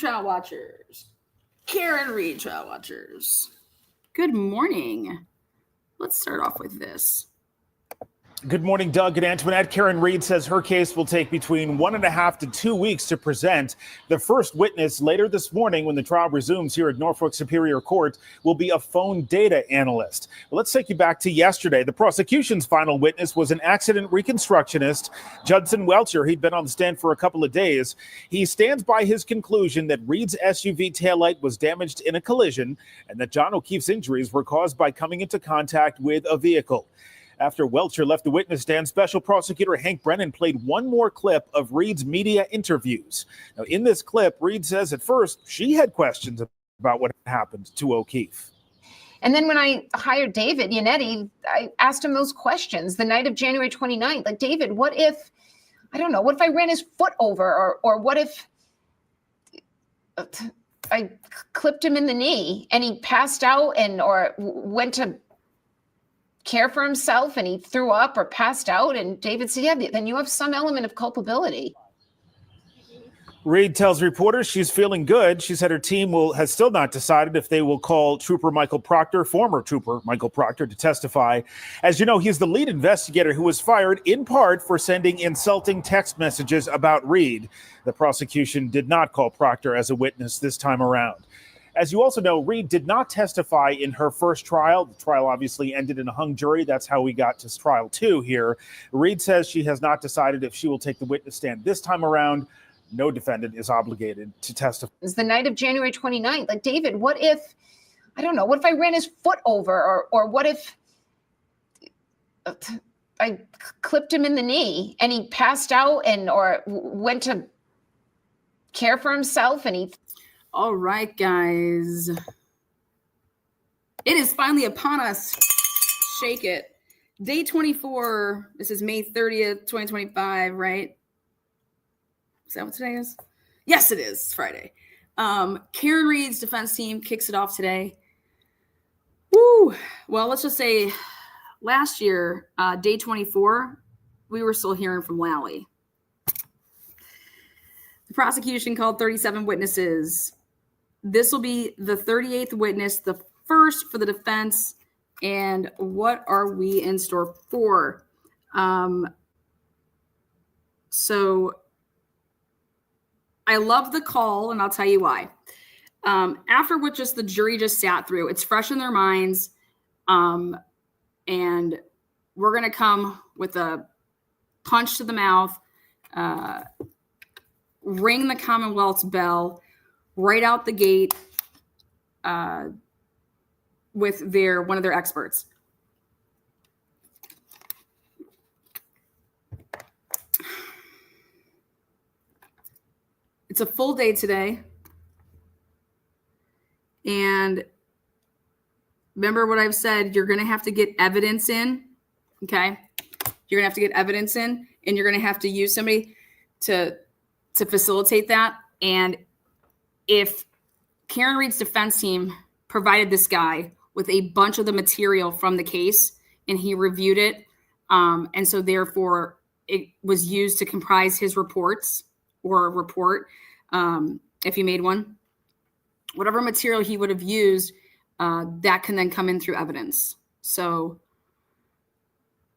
Trial Watchers. Karen Reed, Trial Watchers. Good morning. Let's start off with this. Good morning, Doug and Antoinette. Karen Reed says her case will take between 1.5 to 2 weeks to present. The first witness later this morning, when the trial resumes here at Norfolk Superior Court, will be a phone data analyst. Well, let's take you back to yesterday. The prosecution's final witness was an accident reconstructionist, Judson Welcher. He'd been on the stand for a couple of days. He stands by his conclusion that Reed's SUV taillight was damaged in a collision and that John O'Keefe's injuries were caused by coming into contact with a vehicle. After Welcher left the witness stand, Special Prosecutor Hank Brennan played one more clip of Reed's media interviews. Now, in this clip, Reed says at first she had questions about what happened to O'Keefe. And then when I hired David Yannetti, I asked him those questions the night of January 29th. Like, David, what if, I don't know, what if I ran his foot over? Or what if I clipped him in the knee and he passed out or went to care for himself and he threw up or passed out? And David said, yeah, then you have some element of culpability. Reed tells reporters she's feeling good. She said her team has still not decided if they will call former Trooper Michael Proctor, to testify. As you know, he's the lead investigator who was fired in part for sending insulting text messages about Reed. The prosecution did not call Proctor as a witness this time around. As you also know, Reed did not testify in her first trial. The trial obviously ended in a hung jury. That's how we got to trial 2 here. Reed says she has not decided if she will take the witness stand this time around. No defendant is obligated to testify. It's the night of January 29th. Like, David, what if, I don't know, what if I ran his foot over? Or what if I clipped him in the knee and he passed out or went to care for himself and he... All right, guys. It is finally upon us. Shake it. Day 24. This is May 30th, 2025, right? Is that what today is? Yes, it is. It's Friday. Karen Reed's defense team kicks it off today. Woo! Well, let's just say last year, day 24, we were still hearing from Lally. The prosecution called 37 witnesses. This will be the 38th witness, the first for the defense. And what are we in store for? So I love the call, and I'll tell you why. After what the jury just sat through, it's fresh in their minds. And we're going to come with a punch to the mouth, ring the Commonwealth's bell right out the gate with one of their experts. It's a full day today. And remember what I've said, you're going to have to get evidence in, okay? You're going to have to get evidence in, and you're going to have to use somebody to facilitate that. And if Karen Reed's defense team provided this guy with a bunch of the material from the case and he reviewed it, and so therefore it was used to comprise his reports or a report, if he made one, whatever material he would have used, that can then come in through evidence. So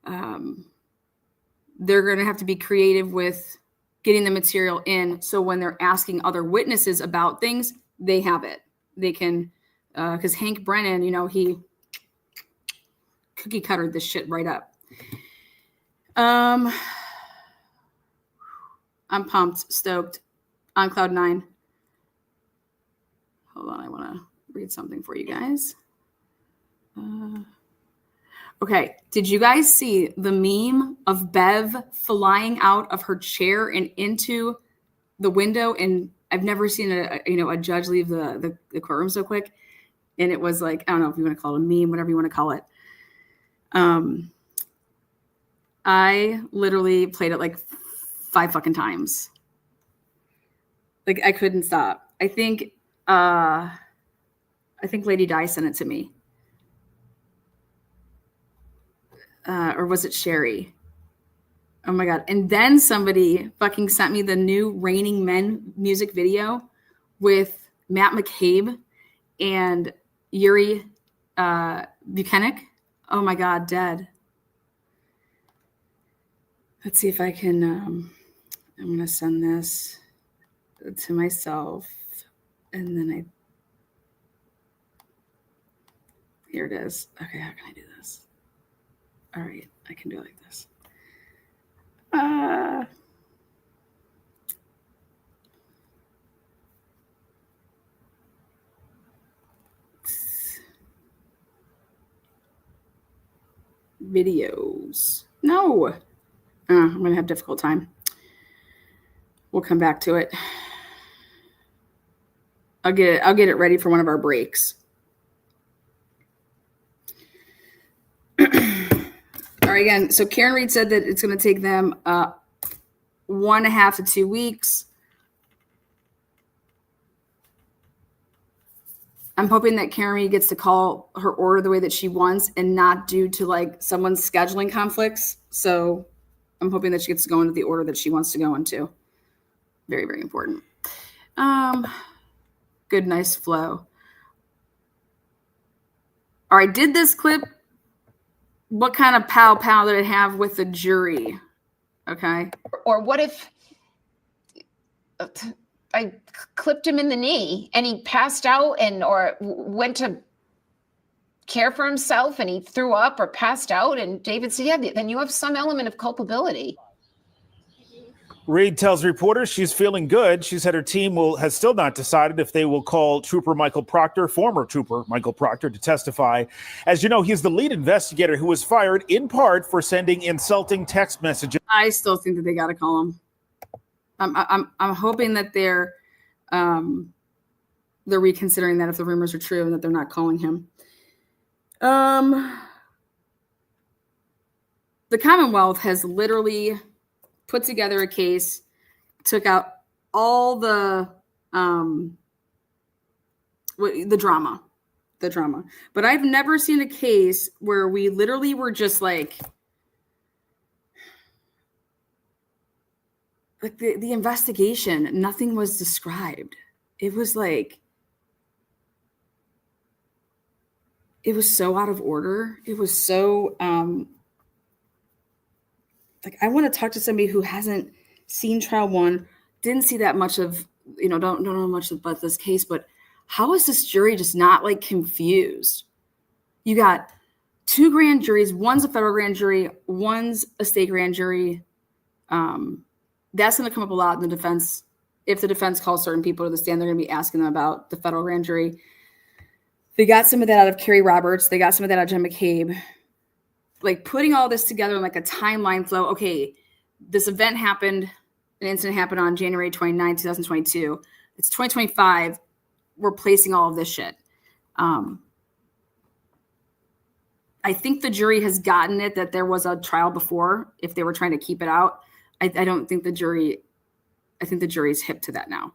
they're going to have to be creative with getting the material in. So when they're asking other witnesses about things, they have it. They can, because Hank Brennan, he cookie cuttered this shit right up. I'm pumped, stoked, on cloud 9. Hold on, I want to read something for you guys. Okay, did you guys see the meme of Bev flying out of her chair and into the window? And I've never seen a judge leave the courtroom so quick. And it was like, I don't know if you want to call it a meme, whatever you want to call it. I literally played it like 5 fucking times. Like, I couldn't stop. I think Lady Di sent it to me. Or was it Sherry? Oh my God. And then somebody fucking sent me the new Raining Men music video with Matt McCabe and Yuri Buchanan. Oh my God, dead. Let's see if I can, I'm going to send this to myself. And then here it is. Okay, how can I do this? All right, I can do it like this. Videos. No. I'm going to have a difficult time. We'll come back to it. I'll get it ready for one of our breaks. All right, again, so Karen Reed said that it's going to take them 1.5 to 2 weeks. I'm hoping that Karen Reed gets to call her order the way that she wants and not due to like someone's scheduling conflicts. So I'm hoping that she gets to go into the order that she wants to go into. Very, very important. Good, nice flow. All right, did this clip, what kind of pow did it have with the jury? Okay. Or what if I clipped him in the knee and he passed out or went to care for himself and he threw up or passed out, and David said, yeah, then you have some element of culpability. Reed tells reporters she's feeling good. She said her team has still not decided if they will call former Trooper Michael Proctor, to testify. As you know, he's the lead investigator who was fired in part for sending insulting text messages. I still think that they got to call him. I'm hoping that they're reconsidering that if the rumors are true and that they're not calling him. The Commonwealth has literally put together a case, took out all the drama. But I've never seen a case where we literally were just like the investigation, nothing was described. It was like, it was so out of order. It was so, like, I want to talk to somebody who hasn't seen trial one, didn't see that much of, don't know much about this case, but how is this jury just not like confused? You got 2 grand juries. One's a federal grand jury. One's a state grand jury. That's going to come up a lot in the defense. If the defense calls certain people to the stand, they're going to be asking them about the federal grand jury. They got some of that out of Kerry Roberts. They got some of that out of Jen McCabe. Like putting all this together in like a timeline flow. Okay, this event happened, an incident happened on January 29, 2022. It's 2025. We're placing all of this shit. I think the jury has gotten it that there was a trial before if they were trying to keep it out. I don't think the jury, I think the jury's hip to that now.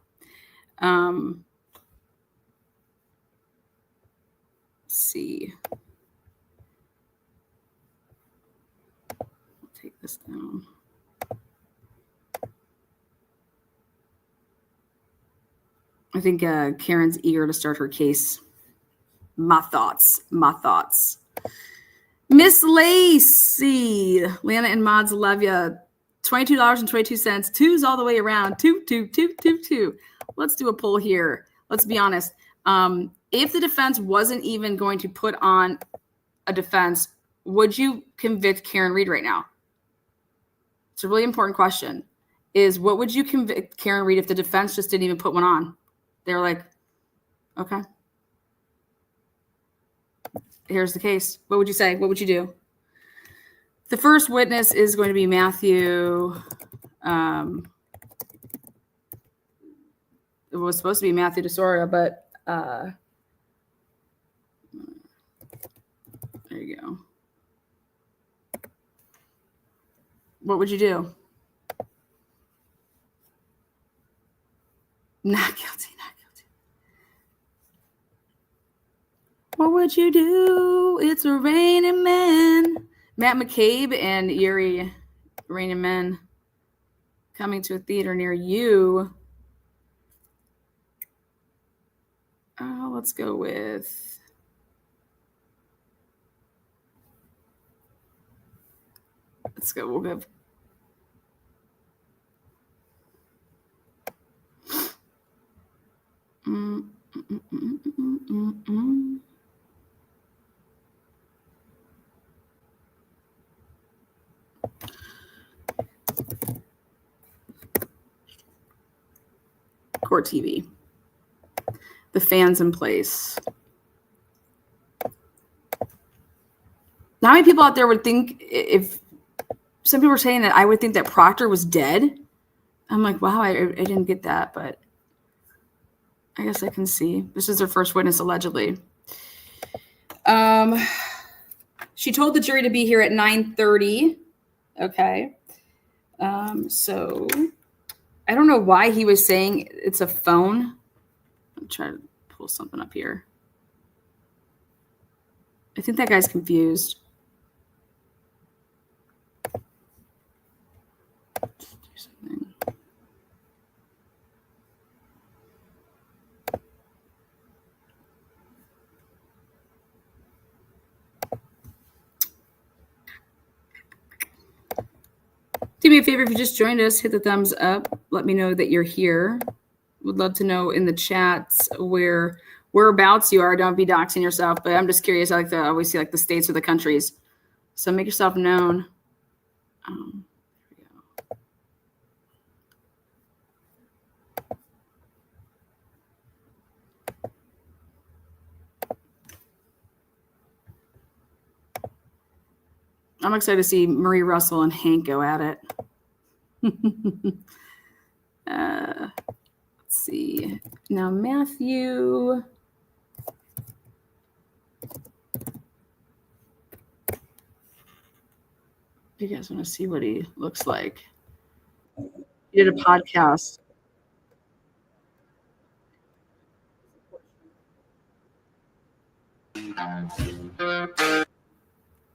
Let's see. Take this down. I think Karen's eager to start her case. My thoughts. Miss Lacey, Lana and Mods love ya. $22.22. Twos all the way around. Two. Let's do a poll here. Let's be honest. If the defense wasn't even going to put on a defense, would you convict Karen Reed right now? It's a really important question. Is what would you convict Karen Reed if the defense just didn't even put one on? They're like, okay. Here's the case. What would you say? What would you do? The first witness is going to be Matthew. It was supposed to be Matthew DiSorga, but there you go. What would you do? Not guilty. What would you do? It's a raining man. Matt McCabe and Yuri Raining Men coming to a theater near you. let's go with we'll go Court TV. The fans in place. Now, how many people out there would think, if some people were saying that I would think that Proctor was dead? I'm like, wow, I didn't get that, but I guess I can see. This is their first witness, allegedly. She told the jury to be here at 9:30. Okay. So I don't know why he was saying it's a phone. I'm trying to pull something up here. I think that guy's confused. Let's do something. Do me a favor, if you just joined us, hit the thumbs up. Let me know that you're here. Would love to know in the chats whereabouts you are. Don't be doxing yourself, but I'm just curious. I like to always see like the states or the countries. So make yourself known. Here we go. I'm excited to see Marie Russell and Hank go at it. Let's see. Now, Matthew. You guys want to see what he looks like? He did a podcast.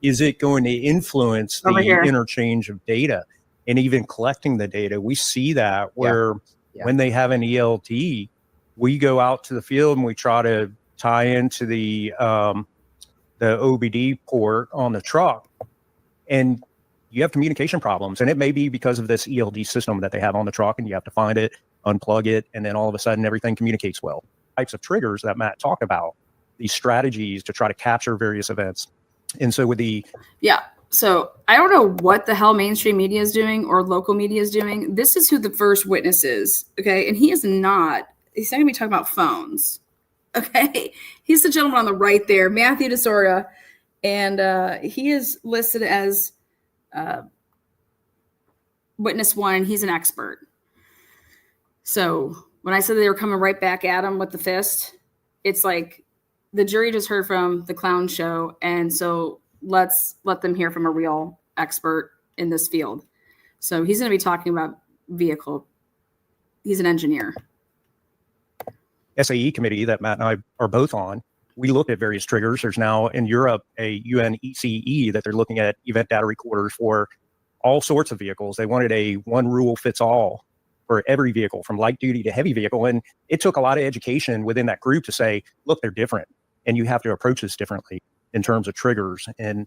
Is it going to influence the Over here. interchange of data and even collecting the data? We see that where when they have an ELT, we go out to the field and we try to tie into the OBD port on the truck, and you have communication problems. And it may be because of this ELD system that they have on the truck, and you have to find it, unplug it, and then all of a sudden everything communicates well. Types of triggers that Matt talked about, these strategies to try to capture various events. And so with the so I don't know what the hell mainstream media is doing or local media is doing. This is who the first witness is, okay? And he's not going to be talking about phones, okay? He's the gentleman on the right there, Matthew DiSorga, and he is listed as witness one, and he's an expert. So when I said they were coming right back at him with the fist, it's like the jury just heard from the clown show, and so let's let them hear from a real expert in this field. So he's going to be talking about vehicle. He's an engineer. SAE committee that Matt and I are both on, we looked at various triggers. There's now in Europe a UNECE that they're looking at event data recorders for all sorts of vehicles. They wanted a one rule fits all for every vehicle, from light duty to heavy vehicle. And it took a lot of education within that group to say, look, they're different, and you have to approach this differently in terms of triggers, and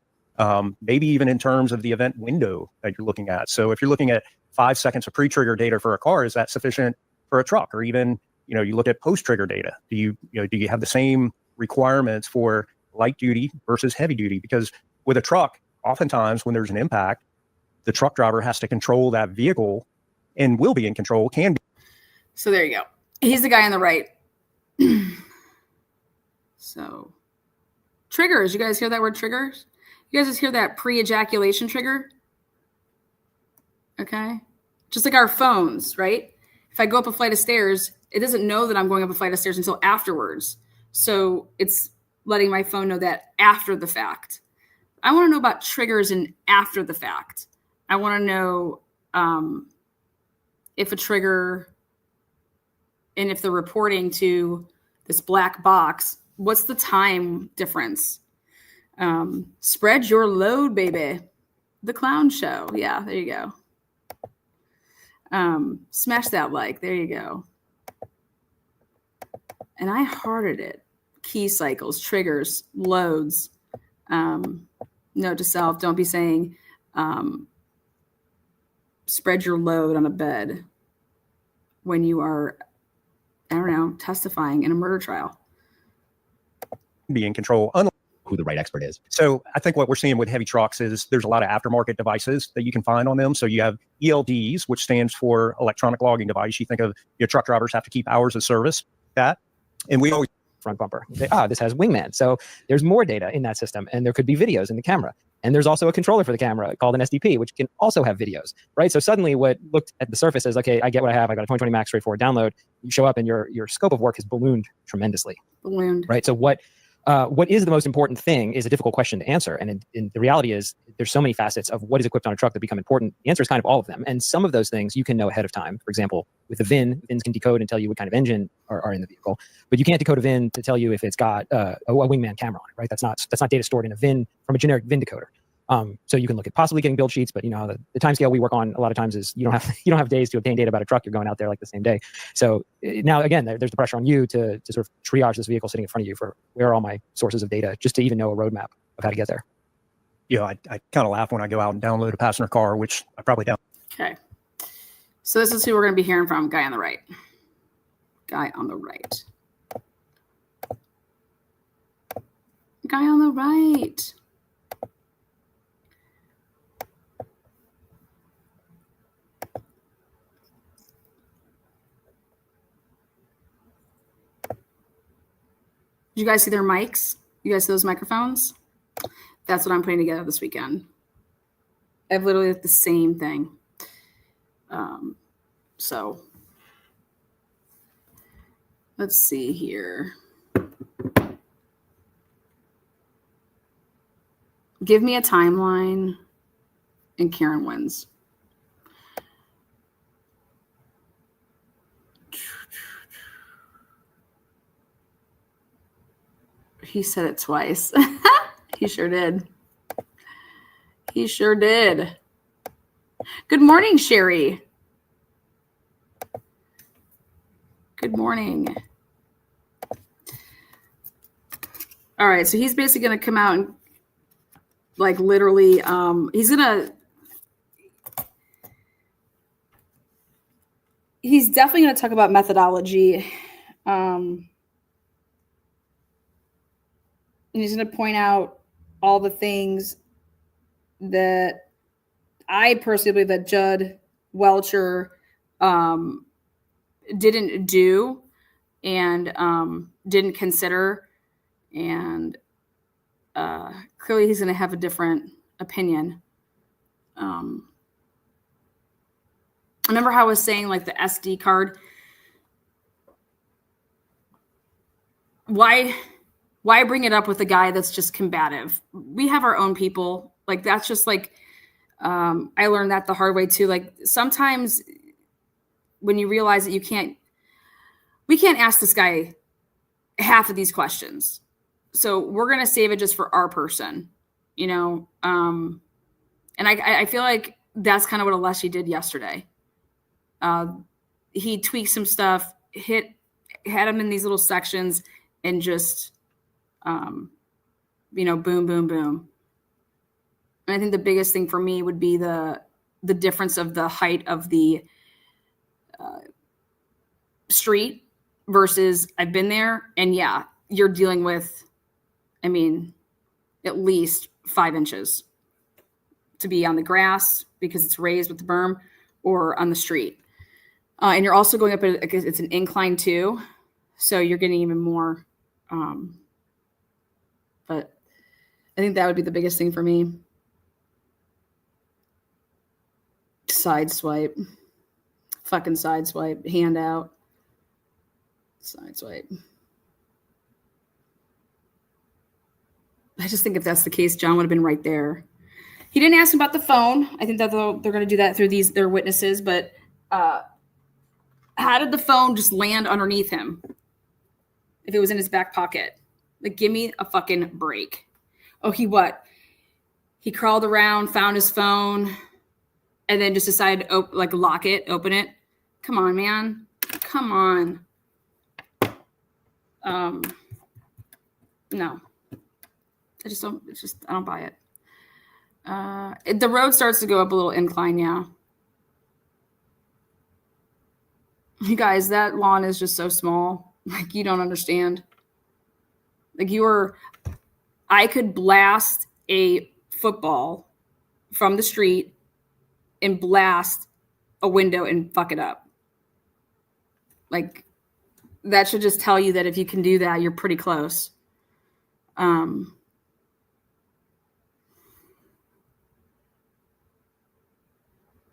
maybe even in terms of the event window that you're looking at. So if you're looking at 5 seconds of pre-trigger data for a car, is that sufficient for a truck? Or even, you look at post-trigger data. Do you have the same requirements for light duty versus heavy duty? Because with a truck, oftentimes when there's an impact, the truck driver has to control that vehicle, and will be in control, can be. So there you go. He's the guy on the right. So triggers, you guys hear that word triggers? You guys just hear that pre-ejaculation trigger? Okay. Just like our phones, right? If I go up a flight of stairs, it doesn't know that I'm going up a flight of stairs until afterwards. So it's letting my phone know that after the fact. I want to know about triggers and after the fact. I want to know if a trigger, and if they're reporting to this black box, what's the time difference? Spread your load, baby. The clown show. Yeah, there you go. Smash that like. There you go. And I hearted it. key cycles, triggers, loads. Note to self, don't be saying spread your load on a bed when you are, I don't know, testifying in a murder trial. Be in control. Who the right expert is. So I think what we're seeing with heavy trucks is there's a lot of aftermarket devices that you can find on them. So you have ELDs, which stands for electronic logging device. You think of your truck drivers have to keep hours of service, that. And we always Front bumper. Say, this has wingman. So there's more data in that system, and there could be videos in the camera. And there's also a controller for the camera called an SDP, which can also have videos, right? So suddenly what looked at the surface is, okay, I get what I have. I got a 2020 Max straightforward download. You show up and your scope of work has ballooned tremendously. Right? So what is the most important thing is a difficult question to answer. And in the reality is there's so many facets of what is equipped on a truck that become important. The answer is kind of all of them. And some of those things you can know ahead of time. For example, with the VIN, VINs can decode and tell you what kind of engine are in the vehicle, but you can't decode a VIN to tell you if it's got a wingman camera on it, right? That's not data stored in a VIN from a generic VIN decoder. So you can look at possibly getting build sheets, but the timescale we work on a lot of times is you don't have days to obtain data about a truck. You're going out there like the same day. So now again, there's the pressure on you to sort of triage this vehicle sitting in front of you for where are all my sources of data, just to even know a roadmap of how to get there. I kind of laugh when I go out and download a passenger car, which I probably don't. Okay. So this is who we're going to be hearing from. Guy on the right. Guy on the right. Guy on the right. Did you guys see their mics? You guys see those microphones? That's what I'm putting together this weekend. I've literally did the same thing. So let's see here. Give me a timeline and Karen wins. He said it twice. He sure did. He sure did. Good morning, Sherry. Good morning. All right, so he's basically going to come out and like literally, he's definitely going to talk about methodology. And he's going to point out all the things that I personally believe that Judd Welcher didn't do and didn't consider. And clearly he's going to have a different opinion. I remember how I was saying like the SD card. Why bring it up with a guy that's just combative? We have our own people. Like, that's just like, I learned that the hard way too. Like, sometimes when you realize that we can't ask this guy half of these questions. So we're going to save it just for our person, and I feel like that's kind of what Alessi did yesterday. He tweaked some stuff, had him in these little sections and just, boom, boom, boom. And I think the biggest thing for me would be the difference of the height of the street versus I've been there. And yeah, you're dealing with, at least 5 inches to be on the grass because it's raised with the berm or on the street. And you're also going up, it's an incline too. So you're getting even more. But I think that would be the biggest thing for me. Side swipe. Fucking side swipe. Hand out. Side swipe. I just think if that's the case, John would have been right there. He didn't ask him about the phone. I think that they're going to do that through their witnesses. But how did the phone just land underneath him if it was in his back pocket? Like, give me a fucking break. Oh, he crawled around, found his phone, and then just decided to lock it, open it. Come on, man. Come on. No. I don't buy it. The road starts to go up a little incline, yeah. You guys, that lawn is just so small. Like, you don't understand. Like, I could blast a football from the street and blast a window and fuck it up. Like, that should just tell you that if you can do that, you're pretty close.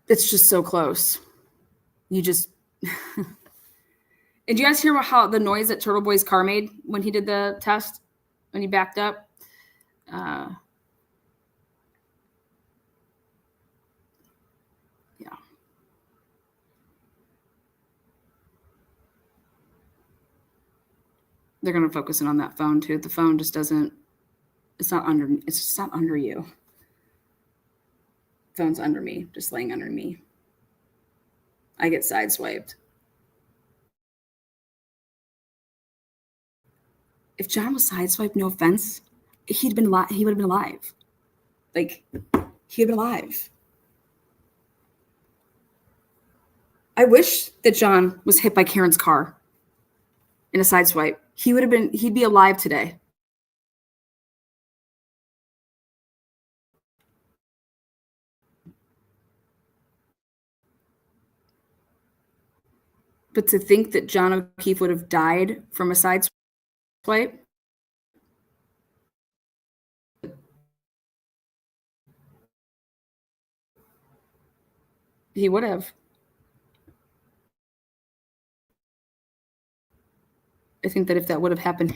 It's just so close. You just... Did you guys hear how the noise that Turtle Boy's car made when he did the test? When he backed up? Yeah. They're going to focus in on that phone too. The phone just doesn't, it's just not under you. Phone's under me, just laying under me. I get sideswiped. If John was sideswiped, no offense, he would have been alive. Like, he would have been alive. I wish that John was hit by Karen's car in a sideswipe. He'd be alive today. But to think that John O'Keefe would have died from a sideswipe, he would have. I think that if that would have happened,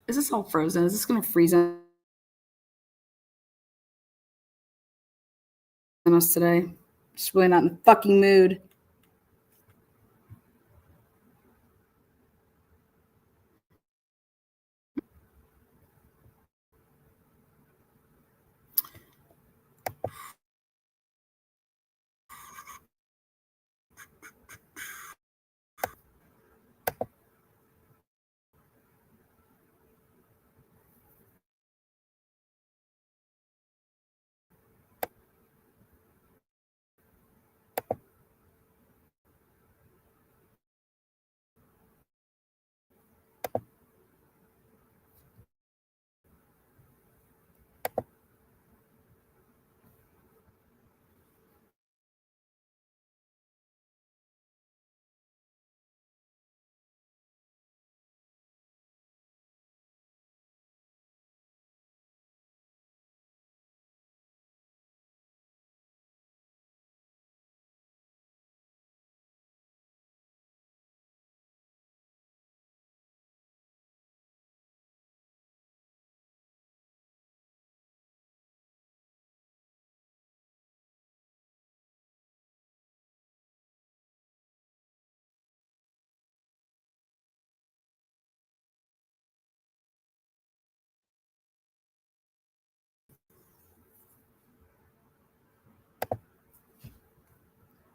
is this all frozen? Is this going to freeze on us today? Just really not in the fucking mood.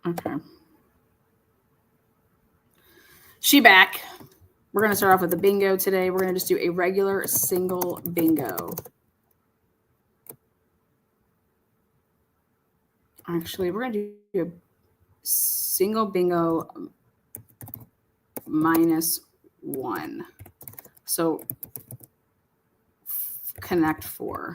Okay. She back. We're going to start off with the bingo today. We're going to just do a regular single bingo. Actually, we're going to do a single bingo -1. So connect 4.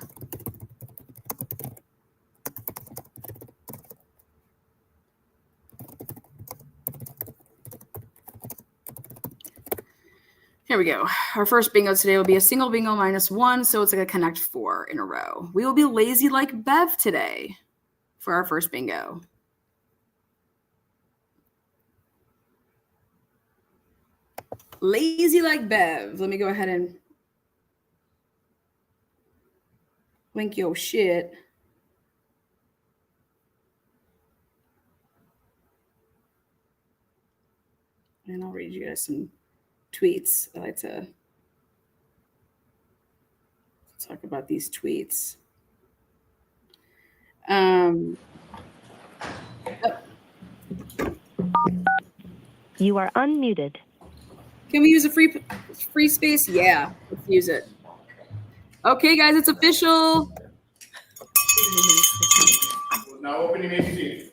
Here we go. Our first bingo today will be a single bingo -1, so it's like a connect 4 in a row. We will be lazy like Bev today for our first bingo. Lazy like Bev. Let me go ahead and link your shit. And I'll read you guys some tweets. I like to talk about these tweets. You are unmuted. Can we use a free space? Yeah, let's use it. Okay, guys, it's official. Now opening APG.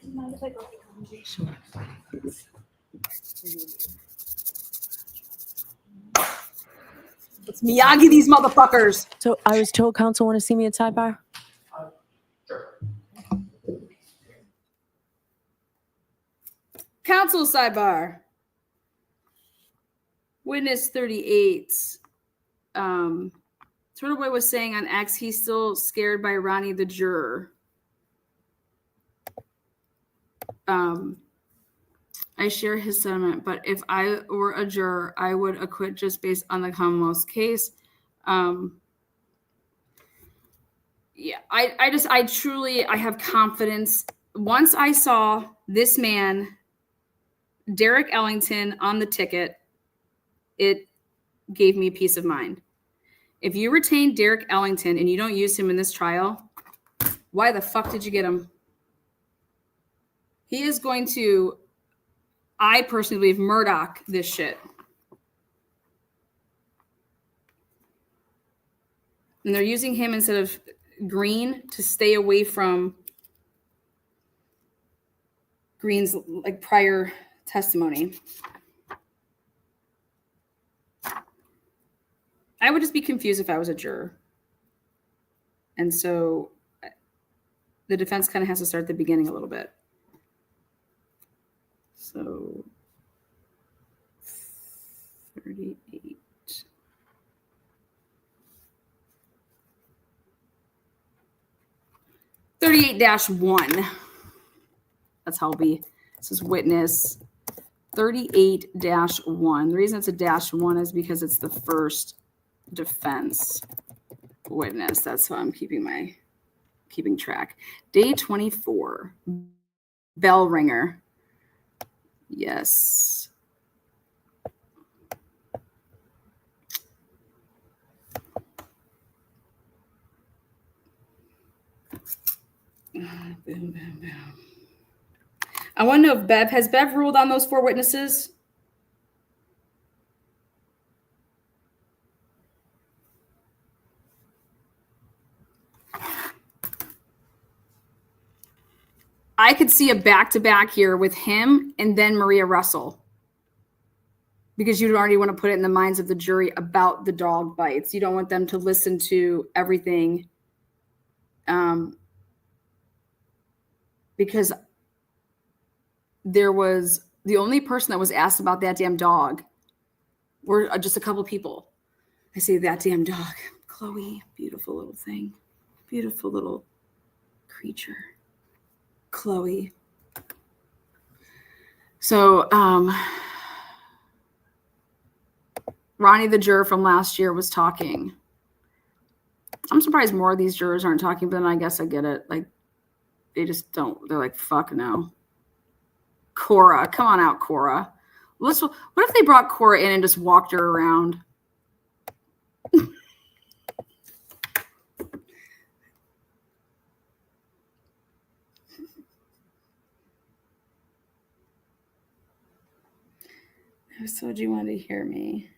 Let's Miyagi these motherfuckers. So I was told counsel want to see me at sidebar. Counsel sidebar. Witness 38. Turtle Boy was saying on X he's still scared by Ronnie the juror. I share his sentiment, but if I were a juror, I would acquit just based on the Commonwealth's case. Yeah, I truly have confidence. Once I saw this man, Derek Ellington, on the ticket, it gave me peace of mind. If you retain Derek Ellington and you don't use him in this trial, why the fuck did you get him? He is going to, I personally believe, Murdoch this shit. And they're using him instead of Green to stay away from Green's like prior testimony. I would just be confused if I was a juror. And so the defense kind of has to start at the beginning a little bit. So 38. 38-1. That's how this is witness 38-1. The reason it's a -1 is because it's the first defense witness. That's why I'm keeping track. Day 24. Bell ringer. Yes. Boom, boom, boom. I want to know if has Bev ruled on those 4 witnesses? I could see a back-to-back here with him and then Maria Russell, because you'd already want to put it in the minds of the jury about the dog bites. You don't want them to listen to everything, because there was the only person that was asked about that damn dog were just a couple people. I say that damn dog, Chloe, beautiful little thing, beautiful little creature. Chloe. So Ronnie the juror from last year was talking. I'm surprised more of these jurors aren't talking, but then I guess I get it. Like, they just don't. They're like, fuck no. Cora, come on out, Cora. What if they brought Cora in and just walked her around? I was told you wanted to hear me.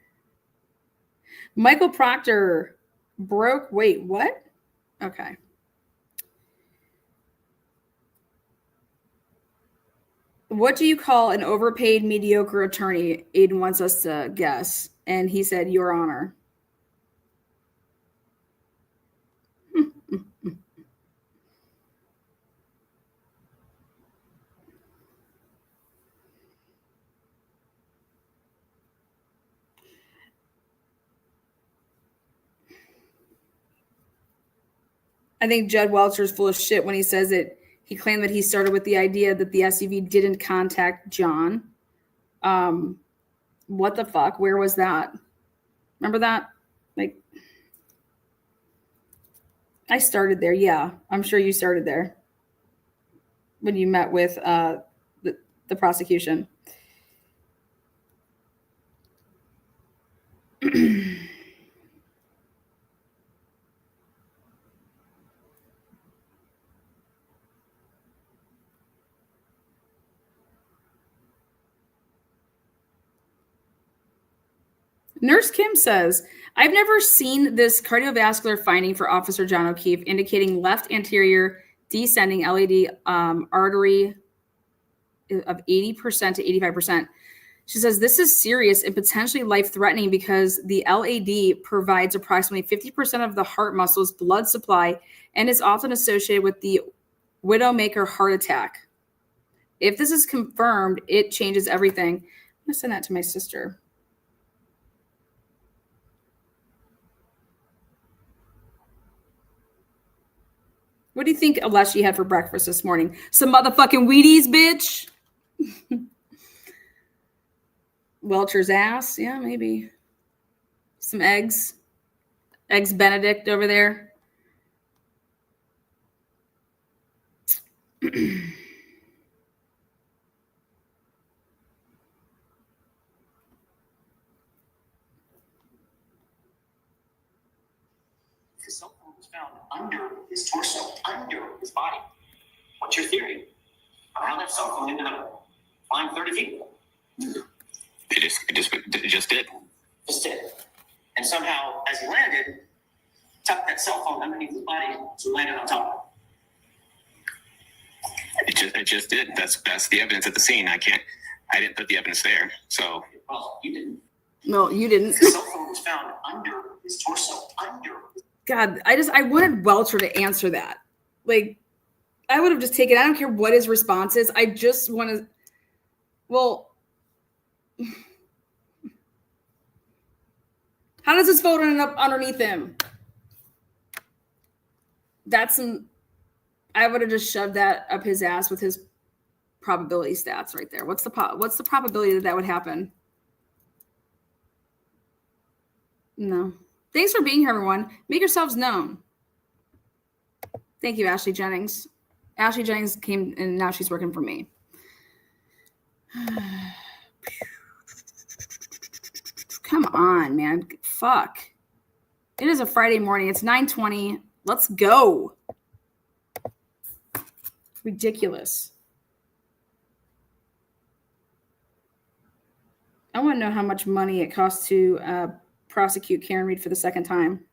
Michael Proctor broke. Wait, what? Okay. What do you call an overpaid, mediocre attorney? Aiden wants us to guess. And he said, Your Honor. I think Judd Welcher's full of shit when he says it. He claimed that he started with the idea that the SUV didn't contact John. What the fuck? Where was that? Remember that? Like, I started there. Yeah, I'm sure you started there when you met with the prosecution. Nurse Kim says, I've never seen this cardiovascular finding for Officer John O'Keefe indicating left anterior descending LAD artery of 80% to 85%. She says, this is serious and potentially life-threatening because the LAD provides approximately 50% of the heart muscle's blood supply and is often associated with the widowmaker heart attack. If this is confirmed, it changes everything. I'm going to send that to my sister. What do you think Aleshi had for breakfast this morning? Some motherfucking Wheaties, bitch. Welcher's ass. Yeah, maybe. Some eggs. Eggs Benedict over there. His cell phone was found under his torso, under his body. What's your theory on how that cell phone ended up flying 30 feet? It just did. Just did. And somehow, as he landed, tucked that cell phone underneath his body, so he landed on top of it. It just did. That's the evidence at the scene. I didn't put the evidence there. So. Well, you didn't. No, you didn't. His cell phone was found under his torso, under. God, I wanted Welcher to answer that. Like, I would have just taken, I don't care what his response is. I just want to, well, how does his phone end up underneath him? I would have just shoved that up his ass with his probability stats right there. What's the probability that would happen? No. Thanks for being here, everyone. Make yourselves known. Thank you, Ashley Jennings. Ashley Jennings came and now she's working for me. Come on, man. Fuck. It is a Friday morning. It's 9:20. Let's go. Ridiculous. I want to know how much money it costs to prosecute Karen Reed for the second time.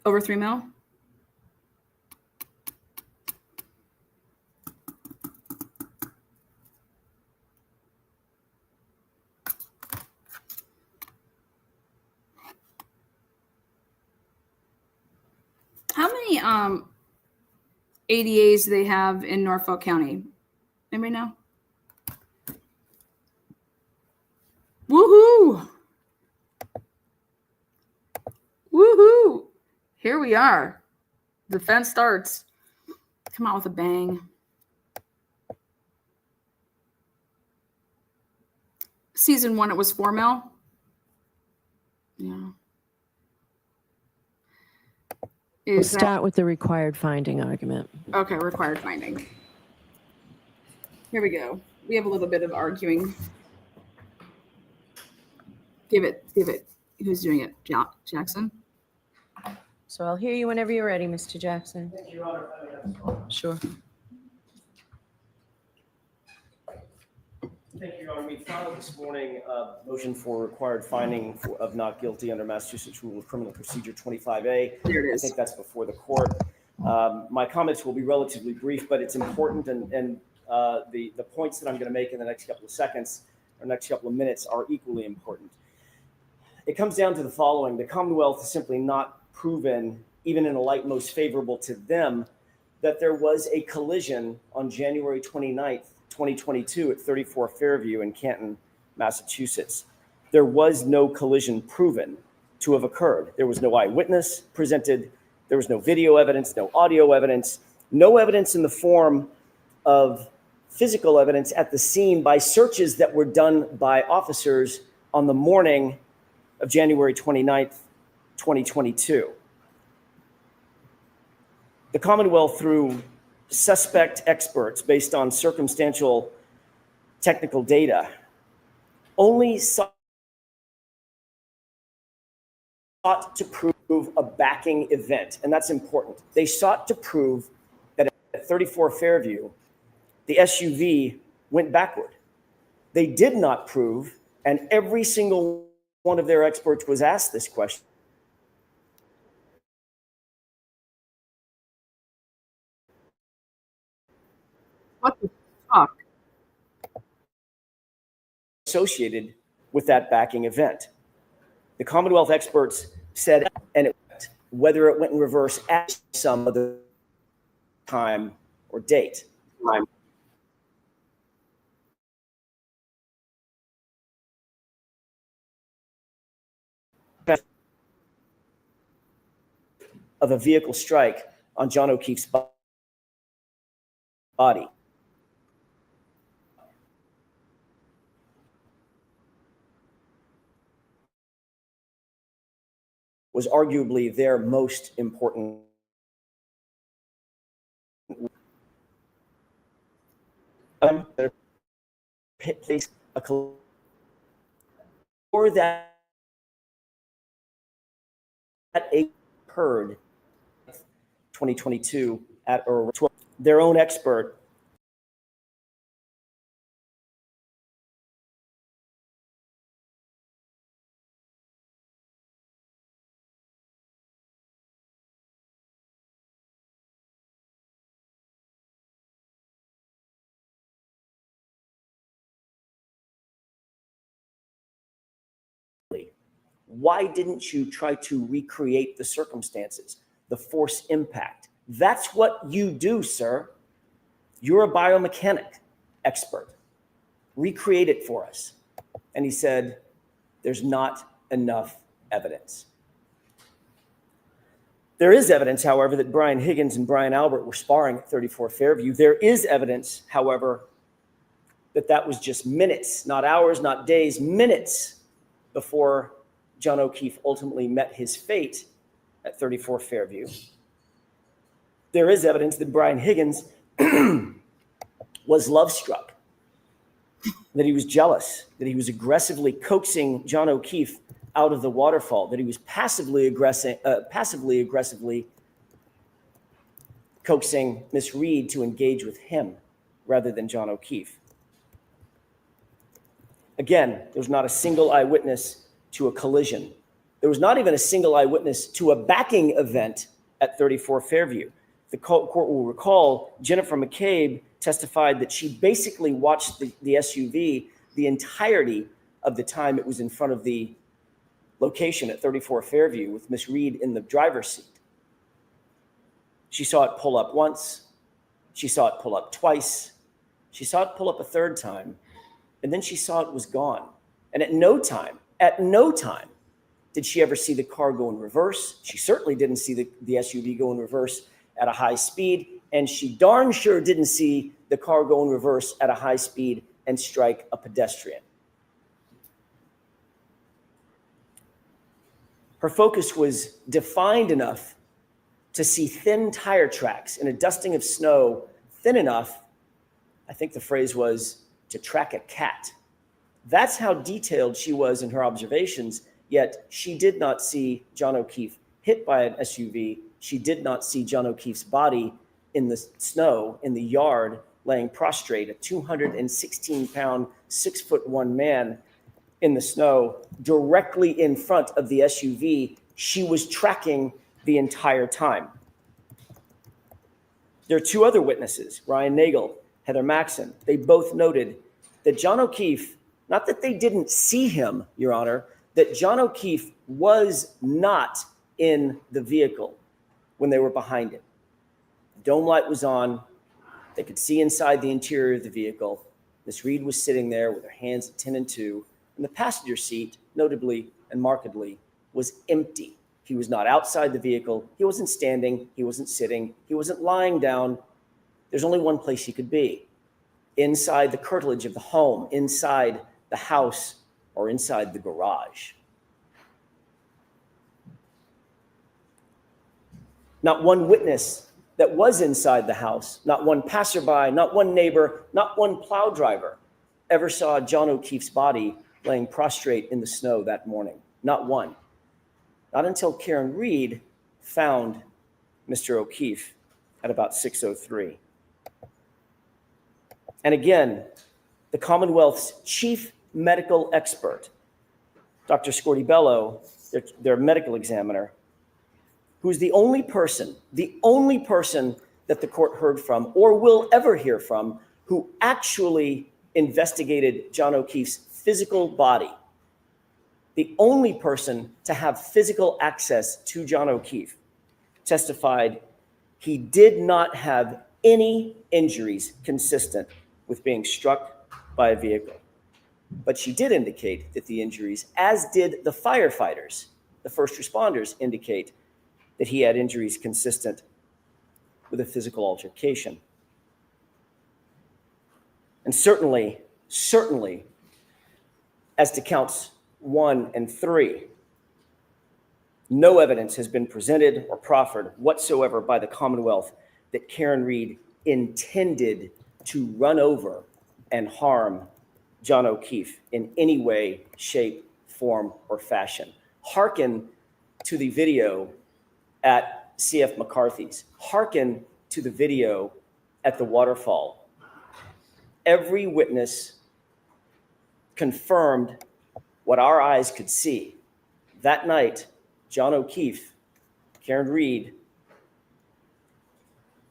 Over $3 million? How many ADAs do they have in Norfolk County? Anybody know? Woohoo! Woohoo! Here we are. Defense starts. Come out with a bang. Season 1, it was $4 million. Yeah. We'll start with the required finding argument. Okay, required finding. Here we go. We have a little bit of arguing. Give it. Who's doing it? Jackson? So I'll hear you whenever you're ready, Mr. Jackson. Thank you, Your Honor. Sure. Thank you, Your Honor. We filed this morning a motion for required finding of not guilty under Massachusetts Rule of Criminal Procedure 25A. There it is. I think that's before the court. My comments will be relatively brief, but it's important, and the points that I'm going to make in the next couple of seconds or next couple of minutes are equally important. It comes down to the following. The Commonwealth is simply not proven, even in a light most favorable to them, that there was a collision on January 29th, 2022 at 34 Fairview in Canton, Massachusetts. There was no collision proven to have occurred. There was no eyewitness presented. There was no video evidence, no audio evidence, no evidence in the form of physical evidence at the scene by searches that were done by officers on the morning of January 29th, 2022. The Commonwealth, through suspect experts based on circumstantial technical data, only sought to prove a backing event, and that's important. They sought to prove that at 34 Fairview, the SUV went backward. They did not prove, and every single one of their experts was asked this question. What the fuck? Associated with that backing event. The Commonwealth experts said, and whether it went in reverse at some other time or date. Of a vehicle strike on John O'Keefe's body. Was arguably their most important place or that occurred 2022 at or their own expert why didn't you try to recreate the circumstances, the force impact? That's what you do, sir. You're a biomechanic expert. Recreate it for us. And he said, there's not enough evidence. There is evidence, however, that Brian Higgins and Brian Albert were sparring at 34 Fairview. There is evidence, however, that that was just minutes, not hours, not days, minutes before John O'Keefe ultimately met his fate at 34 Fairview. There is evidence that Brian Higgins was love-struck, that he was jealous, that he was aggressively coaxing John O'Keefe out of the waterfall, that he was passively aggressively coaxing Miss Reed to engage with him rather than John O'Keefe. Again, there's not a single eyewitness to a collision. There was not even a single eyewitness to a backing event at 34 Fairview. The court will recall Jennifer McCabe testified that she basically watched the SUV the entirety of the time it was in front of the location at 34 Fairview with Miss Reed in the driver's seat. She saw it pull up once. She saw it pull up twice. She saw it pull up a third time. And then she saw it was gone. And at no time did she ever see the car go in reverse. She certainly didn't see the SUV go in reverse at a high speed. And she darn sure didn't see the car go in reverse at a high speed and strike a pedestrian. Her focus was defined enough to see thin tire tracks in a dusting of snow, thin enough, I think the phrase was, to track a cat. That's how detailed she was in her observations, yet she did not see John O'Keefe hit by an SUV. She did not see John O'Keefe's body in the snow, in the yard, laying prostrate, a 216-pound, 6'1" man in the snow, directly in front of the SUV she was tracking the entire time. There are two other witnesses, Ryan Nagel, Heather Maxson. They both noted that John O'Keefe, not that they didn't see him, Your Honor, that John O'Keefe was not in the vehicle when they were behind him. The dome light was on. They could see inside the interior of the vehicle. Miss Reed was sitting there with her hands at 10 and 2, and the passenger seat, notably and markedly, was empty. He was not outside the vehicle. He wasn't standing. He wasn't sitting. He wasn't lying down. There's only one place he could be: inside the curtilage of the home, inside the house, or inside the garage. Not one witness that was inside the house, not one passerby, not one neighbor, not one plow driver ever saw John O'Keefe's body laying prostrate in the snow that morning. Not one. Not until Karen Reed found Mr. O'Keefe at about 6:03. And again, the Commonwealth's chief medical expert, Dr. Scortibello, their medical examiner, who's the only person that the court heard from or will ever hear from who actually investigated John O'Keefe's physical body. The only person to have physical access to John O'Keefe testified he did not have any injuries consistent with being struck by a vehicle. But she did indicate that the injuries, as did the firefighters, the first responders, indicate that he had injuries consistent with a physical altercation. And certainly, as to counts 1 and 3, no evidence has been presented or proffered whatsoever by the Commonwealth that Karen Reed intended to run over and harm John O'Keefe in any way, shape, form, or fashion. Hearken to the video at C.F. McCarthy's. Hearken to the video at the waterfall. Every witness confirmed what our eyes could see. That night, John O'Keefe, Karen Reed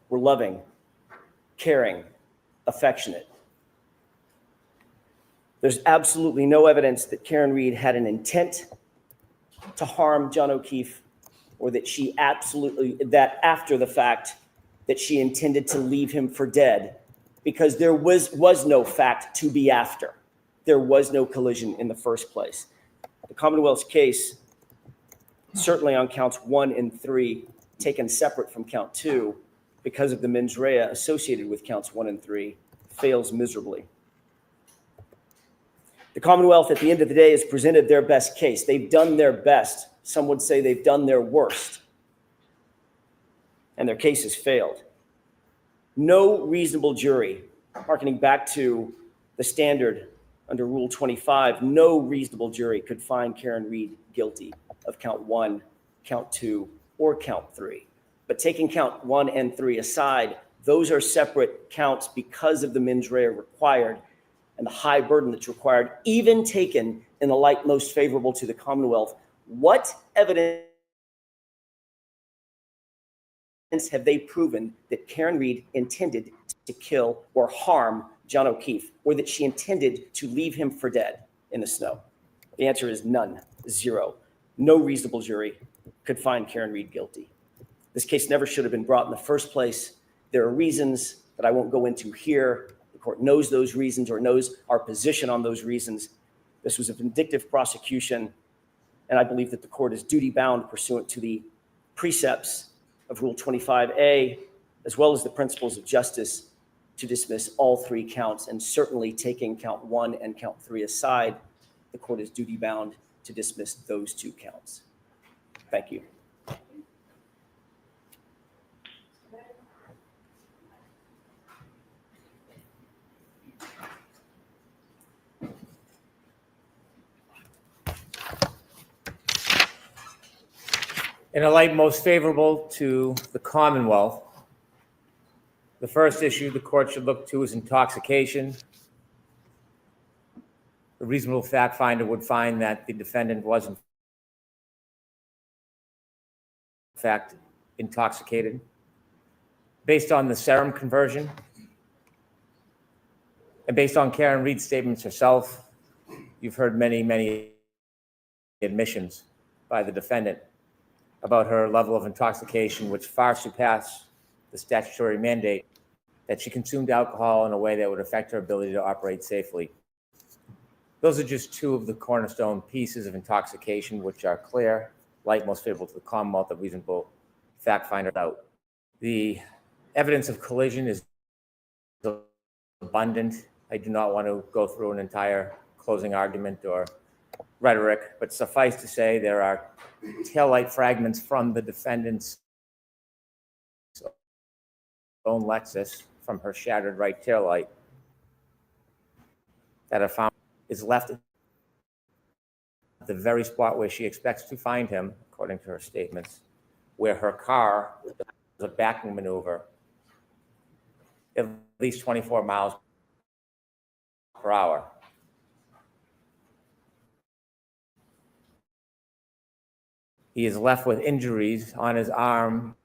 were loving, caring, affectionate. There's absolutely no evidence that Karen Reed had an intent to harm John O'Keefe, or that after the fact that she intended to leave him for dead, because there was no fact to be after. There was no collision in the first place. The Commonwealth's case, certainly on counts 1 and 3, taken separate from count 2, because of the mens rea associated with counts 1 and 3, fails miserably. The Commonwealth, at the end of the day, has presented their best case. They've done their best. Some would say they've done their worst. And their case has failed. No reasonable jury, hearkening back to the standard under Rule 25, no reasonable jury could find Karen Reed guilty of count 1, count 2, or count 3. But taking count 1 and 3 aside, those are separate counts because of the mens rea required and the high burden that's required, even taken in the light most favorable to the Commonwealth. What evidence have they proven that Karen Reed intended to kill or harm John O'Keefe, or that she intended to leave him for dead in the snow? The answer is none, 0. No reasonable jury could find Karen Reed guilty. This case never should have been brought in the first place. There are reasons that I won't go into here. The court knows those reasons, or knows our position on those reasons. This was a vindictive prosecution, and I believe that the court is duty-bound pursuant to the precepts of Rule 25A, as well as the principles of justice, to dismiss all 3 counts. And certainly, taking count 1 and count 3 aside, the court is duty-bound to dismiss those 2 counts. Thank you. In a light most favorable to the Commonwealth, the first issue the court should look to is intoxication. A reasonable fact finder would find that the defendant was in fact intoxicated. Based on the serum conversion and based on Karen Reed's statements herself, you've heard many admissions by the defendant about her level of intoxication, which far surpassed the statutory mandate that she consumed alcohol in a way that would affect her ability to operate safely. Those are just 2 of the cornerstone pieces of intoxication, which are clear, light, most favorable to the Commonwealth, a reasonable fact finder out. The evidence of collision is abundant. I do not want to go through an entire closing argument or rhetoric, but suffice to say there are taillight fragments from the defendant's own Lexus, from her shattered right taillight, that are found is left the very spot where she expects to find him, according to her statements, where her car was a backing maneuver at least 24 miles per hour. He is left with injuries on his arm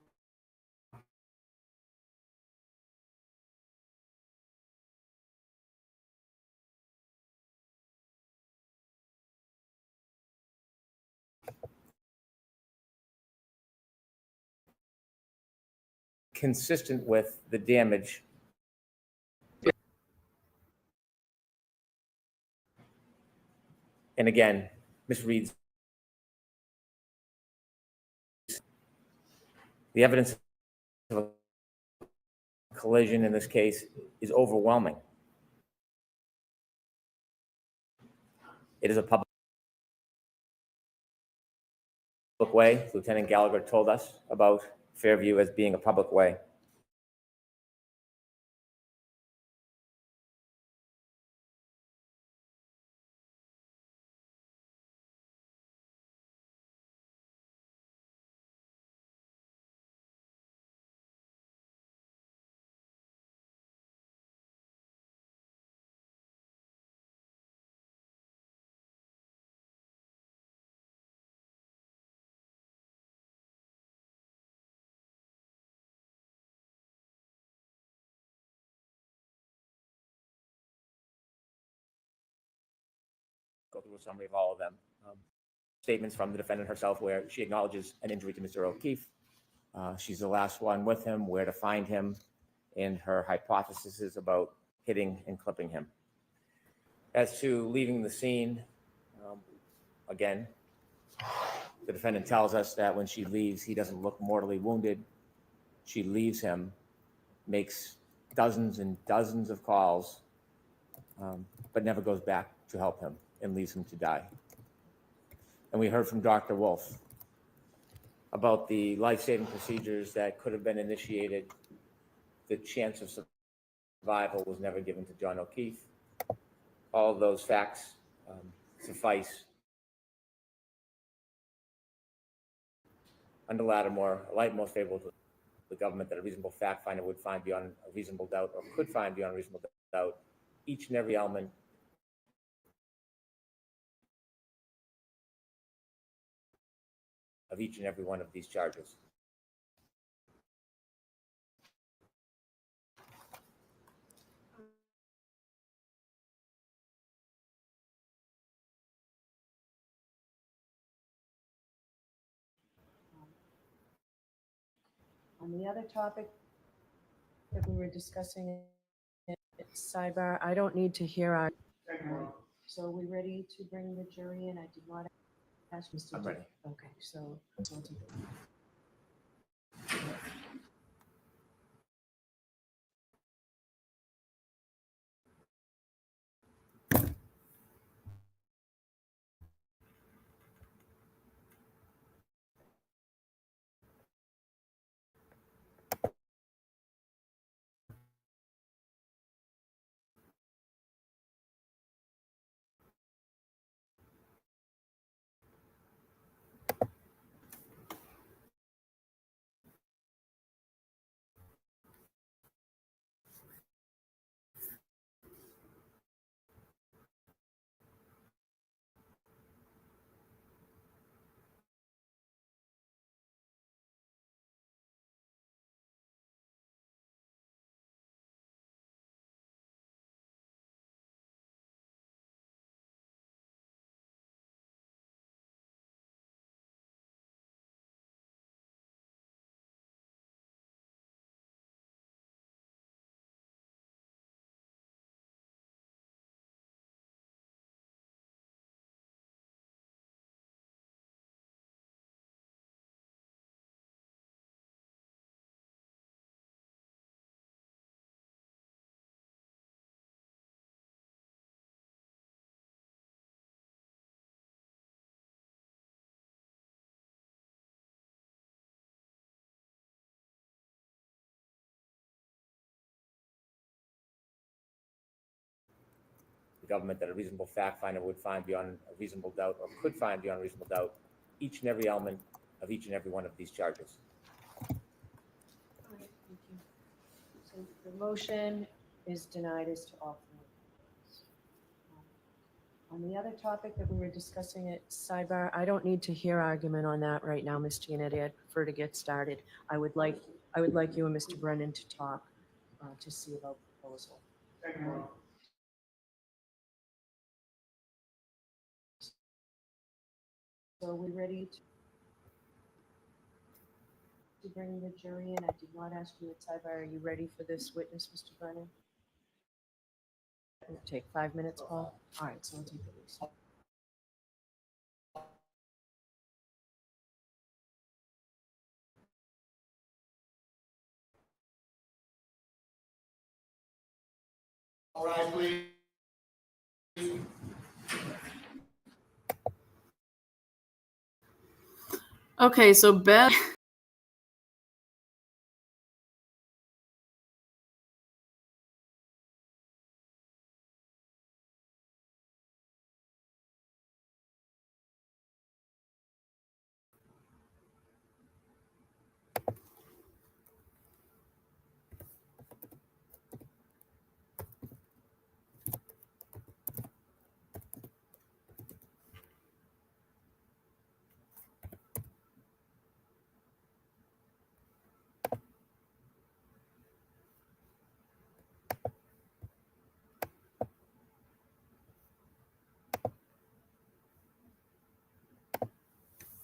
consistent with the damage and again, Ms. Reed's the evidence of a collision in this case is overwhelming. It is a public way. Lieutenant Gallagher told us about Fairview as being a public way. Go through a summary of all of them. Statements from the defendant herself where she acknowledges an injury to Mr. O'Keefe. She's the last one with him, where to find him, and her hypotheses about hitting and clipping him. As to leaving the scene, again, the defendant tells us that when she leaves, he doesn't look mortally wounded. She leaves him, makes dozens and dozens of calls, but never goes back to help him and leaves him to die. And we heard from Dr. Wolf about the life-saving procedures that could have been initiated. The chance of survival was never given to John O'Keefe. All of those facts suffice under Lattimore, a light most favorable to the government, that a reasonable fact finder would find beyond a reasonable doubt, or could find beyond a reasonable doubt, each and every element of each and every one of these charges. On the other topic that we were discussing in sidebar, I don't need to hear our. So are we ready to bring the jury in? I did not ask Mr. I'm ready. Okay, so. the government that a reasonable fact finder would find beyond a reasonable doubt, or could find beyond reasonable doubt, each and every element of each and every one of these charges. All right, thank you. So the motion is denied as to all three. On the other topic that we were discussing at sidebar, I don't need to hear argument on that right now, Ms. Giannetti. I'd prefer to get started. I would like you and Mr. Brennan to talk to see about proposal. So are we ready to bring the jury in? I did not ask you at sidebar. Are you ready for this witness, Mr. Brennan? It'll take 5 minutes, Paul. All right, so we'll take at least. All right, please. Okay, so Beth.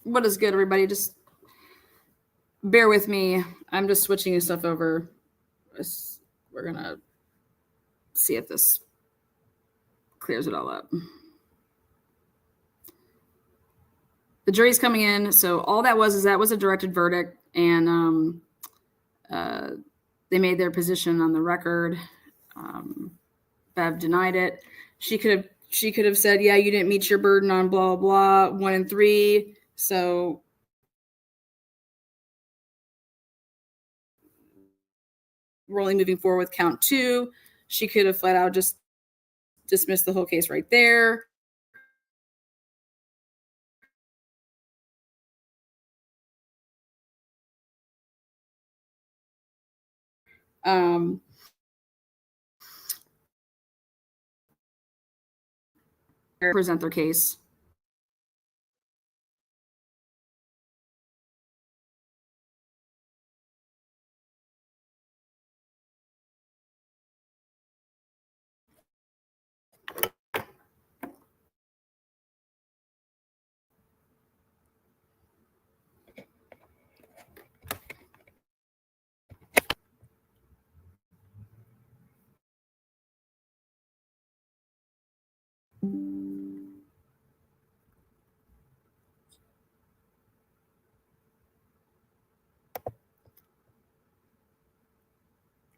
What is good, everybody? Just bear with me. I'm just switching stuff over. We're gonna see if this clears it all up. The jury's coming in, so all that was a directed verdict, and they made their position on the record. Bev denied it. She could have said, yeah, you didn't meet your burden on blah blah 1 and 3. So we're only moving forward with count 2. She could have flat out just dismissed the whole case right there. Present their case.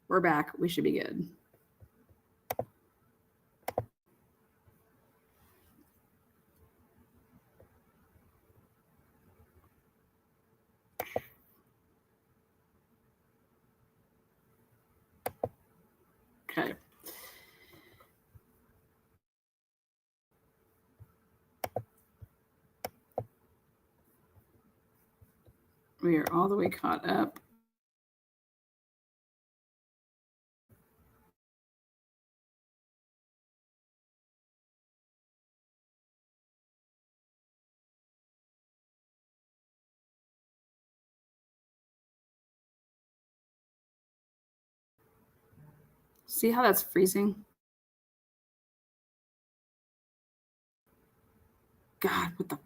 We're back. We should be good. Okay. We are all the way caught up. See how that's freezing? God, what the?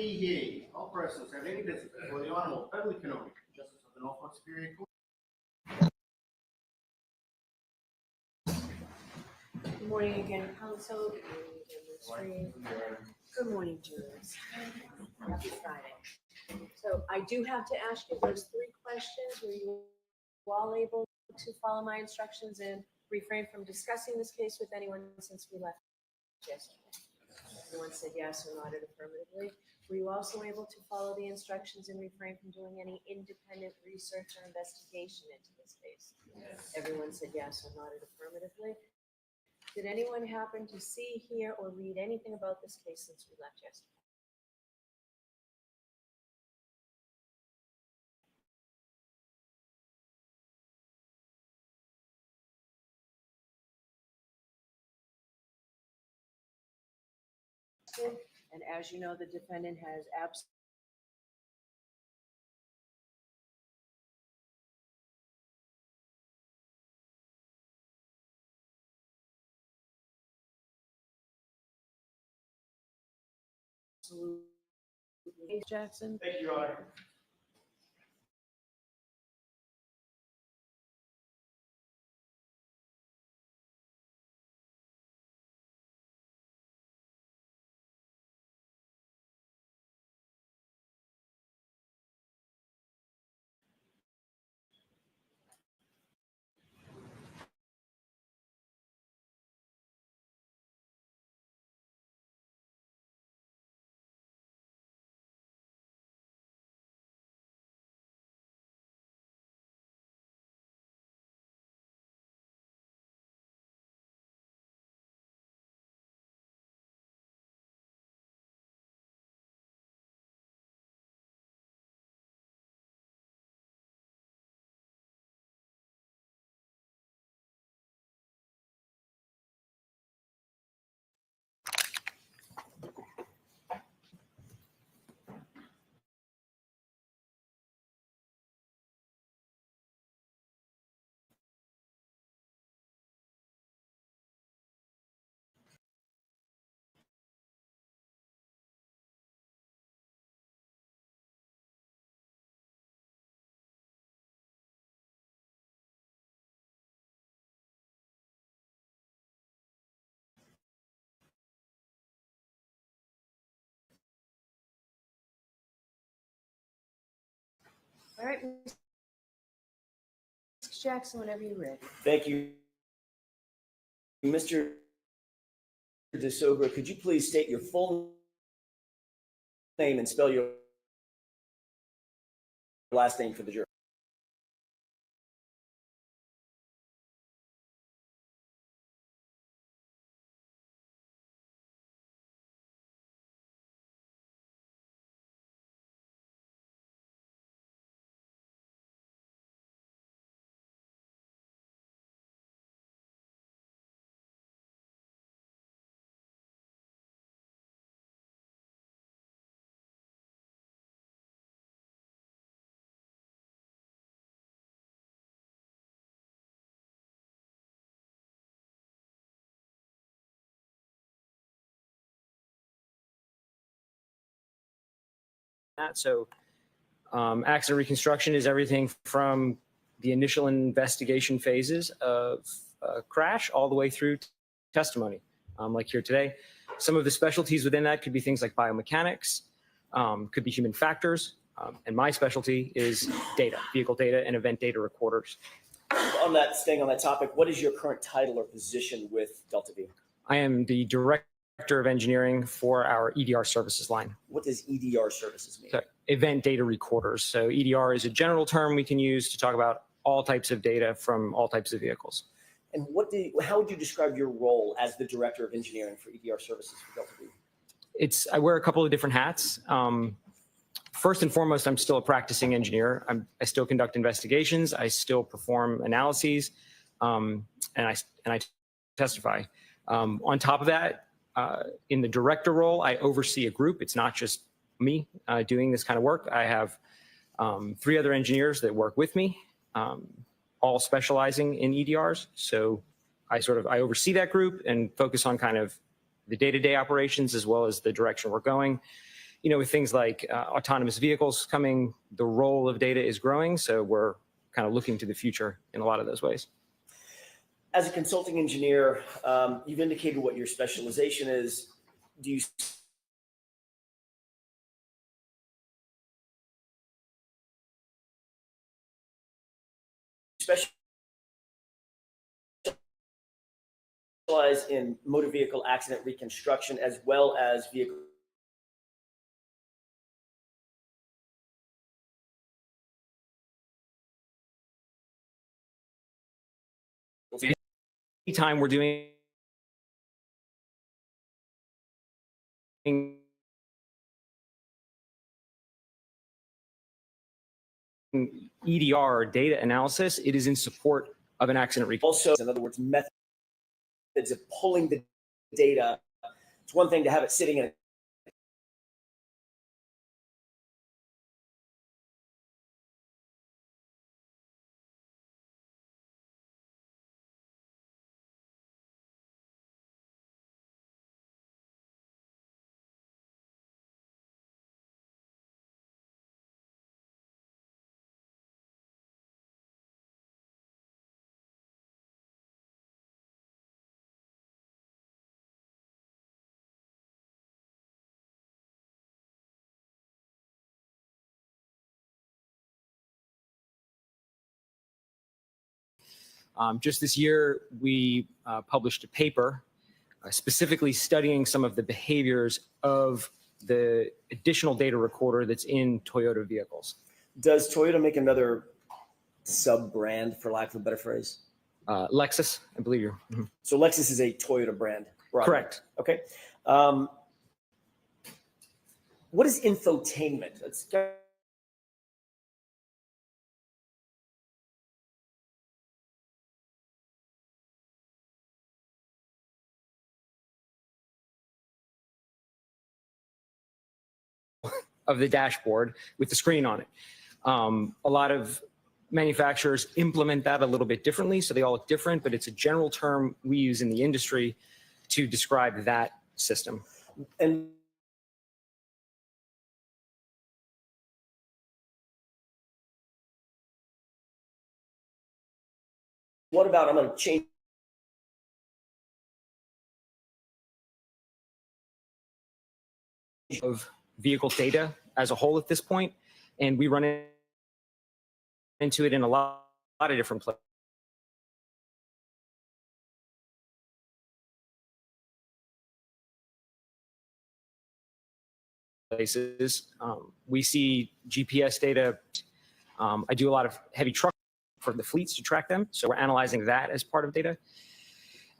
Yay. All persons have any business before the Honorable Beverly Kenobi, Justice of the Norfolk Superior Court. Good morning again, counsel. Good morning again, Ms. Reed. Good morning, jurors. Happy Friday. So I do have to ask you those 3 questions. Were you all able to follow my instructions and refrain from discussing this case with anyone since we left yesterday? Everyone said yes or nodded affirmatively. Were you also able to follow the instructions and refrain from doing any independent research or investigation into this case? Yes. Everyone said yes or nodded affirmatively. Did anyone happen to see, hear, or read anything about this case since we left yesterday? And as you know, the defendant has absolutely. Jackson. Thank you, Your Honor. All right, Mr. Jackson, whenever you're ready. Thank you. Mr. DiSorga, could you please state your full name and spell your last name for the jury? So accident reconstruction is everything from the initial investigation phases of crash all the way through testimony, like here today. Some of the specialties within that could be things like biomechanics, could be human factors, and my specialty is data, vehicle data and event data recorders. Staying on that topic, what is your current title or position with Delta V? I am the Director of Engineering for our EDR services line. What does EDR services mean? So, event data recorders. So EDR is a general term we can use to talk about all types of data from all types of vehicles. And how would you describe your role as the Director of Engineering for EDR services for Delta V? I wear a couple of different hats. First and foremost, I'm still a practicing engineer. I still conduct investigations. I still perform analyses, and I testify. On top of that, in the director role, I oversee a group. It's not just me doing this kind of work. I have 3 other engineers that work with me, all specializing in EDRs. So I oversee that group and focus on kind of the day-to-day operations as well as the direction we're going. with things like autonomous vehicles coming, the role of data is growing. So we're kind of looking to the future in a lot of those ways. As a consulting engineer, you've indicated what your specialization is. Do you specialize in motor vehicle accident reconstruction as well as vehicle? Anytime we're doing EDR data analysis, it is in support of an accident reconstruction. Also, in other words, methods of pulling the data. It's one thing to have it sitting in a Just this year, we published a paper specifically studying some of the behaviors of the additional data recorder that's in Toyota vehicles. Does Toyota make another sub-brand, for lack of a better phrase? Lexus, I believe you're. Mm-hmm. So Lexus is a Toyota brand. Correct. Okay. What is infotainment? Let's go. Of the dashboard with the screen on it. A lot of manufacturers implement that a little bit differently, so they all look different, but it's a general term we use in the industry to describe that system. And what about, I'm going to change of vehicle data as a whole at this point, and we run into it in a lot of different places. We see GPS data. I do a lot of heavy truck for the fleets to track them, so we're analyzing that as part of data.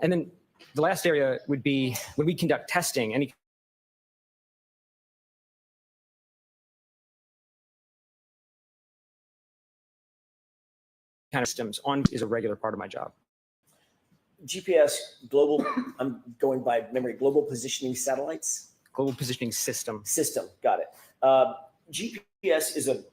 And then the last area would be when we conduct testing, any kind of systems on is a regular part of my job. GPS, global, I'm going by memory, global positioning satellites? Global positioning system. System, got it. GPS is a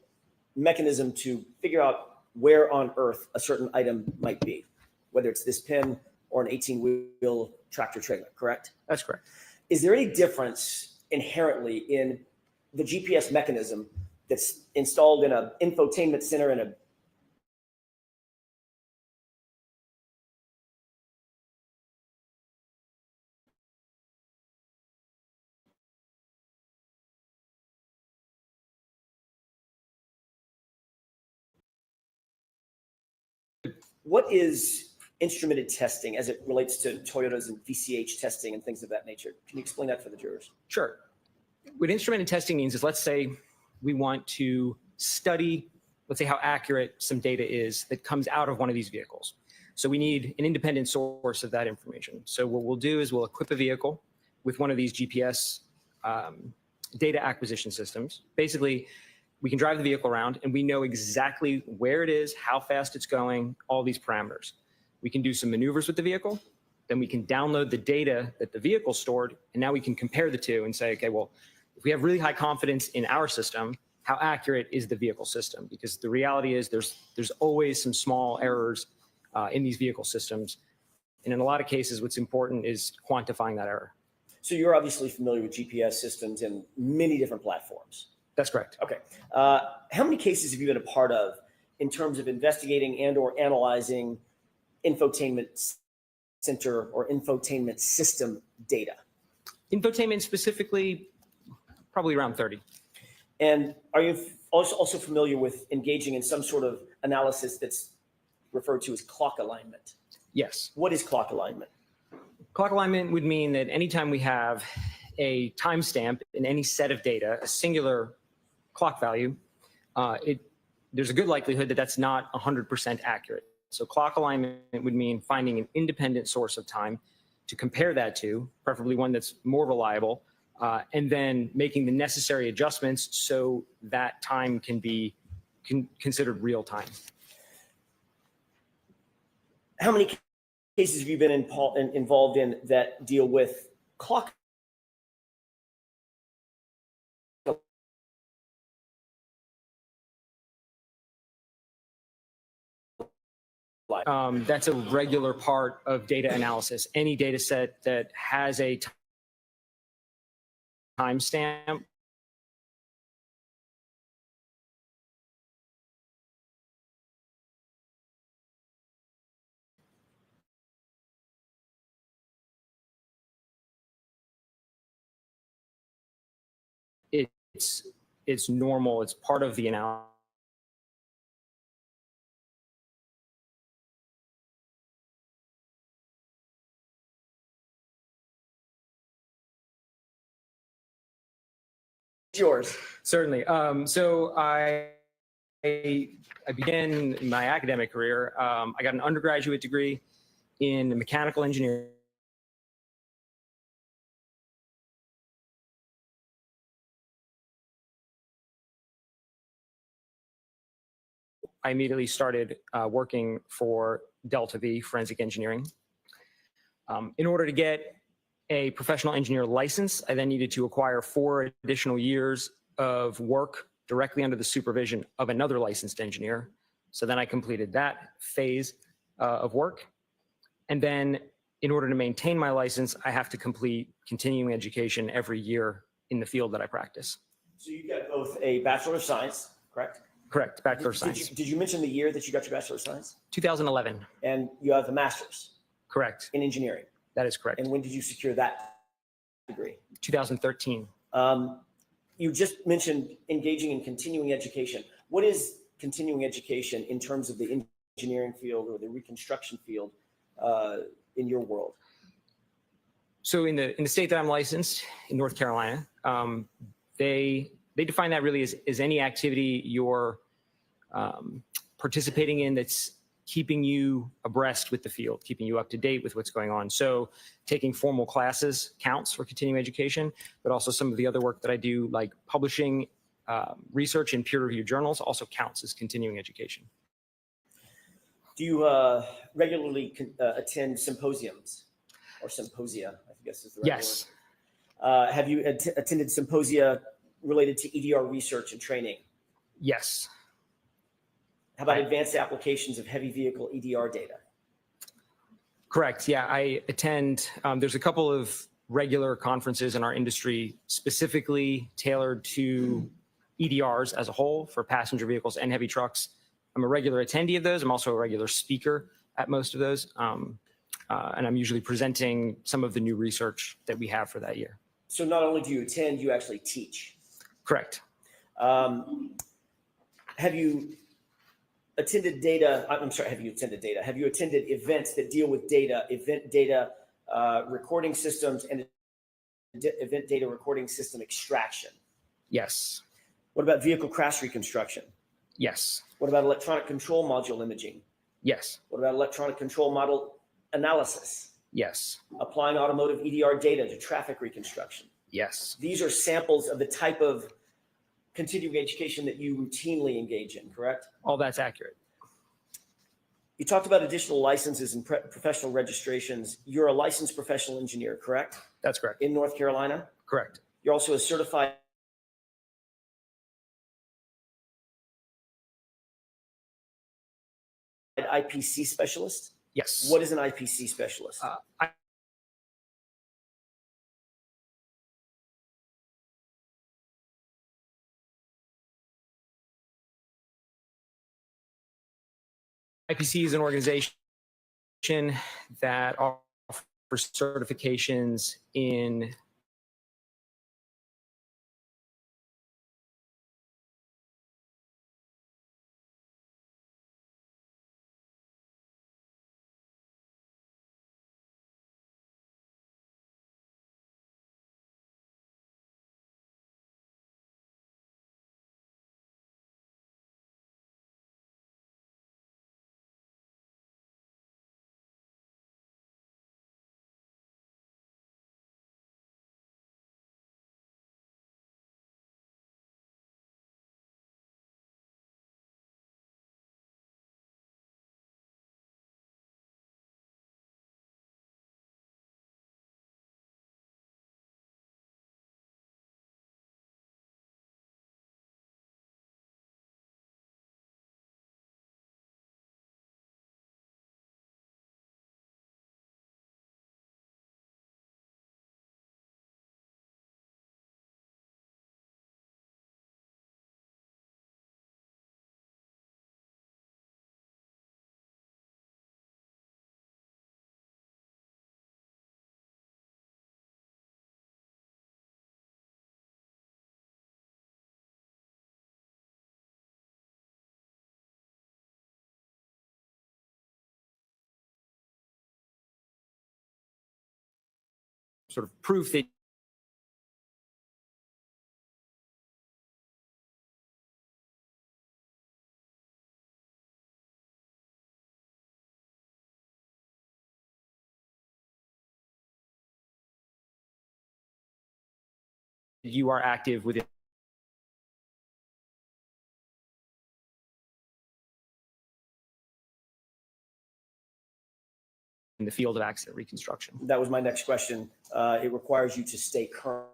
mechanism to figure out where on Earth a certain item might be, whether it's this pin or an 18-wheel tractor trailer, correct? That's correct. Is there any difference inherently in the GPS mechanism that's installed in an infotainment center in a What is instrumented testing as it relates to Toyotas and VCH testing and things of that nature? Can you explain that for the jurors? Sure. What instrumented testing means is, let's say we want to study, let's say how accurate some data is that comes out of one of these vehicles. So we need an independent source of that information. So what we'll do is we'll equip a vehicle with one of these GPS data acquisition systems. Basically, we can drive the vehicle around and we know exactly where it is, how fast it's going, all these parameters. We can do some maneuvers with the vehicle, then we can download the data that the vehicle stored, and now we can compare the two and say, okay, well, if we have really high confidence in our system, how accurate is the vehicle system? Because the reality is there's always some small errors in these vehicle systems. And in a lot of cases, what's important is quantifying that error. So you're obviously familiar with GPS systems and many different platforms. That's correct. Okay. How many cases have you been a part of in terms of investigating and or analyzing infotainment center or infotainment system data? Infotainment specifically, probably around 30. And are you also familiar with engaging in some sort of analysis that's referred to as clock alignment? Yes. What is clock alignment? Clock alignment would mean that anytime we have a timestamp in any set of data, a singular clock value, there's a good likelihood that that's not 100% accurate. So clock alignment would mean finding an independent source of time to compare that to, preferably one that's more reliable, and then making the necessary adjustments so that time can be considered real time. How many cases have you been involved in that deal with clock? That's a regular part of data analysis. Any data set that has a timestamp it's normal. It's part of the analysis. Yours. Certainly. So I began my academic career. I got an undergraduate degree in mechanical engineering. I immediately started working for Delta V Forensic Engineering. In order to get a professional engineer license, I then needed to acquire 4 additional years of work directly under the supervision of another licensed engineer. So then I completed that phase of work. And then in order to maintain my license, I have to complete continuing education every year in the field that I practice. So you got both a Bachelor of Science, correct? Correct, Bachelor of Science. Did you mention the year that you got your Bachelor of Science? 2011. And you have a Master's? Correct. In engineering? That is correct. And when did you secure that degree? 2013. You just mentioned engaging in continuing education. What is continuing education in terms of the engineering field or the reconstruction field in your world? So in the state that I'm licensed, in North Carolina, they define that really as any activity you're participating in that's keeping you abreast with the field, keeping you up to date with what's going on. So taking formal classes counts for continuing education, but also some of the other work that I do, like publishing research in peer-reviewed journals, also counts as continuing education. Do you regularly attend symposiums or symposia, I guess is the right Yes. word? Have you attended symposia related to EDR research and training? Yes. How about advanced applications of heavy vehicle EDR data? Correct. Yeah, I attend. There's a couple of regular conferences in our industry specifically tailored to EDRs as a whole for passenger vehicles and heavy trucks. I'm a regular attendee of those. I'm also a regular speaker at most of those. And I'm usually presenting some of the new research that we have for that year. So not only do you attend, you actually teach. Correct. Have you attended data? I'm sorry, have you attended data? Have you attended events that deal with data, event data recording systems and event data recording system extraction? Yes. What about vehicle crash reconstruction? Yes. What about electronic control module imaging? Yes. What about electronic control model analysis? Yes. Applying automotive EDR data to traffic reconstruction? Yes. These are samples of the type of continuing education that you routinely engage in, correct? All that's accurate. You talked about additional licenses and professional registrations. You're a licensed professional engineer, correct? That's correct. In North Carolina? Correct. You're also a certified IPC specialist? Yes. What is an IPC specialist? IPC is an organization that offers certifications in sort of proof that you are active within the field of accident reconstruction. That was my next question. It requires you to stay current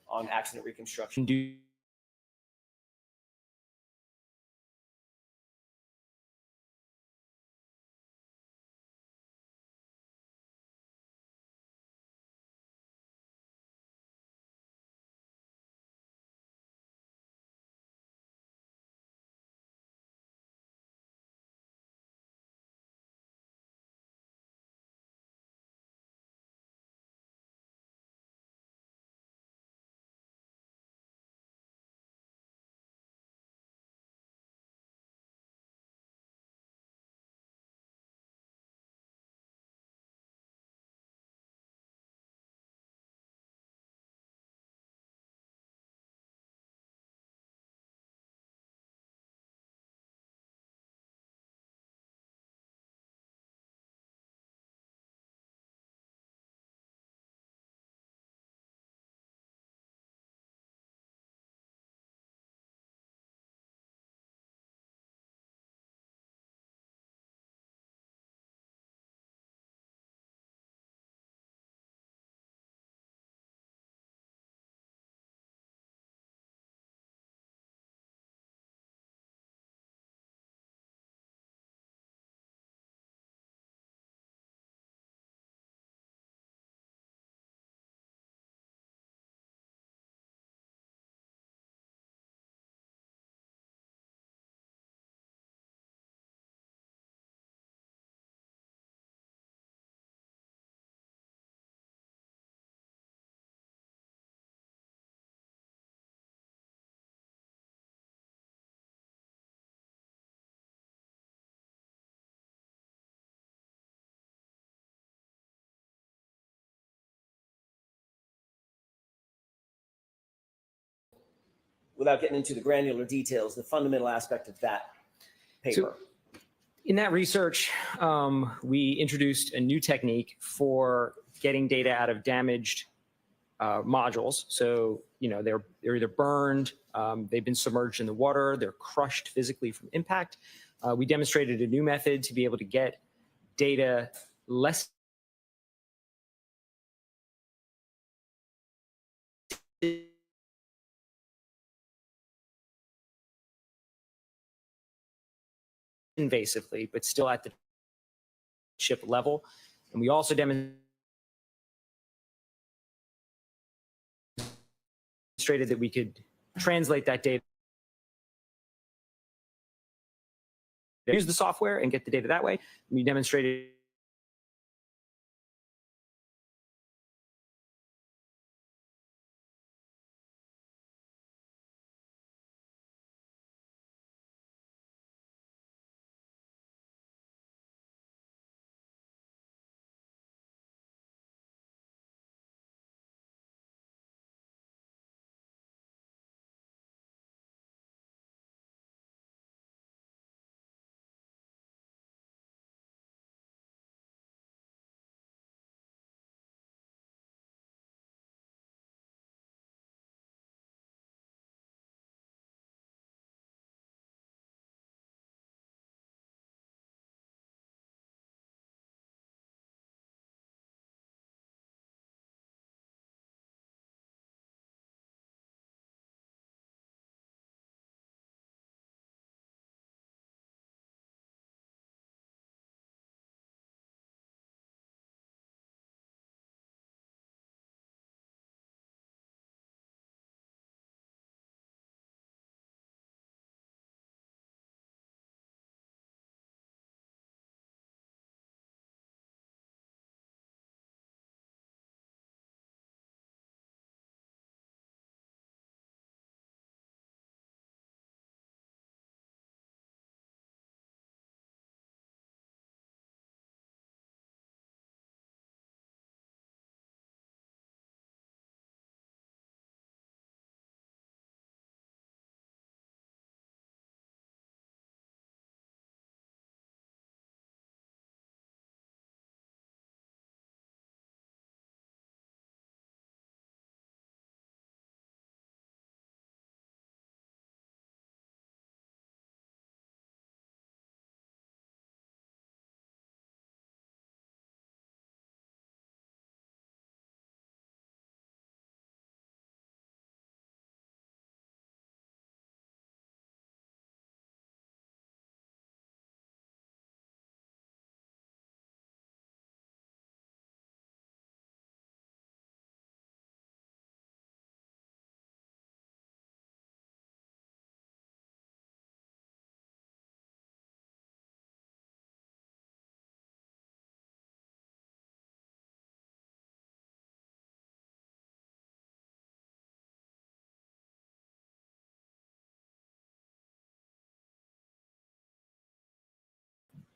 on accident reconstruction. Do Without getting into the granular details, the fundamental aspect of that paper. So in that research, we introduced a new technique for getting data out of damaged modules. So, you know, they're either burned, they've been submerged in the water, they're crushed physically from impact. We demonstrated a new method to be able to get data less invasively, but still at the chip level. And we also demonstrated that we could translate that data, use the software and get the data that way. We demonstrated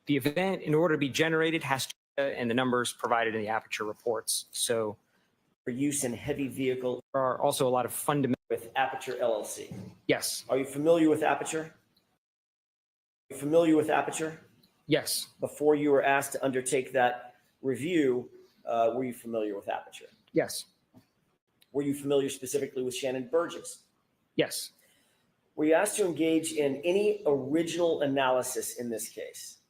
the event, in order to be generated, has to and the numbers provided in the Aperture reports. So For use in heavy vehicle there are also a lot of fundamental. with Aperture LLC. Yes. Are you familiar with Aperture? Are you familiar with Aperture? Yes. Before you were asked to undertake that review, were you familiar with Aperture? Yes. Were you familiar specifically with Shannon Burgess? Yes. Were you asked to engage in any original analysis in this case?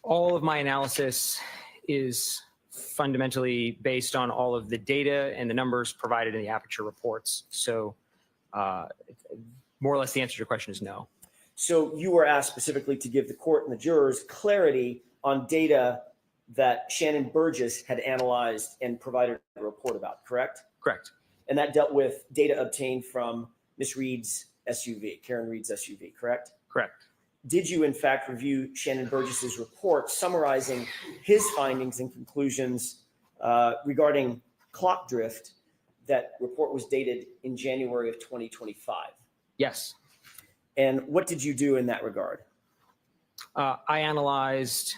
All of my analysis is fundamentally based on all of the data and the numbers provided in the Aperture reports. So more or less the answer to your question is no. So you were asked specifically to give the court and the jurors clarity on data that Shannon Burgess had analyzed and provided a report about, correct? Correct. And that dealt with data obtained from Miss Reed's SUV, Karen Reed's SUV, correct? Correct. Did you in fact review Shannon Burgess's report summarizing his findings and conclusions regarding clock drift? That report was dated in January of 2025. Yes. And what did you do in that regard? I analyzed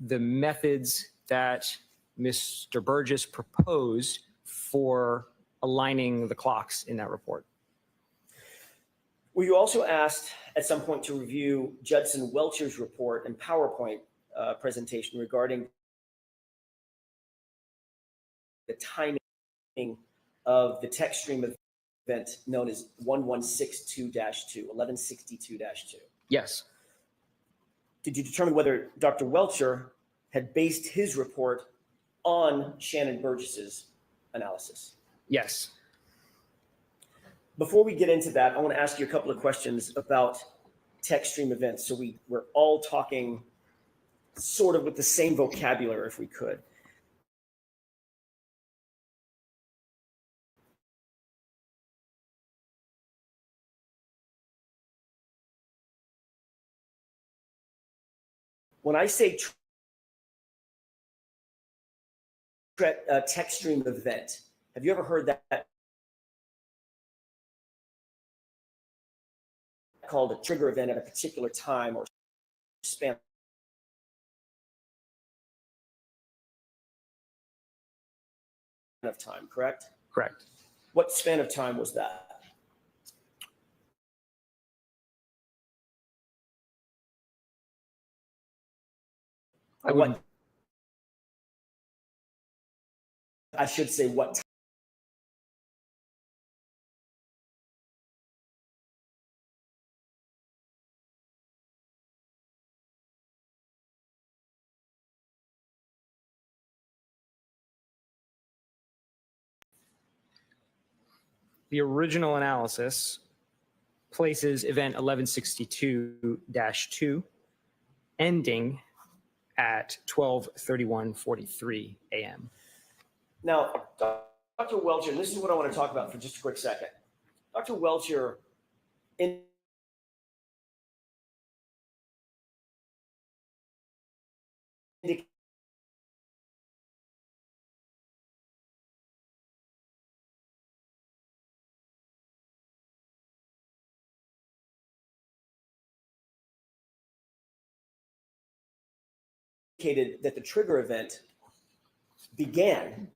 the methods that Mr. Burgess proposed for aligning the clocks in that report. Were you also asked at some point to review Judson Welcher's report and PowerPoint presentation regarding the timing of the text stream event known as 1162-2? Yes. Did you determine whether Dr. Welcher had based his report on Shannon Burgess's analysis? Yes. Before we get into that, I want to ask you a couple of questions about text stream events. So we're all talking sort of with the same vocabulary, if we could. When I say text stream event, have you ever heard that called a trigger event at a particular time or span of time, correct? Correct. What span of time was that? I should say what time? The original analysis places event 1162-2 ending at 12:31:43 a.m. Now, Dr. Welcher, and this is what I want to talk about for just a quick second. Dr. Welcher indicated that the trigger event began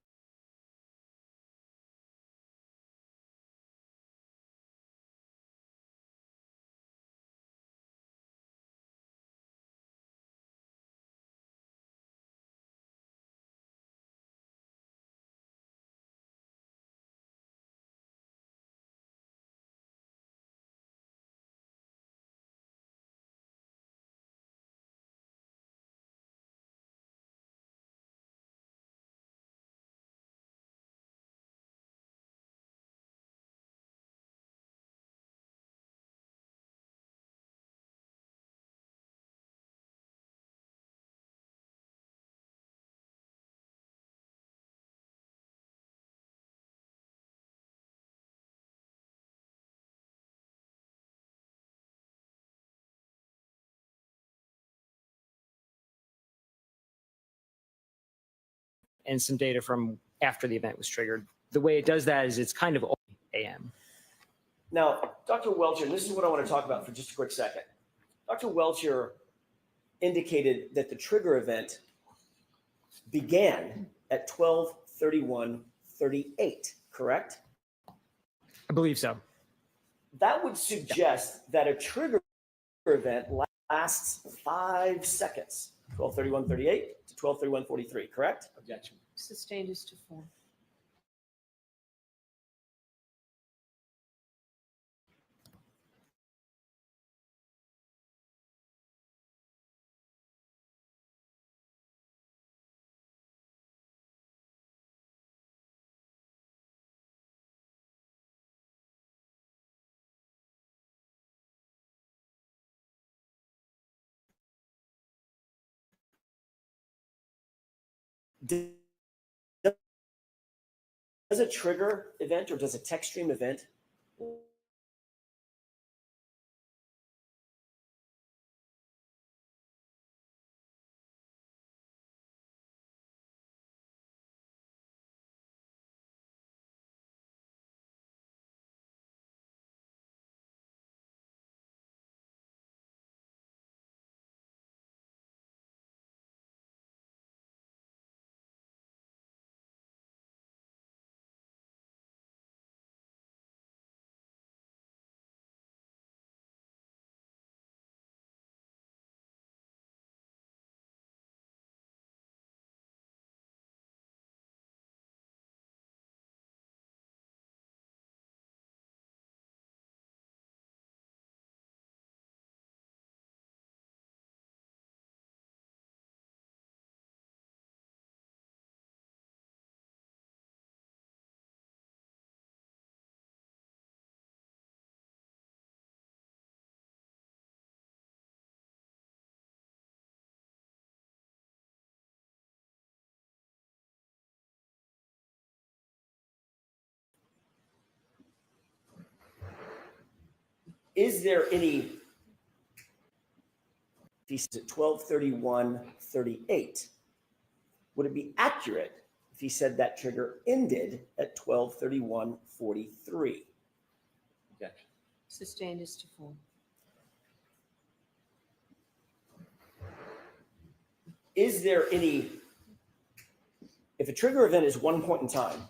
and some data from after the event was triggered. The way it does that is it's kind of AM. Now, Dr. Welcher, and this is what I want to talk about for just a quick second. Dr. Welcher indicated that the trigger event began at 12:31:38, correct? I believe so. That would suggest that a trigger event lasts 5 seconds, 12:31:38 to 12:31:43, correct? Objection. Sustained is to form. Does a trigger event or does a text stream event is there any he says at 12:31:38? Would it be accurate if he said that trigger ended at 12:31:43? Objection. Sustained as to form. Is there any, if a trigger event is one point in time,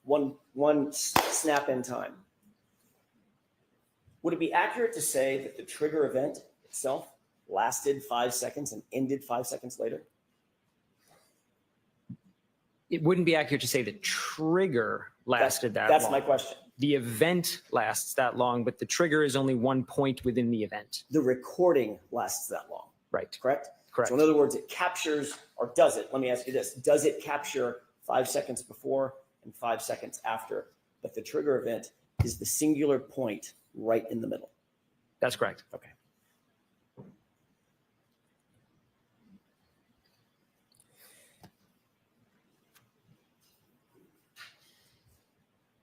one snap in time, would it be accurate to say that the trigger event itself lasted 5 seconds and ended 5 seconds later? It wouldn't be accurate to say the trigger lasted that long. That's my question. The event lasts that long, but the trigger is only one point within the event. The recording lasts that long. Right. Correct? Correct. So in other words, it captures, or does it? Let me ask you this. Does it capture 5 seconds before and 5 seconds after? But the trigger event is the singular point right in the middle. That's correct. Okay.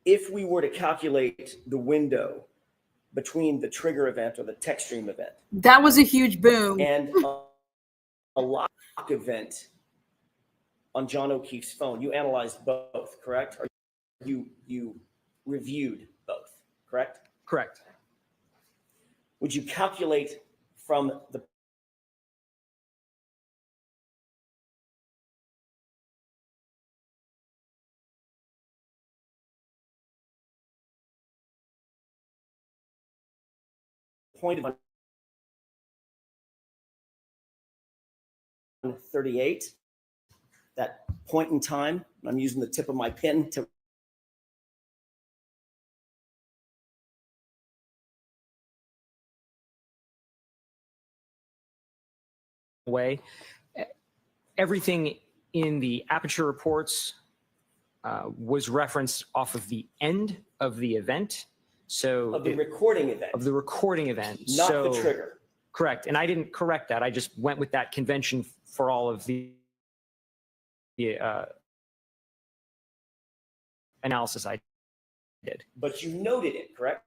If we were to calculate the window between the trigger event or the text stream event That was a huge boom. and a lock event on John O'Keefe's phone, you analyzed both, correct? Or you reviewed both, correct? Correct. Would you calculate from the point of 38, that point in time, I'm using the tip of my pen to way. Everything in the Aperture reports was referenced off of the end of the event. So of the recording event, of the recording event, not so, the trigger. Correct. And I didn't correct that. I just went with that convention for all of the analysis I did. But you noted it, correct?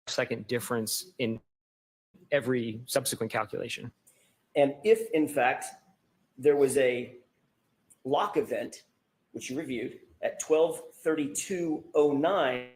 Second difference in every subsequent calculation. And if, in fact, there was a lock event, which you reviewed, at 12:32:09,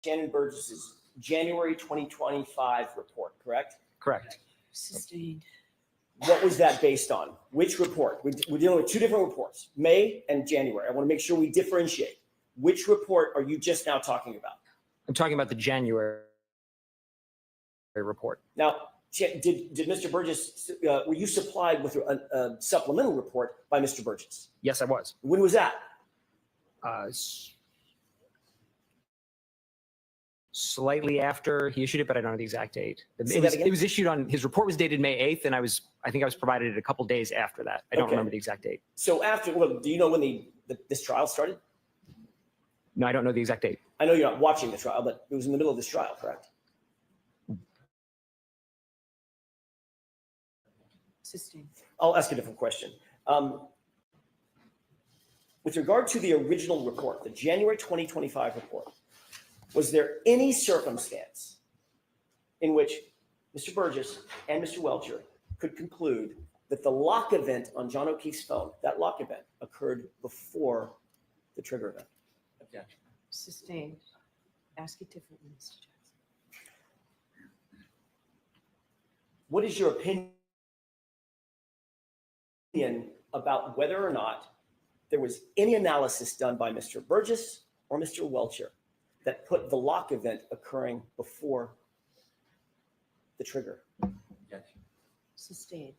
Shannon Burgess's January 2025 report, correct? Correct. Sustained. What was that based on? Which report? We're dealing with two different reports, May and January. I want to make sure we differentiate. Which report are you just now talking about? I'm talking about the January report. Now, did Mr. Burgess, were you supplied with a supplemental report by Mr. Burgess? Yes, I was. When was that? Slightly after he issued it, but I don't know the exact date. Say that again? It was issued on, his report was dated May 8th, and I think I was provided it a couple days after that. I don't Okay. remember the exact date. So after, well, do you know when this trial started? No, I don't know the exact date. I know you're not watching the trial, but it was in the middle of this trial, correct? Sustained. I'll ask a different question. With regard to the original report, the January 2025 report, was there any circumstance in which Mr. Burgess and Mr. Welcher could conclude that the lock event on John O'Keefe's phone, that lock event, occurred before the trigger event? Objection. Sustained. Ask it differently, Mr. Jackson. What is your opinion about whether or not there was any analysis done by Mr. Burgess or Mr. Welcher that put the lock event occurring before the trigger? Objection. Sustained.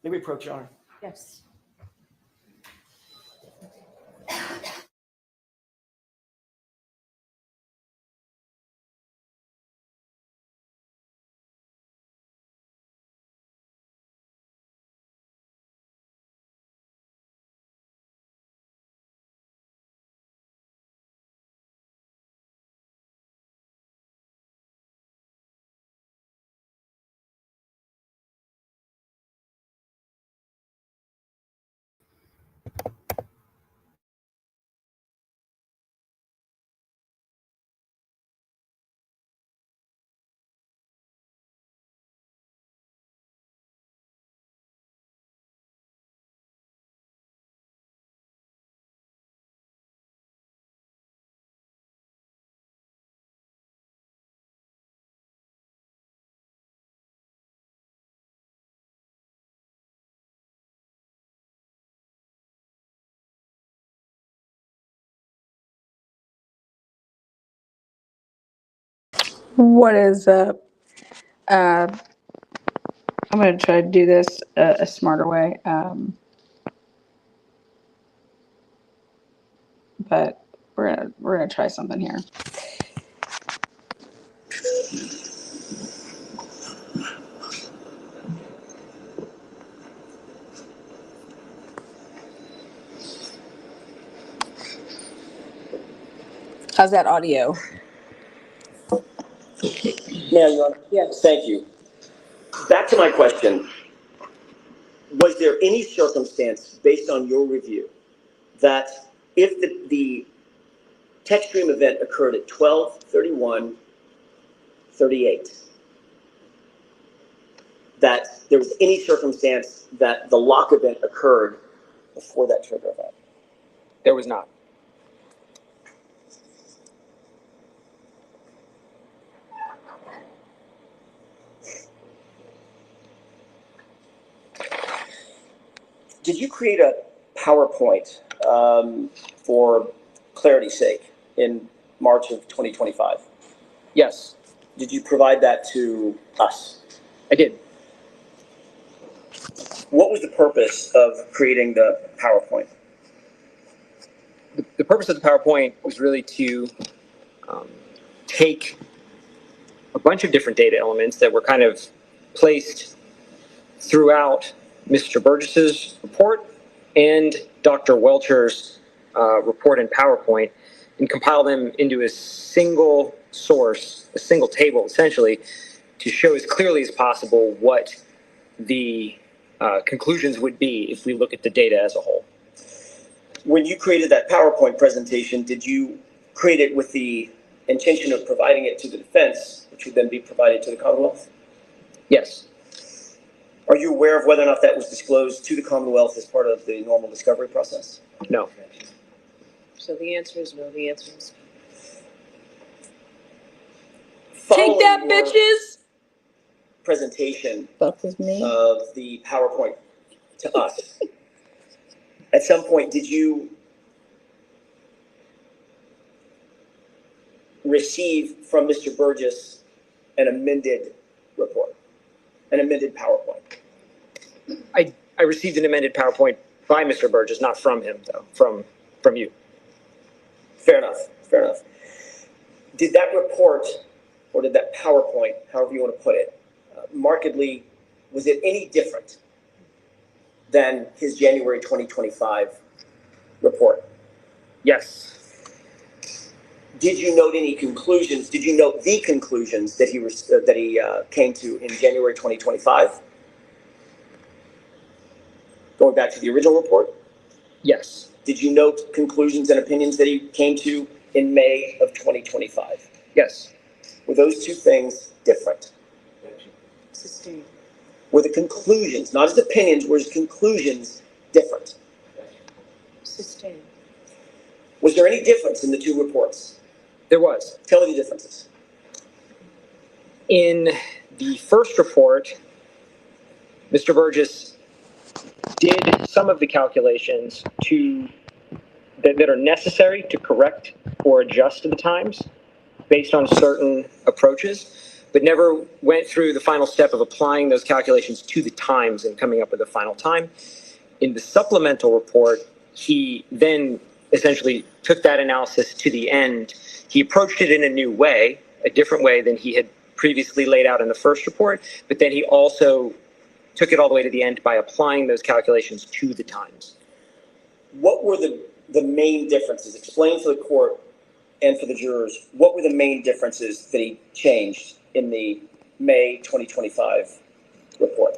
May we approach, Your Honor? Yes. What is up? I'm going to try to do this a smarter way. But we're gonna try something here. How's that audio? Ma'am, Your Honor. Yes. Thank you. Back to my question. Was there any circumstance based on your review that if the text stream event occurred at 12:31:38, that there was any circumstance that the lock event occurred before that trigger event? There was not. Did you create a PowerPoint for clarity's sake in March of 2025? Yes, Did you provide that to us? I did. What was the purpose of creating the PowerPoint? The purpose of the PowerPoint was really to take a bunch of different data elements that were kind of placed throughout Mr. Burgess's report and Dr. Welcher's report in PowerPoint and compile them into a single source, a single table, essentially, to show as clearly as possible what the conclusions would be if we look at the data as a whole. When you created that PowerPoint presentation, did you create it with the intention of providing it to the defense, which would then be provided to the Commonwealth? Yes. Are you aware of whether or not that was disclosed to the Commonwealth as part of the normal discovery process? No. So the answer is no, the answer is. Take that, Following your bitches. presentation Fuck with me. of the PowerPoint to us, at some point, did you receive from Mr. Burgess an amended report, an amended PowerPoint? I received an amended PowerPoint by Mr. Burgess, not from him, though, from you. Fair enough, fair enough. Did that report, or did that PowerPoint, however you want to put it, markedly, was it any different than his January 2025 report? Yes. Did you note any conclusions? Did you note the conclusions that he came to in January 2025? Going back to the original report? Yes. Did you note conclusions and opinions that he came to in May of 2025? Yes. Were those two things different? Sustained. Were the conclusions, not his opinions, were his conclusions different? Sustained. Was there any difference in the two reports? There was. Tell me the differences. In the first report, Mr. Burgess did some of the calculations that are necessary to correct or adjust the times based on certain approaches, but never went through the final step of applying those calculations to the times and coming up with a final time. In the supplemental report, he then essentially took that analysis to the end. He approached it in a new way, a different way than he had previously laid out in the first report, but then he also took it all the way to the end by applying those calculations to the times. What were the main differences? Explain to the court and for the jurors, what were the main differences that he changed in the May 2025 report?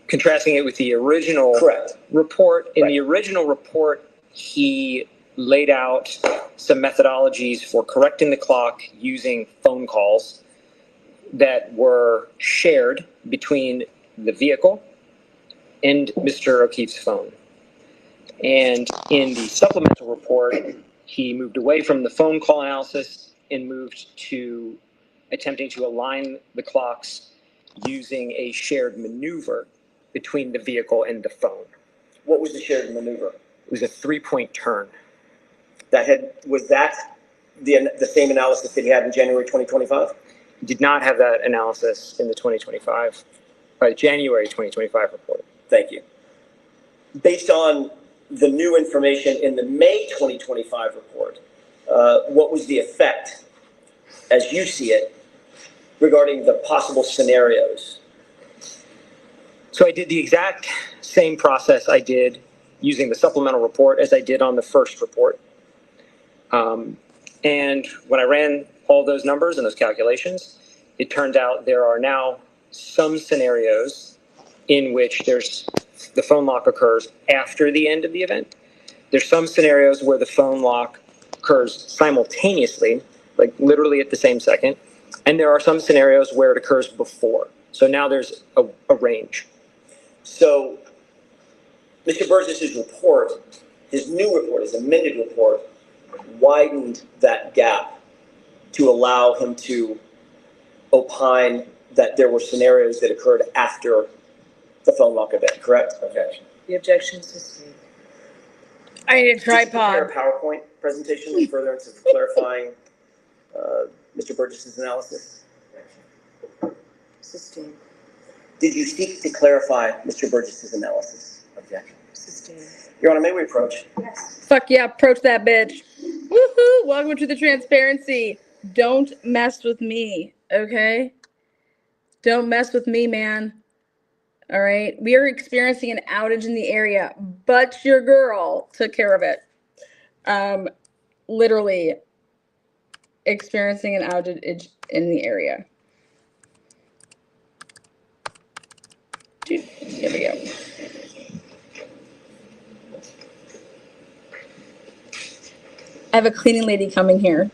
Contrasting it with the original Correct. report. In Right. the original report, he laid out some methodologies for correcting the clock using phone calls that were shared between the vehicle and Mr. O'Keefe's phone. And in the supplemental report, he moved away from the phone call analysis and moved to attempting to align the clocks using a shared maneuver between the vehicle and the phone. What was the shared maneuver? It was a 3-point turn. Was that the same analysis that he had in January 2025? Did not have that analysis in the January 2025 report. Thank you. Based on the new information in the May 2025 report, what was the effect, as you see it, regarding the possible scenarios? So I did the exact same process I did using the supplemental report as I did on the first report. And when I ran all those numbers and those calculations, it turned out there are now some scenarios in which the phone lock occurs after the end of the event. There's some scenarios where the phone lock occurs simultaneously, like literally at the same second. And there are some scenarios where it occurs before. So now there's a range. So Mr. Burgess's report, his new report, his amended report, widened that gap to allow him to opine that there were scenarios that occurred after the phone lock event, correct? Okay. The objection is sustained. I need a Just prepare tripod. a PowerPoint presentation in furtherance of clarifying Mr. Burgess's analysis. Sustained. Did you seek to clarify Mr. Burgess's analysis? Objection. Sustained. Your Honor, may we approach? Yes. Fuck yeah, approach that bitch. Woohoo! Welcome to the transparency. Don't mess with me, okay? Don't mess with me, man. All right. We are experiencing an outage in the area, but your girl took care of it. Literally experiencing an outage in the area. Dude, here we go. I have a cleaning lady coming here.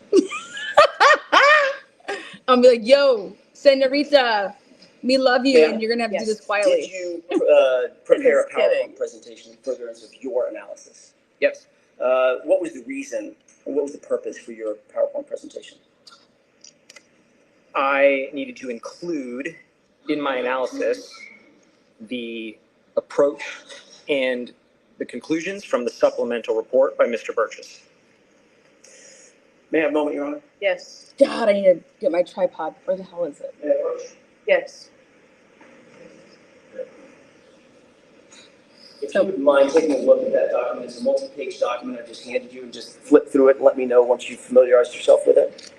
I'll be like, yo, senorita, We love you, Ma'am? and you're gonna have to do Yes. this quietly. Did you prepare a Just kidding. PowerPoint presentation in furtherance of your analysis? Yes. What was the reason, or what was the purpose for your PowerPoint presentation? I needed to include in my analysis the approach and the conclusions from the supplemental report by Mr. Burgess. May I have a moment, Your Honor? Yes. God, I need to get my tripod. Where the hell is it? May I approach? Yes. If you wouldn't mind taking a look at that document, it's a multi-page document I just handed you, and just flip through it and let me know once you've familiarized yourself with it.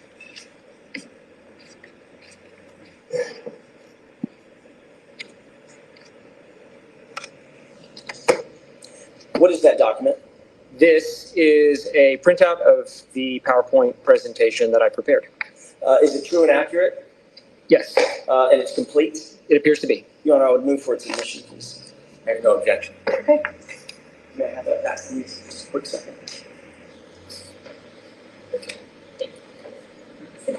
What is that document? This is a printout of the PowerPoint presentation that I prepared. Is it true and accurate? Yes, And it's complete? it appears to be. Your Honor, I would move for its admission, please. I have no objection. Okay. May I have that back, please? Just a quick second.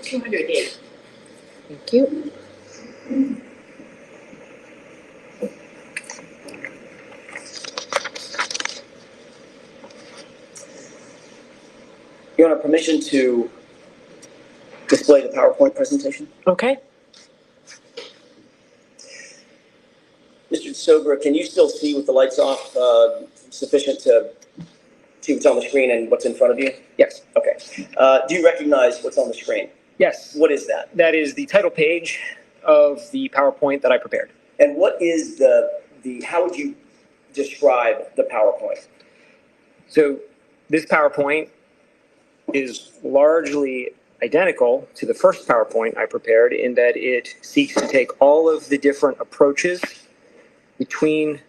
208. Thank you. Your Honor, permission to display the PowerPoint presentation? Okay. Mr. DiSorga, can you still see with the lights off sufficient to see what's on the screen and what's in front of you? Yes. Okay. Do you recognize what's on the screen? Yes. What is that? That is the title page of the PowerPoint that I prepared. And what is how would you describe the PowerPoint? So this PowerPoint is largely identical to the first PowerPoint I prepared in that it seeks to take all of the different approaches between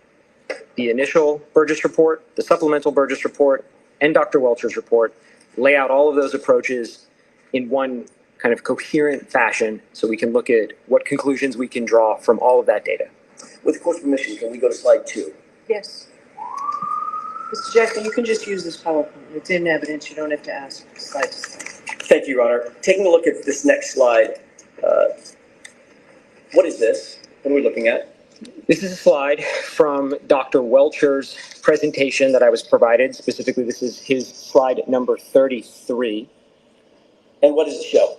the initial Burgess report, the supplemental Burgess report, and Dr. Welcher's report, lay out all of those approaches in one kind of coherent fashion so we can look at what conclusions we can draw from all of that data. With the court's permission, can we go to slide 2? Yes. Mr. Jackson, you can just use this PowerPoint. It's in evidence. You don't have to ask slide to slide. Thank you, Your Honor. Taking a look at this next slide, what is this? What are we looking at? This is a slide from Dr. Welcher's presentation that I was provided. Specifically, this is his slide number 33. And what does it show?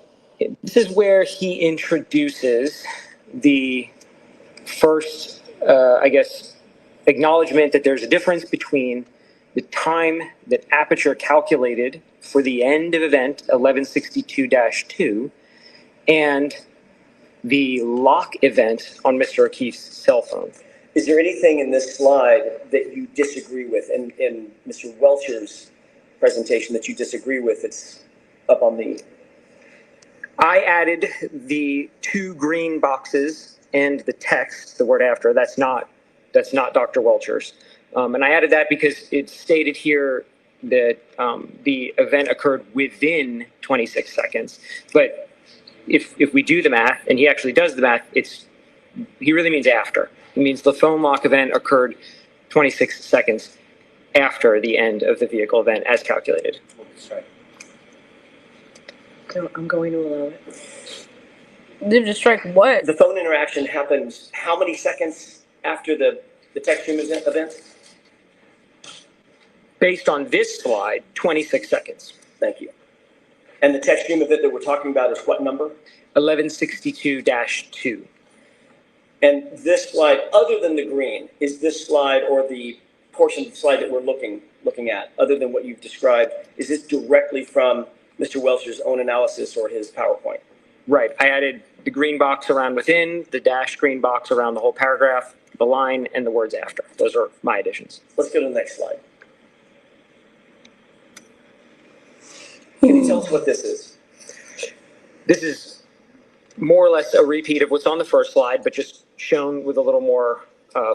This is where he introduces the first, acknowledgement that there's a difference between the time that Aperture calculated for the end of event 1162-2 and the lock event on Mr. O'Keefe's cell phone. Is there anything in this slide that you disagree with, in Mr. Welcher's presentation that you disagree with? It's up on the... I added the 2 green boxes and the text, the word after. That's not Dr. Welcher's. And I added that because it's stated here that the event occurred within 26 seconds. But if we do the math, and he actually does the math, he really means after. It means the phone lock event occurred 26 seconds after the end of the vehicle event as calculated. That's right. So I'm going to allow it. Did you strike what? The phone interaction happens how many seconds after the text stream event? Based on this slide, 26 seconds. Thank you. And the text stream event that we're talking about is what number? 1162-2. And this slide, other than the green, is this slide or the portion of the slide that we're looking at, other than what you've described, is this directly from Mr. Welcher's own analysis or his PowerPoint? Right. I added the green box around within, the dash green box around the whole paragraph, the line, and the words after. Those are my additions. Let's go to the next slide. Can you tell us what this is? This is more or less a repeat of what's on the first slide, but just shown with a little more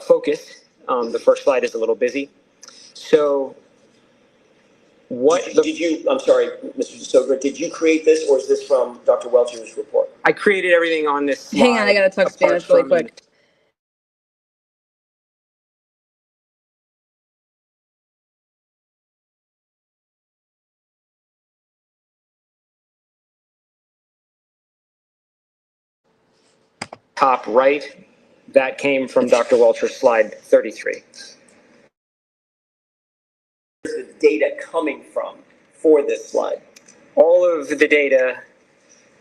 focus. The first slide is a little busy. So I'm sorry, Mr. DiSorga, did you create this or is this from Dr. Welcher's report? I created everything on this slide. Hang on, I gotta talk Spanish really quick. top right, that came from Dr. Welcher's slide 33. Where's the data coming from for this slide? All of the data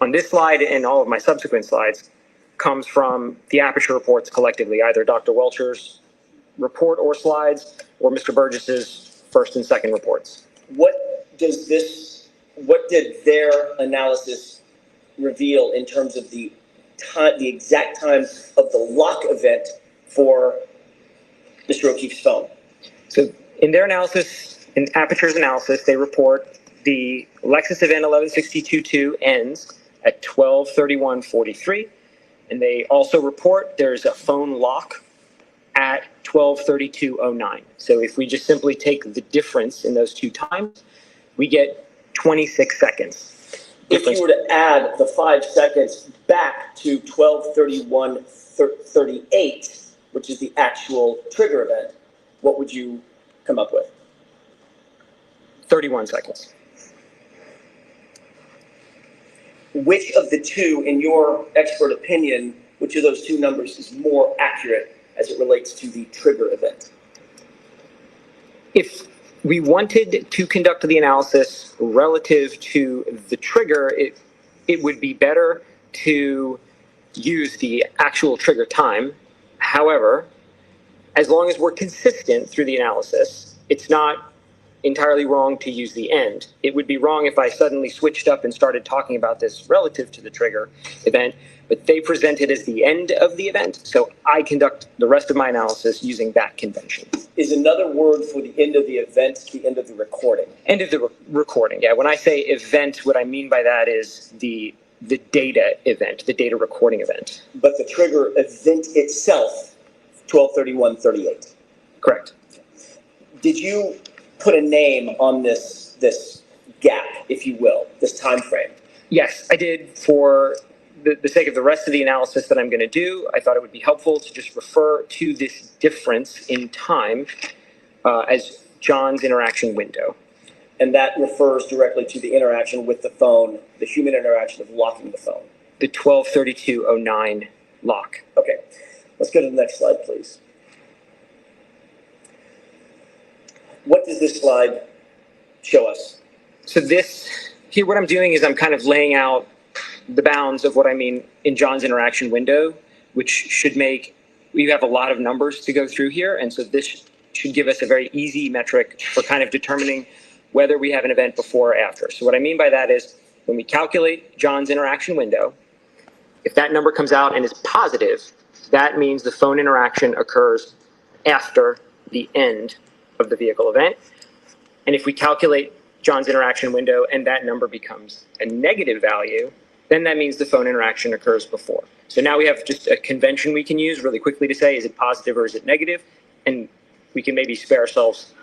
on this slide and all of my subsequent slides comes from the Aperture reports collectively, either Dr. Welcher's report or slides or Mr. Burgess's first and second reports. What did their analysis reveal in terms of the time, the exact time of the lock event for Mr. O'Keefe's phone? So in their analysis, in Aperture's analysis, they report the Lexus event 1162.2 ends at 12:31:43, and they also report there's a phone lock at 12:32:09. So if we just simply take the difference in those two times, we get 26 seconds. If you were to add the 5 seconds back to 12:31:38, which is the actual trigger event, what would you come up with? 31 seconds. Which of the two, in your expert opinion, which of those two numbers is more accurate as it relates to the trigger event? If we wanted to conduct the analysis relative to the trigger, it would be better to use the actual trigger time. However, as long as we're consistent through the analysis, it's not entirely wrong to use the end. It would be wrong if I suddenly switched up and started talking about this relative to the trigger event, but they present it as the end of the event, so I conduct the rest of my analysis using that convention. Is another word for the end of the event the end of the recording? End of the recording, yeah. When I say event, what I mean by that is the data event, the data recording event. But the trigger event itself, 12:31:38. Correct. Did you put a name on this gap, if you will, this time frame? Yes, I did. For the sake of the rest of the analysis that I'm going to do, I thought it would be helpful to just refer to this difference in time as John's interaction window. And that refers directly to the interaction with the phone, the human interaction of locking the phone. The 12:32:09 lock. Okay, let's go to the next slide, please. What does this slide show us? So here what I'm doing is I'm kind of laying out the bounds of what I mean in John's interaction window, which should make, we have a lot of numbers to go through here, and so this should give us a very easy metric for kind of determining whether we have an event before or after. So what I mean by that is when we calculate John's interaction window, if that number comes out and is positive, that means the phone interaction occurs after the end of the vehicle event. And if we calculate John's interaction window and that number becomes a negative value, then that means the phone interaction occurs before. So now we have just a convention we can use really quickly to say, is it positive or is it negative? And we can maybe spare ourselves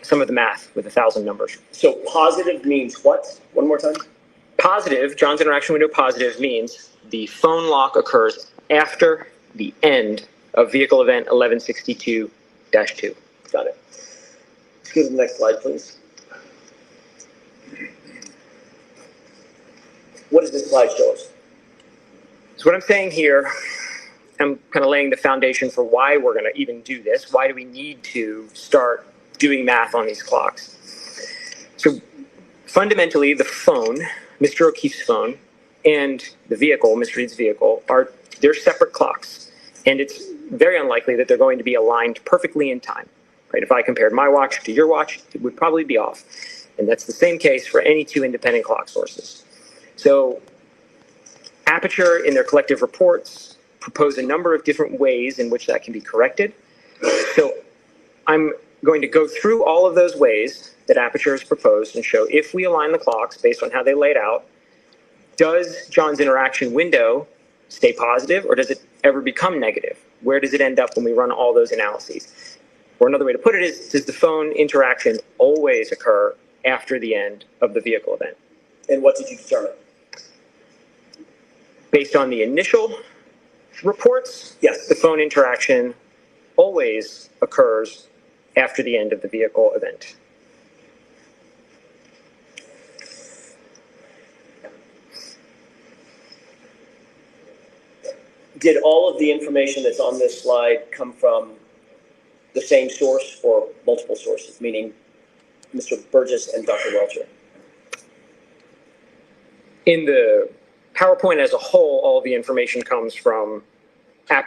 some of the math with 1,000 numbers. So positive means what? One more time. Positive, John's interaction window positive means the phone lock occurs after the end of vehicle event 1162-2. Got it. Let's go to the next slide, please. What does this slide show us? So what I'm saying here, I'm kind of laying the foundation for why we're going to even do this. Why do we need to start doing math on these clocks? So fundamentally, the phone, Mr. O'Keefe's phone, and the vehicle, Mr. Reed's vehicle, they're separate clocks. And it's very unlikely that they're going to be aligned perfectly in time. Right? If I compared my watch to your watch, it would probably be off. And that's the same case for any two independent clock sources. So Aperture, in their collective reports, propose a number of different ways in which that can be corrected. So I'm going to go through all of those ways that Aperture has proposed and show if we align the clocks based on how they laid out, does John's interaction window stay positive or does it ever become negative? Where does it end up when we run all those analyses? Or another way to put it is, does the phone interaction always occur after the end of the vehicle event? And what did you determine? Based on the initial reports, yes, the phone interaction always occurs after the end of the vehicle event. Did all of the information that's on this slide come from the same source or multiple sources, meaning Mr. Burgess and Dr. Welcher? In the PowerPoint as a whole, all the information comes from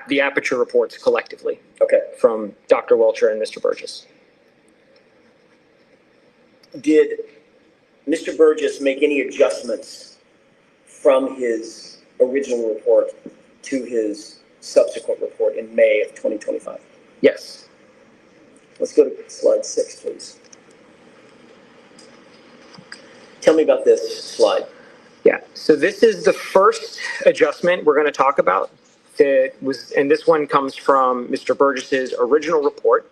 the Aperture reports collectively. Okay. From Dr. Welcher and Mr. Burgess. Did Mr. Burgess make any adjustments from his original report to his subsequent report in May of 2025? Yes. Let's go to slide 6, please. Tell me about this slide. Yeah, so this is the first adjustment we're going to talk about. And this one comes from Mr. Burgess's original report.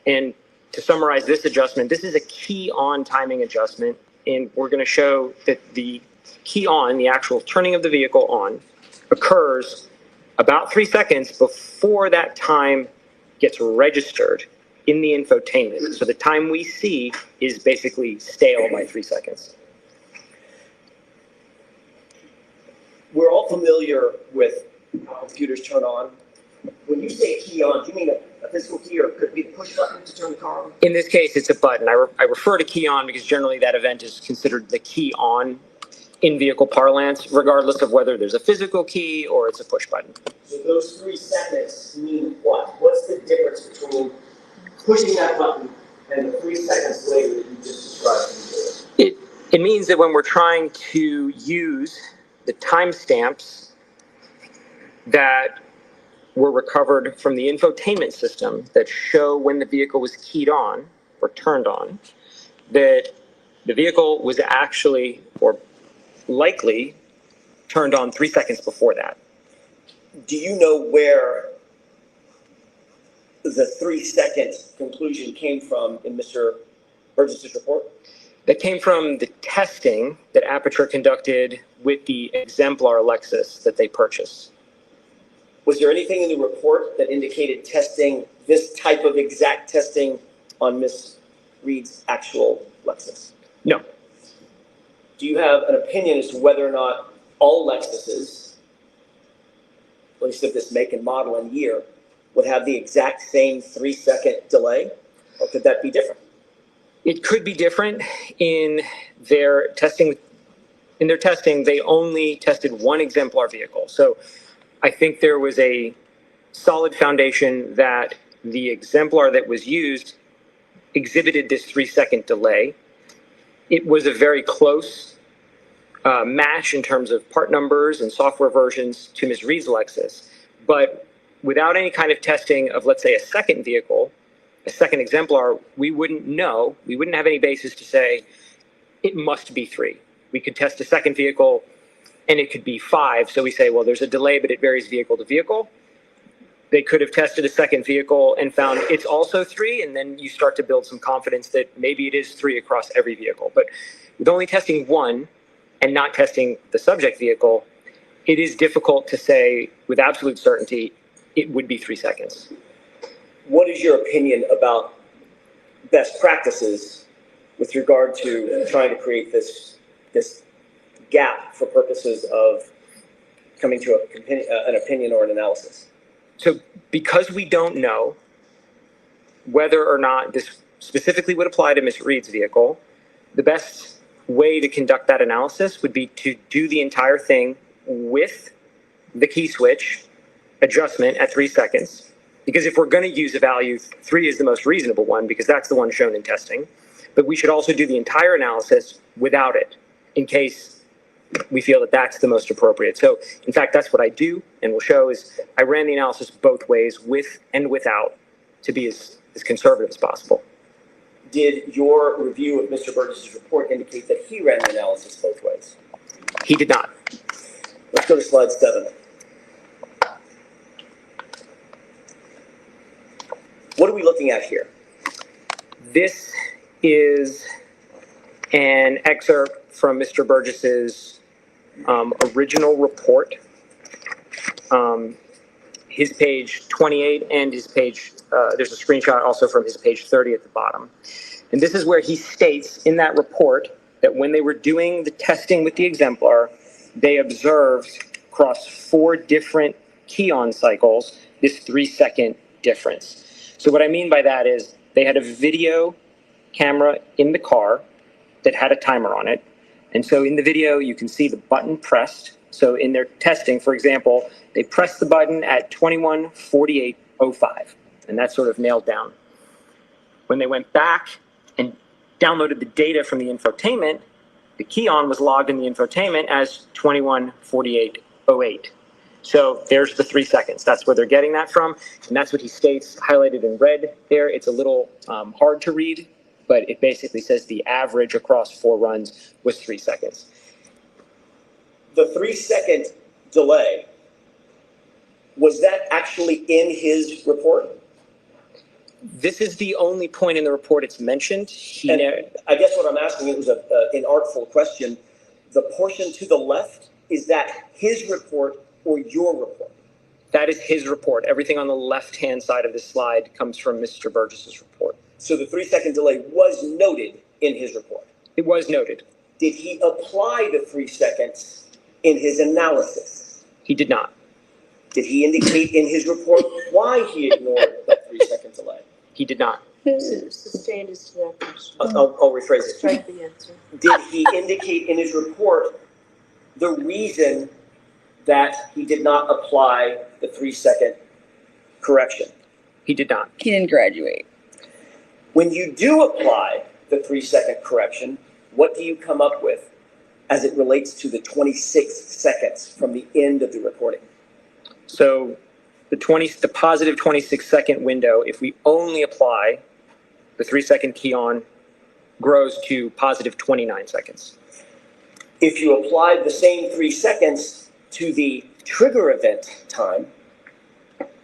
And to summarize this adjustment, this is a key on timing adjustment. And we're going to show that the key on, the actual turning of the vehicle on, occurs about 3 seconds before that time gets registered in the infotainment. So the time we see is basically stale by 3 seconds. We're all familiar with how computers turn on. When you say key on, do you mean a physical key, or could it be the push button to turn the car on? In this case, it's a button. I refer to key on because generally that event is considered the key on in vehicle parlance, regardless of whether there's a physical key or it's a push button. So those 3 seconds mean what? What's the difference between pushing that button and the 3 seconds later that you just described? It means that when we're trying to use the timestamps that were recovered from the infotainment system that show when the vehicle was keyed on or turned on, that the vehicle was actually or likely turned on 3 seconds before that. Do you know where the 3 second conclusion came from in Mr. Burgess's report? That came from the testing that Aperture conducted with the exemplar Lexus that they purchased. Was there anything in the report that indicated testing, this type of exact testing on Ms. Reed's actual Lexus? No. Do you have an opinion as to whether or not all Lexuses, at least of this make and model and year, would have the exact same 3 second delay? Or could that be different? It could be different. In their testing, they only tested one exemplar vehicle. So I think there was a solid foundation that the exemplar that was used exhibited this 3 second delay. It was a very close match in terms of part numbers and software versions to Ms. Reed's Lexus. But without any kind of testing of, let's say, a second vehicle, a second exemplar, we wouldn't know, we wouldn't have any basis to say it must be 3. We could test a second vehicle and it could be 5. So we say, well, there's a delay, but it varies vehicle to vehicle. They could have tested a second vehicle and found it's also 3. And then you start to build some confidence that maybe it is 3 across every vehicle. But with only testing one and not testing the subject vehicle, it is difficult to say with absolute certainty it would be 3 seconds. What is your opinion about best practices with regard to trying to create this gap for purposes of coming to an opinion or an analysis? So because we don't know whether or not this specifically would apply to Ms. Reed's vehicle, the best way to conduct that analysis would be to do the entire thing with the key switch adjustment at 3 seconds. Because if we're going to use a value, 3 is the most reasonable one because that's the one shown in testing. But we should also do the entire analysis without it in case we feel that that's the most appropriate. So in fact, that's what I do and will show is I ran the analysis both ways, with and without, to be as conservative as possible. Did your review of Mr. Burgess's report indicate that he ran the analysis both ways? He did not. Let's go to slide 7. What are we looking at here? This is an excerpt from Mr. Burgess's original report, his page 28 and his page, there's a screenshot also from his page 30 at the bottom. And this is where he states in that report that when they were doing the testing with the exemplar, they observed across 4 different key on cycles, this 3-second difference. So what I mean by that is they had a video camera in the car that had a timer on it. And so in the video, you can see the button pressed. So in their testing, for example, they pressed the button at 21:48:05, and that's sort of nailed down. When they went back and downloaded the data from the infotainment, the key on was logged in the infotainment as 21:48:08. So there's the 3 seconds. That's where they're getting that from. And that's what he states highlighted in red there. It's a little hard to read, but it basically says the average across 4 runs was 3 seconds. The 3-second delay, was that actually in his report? This is the only point in the report it's mentioned. And I guess what I'm asking, it was an inartful question. The portion to the left, is that his report or your report? That is his report. Everything on the left-hand side of this slide comes from Mr. Burgess's report. So the 3-second delay was noted in his report? It was noted. Did he apply the 3 seconds in his analysis? He did not. Did he indicate in his report why he ignored that 3-second delay? He did not. Sustained is to that question. I'll rephrase it. Strike the answer. Did he indicate in his report the reason that he did not apply the 3-second correction? He did not. He didn't graduate. When you do apply the 3-second correction, what do you come up with as it relates to the 26 seconds from the end of the recording? So the positive 26-second window, if we only apply the 3-second key on, grows to positive 29 seconds. If you applied the same 3 seconds to the trigger event time,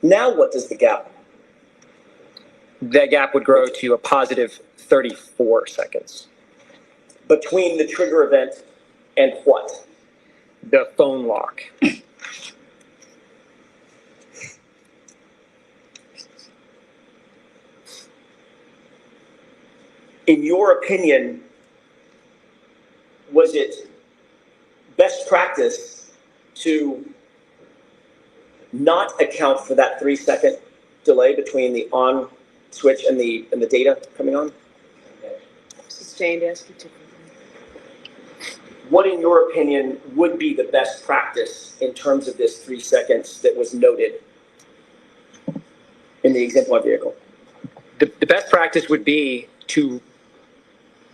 now what does the gap? That gap would grow to a positive 34 seconds. Between the trigger event and what? The phone lock. In your opinion, was it best practice to not account for that 3-second delay between the on switch and the data coming on? Sustained, ask you to. What, in your opinion, would be the best practice in terms of this 3 seconds that was noted in the exemplar vehicle? The best practice would be to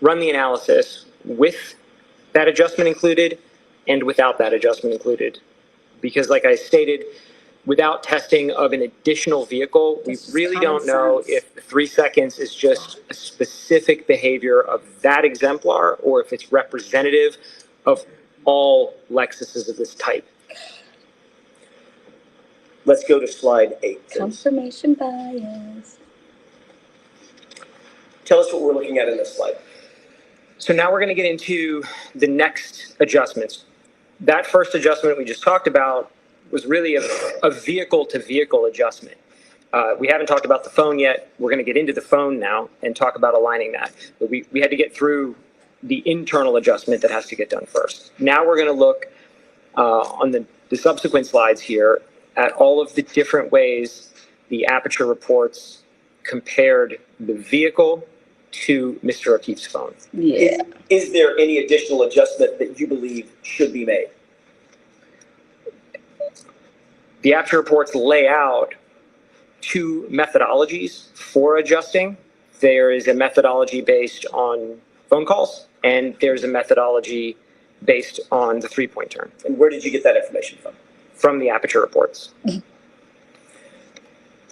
run the analysis with that adjustment included and without that adjustment included. Because like I stated, without testing of an additional vehicle, we really don't know if the 3 seconds is just a specific behavior of that exemplar or if it's representative of all Lexuses of this type. Let's go to slide 8. Please. Confirmation bias. Tell us what we're looking at in this slide. So now we're going to get into the next adjustments. That first adjustment we just talked about was really a vehicle-to-vehicle adjustment. We haven't talked about the phone yet. We're going to get into the phone now and talk about aligning that. But we had to get through the internal adjustment that has to get done first. Now we're going to look on the subsequent slides here at all of the different ways the Aperture reports compared the vehicle to Mr. O'Keefe's phone. Yeah. Is there any additional adjustment that you believe should be made? The Aperture reports lay out 2 methodologies for adjusting. There is a methodology based on phone calls, and there's a methodology based on the 3-point turn. And where did you get that information from? From the Aperture reports.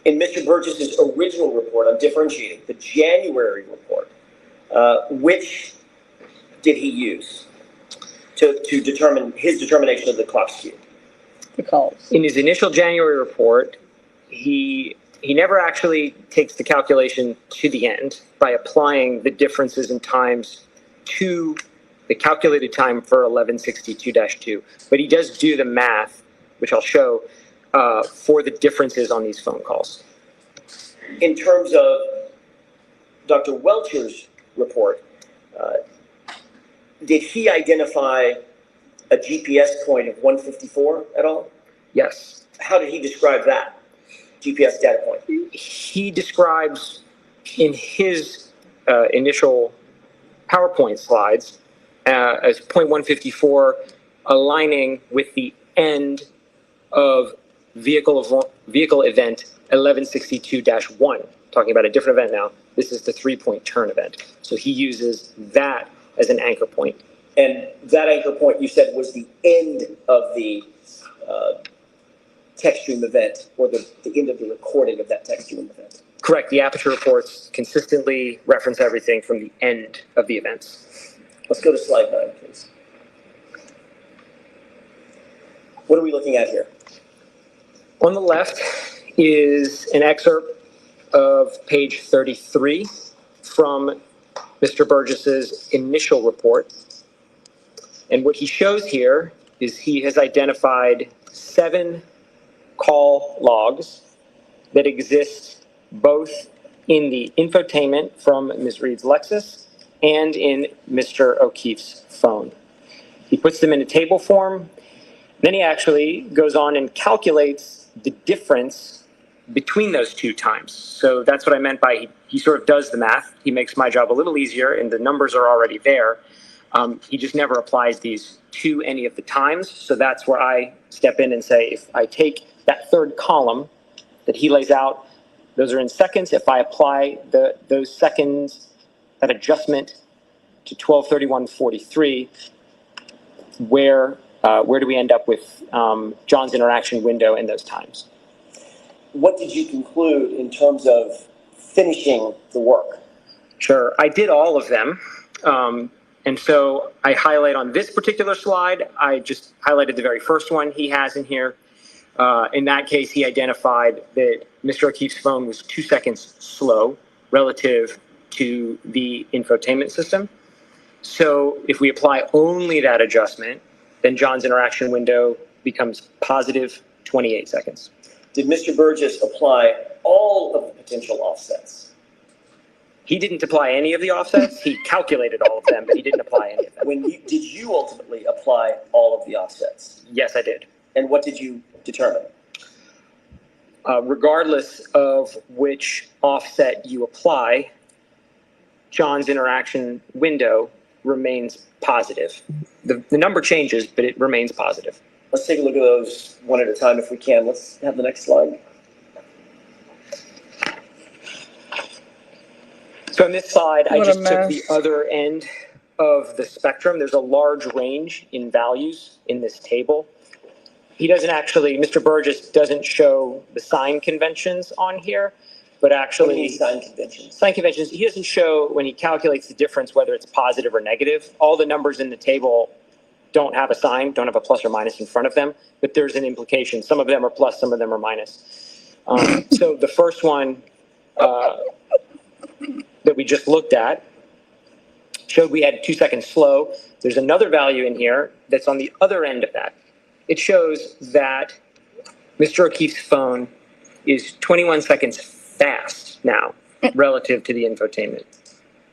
In Mr. Burgess's original report, I'm differentiating, the January report, which did he use to determine his determination of the clock skew? The calls. In his initial January report, he never actually takes the calculation to the end by applying the differences in times to the calculated time for 1162-2, but he does do the math, which I'll show, for the differences on these phone calls. In terms of Dr. Welcher's report, did he identify a GPS point of 154 at all? Yes. How did he describe that GPS data point? He describes in his initial PowerPoint slides as point 154 aligning with the end of vehicle event 1162-1, talking about a different event now. This is the 3-point turn event. So he uses that as an anchor point. And that anchor point you said was the end of the text stream event, or the end of the recording of that text stream event. Correct. The Aperture reports consistently reference everything from the end of the events. Let's go to slide 9, please. What are we looking at here? On the left is an excerpt of page 33 from Mr. Burgess's initial report. And what he shows here is he has identified 7 call logs that exist both in the infotainment from Ms. Reed's Lexus and in Mr. O'Keefe's phone. He puts them in a table form. Then he actually goes on and calculates the difference between those 2 times. So that's what I meant by he sort of does the math. He makes my job a little easier, and the numbers are already there. He just never applies these to any of the times. So that's where I step in and say, if I take that 3rd column that he lays out, those are in seconds. If I apply those seconds, that adjustment to 12:31:43, where do we end up with John's interaction window in those times? What did you conclude in terms of finishing the work? Sure, I did all of them. And so I highlight on this particular slide, I just highlighted the very first one he has in here. In that case, he identified that Mr. O'Keefe's phone was 2 seconds slow relative to the infotainment system. So if we apply only that adjustment, then John's interaction window becomes positive 28 seconds. Did Mr. Burgess apply all of the potential offsets? He didn't apply any of the offsets. He calculated all of them, but he didn't apply any of them. Did you ultimately apply all of the offsets? Yes, I did. And what did you determine? Regardless of which offset you apply, John's interaction window remains positive. The number changes, but it remains positive. Let's take a look at those one at a time if we can. Let's have the next slide. So on this slide, I just took the other end of the spectrum. There's a large range in values in this table. He doesn't actually, Mr. Burgess doesn't show the sign conventions on here, but actually— What do you mean sign conventions? Sign conventions, he doesn't show when he calculates the difference whether it's positive or negative. All the numbers in the table don't have a sign, don't have a plus or minus in front of them, but there's an implication. Some of them are plus, some of them are minus. So the first one that we just looked at showed we had 2 seconds slow. There's another value in here that's on the other end of that. It shows that Mr. O'Keefe's phone is 21 seconds fast now relative to the infotainment.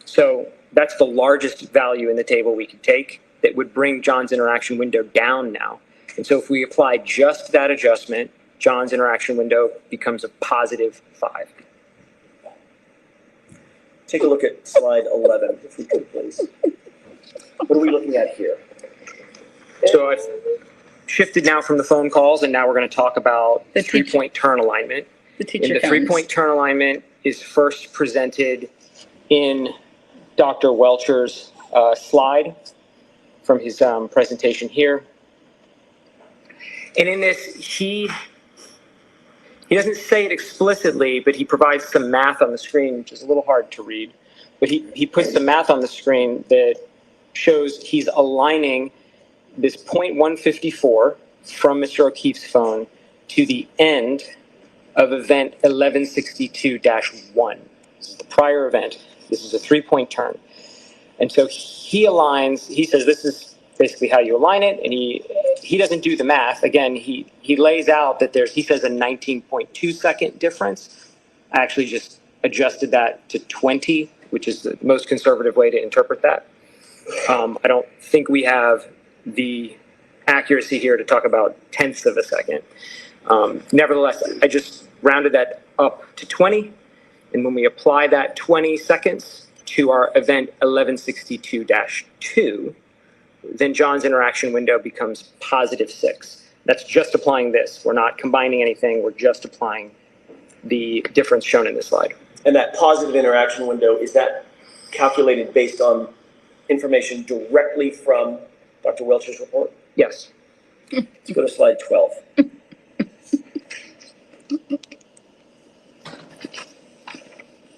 So that's the largest value in the table we could take that would bring John's interaction window down now. And so if we apply just that adjustment, John's interaction window becomes a positive 5. Take a look at slide 11, if we could, please. What are we looking at here? So I've shifted now from the phone calls, and now we're going to talk about the 3-point turn alignment. The teacher And the 3-point turn alignment is first presented in Dr. Welcher's slide from his presentation here. And in this, he doesn't say it explicitly, but he provides some math on the screen, which is a little hard to read. But he puts some math on the screen that shows he's aligning this point 154 from Mr. O'Keefe's phone to the end of event 1162-1. This is the prior event. This is a 3-point turn. And so he aligns, he says this is basically how you align it, and he doesn't do the math. Again, he lays out that he says a 19.2 second difference. I actually just adjusted that to 20, which is the most conservative way to interpret that. I don't think we have the accuracy here to talk about tenths of a second. Nevertheless, I just rounded that up to 20. And when we apply that 20 seconds to our event 1162-2, then John's interaction window becomes +6. That's just applying this. We're not combining anything. We're just applying the difference shown in this slide. And that positive interaction window, is that calculated based on information directly from Dr. Welch's report? Yes. Let's go to slide 12.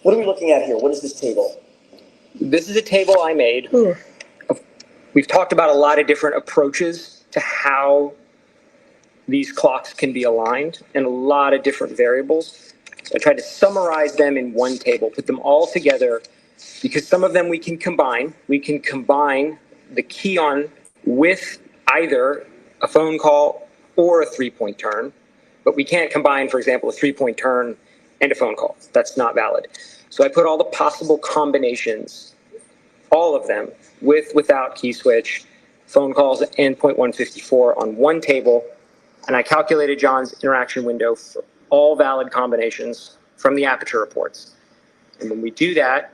What are we looking at here? What is this table? This is a table I made. We've talked about a lot of different approaches to how these clocks can be aligned and a lot of different variables. So I tried to summarize them in one table, put them all together, because some of them we can combine. We can combine the key on with either a phone call or a 3-point turn, but we can't combine, for example, a 3-point turn and a phone call. That's not valid. So I put all the possible combinations, all of them, with, without key switch, phone calls, and 0.154 on one table, and I calculated John's interaction window for all valid combinations from the Aperture reports. And when we do that,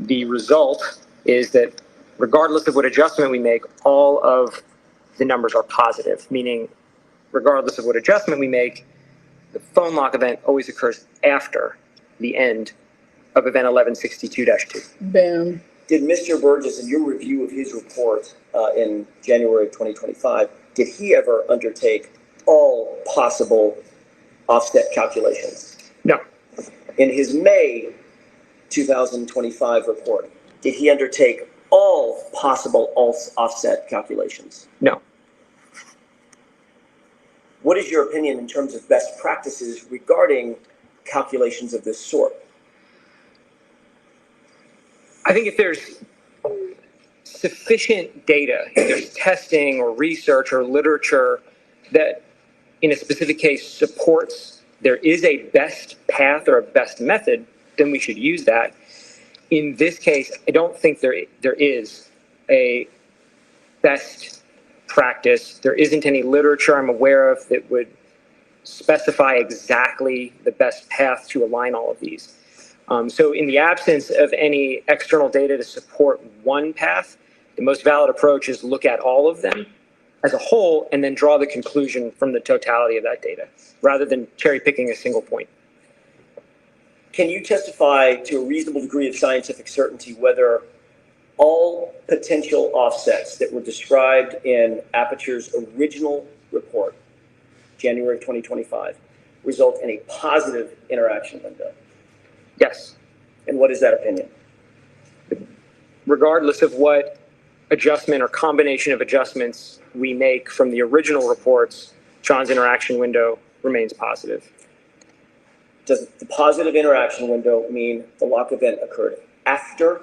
the result is that regardless of what adjustment we make, all of the numbers are positive, meaning regardless of what adjustment we make, the phone lock event always occurs after the end of event 1162-2. Boom. Did Mr. Burgess, in your review of his report in January of 2025, did he ever undertake all possible offset calculations? No. In his May 2025 report, did he undertake all possible offset calculations? No. What is your opinion in terms of best practices regarding calculations of this sort? I think if there's sufficient data, if there's testing or research or literature that in a specific case supports there is a best path or a best method, then we should use that. In this case, I don't think there is a best practice. There isn't any literature I'm aware of that would specify exactly the best path to align all of these. So in the absence of any external data to support one path, the most valid approach is look at all of them as a whole and then draw the conclusion from the totality of that data, rather than cherry picking a single point. Can you testify to a reasonable degree of scientific certainty whether all potential offsets that were described in Aperture's original report, January of 2025, result in a positive interaction window? Yes. And what is that opinion? Regardless of what adjustment or combination of adjustments we make from the original reports, John's interaction window remains positive. Does the positive interaction window mean the lock event occurred after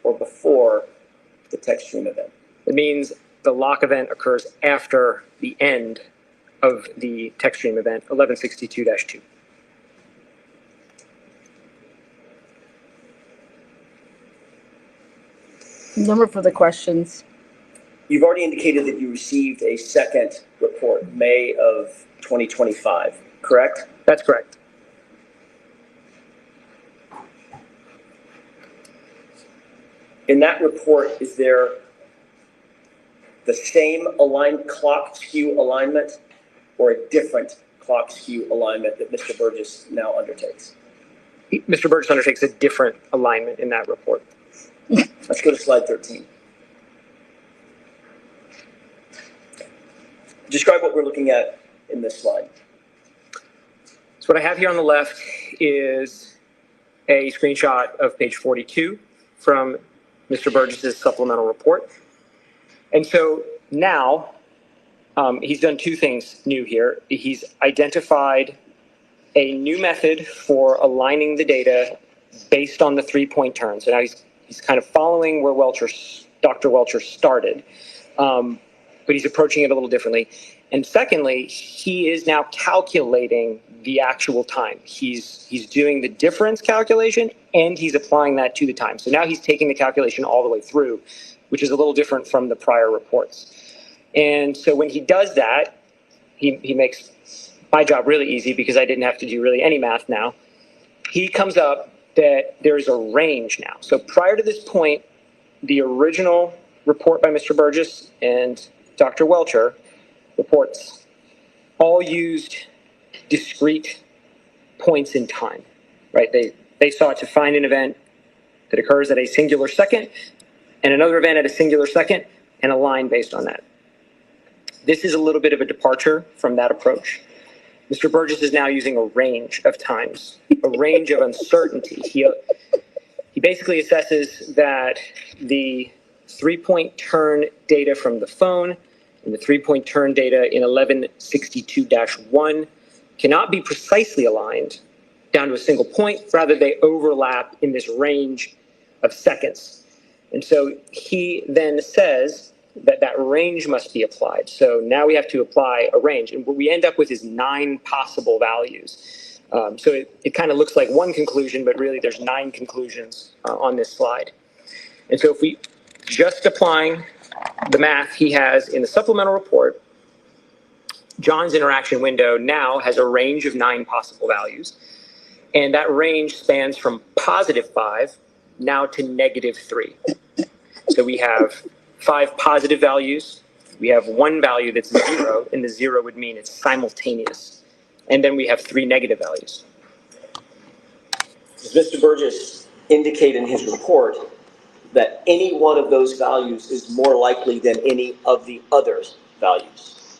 or before the text stream event? It means the lock event occurs after the end of the text stream event, 1162-2. Number for the questions. You've already indicated that you received a second report, May of 2025, correct? That's correct. In that report, is there the same aligned clock skew alignment or a different clock skew alignment that Mr. Burgess now undertakes? Mr. Burgess undertakes a different alignment in that report. Let's go to slide 13. Describe what we're looking at in this slide. So what I have here on the left is a screenshot of page 42 from Mr. Burgess's supplemental report. And so now he's done two things new here. He's identified a new method for aligning the data based on the 3-point turn. So now he's kind of following where Dr. Welcher started, but he's approaching it a little differently. And secondly, he is now calculating the actual time. He's doing the difference calculation and he's applying that to the time. So now he's taking the calculation all the way through, which is a little different from the prior reports. And so when he does that, he makes my job really easy because I didn't have to do really any math now. He comes up that there's a range now. So prior to this point, the original report by Mr. Burgess and Dr. Welcher reports all used discrete points in time, right? They sought to find an event that occurs at a singular second and another event at a singular second and a line based on that. This is a little bit of a departure from that approach. Mr. Burgess is now using a range of times, a range of uncertainty. He basically assesses that the 3-point turn data from the phone and the 3-point turn data in 1162-1 cannot be precisely aligned down to a single point. Rather, they overlap in this range of seconds. And so he then says that that range must be applied. So now we have to apply a range. And what we end up with is 9 possible values. So it kind of looks like one conclusion, but really there's 9 conclusions on this slide. And so if we just applying the math he has in the supplemental report, John's interaction window now has a range of 9 possible values. And that range spans from +5 now to -3. So we have 5 positive values. We have 1 value that's 0, and the 0 would mean it's simultaneous. And then we have 3 negative values. Does Mr. Burgess indicate in his report that any one of those values is more likely than any of the other values?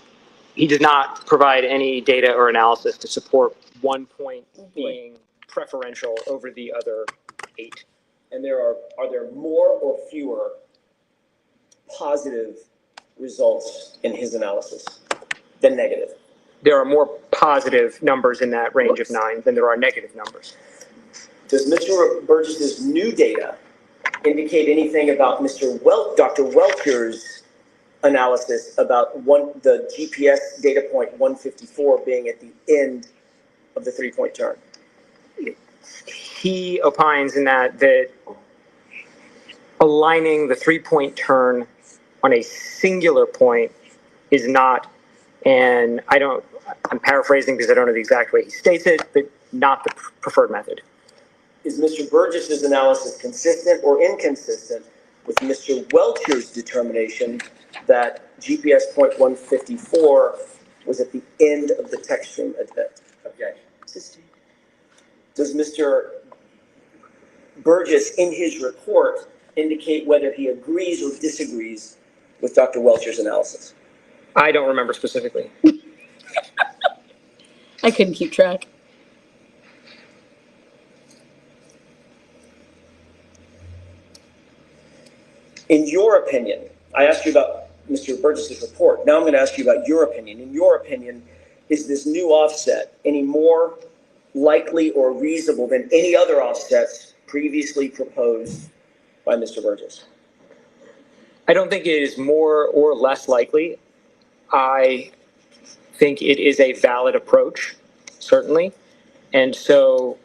He does not provide any data or analysis to support 1 point being preferential over the other 8. And are there more or fewer positive results in his analysis than negative? There are more positive numbers in that range of 9 than there are negative numbers. Does Mr. Burgess's new data indicate anything about Dr. Welcher's analysis about the GPS data point 154 being at the end of the 3-point turn? He opines in that aligning the 3-point turn on a singular point is not, and I'm paraphrasing because I don't know the exact way he states it, but not the preferred method. Is Mr. Burgess's analysis consistent or inconsistent with Mr. Welcher's determination that GPS point 154 was at the end of the text stream event? Okay. Does Mr. Burgess in his report indicate whether he agrees or disagrees with Dr. Welcher's analysis? I don't remember specifically. I couldn't keep track. In your opinion, I asked you about Mr. Burgess's report. Now I'm going to ask you about your opinion. In your opinion, is this new offset any more likely or reasonable than any other offsets previously proposed by Mr. Burgess? I don't think it is more or less likely. I think it is a valid approach, certainly. And so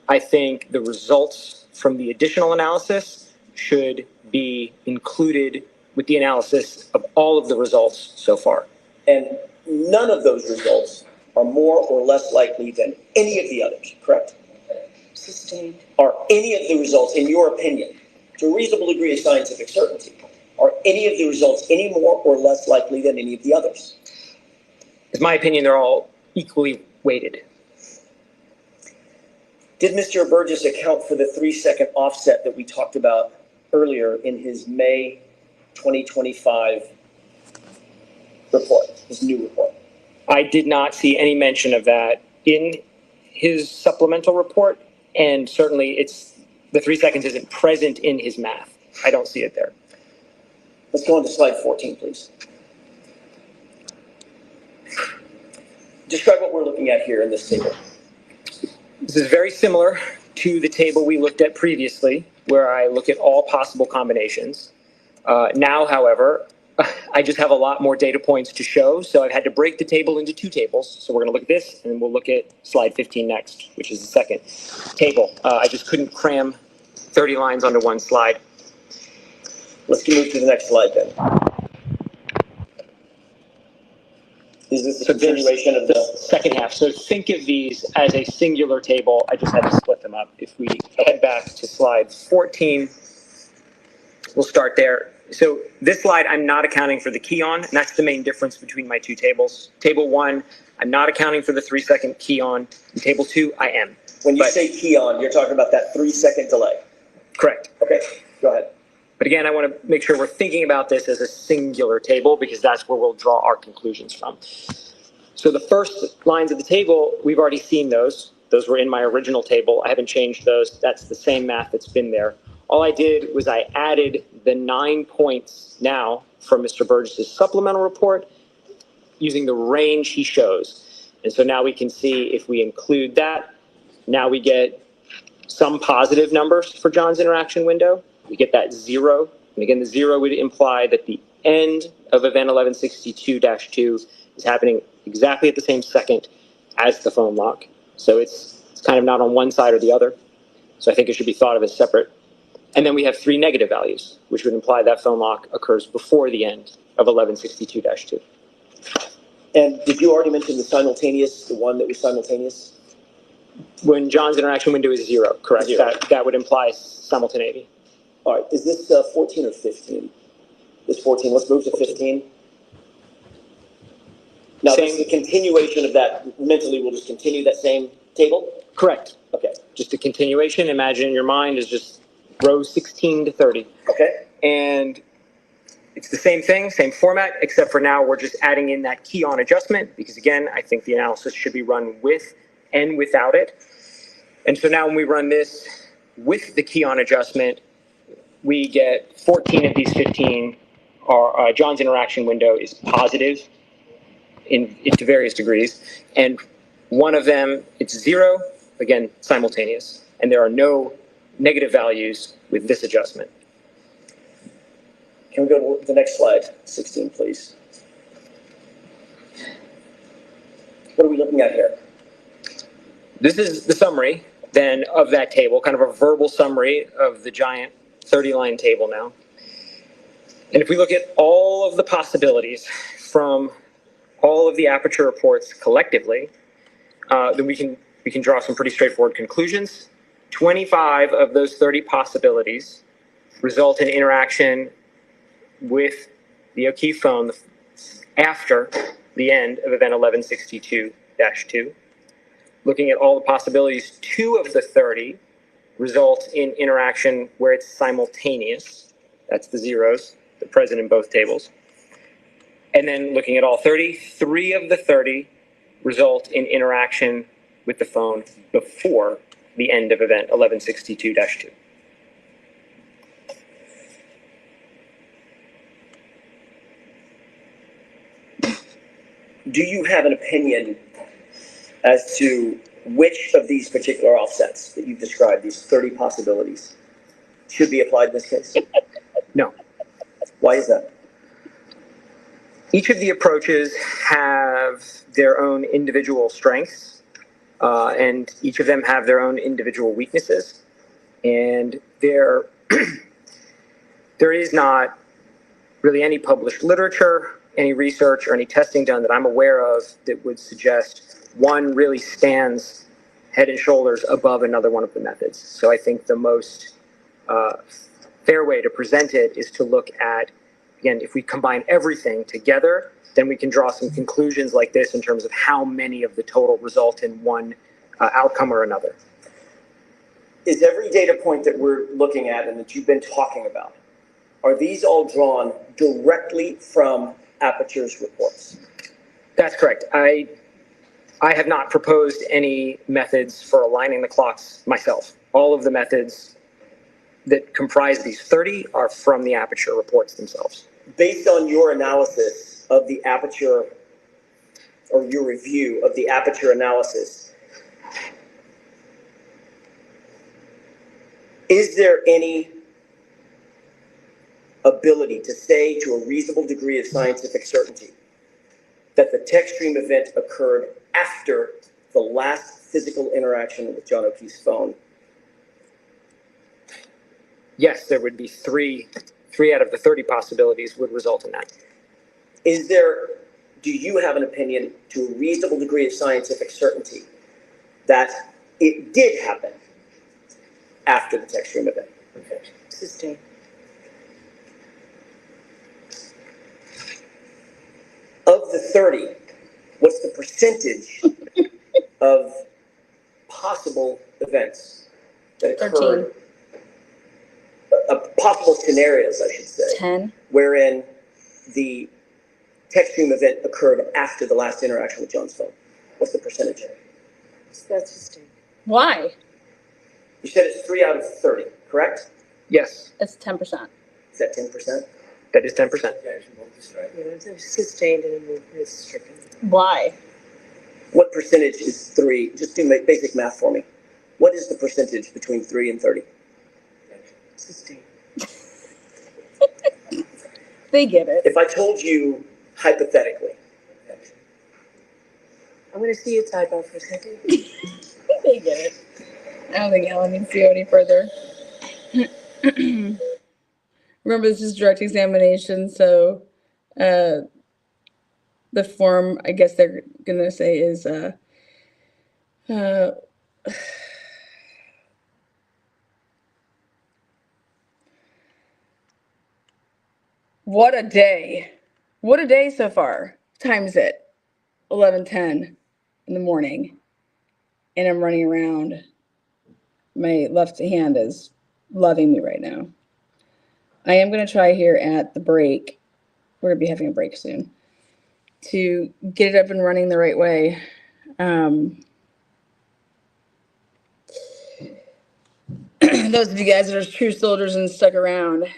I think the results from the additional analysis should be included with the analysis of all of the results so far. And none of those results are more or less likely than any of the others, correct? Sustained. Are any of the results, in your opinion, to a reasonable degree of scientific certainty, are any of the results any more or less likely than any of the others? In my opinion, they're all equally weighted. Did Mr. Burgess account for the 3-second offset that we talked about earlier in his May 2025 report, his new report? I did not see any mention of that in his supplemental report, and certainly the 3 seconds isn't present in his math. I don't see it there. Let's go on to slide 14, please. Describe what we're looking at here in this table. This is very similar to the table we looked at previously, where I look at all possible combinations. Now, however, I just have a lot more data points to show, so I've had to break the table into 2 tables. So we're going to look at this, and then we'll look at slide 15 next, which is the second table. I just couldn't cram 30 lines onto one slide. Let's move to the next slide then. Is this a continuation of the second half? So think of these as a singular table. I just had to split them up. If we head back to slide 14, we'll start there. So this slide, I'm not accounting for the key on, and that's the main difference between my two tables. Table 1, I'm not accounting for the 3-second key on. In table 2, I am. When you say key on, you're talking about that 3-second delay. Correct. Okay, go ahead. But again, I want to make sure we're thinking about this as a singular table because that's where we'll draw our conclusions from. So the first lines of the table, we've already seen those. Those were in my original table. I haven't changed those. That's the same math that's been there. All I did was I added the 9 points now from Mr. Burgess's supplemental report using the range he shows. And so now we can see if we include that, now we get some positive numbers for John's interaction window. We get that 0. And again, the 0 would imply that the end of event 1162-2 is happening exactly at the same second as the phone lock. So it's kind of not on one side or the other. So I think it should be thought of as separate. And then we have 3 negative values, which would imply that phone lock occurs before the end of 1162-2. And did you already mention the simultaneous, the one that was simultaneous? When John's interaction window is 0, correct? 0. That would imply simultaneity. All right, is this 14 or 15? This 14, let's move to 15. Now, this is a continuation of that. Mentally, we'll just continue that same table? Correct. Okay. Just a continuation. Imagine in your mind is just rows 16 to 30. Okay. And it's the same thing, same format, except for now we're just adding in that key on adjustment because, again, I think the analysis should be run with and without it. And so now when we run this with the key on adjustment, we get 14 of these 15 are John's interaction window is positive to various degrees. And one of them, it's 0, again, simultaneous. And there are no negative values with this adjustment. Can we go to the next slide, 16, please? What are we looking at here? This is the summary then of that table, kind of a verbal summary of the giant 30-line table now. And if we look at all of the possibilities from all of the Aperture reports collectively, then we can draw some pretty straightforward conclusions. 25 of those 30 possibilities result in interaction with the O'Keefe phone after the end of event 1162-2. Looking at all the possibilities, 2 of the 30 result in interaction where it's simultaneous. That's the zeros, they're present in both tables. And then looking at all 30, 3 of the 30 result in interaction with the phone before the end of event 1162-2. Do you have an opinion as to which of these particular offsets that you've described, these 30 possibilities, should be applied in this case? No. Why is that? Each of the approaches have their own individual strengths, and each of them have their own individual weaknesses. And there is not really any published literature, any research, or any testing done that I'm aware of that would suggest one really stands head and shoulders above another one of the methods. So I think the most fair way to present it is to look at, again, if we combine everything together, then we can draw some conclusions like this in terms of how many of the total result in one outcome or another. Is every data point that we're looking at and that you've been talking about, are these all drawn directly from Aperture's reports? That's correct. I have not proposed any methods for aligning the clocks myself. All of the methods that comprise these 30 are from the Aperture reports themselves. Based on your analysis of the Aperture, or your review of the Aperture analysis, is there any ability to say to a reasonable degree of scientific certainty that the text stream event occurred after the last physical interaction with John O'Keefe's phone? Yes, there would be three out of the 30 possibilities would result in that. Is there do you have an opinion to a reasonable degree of scientific certainty that it did happen after the text room event? Okay. Sustained. Of the 30, what's the percentage of possible events that occurred? Possible scenarios, I should say. 10. Wherein the text stream event occurred after the last interaction with John's phone. What's the percentage? That's sustained. Why? You said it's 3 out of 30, correct? Yes. It's 10%. Is that 10%? That is 10%. Yeah, it's sustained and it's stricken. Why? What percentage is 3? Just do basic math for me. What is the percentage between 3 and 30? Sustained. They get it. If I told you hypothetically, I'm going to see you type out for a second. They get it. I don't think Ellen needs to go any further. Remember, this is direct examination, so the form, I guess they're going to say is what a day. What a day so far. Time's it. 11:10 in the morning. And I'm running around. My left hand is loving me right now. I am going to try here at the break. We're going to be having a break soon. To get it up and running the right way. Those of you guys that are true soldiers and stuck around,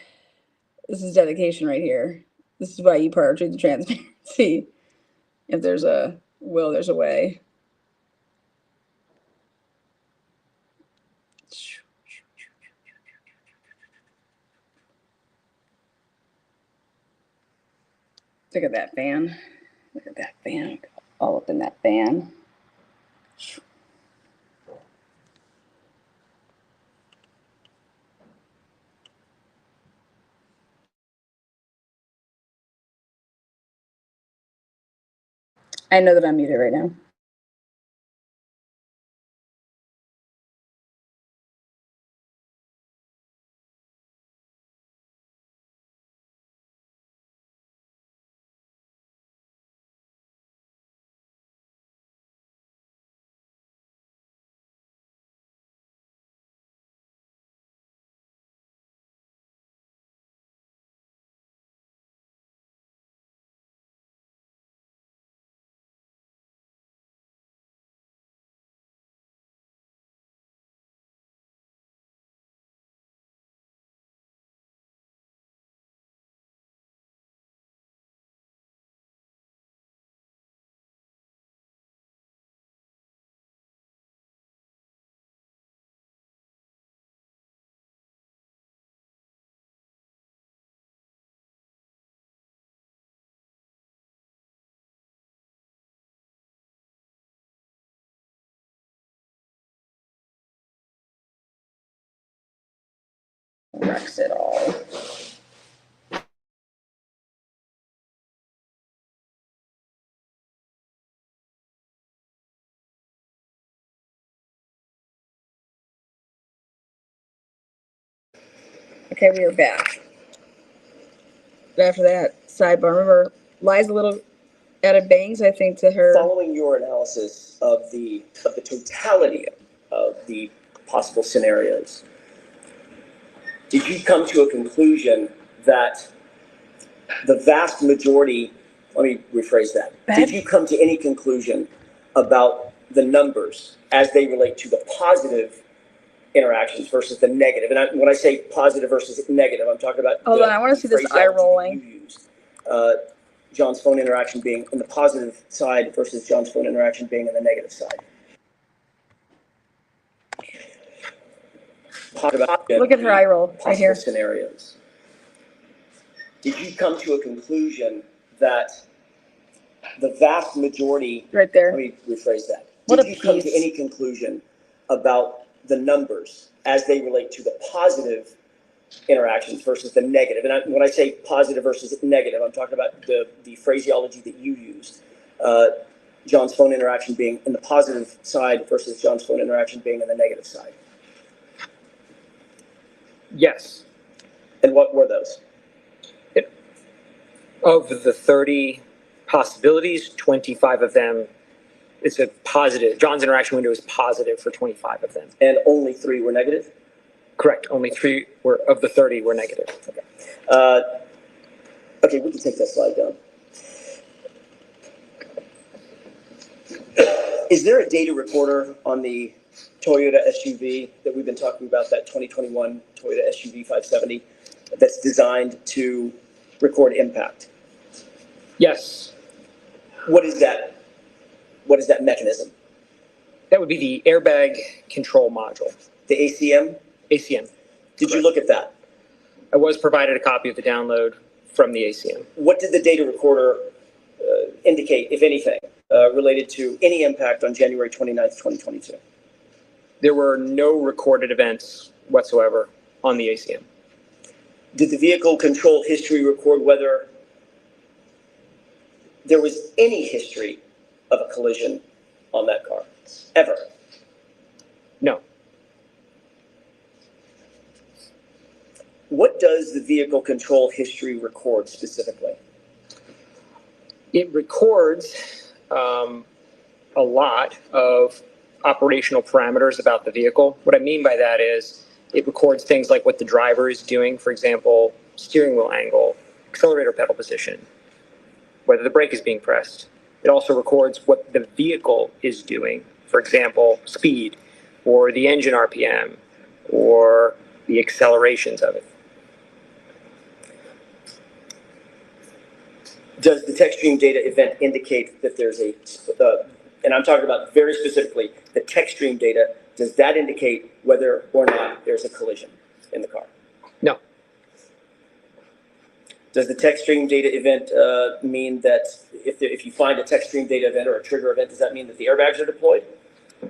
this is dedication right here. This is why you portray the transparency. If there's a will, there's a way. Look at that fan. Look at that fan. All up in that fan. I know that I'm muted right now. Wrecks it all. Okay, we are back. After that sidebar, remember, Liza little added bangs, I think, to her. following your analysis of the totality of the possible scenarios, did you come to a conclusion that the vast majority, let me rephrase that, did you come to any conclusion about the numbers as they relate to the positive interactions versus the negative? And when I say positive versus negative, I'm talking about Hold on, I want to see this eye rolling. You used. John's phone interaction being on the positive side versus John's phone interaction being on the negative side. Look at her eye roll right here. Scenarios. Did you come to a conclusion that the vast majority? Right there. Let me rephrase that. What Did a you come to piece. any conclusion about the numbers as they relate to the positive interactions versus the negative. And when I say positive versus negative, I'm talking about the phraseology that you used. John's phone interaction being in the positive side versus John's phone interaction being in the negative side. Yes. And what were those? Of the 30 possibilities, 25 of them, it's a positive. John's interaction window is positive for 25 of them. And only 3 were negative? Correct. Only 3 of the 30 were negative. Okay. Okay, we can take that slide down. Is there a data recorder on the Toyota SUV that we've been talking about, that 2021 Toyota SUV 570, that's designed to record impact? Yes. What is that? What is that mechanism? That would be the airbag control module. The ACM? ACM. Did you look at that? I was provided a copy of the download from the ACM. What did the data recorder indicate, if anything, related to any impact on January 29th, 2022? There were no recorded events whatsoever on the ACM. Did the vehicle control history record whether there was any history of a collision on that car, ever? No. What does the vehicle control history record specifically? It records a lot of operational parameters about the vehicle. What I mean by that is it records things like what the driver is doing, for example, steering wheel angle, accelerator pedal position, whether the brake is being pressed. It also records what the vehicle is doing, for example, speed, or the engine RPM, or the accelerations of it. Does the text stream data event indicate that there's a, and I'm talking about very specifically, the text stream data, does that indicate whether or not there's a collision in the car? No. Does the text stream data event mean that if you find a text stream data event or a trigger event, does that mean that the airbags are deployed?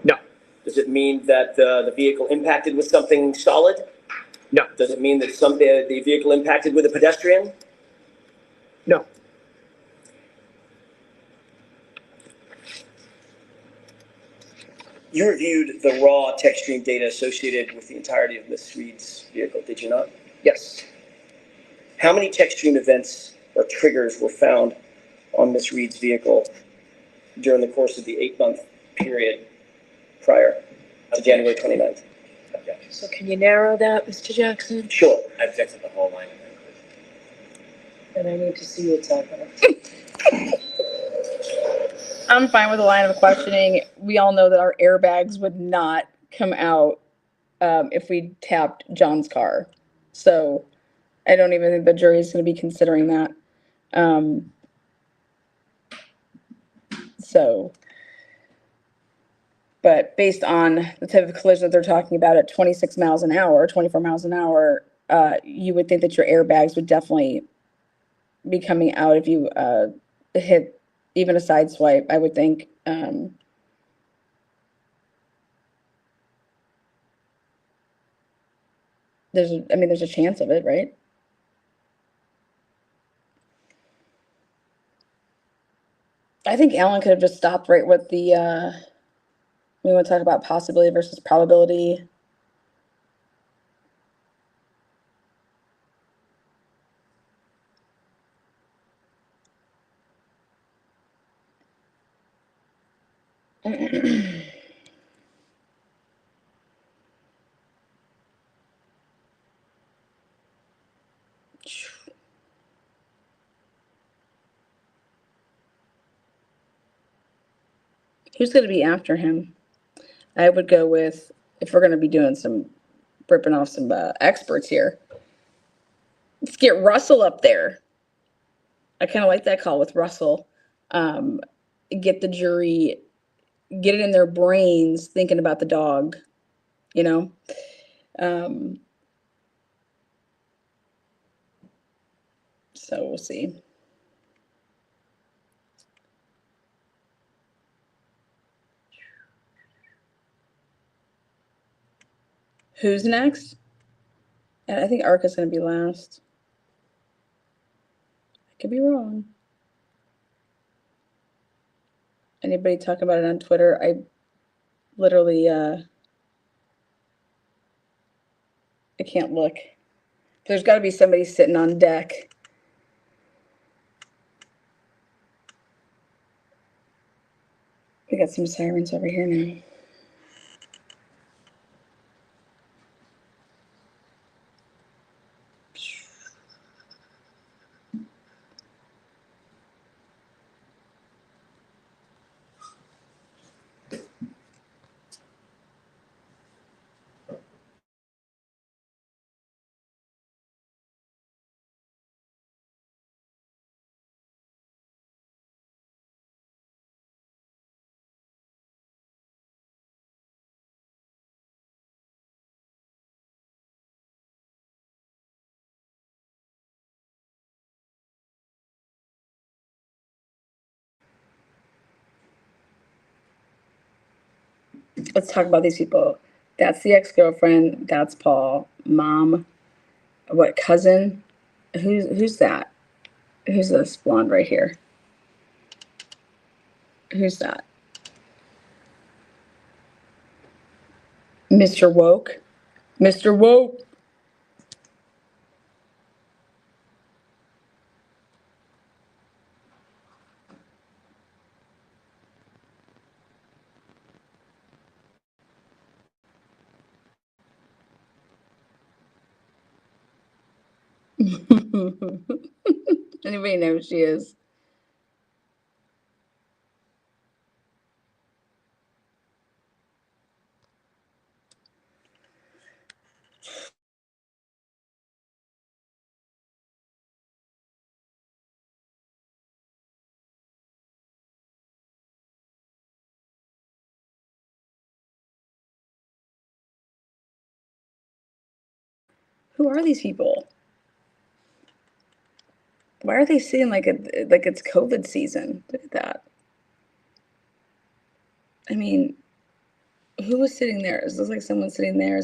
No. Does it mean that the vehicle impacted with something solid? No. Does it mean that the vehicle impacted with a pedestrian? No. You reviewed the raw text stream data associated with the entirety of Ms. Reed's vehicle, did you not? Yes. How many text stream events or triggers were found on Ms. Reed's vehicle during the course of the 8-month period prior to January 29th? So can you narrow that, Mr. Jackson? Sure. I object to the whole line of inquiry. And I need to see what's happening. I'm fine with the line of questioning. We all know that our airbags would not come out if we tapped John's car. So I don't even think the jury is going to be considering that. But based on the type of collision that they're talking about at 26 miles an hour, 24 miles an hour, you would think that your airbags would definitely be coming out if you hit even a side swipe, I would think. There's a chance of it, right? I think Alan could have just stopped right with the, we want to talk about possibility versus probability. Who's going to be after him? I would go with, if we're going to be doing some, ripping off some experts here, let's get Russell up there. I kind of like that call with Russell. Get the jury, get it in their brains thinking about the dog, you know? So we'll see. Who's next? And I think ARCCA is going to be last. I could be wrong. Anybody talk about it on Twitter? I literally, I can't look. There's got to be somebody sitting on deck. We got some sirens over here now. Let's talk about these people. That's the ex-girlfriend. That's Paul. Mom. What, cousin? Who's that? Who's this blonde right here? Who's that? Mr. Woke. Mr. Woke. Anybody know who she is? Who are these people? Why are they sitting like it's COVID season? Look at that. I mean, who was sitting there? It looks like someone sitting there.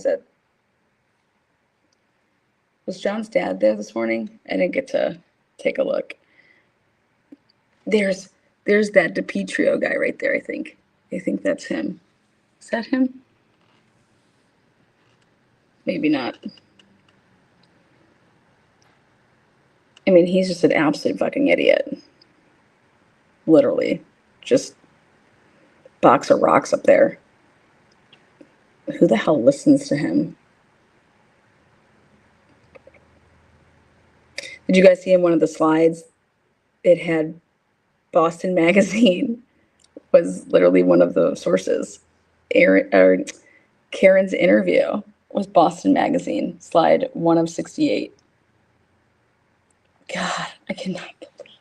Was John's dad there this morning? I didn't get to take a look. There's that DiPietro guy right there, I think. I think that's him. Is that him? Maybe not. I mean, he's just an absolute fucking idiot. Literally. Just box of rocks up there. Who the hell listens to him? Did you guys see in one of the slides? It had Boston Magazine was literally one of the sources. Karen's interview was Boston Magazine, slide 1 of 68. God, I cannot believe.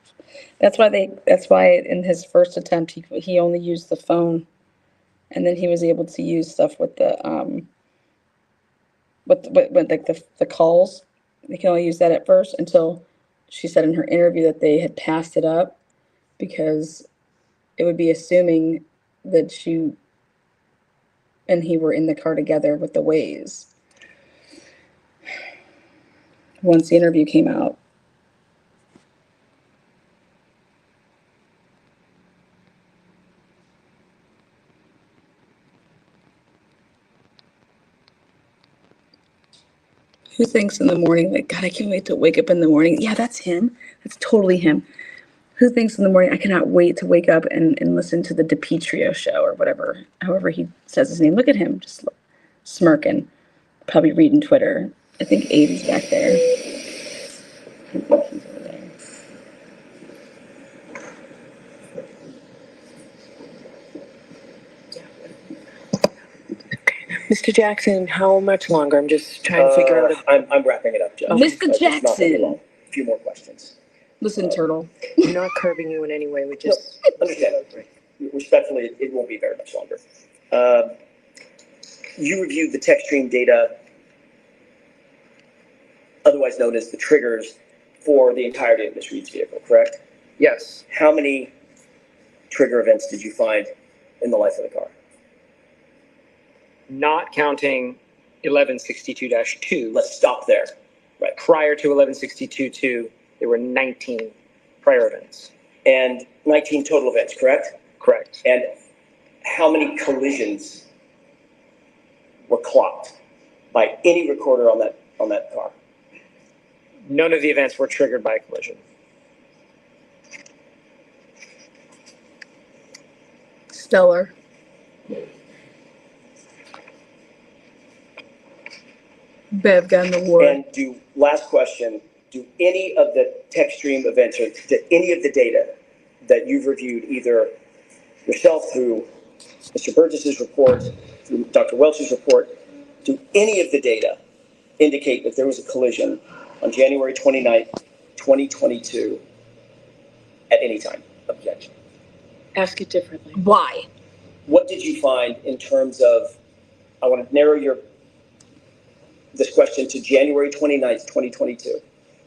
That's why in his first attempt he only used the phone, and then he was able to use stuff with the like the calls. They can only use that at first until she said in her interview that they had passed it up because it would be assuming that she and he were in the car together with the Waze. Once the interview came out. Who thinks in the morning, like, God, I can't wait to wake up in the morning? Yeah, that's him. That's totally him. Who thinks in the morning, I cannot wait to wake up and listen to the DiPietro show or whatever, however he says his name. Look at him, just smirking, probably reading Twitter. I think Aiden's back there. I think he's over there. Mr. Jackson, how much longer? I'm just trying to figure out. I'm wrapping it up, Judge. Mr. It's not gonna be long. Jackson. A few more questions. Listen, Turtle. I'm not curbing you in any way. We just. Understand. Respectfully, it won't be very much longer. You reviewed the text stream data, otherwise known as the triggers, for the entirety of Ms. Reed's vehicle, correct? Yes. How many trigger events did you find in the life of the car? Not counting 1162-2. Let's stop there. Right. Prior to 1162-2, there were 19 prior events. And 19 total events, correct? Correct. And how many collisions were clocked by any recorder on that car? None of the events were triggered by a collision. Stellar. Bev got in the war. And last question, do any of the tech stream events or any of the data that you've reviewed, either yourself through Mr. Burgess's report, through Dr. Welch's report, do any of the data indicate that there was a collision on January 29th, 2022 at any time? Objection. Ask it differently. Why? What did you find in terms of, I want to narrow this question to January 29th, 2022.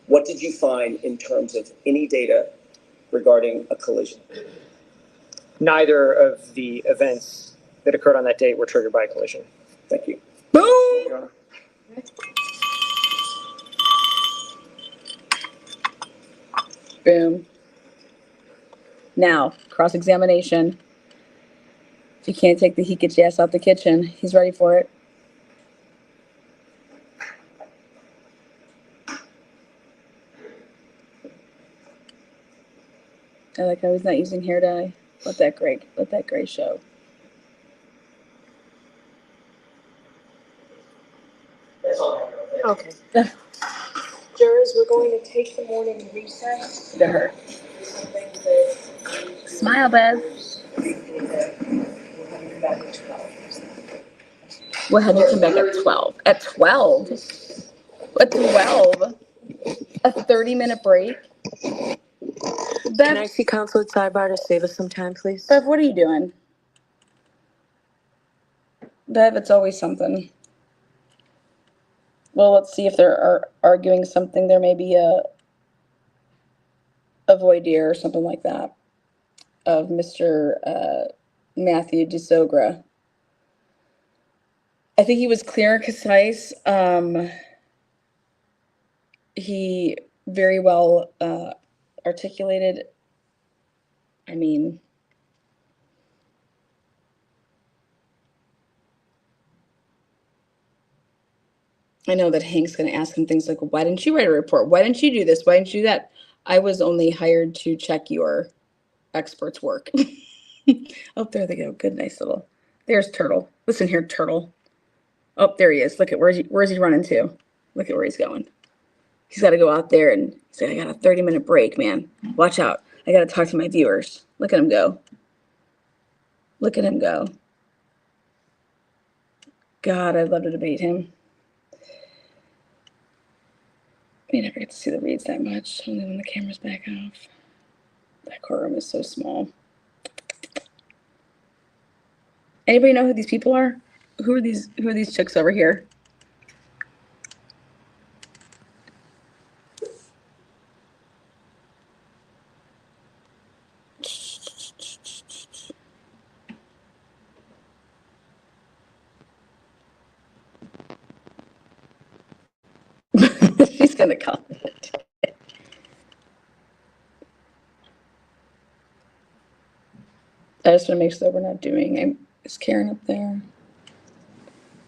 What did you find in terms of any data regarding a collision? Neither of the events that occurred on that date were triggered by a collision. Thank you. Boom! Your Honor. Boom. Now, cross-examination. If you can't take the heat, get your ass out the kitchen. He's ready for it. I like how he's not using hair dye. Let that gray show. Okay. Jurors, we're going to take the morning recess. To her. Something that Smile, Bev. What had you come back at 12? At 12? At 12? A 30-minute break? Can I see counsel at sidebar to save us some time, please? Bev, what are you doing? Bev, it's always something. Well, let's see if they're arguing something. There may be a voir dire or something like that of Mr. Matthew DiSorga. I think he was clear and concise. He very well articulated. I mean, I know that Hank's going to ask him things like, why didn't you write a report? Why didn't you do this? Why didn't you do that? I was only hired to check your expert's work. Oh, there they go. Good, nice little. There's Turtle. Listen here, Turtle. Oh, there he is. Look at where's he running to? Look at where he's going. He's got to go out there and say, I got a 30-minute break, man. Watch out. I got to talk to my viewers. Look at him go. Look at him go. God, I'd love to debate him. We never get to see the reads that much, only when the camera's back off. That courtroom is so small. Anybody know who these people are? Who are these chicks over here? She's gonna comment. I just want to make sure we're not doing. Is Karen up there?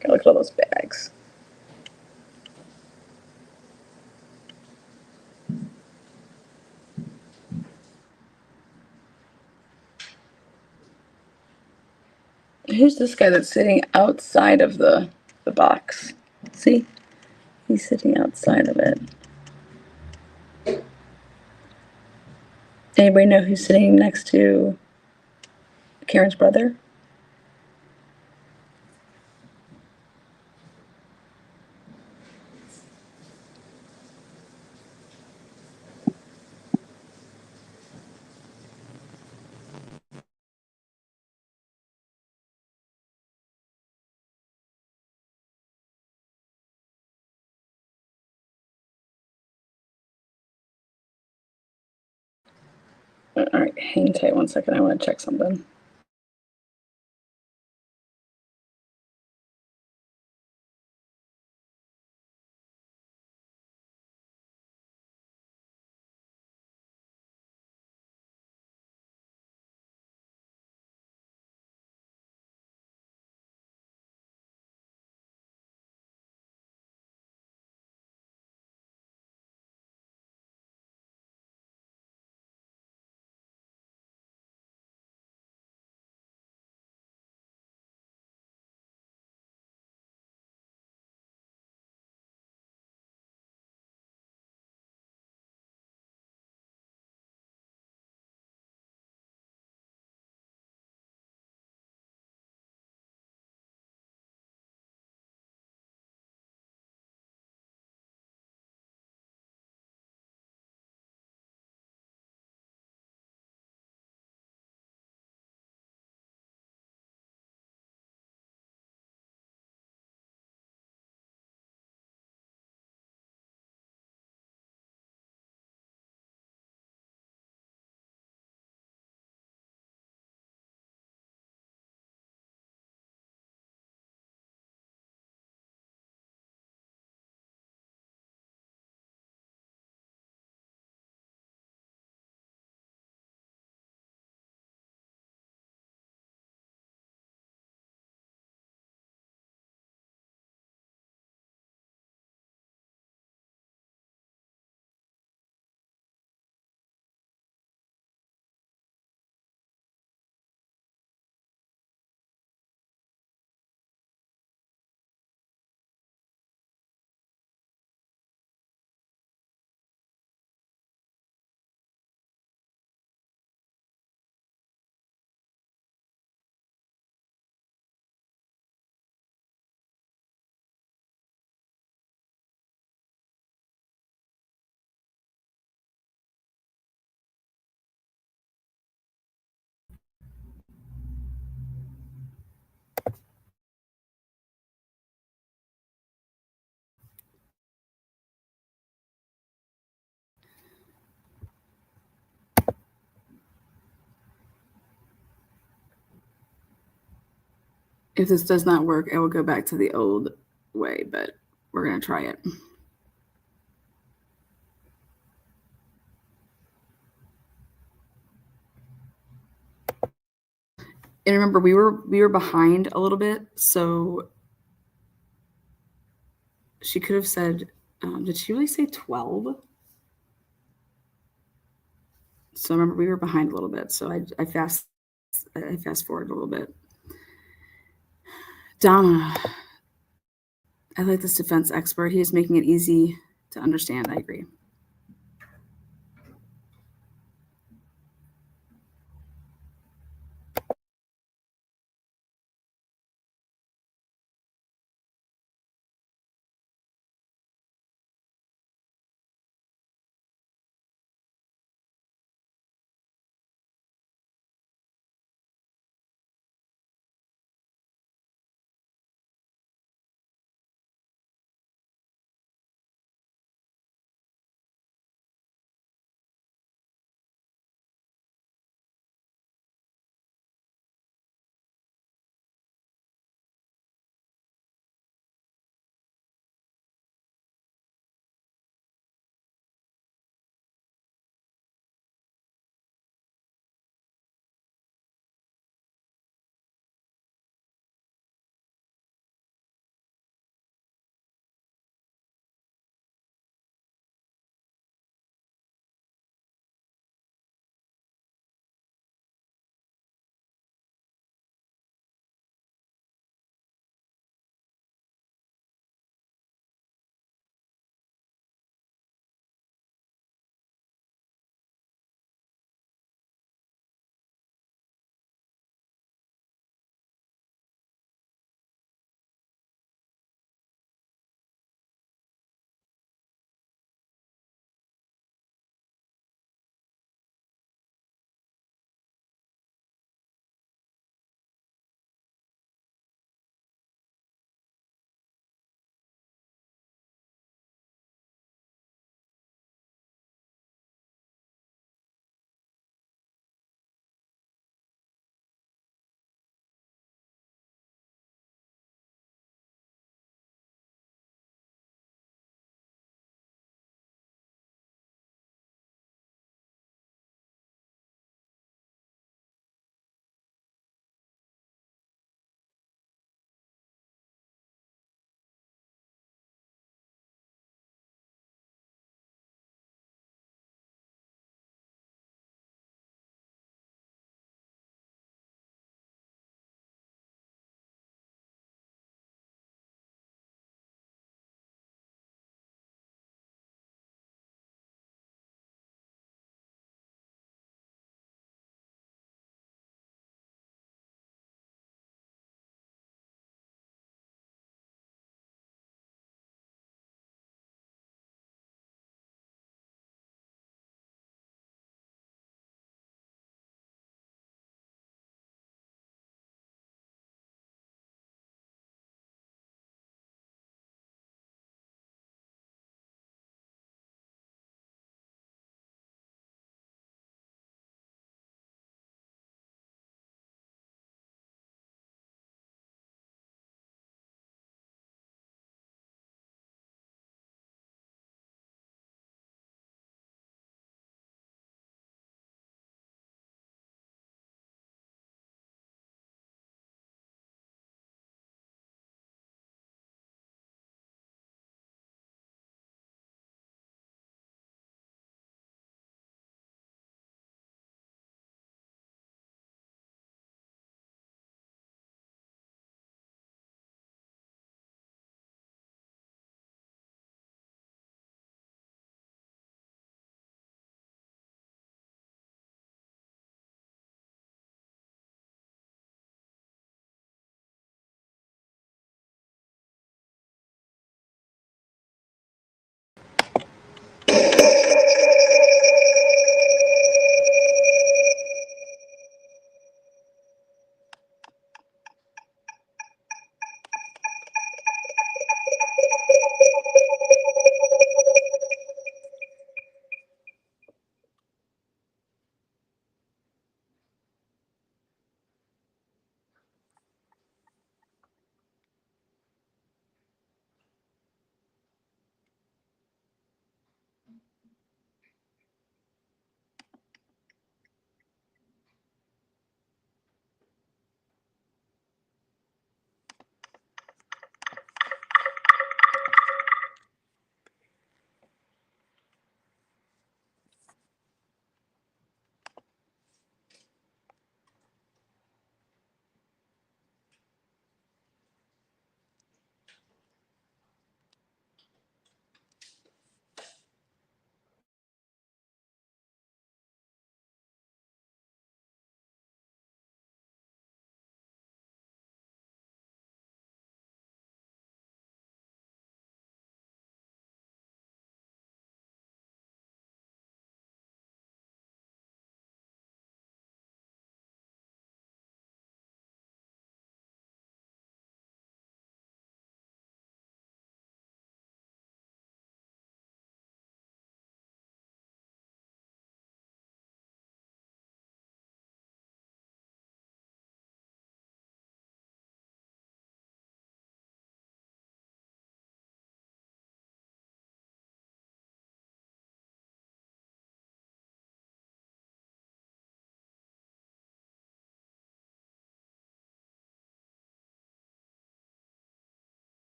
Gotta look at all those bags. Who's this guy that's sitting outside of the box? See? He's sitting outside of it. Anybody know who's sitting next to Karen's brother? All right, hang tight 1 second. I want to check something. If this does not work, I will go back to the old way, but we're going to try it. And remember, we were behind a little bit, so she could have said, did she really say 12? So remember, we were behind a little bit, so I fast forward a little bit. Donna, I like this defense expert. He is making it easy to understand. I agree.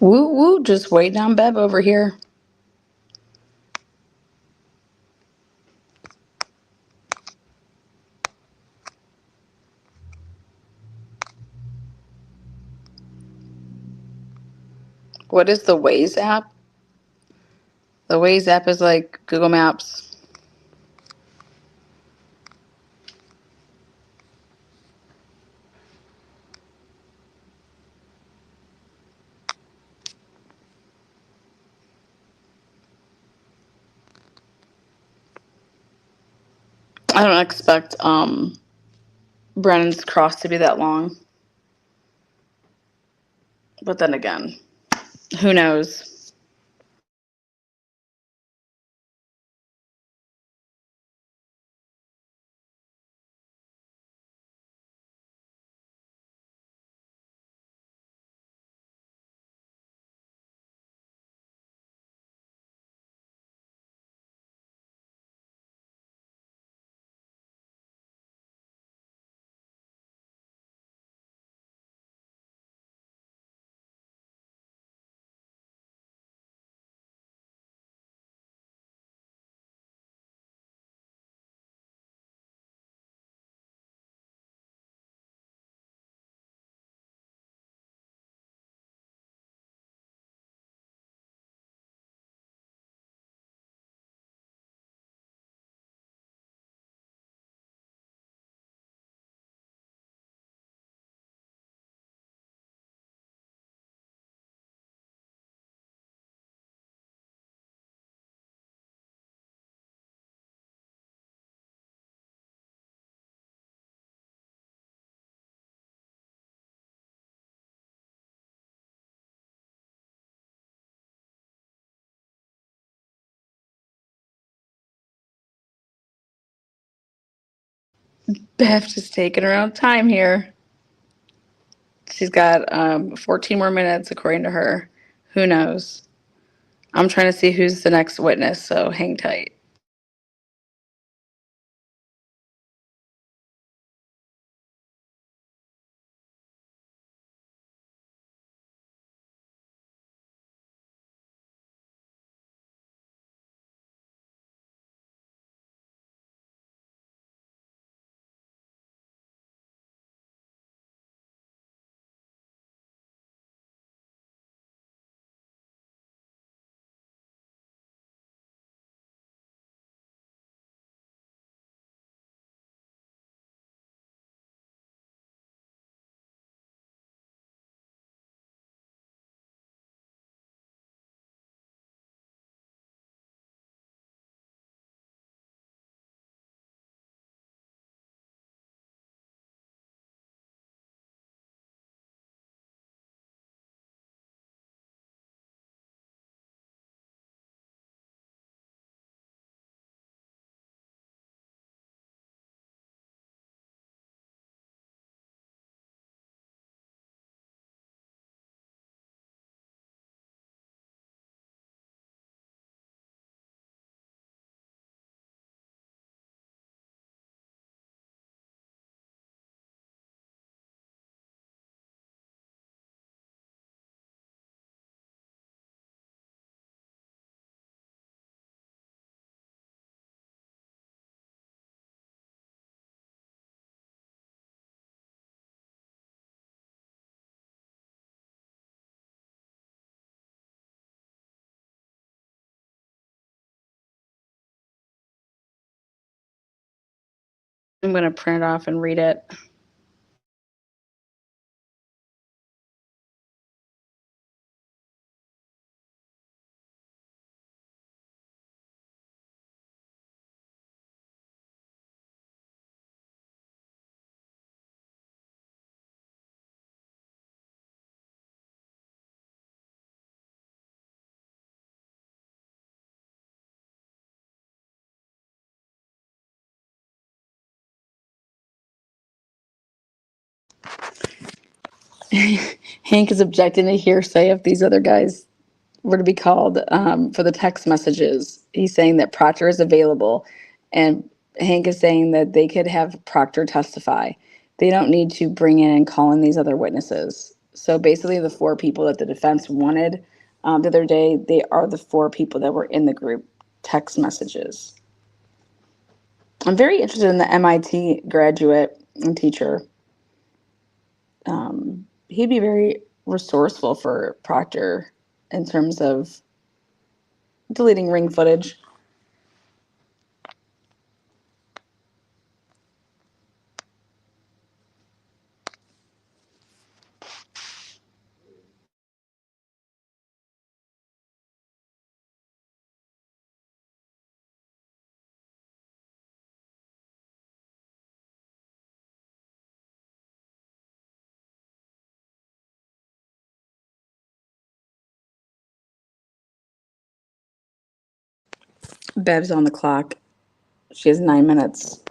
Woo woo, just waiting on Bev over here. What is the Waze app? The Waze app is like Google Maps. I don't expect Brennan's cross to be that long. But then again, who knows? Bev just taking her own time here. She's got 14 more minutes according to her. Who knows? I'm trying to see who's the next witness, so hang tight. I'm going to print it off and read it. Hank is objecting to hearsay if these other guys were to be called for the text messages. He's saying that Proctor is available, and Hank is saying that they could have Proctor testify. They don't need to bring in and call in these other witnesses. So basically, the 4 people that the defense wanted the other day, they are the 4 people that were in the group text messages. I'm very interested in the MIT graduate and teacher. He'd be very resourceful for Proctor in terms of deleting ring footage. Bev's on the clock. She has 9 minutes.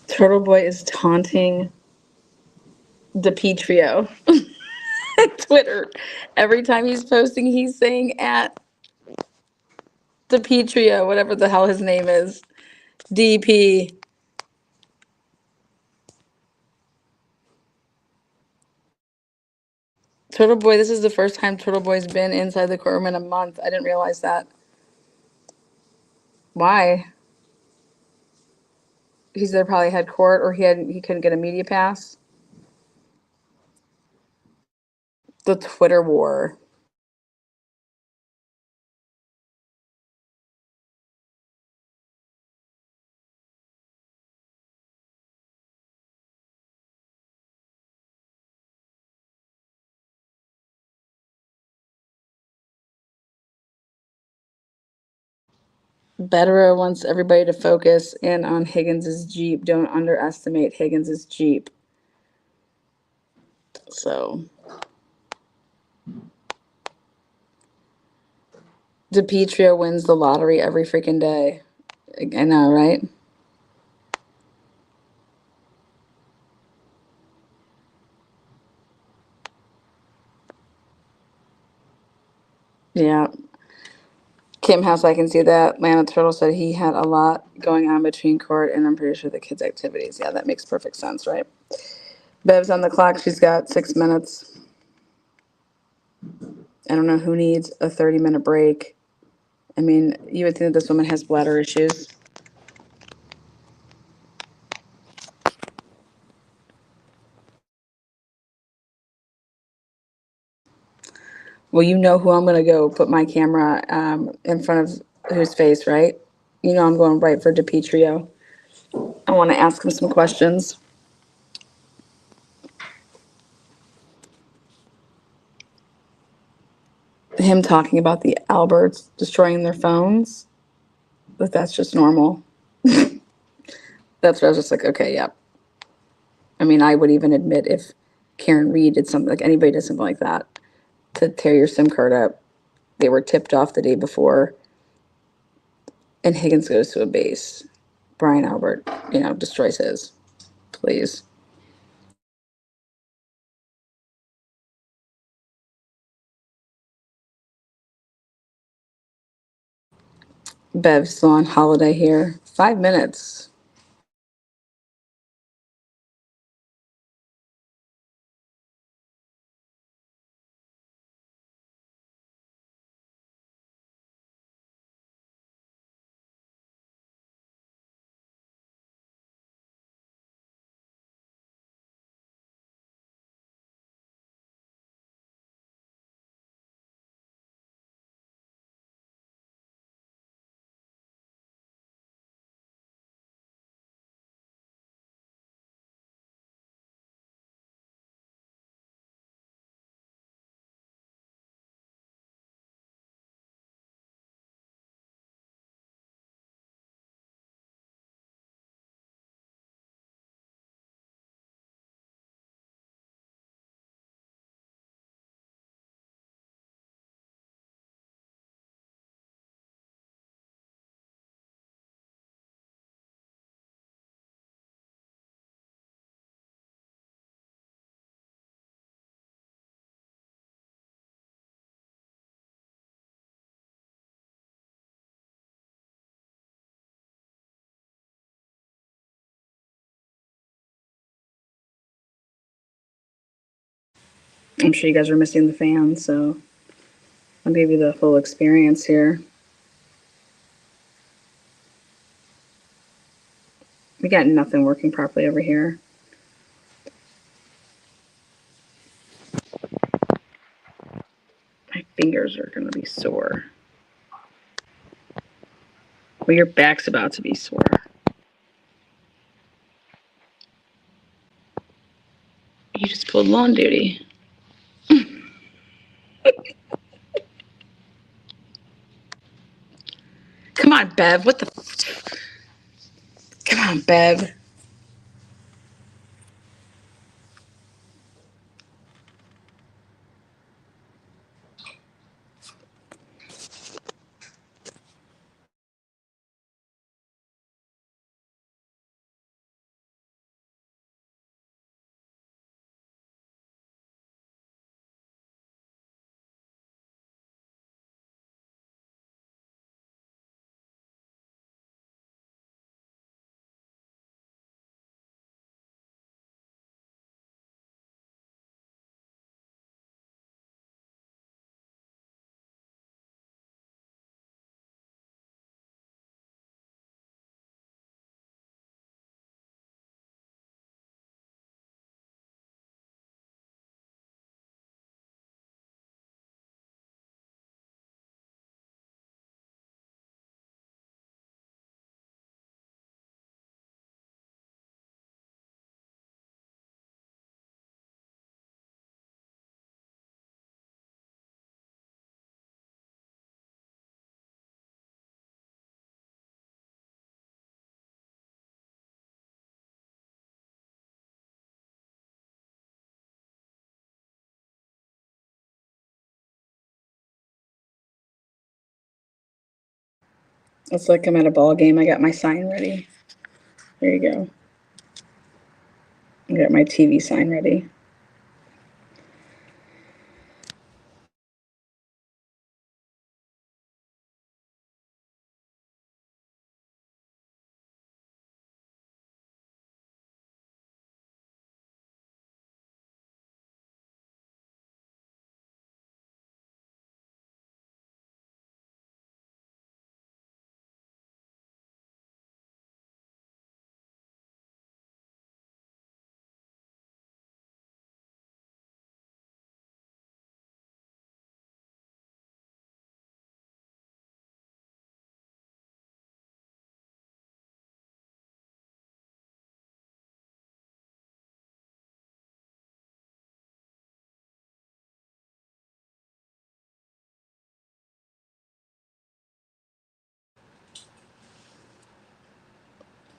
Turtle Boy is taunting DiPietro at Twitter. Every time he's posting, he's saying at DiPietro, whatever the hell his name is. DP. Turtle Boy, this is the first time Turtle Boy's been inside the courtroom in a month. I didn't realize that. Why? He's there probably had court, or he couldn't get a media pass. The Twitter war. Betterer wants everybody to focus in on Higgins's Jeep. Don't underestimate Higgins's Jeep. So DiPietro wins the lottery every freaking day. I know, right? Yeah. Kim House, I can see that. Lana Turtle said he had a lot going on between court and I'm pretty sure the kids' activities. Yeah, that makes perfect sense, right? Bev's on the clock. She's got 6 minutes. I don't know who needs a 30-minute break. I mean, you would think that this woman has bladder issues. Well, you know who I'm going to go put my camera in front of whose face, right? You know I'm going right for DiPietro. I want to ask him some questions. Him talking about the Alberts destroying their phones, but that's just normal. That's what I was just like, okay, yeah. I mean, I would even admit if Karen Reed did something, like anybody did something like that, to tear your SIM card up. They were tipped off the day before, and Higgins goes to a base. Brian Albert, destroys his. Please. Bev's still on holiday here. 5 minutes. I'm sure you guys are missing the fan, so I'll give you the full experience here. We got nothing working properly over here. My fingers are gonna be sore. Well, your back's about to be sore. You just pulled lawn duty. Come on, Bev. What the? Come on, Bev. It's like I'm at a ball game. I got my sign ready. There you go. I got my TV sign ready.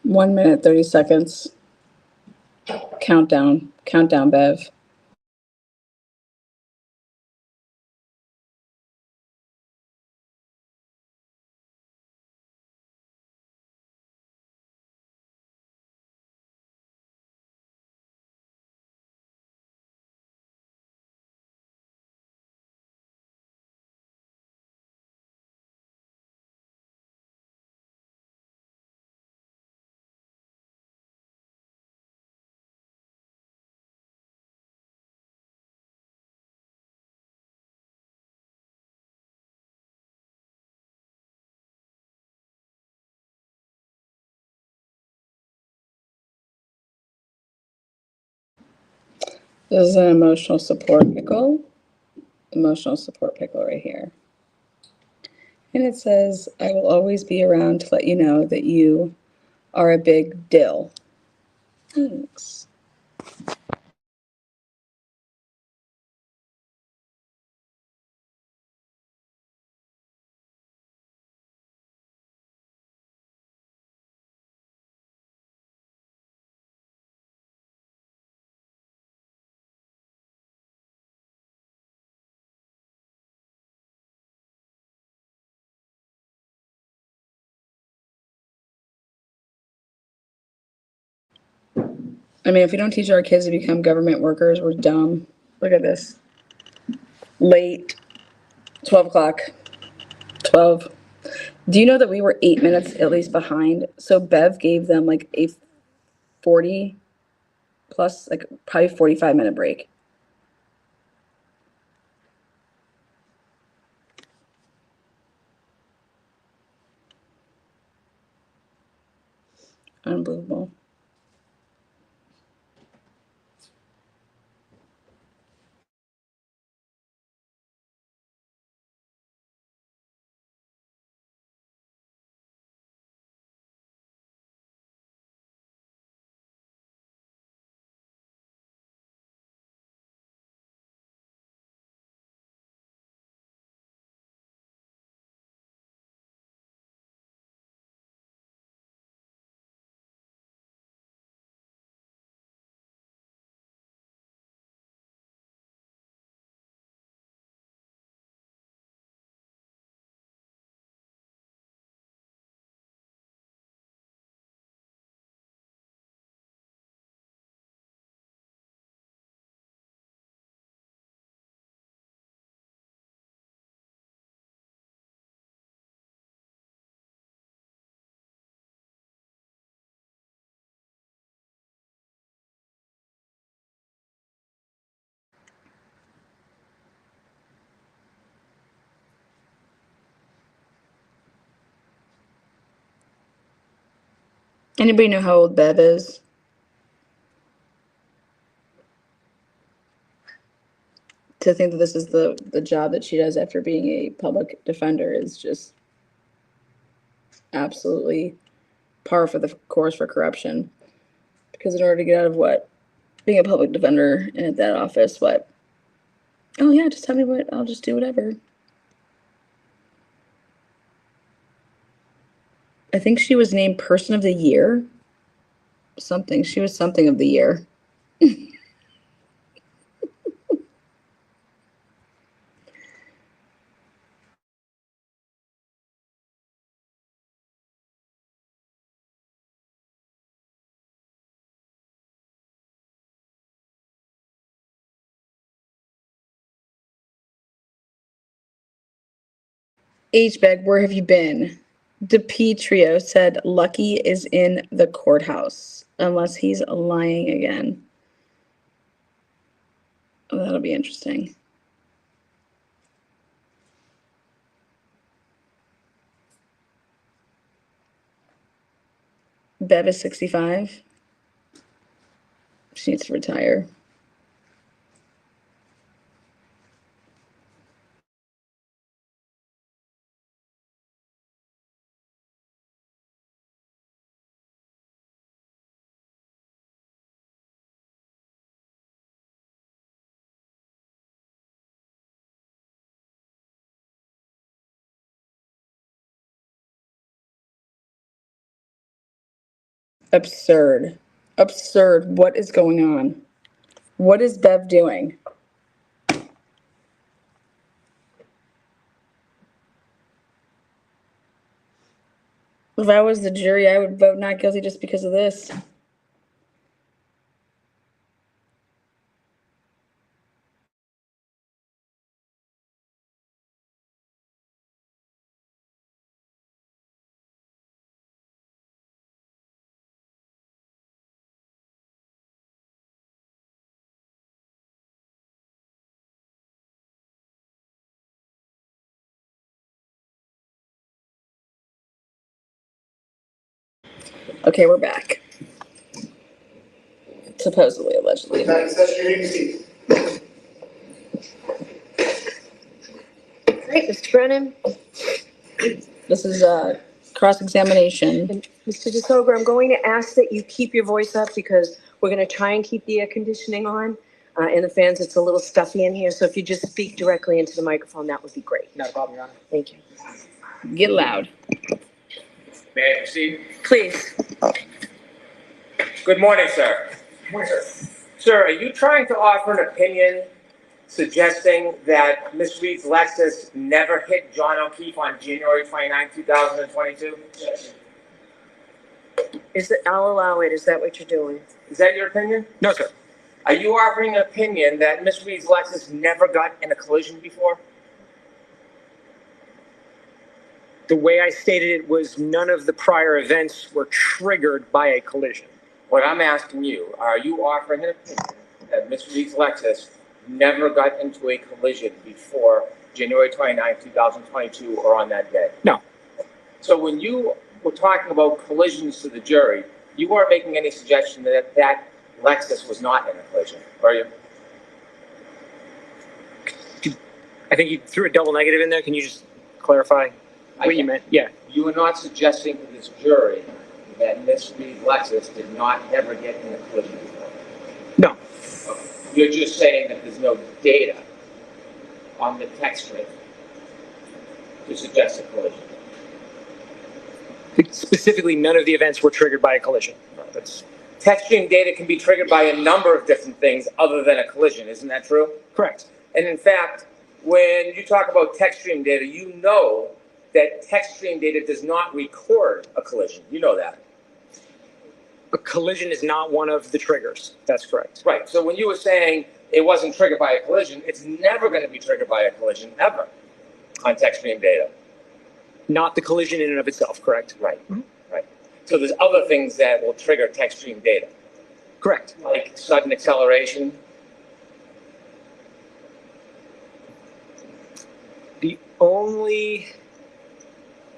One minute, 30 seconds. Countdown. Countdown, Bev. This is an emotional support pickle. Emotional support pickle right here. And it says, I will always be around to let you know that you are a big dill. Thanks. I mean, if we don't teach our kids to become government workers, we're dumb. Look at this. Late, 12 o'clock, 12. Do you know that we were 8 minutes at least behind? So Bev gave them like a 40 plus, like probably 45-minute break. Unbelievable. Anybody know how old Bev is? To think that this is the job that she does after being a public defender is just absolutely par for the course for corruption. Because in order to get out of what? Being a public defender and at that office, what? Oh yeah, just tell me what, I'll just do whatever. I think she was named Person of the Year. Something. She was something of the year. H-Bag, where have you been? DePietrio said Lucky is in the courthouse, unless he's lying again. Oh, that'll be interesting. Bev is 65. She needs to retire. Absurd. Absurd. What is going on? What is Bev doing? If I was the jury, I would vote not guilty just because of this. Okay, we're back. Supposedly, allegedly. Great, Mr. Brennan. This is cross-examination. And Mr. DiSorga, I'm going to ask that you keep your voice up because we're going to try and keep the air conditioning on. And the fans, it's a little stuffy in here, so if you just speak directly into the microphone, that would be great. Not a problem, Your Honor. Thank you. Get loud. May I proceed? Please. Good morning, sir. Good morning, sir. Sir, are you trying to offer an opinion suggesting that Ms. Reed's Lexus never hit John O'Keefe on January 29, 2022? Yes. I'll allow it. Is that what you're doing? Is that your opinion? No, sir. Are you offering an opinion that Ms. Reed's Lexus never got in a collision before? The way I stated it was none of the prior events were triggered by a collision. What I'm asking you, are you offering an opinion that Ms. Reed's Lexus never got into a collision before January 29, 2022 or on that day? No. So when you were talking about collisions to the jury, you weren't making any suggestion that that Lexus was not in a collision, are you? I think you threw a double negative in there. Can you just clarify what you meant? Yeah. You were not suggesting to this jury that Ms. Reed's Lexus did not ever get in a collision before? No. Okay. You're just saying that there's no data on the text string to suggest a collision. Specifically, none of the events were triggered by a collision. That's Text stream data can be triggered by a number of different things other than a collision, isn't that true? correct. And in fact, when you talk about text stream data, you know that text stream data does not record a collision. You know that. A collision is not one of the triggers. That's correct. Right. So when you were saying it wasn't triggered by a collision, it's never going to be triggered by a collision, ever, on text stream data. Not the collision in and of itself, correct? Right. Right. So there's other things that will trigger text stream data. Correct. Like sudden acceleration. The only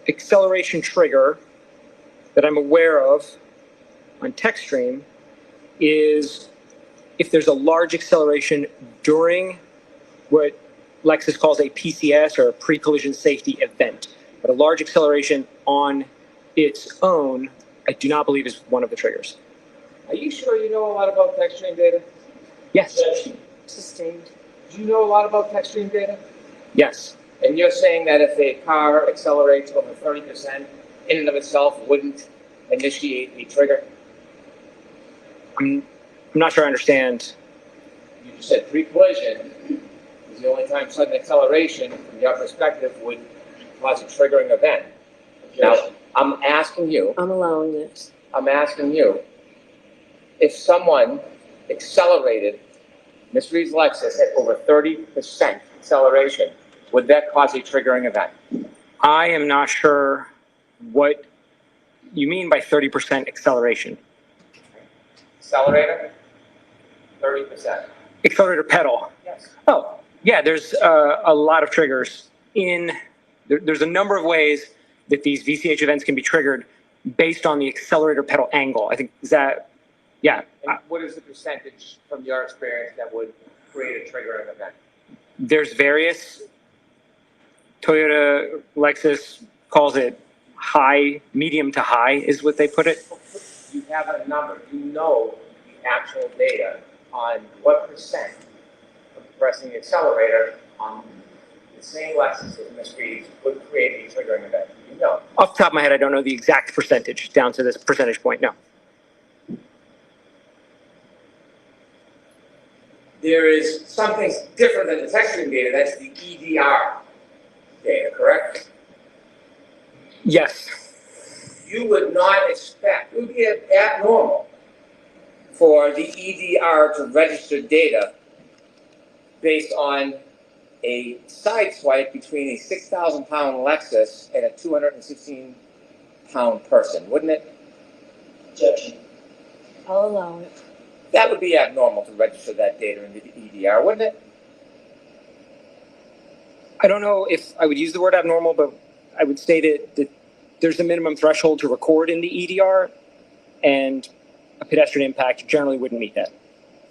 acceleration trigger that I'm aware of on text stream is if there's a large acceleration during what Lexus calls a PCS, or a pre-collision safety event. But a large acceleration on its own, I do not believe is one of the triggers. Are you sure you know a lot about text stream data? Yes. Sustained. Do you know a lot about text stream data? Yes. And you're saying that if a car accelerates over 30%, in and of itself wouldn't initiate a trigger? I'm not sure I understand. You just said pre-collision is the only time sudden acceleration, from your perspective, would cause a triggering event. Now, I'm asking you, I'm allowing this. if someone accelerated Ms. Reed's Lexus at over 30% acceleration, would that cause a triggering event? I am not sure what you mean by 30% acceleration. Accelerator, 30%. Accelerator pedal. Yes. Oh, yeah, there's a lot of triggers. There's a number of ways that these VCH events can be triggered based on the accelerator pedal angle. I think, is that, yeah. And what is the percentage from your experience that would create a triggering event? There's various. Toyota, Lexus calls it high, medium to high is what they put it. You have a number. You know the actual data on what percent of pressing the accelerator on the same Lexus as Ms. Reed's would create a triggering event. You know. Off the top of my head, I don't know the exact percentage down to this percentage point. No. There is something different than the text stream data. That's the EDR data, correct? Yes. You would not expect, it would be abnormal for the EDR to register data based on a side swipe between a 6,000-pound Lexus and a 216-pound person, wouldn't it? Objection. I'll allow it. That would be abnormal to register that data in the EDR, wouldn't it? I don't know if I would use the word abnormal, but I would state it that there's a minimum threshold to record in the EDR, and a pedestrian impact generally wouldn't meet that.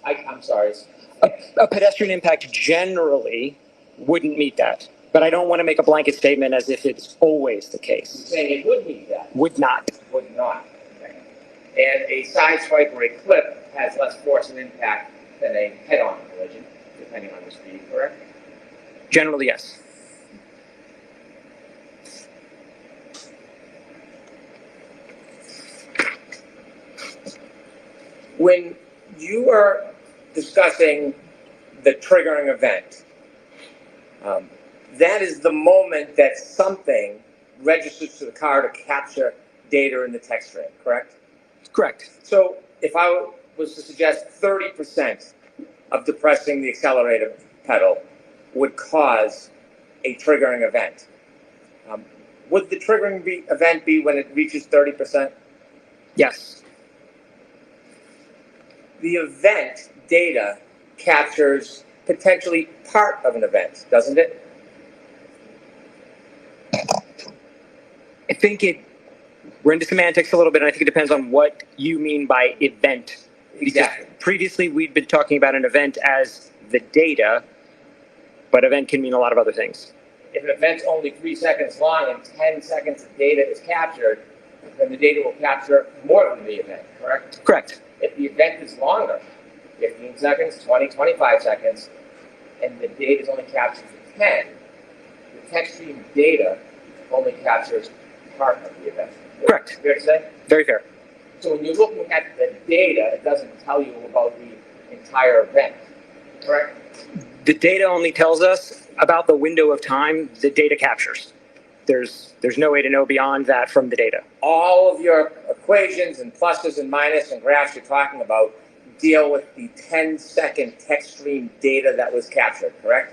I'm sorry. A pedestrian impact generally wouldn't meet that. But I don't want to make a blanket statement as if it's always the case. I'm saying it would meet that. Would not. Would not. Okay. And a side swipe or a clip has less force and impact than a head-on collision, depending on the speed, correct? Generally, yes. When you are discussing the triggering event, that is the moment that something registers to the car to capture data in the text stream, correct? Correct. So if I was to suggest 30% of depressing the accelerator pedal would cause a triggering event, would the triggering event be when it reaches 30%? Yes. The event data captures potentially part of an event, doesn't it? I think we're into semantics a little bit, and I think it depends on what you mean by event. Exactly. Because previously, we'd been talking about an event as the data, but event can mean a lot of other things. If an event's only 3 seconds long and 10 seconds of data is captured, then the data will capture more than the event, correct? Correct. If the event is longer, 15 seconds, 20, 25 seconds, and the data is only captured for 10, the text stream data only captures part of the event. Correct. Fair to say? Very fair. So when you're looking at the data, it doesn't tell you about the entire event, correct? The data only tells us about the window of time the data captures. There's no way to know beyond that from the data. All of your equations and pluses and minuses and graphs you're talking about deal with the 10-second text stream data that was captured, correct?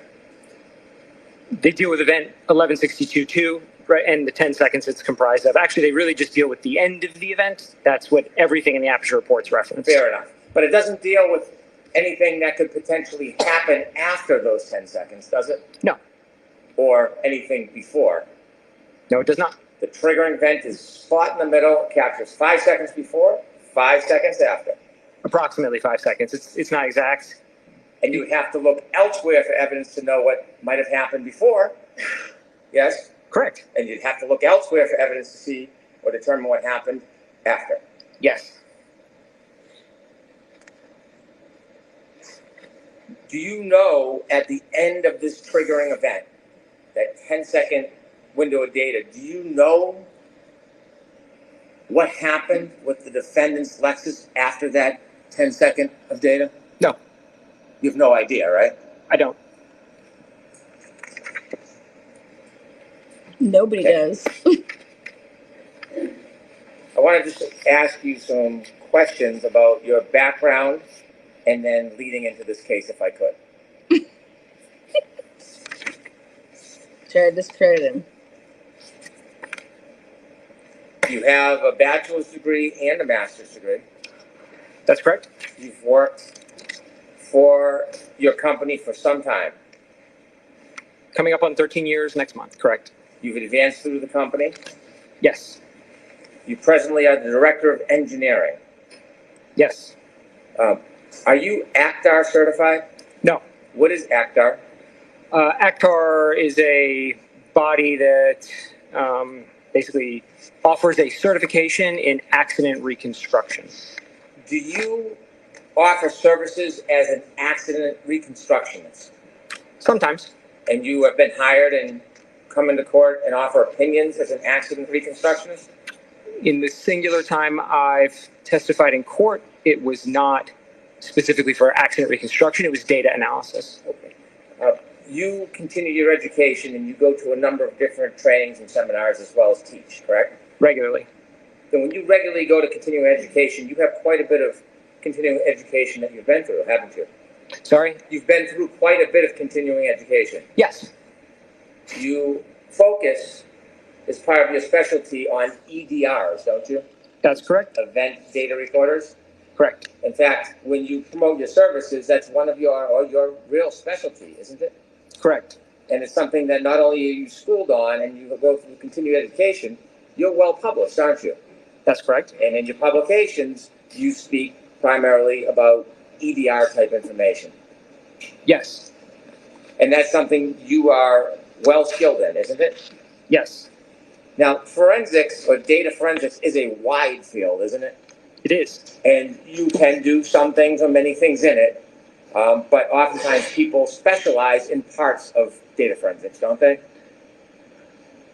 They deal with event 1162.2, right, and the 10 seconds it's comprised of. Actually, they really just deal with the end of the event. That's what everything in the Aperture reports reference. Fair enough. But it doesn't deal with anything that could potentially happen after those 10 seconds, does it? No. Or anything before? No, it does not. The triggering event is spot in the middle, captures 5 seconds before, 5 seconds after. Approximately 5 seconds. It's not exact. And you would have to look elsewhere for evidence to know what might have happened before. Yes? Correct. And you'd have to look elsewhere for evidence to see or determine what happened after. Yes. Do you know at the end of this triggering event, that 10-second window of data, do you know what happened with the defendant's Lexus after that 10-second of data? No. You have no idea, right? I don't. Nobody does. I want to just ask you some questions about your background and then leading into this case, if I could. Try to discredit him. You have a bachelor's degree and a master's degree. That's correct. You've worked for your company for some time. Coming up on 13 years next month. Correct. You've advanced through the company. Yes. You presently are the director of engineering. Yes. Are you ACTAR certified? No. What is ACTAR? ACTAR is a body that basically offers a certification in accident reconstruction. Do you offer services as an accident reconstructionist? Sometimes. And you have been hired and come into court and offer opinions as an accident reconstructionist? In the singular time I've testified in court, it was not specifically for accident reconstruction, it was data analysis. Okay. You continue your education and you go to a number of different trainings and seminars as well as teach, correct? Regularly. Then when you regularly go to continuing education, you have quite a bit of continuing education that you've been through, haven't you? Sorry? You've been through quite a bit of continuing education. Yes. You focus as part of your specialty on EDRs, don't you? That's correct. Event data recorders? Correct. In fact, when you promote your services, that's one of your real specialty, isn't it? Correct. And it's something that not only are you schooled on and you go through continuing education, you're well published, aren't you? That's correct. And in your publications, you speak primarily about EDR type information. Yes. And that's something you are well skilled in, isn't it? Yes. Now, forensics or data forensics is a wide field, isn't it? It is. And you can do some things or many things in it, but oftentimes people specialize in parts of data forensics, don't they?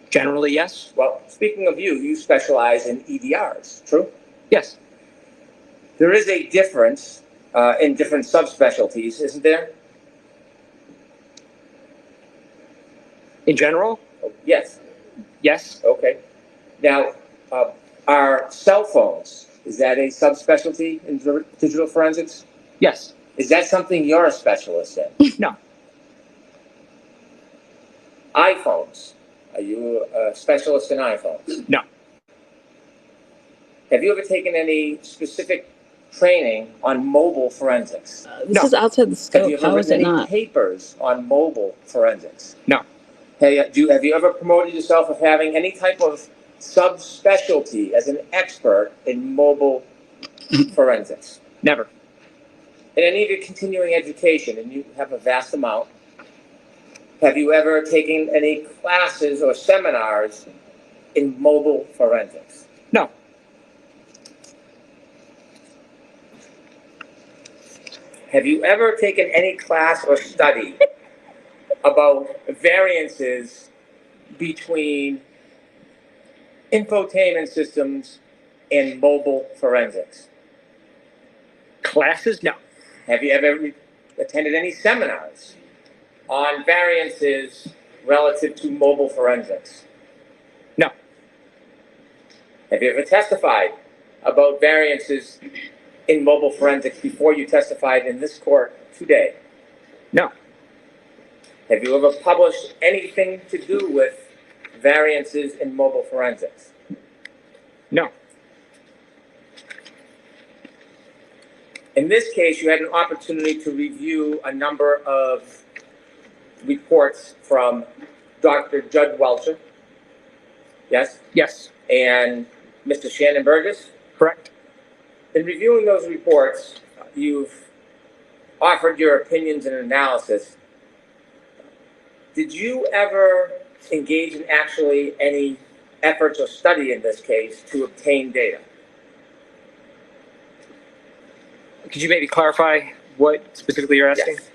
Generally, yes. Well, speaking of you, you specialize in EDRs, true? Yes. There is a difference in different subspecialties, isn't there? In general? Yes. Yes. Okay. Now, are cell phones, is that a subspecialty in digital forensics? Yes. Is that something you're a specialist in? No. iPhones, are you a specialist in iPhones? No. Have you ever taken any specific training on mobile forensics? This is outside the Have scope. you ever How is written it any not? papers on mobile forensics? No. Hey, have you ever promoted yourself of having any type of subspecialty as an expert in mobile forensics? Never. In any of your continuing education, and you have a vast amount, have you ever taken any classes or seminars in mobile forensics? No. Have you ever taken any class or study about variances between infotainment systems and mobile forensics? Classes? No. Have you ever attended any seminars on variances relative to mobile forensics? No. Have you ever testified about variances in mobile forensics before you testified in this court today? No. Have you ever published anything to do with variances in mobile forensics? No. In this case, you had an opportunity to review a number of reports from Dr. Judd Welcher, yes? Yes. And Mr. Shannon Burgess? Correct. In reviewing those reports, you've offered your opinions and analysis. Did you ever engage in actually any efforts or study in this case to obtain data? Could you maybe clarify what specifically you're asking? Yes.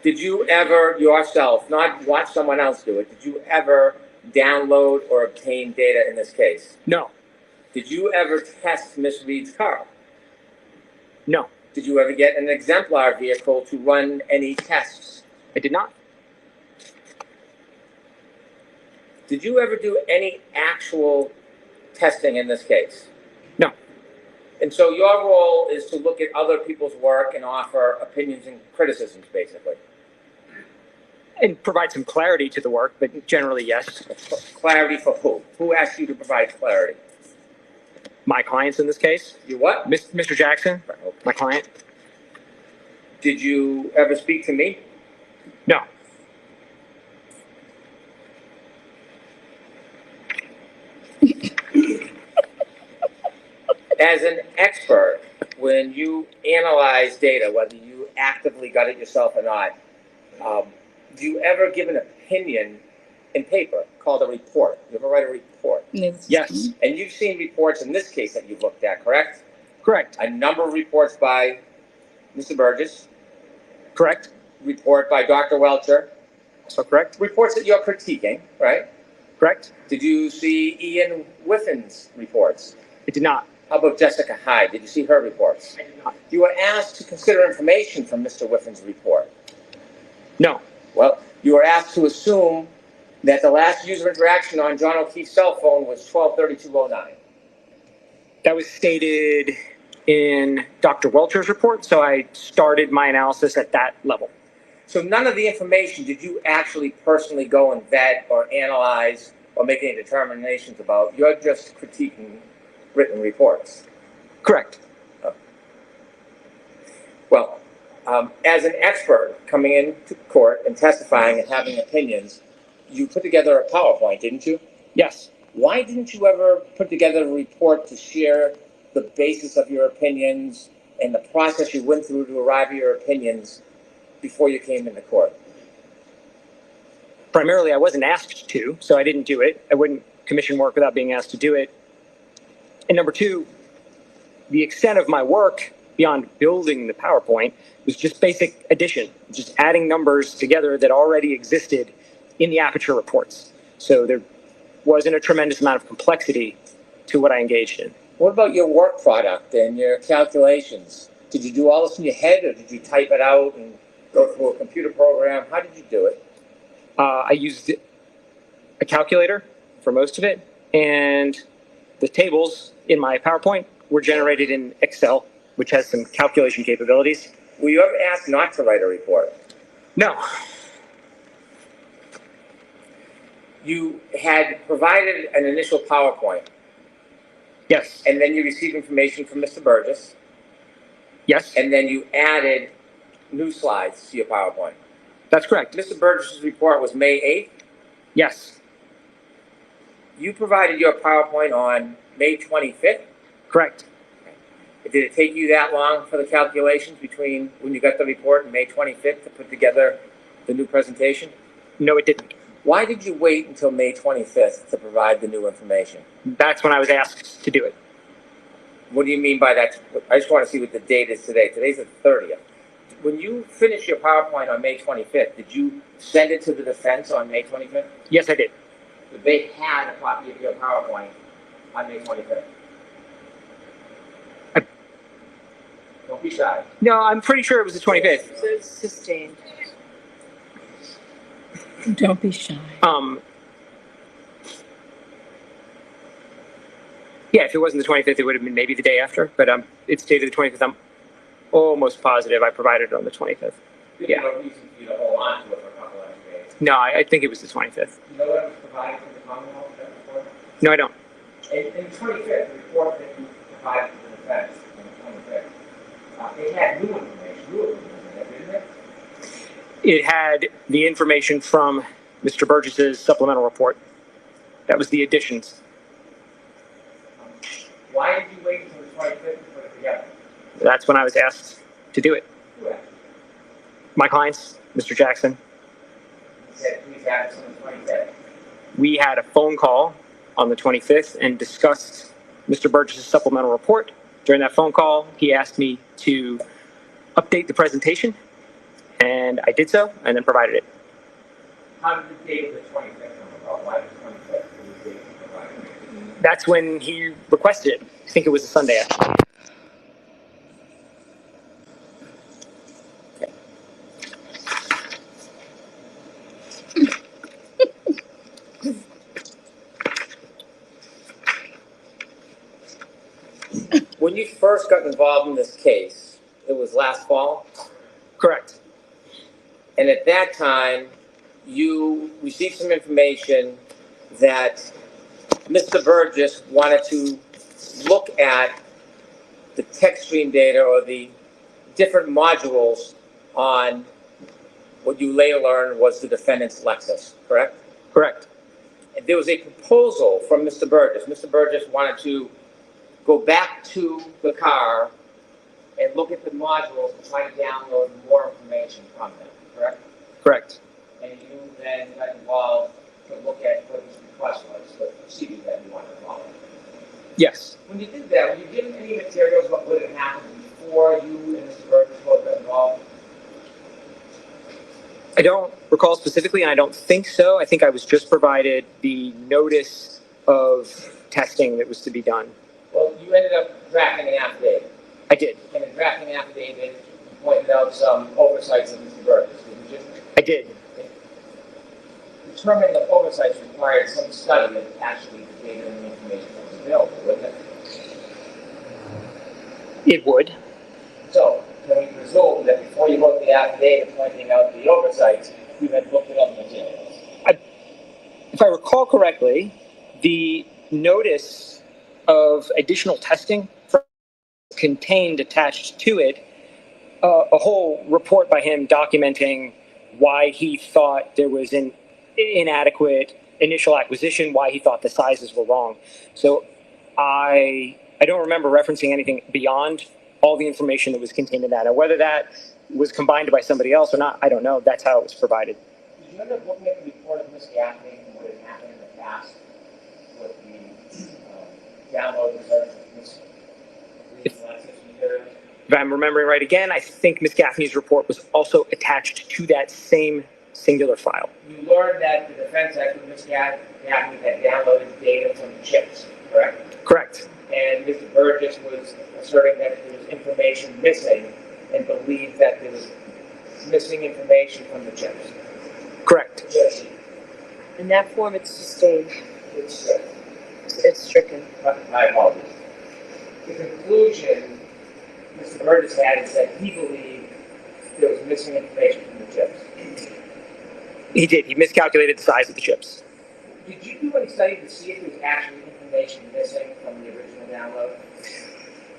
Did you ever yourself, not watch someone else do it, did you ever download or obtain data in this case? No. Did you ever test Miss Reed's car? No. Did you ever get an exemplar vehicle to run any tests? I did not. Did you ever do any actual testing in this case? No. And so your role is to look at other people's work and offer opinions and criticisms, basically. And provide some clarity to the work, but generally, yes. Clarity for who? Who asked you to provide clarity? My clients in this case. You what? Mr. Jackson, my client. Did you ever speak to me? No. As an expert, when you analyze data, whether you actively got it yourself or not, do you ever give an opinion in paper called a report? You ever write a report? Yes. And you've seen reports in this case that you've looked at, correct? Correct. A number of reports by Mr. Burgess. Correct. Report by Dr. Welcher. Also correct. Reports that you're critiquing, right? Correct. Did you see Ian Whiffin's reports? I did not. How about Jessica Hyde? Did you see her reports? I did not. You were asked to consider information from Mr. Whiffin's report. No. Well, you were asked to assume that the last user interaction on John O'Keefe's cell phone was 12/32/09. That was stated in Dr. Welcher's report, so I started my analysis at that level. So none of the information did you actually personally go and vet or analyze or make any determinations about? You're just critiquing written reports. Correct. Well, as an expert coming into court and testifying and having opinions, you put together a PowerPoint, didn't you? Yes. Why didn't you ever put together a report to share the basis of your opinions and the process you went through to arrive at your opinions before you came into court? Primarily, I wasn't asked to, so I didn't do it. I wouldn't commission work without being asked to do it. And number two, the extent of my work beyond building the PowerPoint was just basic addition, just adding numbers together that already existed in the Aperture reports. So there wasn't a tremendous amount of complexity to what I engaged in. What about your work product and your calculations? Did you do all this in your head, or did you type it out and go through a computer program? How did you do it? I used a calculator for most of it, and the tables in my PowerPoint were generated in Excel, which has some calculation capabilities. Were you ever asked not to write a report? No. You had provided an initial PowerPoint. Yes. And then you received information from Mr. Burgess. Yes. And then you added new slides to your PowerPoint. That's correct. Mr. Burgess's report was May 8th. Yes. You provided your PowerPoint on May 25th. Correct. Did it take you that long for the calculations between when you got the report and May 25th to put together the new presentation? No, it didn't. Why did you wait until May 25th to provide the new information? That's when I was asked to do it. What do you mean by that? I just want to see what the date is today. Today's the 30th. When you finished your PowerPoint on May 25th, did you send it to the defense on May 25th? Yes, I did. But they had a copy of your PowerPoint on May 25th. Don't be shy. No, I'm pretty sure it was the 25th. Sustained. Don't be shy. Yeah, if it wasn't the 25th, it would have been maybe the day after, but it's dated the 25th. I'm almost positive I provided it on the 25th. Yeah. No reason for you to hold on to it for a couple of days. No, I think it was the 25th. You know what was provided to the Commonwealth that report? No, I don't. In the 25th, the report that you provided to the defense on the 25th, it had new information in it, didn't it? It had the information from Mr. Burgess's supplemental report. That was the additions. Why did you wait until the 25th to put it together? That's when I was asked to do it. Who asked? My clients, Mr. Jackson. He said, please add this on the 25th. We had a phone call on the 25th and discussed Mr. Burgess's supplemental report. During that phone call, he asked me to update the presentation, and I did so, and then provided it. How did the date of the 25th come about? Why the 25th was the date you provided? That's when he requested it. I think it was a Sunday, actually. When you first got involved in this case, it was last fall? Correct. And at that time, you received some information that Mr. Burgess wanted to look at the text stream data or the different modules on what you later learned was the defendant's Lexus, correct? Correct. And there was a proposal from Mr. Burgess. Mr. Burgess wanted to go back to the car and look at the modules and try to download more information from them, correct? Correct. And you then got involved to look at what his request was, the procedure that you wanted to follow. Yes. When you did that, were you given any materials about what had happened before you and Mr. Burgess both got involved? I don't recall specifically, and I don't think so. I think I was just provided the notice of testing that was to be done. Well, you ended up drafting an affidavit. I did. And in drafting an affidavit, you pointed out some oversights of Mr. Burgess, didn't you? I did. Determining the oversights required some study of actually the data and the information that was available, wouldn't it? It would. So, can we presume that before you wrote the affidavit pointing out the oversights, you had looked at other materials? If I recall correctly, the notice of additional testing contained attached to it a whole report by him documenting why he thought there was an inadequate initial acquisition, why he thought the sizes were wrong. So I I don't remember referencing anything beyond all the information that was contained in that. Now, whether that was combined by somebody else or not, I don't know. That's how it was provided. Did you end up looking at the report of Ms. Gaffney and what had happened in the past with the download research of Ms. If I'm remembering right again, I think Ms. Gaffney's report was also attached to that same singular file. You learned that the defense expert, Ms. Gaffney, had downloaded data from the chips, correct? Correct. And Mr. Burgess was asserting that there was information missing and believed that there was missing information from the chips. Correct. Yes. In that form, it's sustained. It's stricken. My apologies. The conclusion Mr. Burgess had is that he believed there was missing information from the chips. He did. He miscalculated the size of the chips. Did you do any study to see if there was actually information missing from the original download?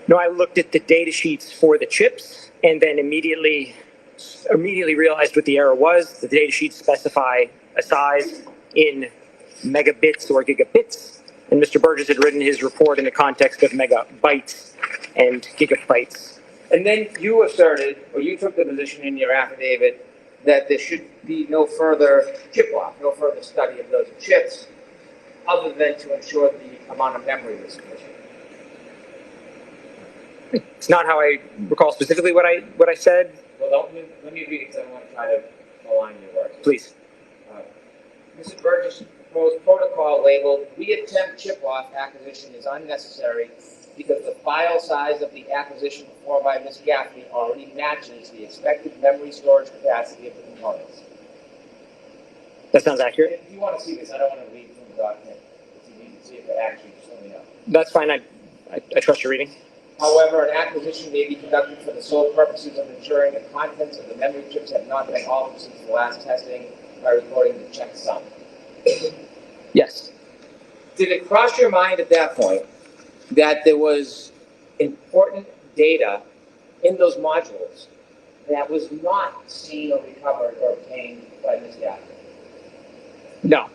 No, I looked at the data sheets for the chips and then immediately realized what the error was. The data sheets specify a size in megabits or gigabits. And Mr. Burgess had written his report in the context of megabytes and gigabytes. And then you asserted, or you took the position in your affidavit, that there should be no further chip lock, no further study of those chips, other than to ensure the amount of memory was sufficient. It's not how I recall specifically what I said. Well, let me read it because I want to try to align your words. Please. Mr. Burgess proposed protocol labeled reattempt chip lock acquisition is unnecessary because the file size of the acquisition performed by Ms. Gaffney already matches the expected memory storage capacity of the components. That sounds accurate. If you want to see this, I don't want to read from the document. If you need to see if it actually, just let me know. That's fine. I trust your reading. However, an acquisition may be conducted for the sole purposes of ensuring the contents of the memory chips have not been altered since the last testing by recording the checksum. Yes. Did it cross your mind at that point that there was important data in those modules that was not seen or recovered or obtained by Ms. Gaffney? No.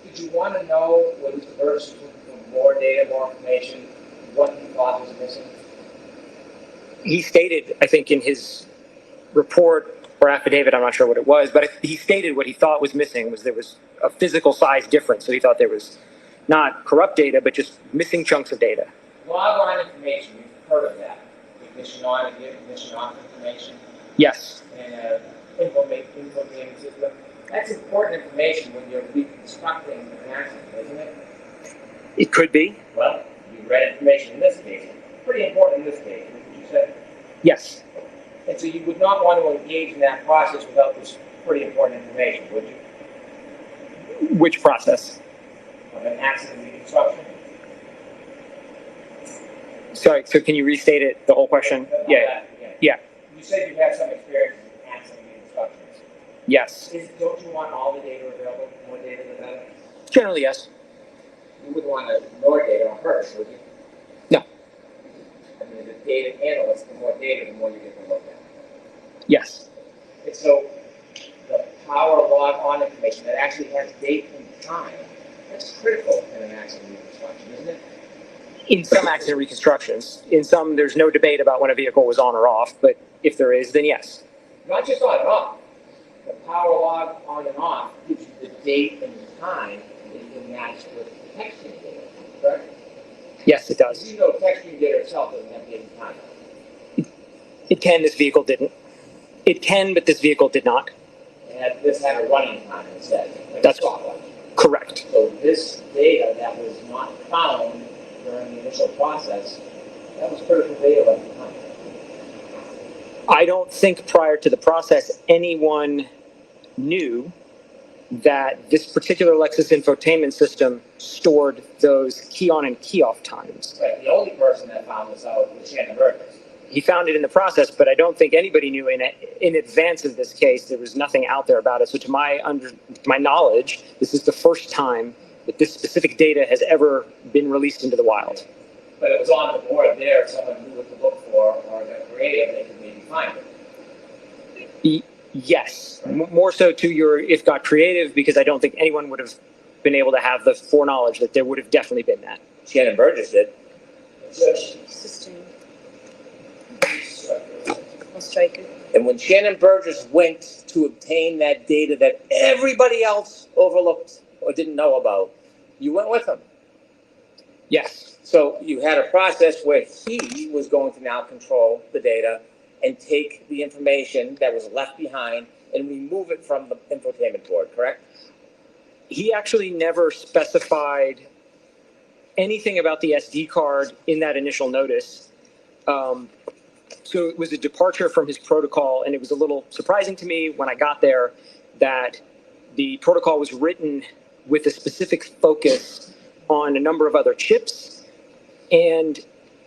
Did you want to know whether Mr. Burgess was looking for more data, more information, what he thought was missing? He stated, I think, in his report or affidavit, I'm not sure what it was, but he stated what he thought was missing was there was a physical size difference. So he thought there was not corrupt data, but just missing chunks of data. Log on information, you've heard of that. Ignition on and ignition off information. Yes. And infotainment system. That's important information when you're reconstructing an accident, isn't it? It could be. Well, you read information in this case. Pretty important in this case, what you said. Yes. And so you would not want to engage in that process without this pretty important information, would you? Which process? Of an accident reconstruction. Sorry, so can you restate it, the whole question? Yeah. You said you had some experience in accident reconstructions. Yes. Don't you want all the data available? More data the better? Generally, yes. You wouldn't want to ignore data on purpose, would you? No. I mean, the data analyst, the more data, the more you get to look at. Yes. And so the power log on information that actually has date and time, that's critical in an accident reconstruction, isn't it? In some accident reconstructions, in some, there's no debate about when a vehicle was on or off, but if there is, then yes. Not just on and off. The power log on and off gives you the date and the time that you can match with the texting data, correct? Yes, it does. You know, texting data itself doesn't have date and time. It can, this vehicle didn't. It can, but this vehicle did not. And this had a running time instead. Like That's correct. So this data that was not found during the initial process, that was critical data at the time. I don't think prior to the process anyone knew that this particular Lexus infotainment system stored those key on and key off times. Right. The only person that found this out was Shannon Burgess. He found it in the process, but I don't think anybody knew in advance of this case. There was nothing out there about it. So to my knowledge, this is the first time that this specific data has ever been released into the wild. But it was on the board there. If someone knew what to look for or got creative, they could maybe find it. Yes, more so to your if got creative, because I don't think anyone would have been able to have the foreknowledge that there would have definitely been that. Shannon Burgess did. Sustained. I'll strike it. And when Shannon Burgess went to obtain that data that everybody else overlooked or didn't know about, you went with him. Yes. So you had a process where he was going to now control the data and take the information that was left behind and remove it from the infotainment board, correct? He actually never specified anything about the SD card in that initial notice. So it was a departure from his protocol, and it was a little surprising to me when I got there that the protocol was written with a specific focus on a number of other chips, and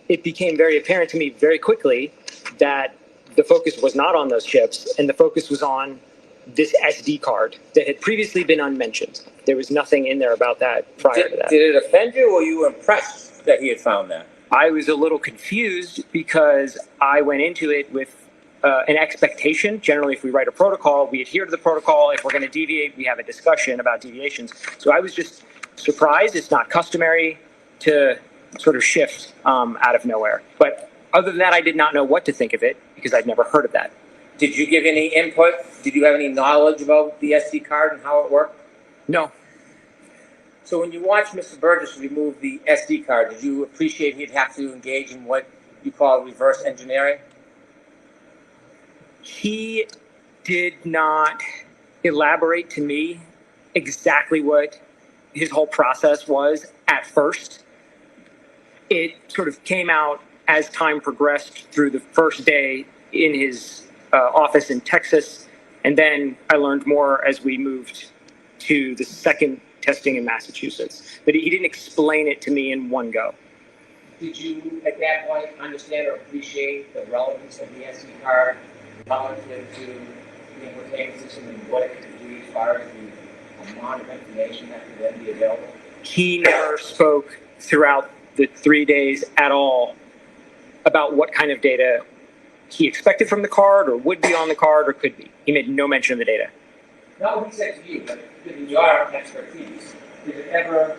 it became very apparent to me very quickly that the focus was not on those chips, and the focus was on this SD card that had previously been unmentioned. There was nothing in there about that prior to that. Did it offend you, or were you impressed that he had found that? I was a little confused because I went into it with an expectation. Generally, if we write a protocol, we adhere to the protocol. If we're going to deviate, we have a discussion about deviations. So I was just surprised. It's not customary to sort of shift out of nowhere. But other than that, I did not know what to think of it because I'd never heard of that. Did you give any input? Did you have any knowledge about the SD card and how it worked? No. So when you watched Mr. Burgess remove the SD card, did you appreciate he'd have to engage in what you call reverse engineering? He did not elaborate to me exactly what his whole process was at first. It sort of came out as time progressed through the first day in his office in Texas, and then I learned more as we moved to the second testing in Massachusetts. But he didn't explain it to me in one go. Did you, at that point, understand or appreciate the relevance of the SD card relative to the infotainment system and what it could do as far as the amount of information that could then be available? He never spoke throughout the 3 days at all about what kind of data he expected from the card or would be on the card or could be. He made no mention of the data. Not what he said to you, but given your expertise, did it ever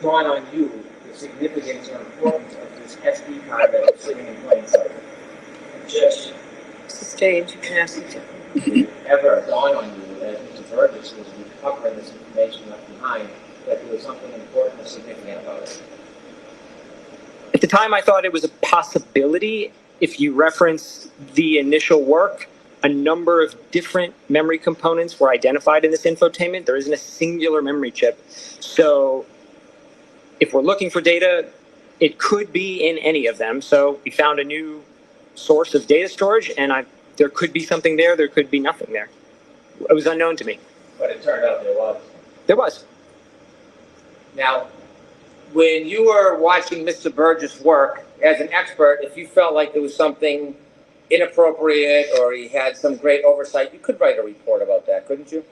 dawn on you the significance or importance of this SD card that was sitting in plain sight? Just Sustained. You can ask it. did it ever dawn on you as Mr. Burgess was recovering this information left behind that there was something important or significant about it? At the time, I thought it was a possibility. If you reference the initial work, a number of different memory components were identified in this infotainment. There isn't a singular memory chip. So if we're looking for data, it could be in any of them. So we found a new source of data storage, and there could be something there. There could be nothing there. It was unknown to me. But it turned out there was. There was. Now, when you were watching Mr. Burgess work as an expert, if you felt like there was something inappropriate or he had some great oversight, you could write a report about that, couldn't you?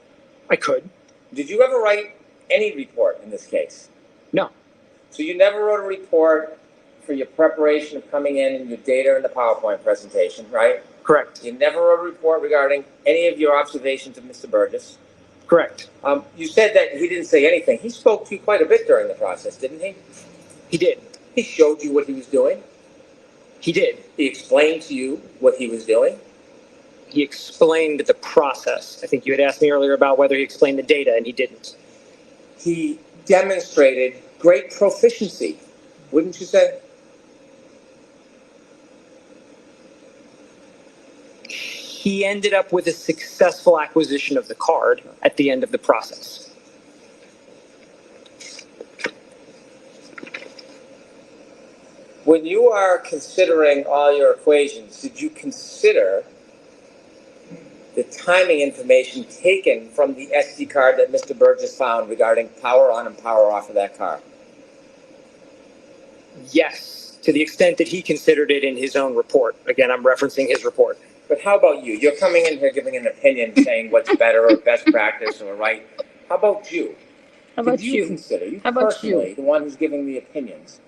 I could. Did you ever write any report in this case? No. So you never wrote a report for your preparation of coming in and your data in the PowerPoint presentation, right? Correct. You never wrote a report regarding any of your observations of Mr. Burgess? Correct. You said that he didn't say anything. He spoke to you quite a bit during the process, didn't he? He did. He showed you what he was doing? He did. He explained to you what he was doing? He explained the process. I think you had asked me earlier about whether he explained the data, and he didn't. He demonstrated great proficiency, wouldn't you say? He ended up with a successful acquisition of the card at the end of the process. When you are considering all your equations, did you consider the timing information taken from the SD card that Mr. Burgess found regarding power on and power off of that car? Yes, to the extent that he considered it in his own report. Again, I'm referencing his report. But how about you? You're coming in here giving an opinion saying what's better or best practice or right. How about you? How about Did you you? consider, you How about personally, you? the one who's giving the opinions,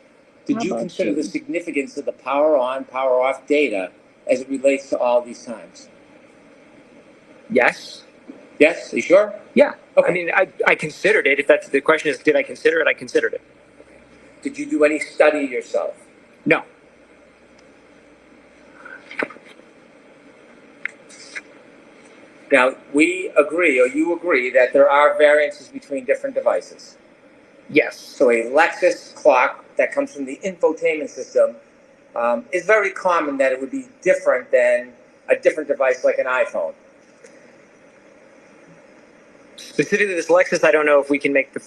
did How you about consider you? the significance of the power on, power off data as it relates to all these times? Yes. Yes? Are you sure? Yeah. Okay. I mean, I considered it. If that's the question is, did I consider it? I considered it. Did you do any study yourself? No. Now, we agree, or you agree, that there are variances between different devices. Yes. So a Lexus clock that comes from the infotainment system is very common that it would be different than a different device like an iPhone. Specifically this Lexus, I don't know if we can make the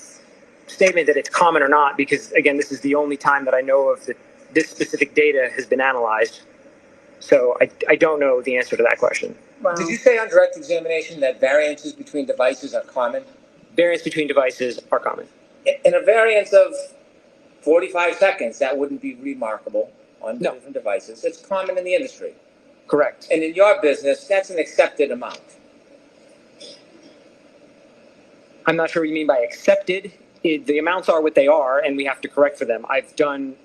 statement that it's common or not, because again, this is the only time that I know of that this specific data has been analyzed. So I don't know the answer to that question. Wow. Did you say on direct examination that variances between devices are common? Variance between devices are common. In a variance of 45 seconds, that wouldn't be remarkable on No. different devices. It's common in the industry. Correct. And in your business, that's an accepted amount. I'm not sure what you mean by accepted. The amounts are what they are, and we have to correct for them. I've done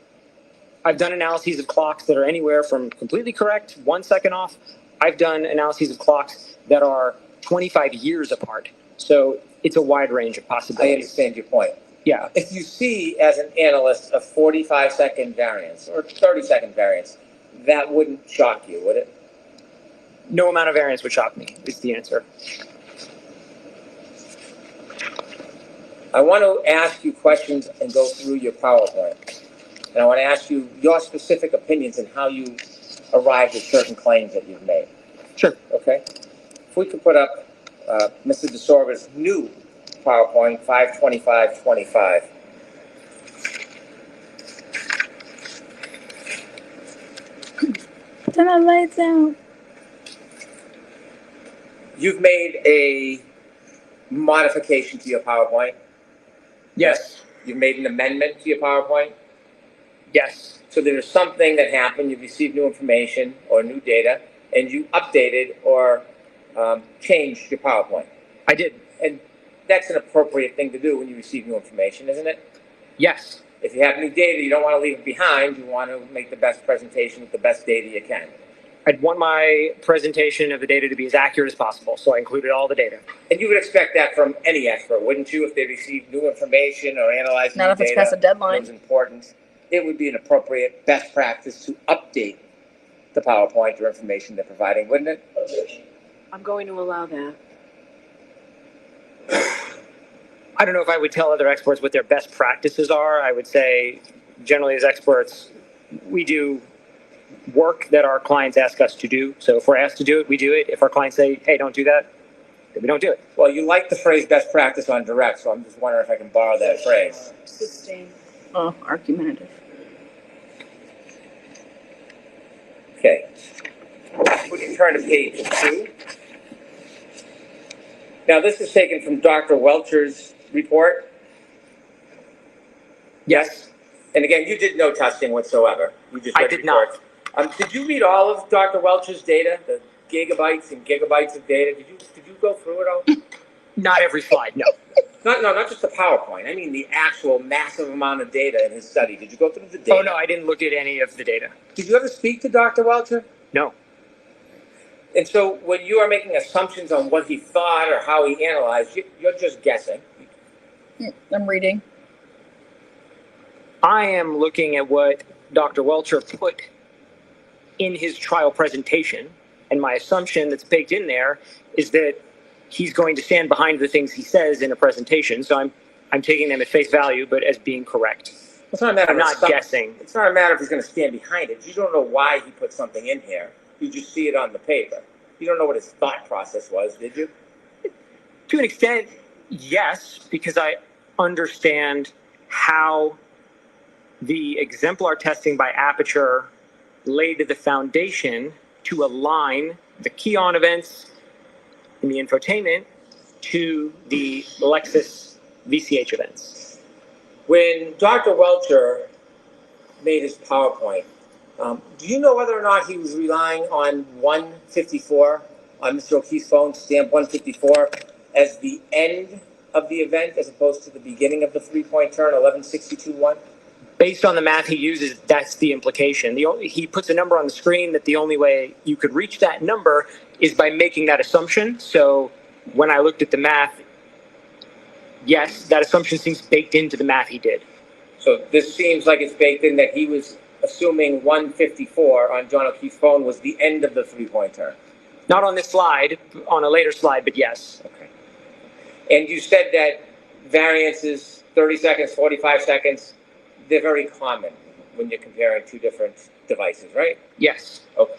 analyses of clocks that are anywhere from completely correct, 1 second off. I've done analyses of clocks that are 25 years apart. So it's a wide range of possibilities. I understand your point. Yeah. If you see, as an analyst, a 45-second variance or 30-second variance, that wouldn't shock you, would it? No amount of variance would shock me, is the answer. I want to ask you questions and go through your PowerPoint. And I want to ask you your specific opinions and how you arrived at certain claims that you've made. Sure. Okay? If we could put up Mr. DiSorga's new PowerPoint, 52525. Turn the lights out. You've made a modification to your PowerPoint. Yes. You've made an amendment to your PowerPoint. Yes. So there's something that happened, you've received new information or new data, and you updated or changed your PowerPoint. I did. And that's an appropriate thing to do when you receive new information, isn't it? Yes. If you have new data, you don't want to leave it behind. You want to make the best presentation with the best data you can. I'd want my presentation of the data to be as accurate as possible, so I included all the data. And you would expect that from any expert, wouldn't you? If they receive new information or analyze new Not if it's data, past a deadline. it was important. It would be an appropriate best practice to update the PowerPoint or information they're providing, wouldn't it? I'm going to allow that. I don't know if I would tell other experts what their best practices are. I would say, generally as experts, we do work that our clients ask us to do. So if we're asked to do it, we do it. If our clients say, hey, don't do that, then we don't do it. Well, you like the phrase best practice on direct, so I'm just wondering if I can borrow that phrase. Sustain. Oh, argumentative. Okay. Would you turn to page 2? Now, this is taken from Dr. Welcher's report. Yes. And again, you did no testing whatsoever. You just I read did reports. not. Did you read all of Dr. Welcher's data, the gigabytes and gigabytes of data? Did you go through it all? Not every slide, no. Not just the PowerPoint. I mean the actual massive amount of data in his study. Did you go through the data? Oh, no, I didn't look at any of the data. Did you ever speak to Dr. Welcher? No. And so when you are making assumptions on what he thought or how he analyzed, you're just guessing. I'm reading. I am looking at what Dr. Welcher put in his trial presentation, and my assumption that's baked in there is that he's going to stand behind the things he says in a presentation. So I'm taking them at face value, but as being correct. It's not a matter I'm not guessing. It's not a matter if he's going to stand behind it. You don't know why he put something in here. You just see it on the paper. You don't know what his thought process was, did you? To an extent, yes, because I understand how the exemplar testing by Aperture laid the foundation to align the key-on events in the infotainment to the Lexus VCH events. When Dr. Welcher made his PowerPoint, do you know whether or not he was relying on 154 on Mr. O'Keefe's phone, stamp 154, as the end of the event as opposed to the beginning of the three-point turn, 1162-1? Based on the math he uses, that's the implication. He puts a number on the screen that the only way you could reach that number is by making that assumption. So when I looked at the math, yes, that assumption seems baked into the math he did. So this seems like it's baked in that he was assuming 154 on John O'Keefe's phone was the end of the 3-point turn. Not on this slide, on a later slide, but yes. Okay. And you said that variances, 30 seconds, 45 seconds, they're very common when you're comparing two different devices, right? Yes. Okay.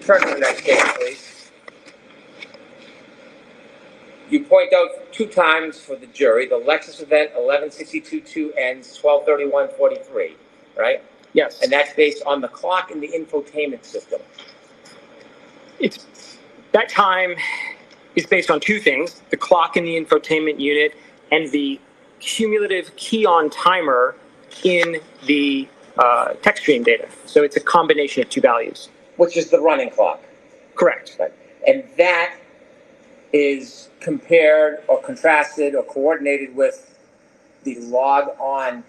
Turn to the next case, please. You point out 2 times for the jury, the Lexus event 11:62:2 ends 12:31:43, right? Yes. And that's based on the clock in the infotainment system. That time is based on 2 things: the clock in the infotainment unit and the cumulative key-on timer in the text stream data. So it's a combination of 2 values. Which is the running clock. Correct. Right. And that is compared or contrasted or coordinated with the log on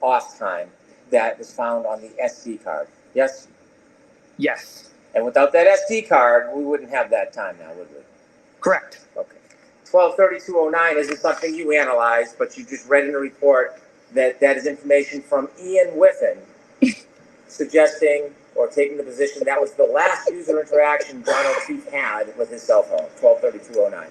off time that was found on the SD card. Yes? Yes. And without that SD card, we wouldn't have that time now, would we? Correct. Okay. 12:32:09 isn't something you analyzed, but you just read in the report that that is information from Ian Whiffen suggesting or taking the position that was the last user interaction John O'Keefe had with his cell phone, 12:32:09.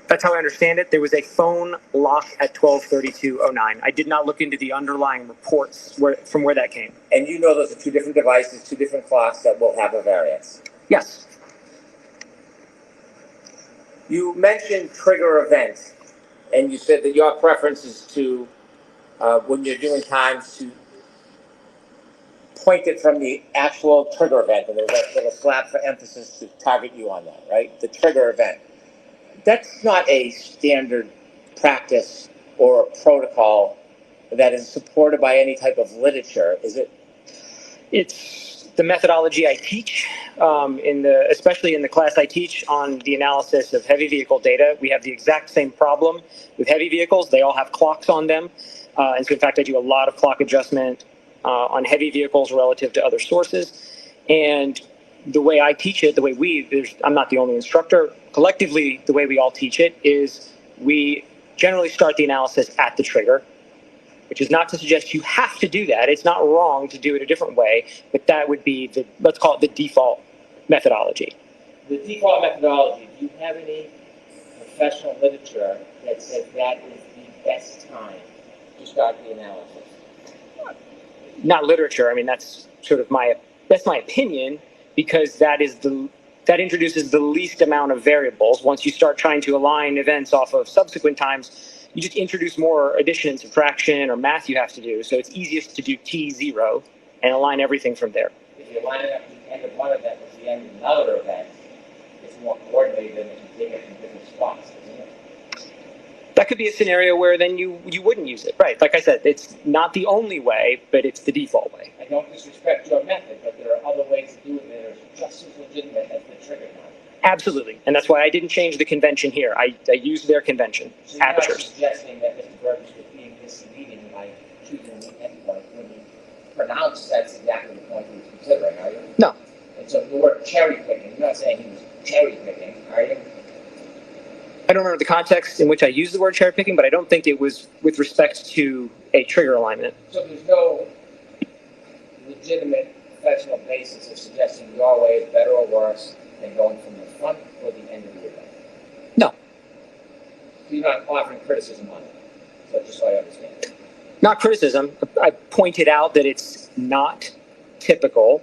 That's how I understand it. There was a phone lock at 12:32:09. I did not look into the underlying reports from where that came. And you know those are 2 different devices, 2 different clocks that will have a variance. Yes. You mentioned trigger event, and you said that your preference is to, when you're doing times, to point it from the actual trigger event, and there's a little slap for emphasis to target you on that, right? The trigger event. That's not a standard practice or a protocol that is supported by any type of literature, is it? It's the methodology I teach, especially in the class I teach on the analysis of heavy vehicle data. We have the exact same problem with heavy vehicles. They all have clocks on them. And so, in fact, I do a lot of clock adjustment on heavy vehicles relative to other sources. And the way I teach it, I'm not the only instructor. Collectively, the way we all teach it is we generally start the analysis at the trigger, which is not to suggest you have to do that. It's not wrong to do it a different way, but that would be let's call it the default methodology. The default methodology, do you have any professional literature that says that is the best time to start the analysis? Not literature. I mean, that's sort of my opinion, because that introduces the least amount of variables. Once you start trying to align events off of subsequent times, you just introduce more addition and subtraction or math you have to do. So it's easiest to do T0 and align everything from there. If you line it up to the end of one event with the end of another event, it's more coordinated than if you take it from different spots, isn't it? That could be a scenario where then you wouldn't use it. Right. Like I said, it's not the only way, but it's the default way. I don't disrespect your method, but there are other ways to do it that are just as legitimate as the trigger time. Absolutely. And that's why I didn't change the convention here. I used their convention, So you're Aperture. not suggesting that Mr. Burgess was being misleading by choosing the endpoint when he pronounced that's exactly the point he was considering, are you? No. And so the word cherry picking, you're not saying he was cherry picking, are you? I don't remember the context in which I used the word cherry picking, but I don't think it was with respect to a trigger alignment. So there's no legitimate professional basis of suggesting your way is better or worse than going from the front or the end of the event? No. So you're not offering criticism on it, so just so I understand. Not criticism. I pointed out that it's not typical,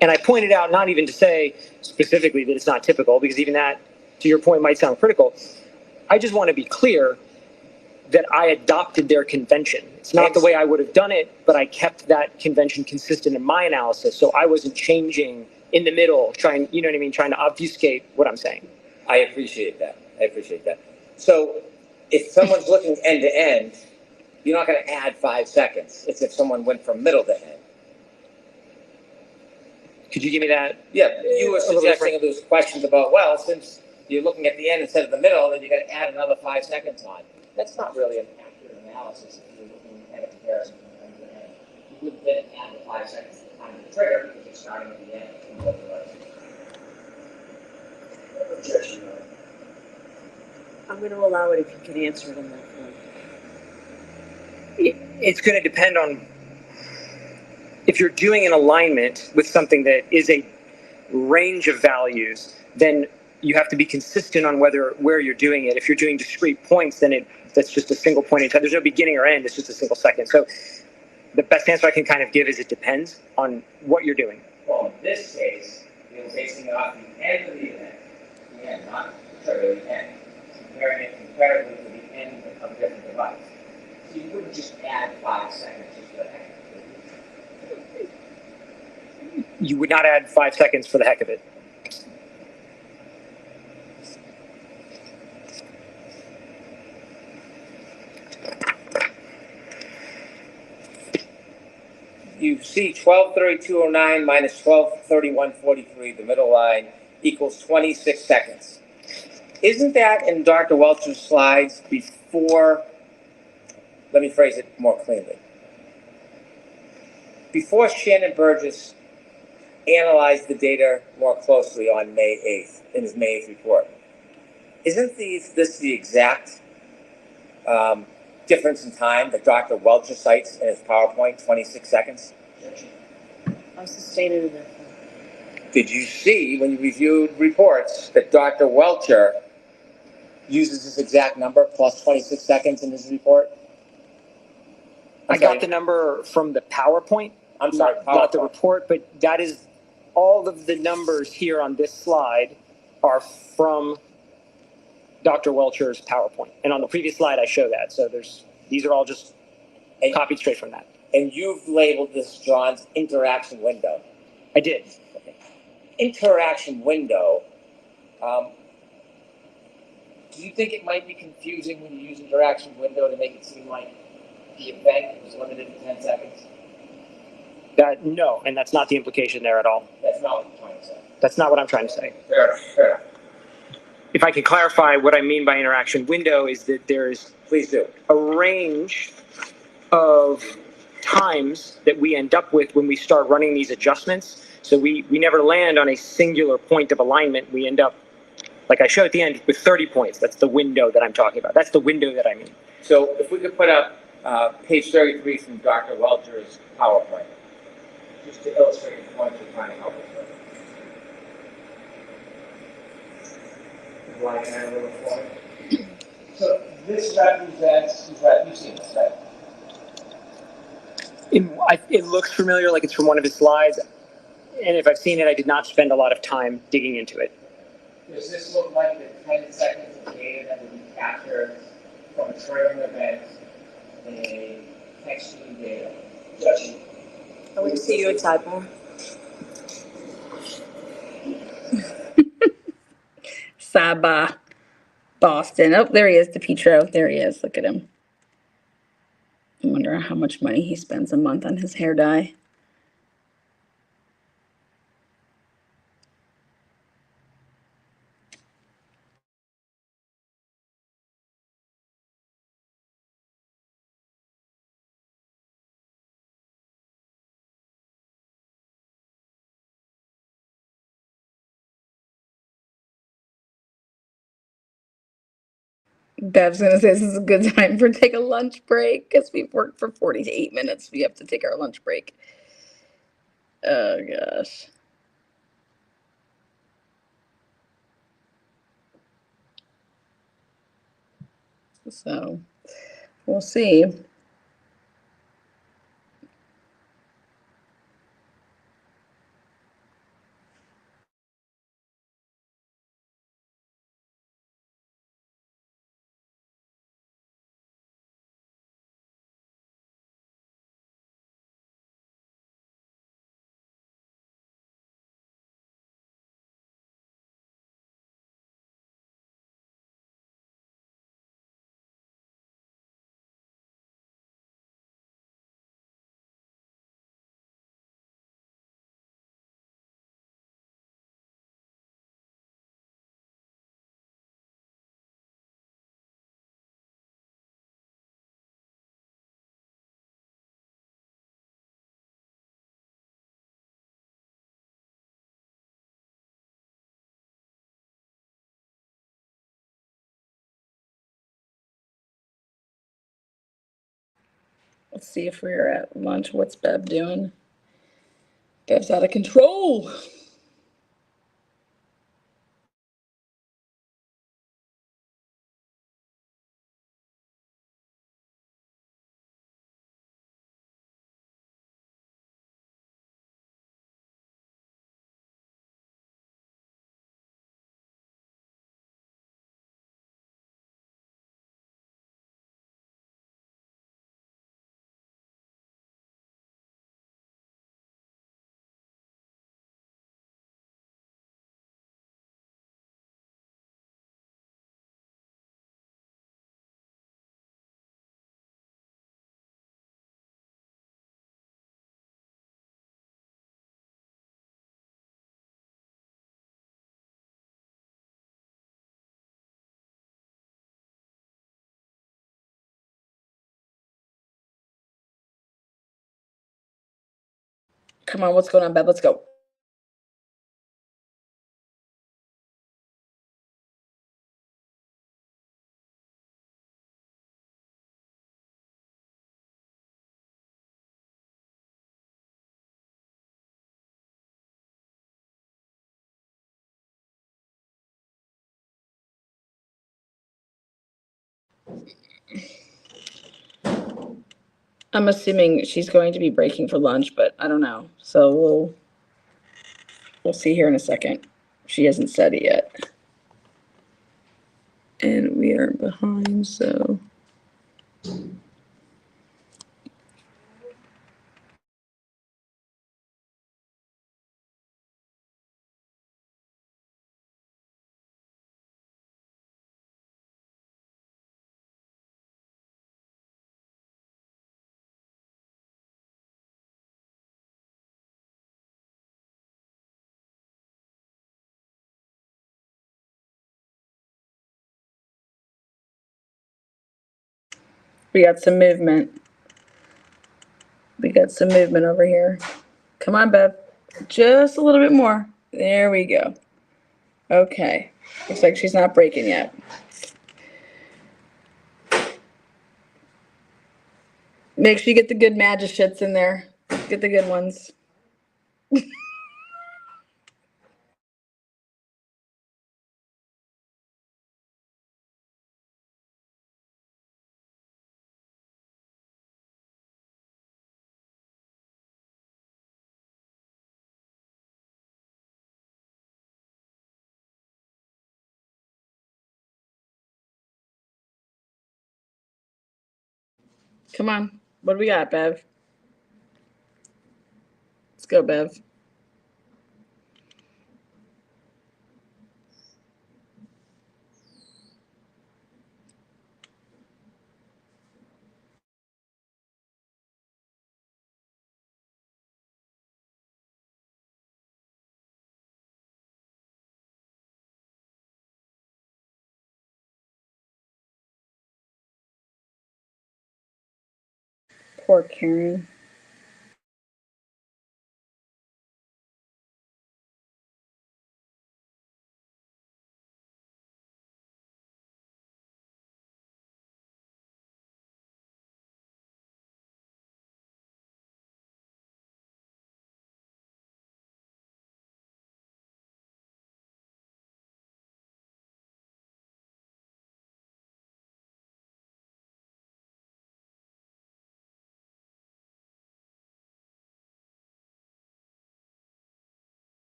and I pointed out not even to say specifically that it's not typical, because even that, to your point, might sound critical. I just want to be clear that I adopted their convention. It's not the way I would have done it, but I kept that convention consistent in my analysis. So I wasn't changing in the middle, trying to obfuscate what I'm saying. I appreciate that. So if someone's looking end to end, you're not going to add 5 seconds. It's if someone went from middle to end. Could you give me that? Yeah, you were suggesting those questions about, well, since you're looking at the end instead of the middle, then you got to add another 5 seconds on. That's not really an accurate analysis if you're looking at a comparison from end to end. You wouldn't then add the 5 seconds at the time of the trigger because it's starting at the end. I'm going to allow it if you can answer it on that point. It's going to depend on if you're doing an alignment with something that is a range of values, then you have to be consistent on where you're doing it. If you're doing discrete points, then that's just a single point in time. There's no beginning or end. It's just a single second. So the best answer I can kind of give is it depends on what you're doing. Well, in this case, you're basing it off the end of the event. The end, not necessarily the end. Comparing it comparatively to the end of a different device. So you wouldn't just add 5 seconds just for the heck of it. You would not add 5 seconds for the heck of it. You see 12:32:09 minus 12:31:43, the middle line, equals 26 seconds. Isn't that in Dr. Welch's slides before, let me phrase it more cleanly, before Shannon Burgess analyzed the data more closely on May 8th, in his May 8th report? Isn't this the exact difference in time that Dr. Welch cites in his PowerPoint, 26 seconds? How's the state of it? Did you see, when you reviewed reports, that Dr. Welcher uses this exact number, plus 26 seconds in his report? I got the number from the PowerPoint. I'm sorry, not the report, but that is all of the numbers here on this slide are from Dr. Welcher's PowerPoint. And on the previous slide, I show that. So these are all just copied straight from that. And you've labeled this John's interaction window. I did. Okay. Interaction window. Do you think it might be confusing when you use interaction window to make it seem like the event was limited to 10 seconds? No, and that's not the implication there at all. That's not what you're trying to say. That's not what I'm trying to say. Fair enough. Fair enough. If I can clarify what I mean by interaction window is that there is, please do, a range of times that we end up with when we start running these adjustments. So we never land on a singular point of alignment. We end up, like I showed at the end, with 30 points. That's the window that I'm talking about. That's the window that I mean. So if we could put up page 33 from Dr. Welcher's PowerPoint, just to illustrate the point we're trying to help us with. Like an little point. So this represents, you've seen this, right? It looks familiar, like it's from one of his slides. And if I've seen it, I did not spend a lot of time digging into it. Does this look like the 10 seconds of data that would be captured from a triggering event in a text stream data? Judging. I want to see you at sidebar. Sidebar. Boston. Oh, there he is, DePietro. There he is. Look at him. I wonder how much money he spends a month on his hair dye. Bev's gonna say this is a good time for take a lunch break because we've worked for 48 minutes. We have to take our lunch break. Oh gosh. So we'll see. Let's see if we're at lunch. What's Bev doing? Bev's out of control. Come on, what's going on, Bev? Let's go. I'm assuming she's going to be breaking for lunch, but I don't know. So we'll see here in a second. She hasn't said it yet. And we are behind, so we got some movement. We got some movement over here. Come on, Bev. Just a little bit more. There we go. Okay. Looks like she's not breaking yet. Make sure you get the good magicians in there. Get the good ones. Come on. What do we got, Bev? Let's go, Bev. Poor Karen.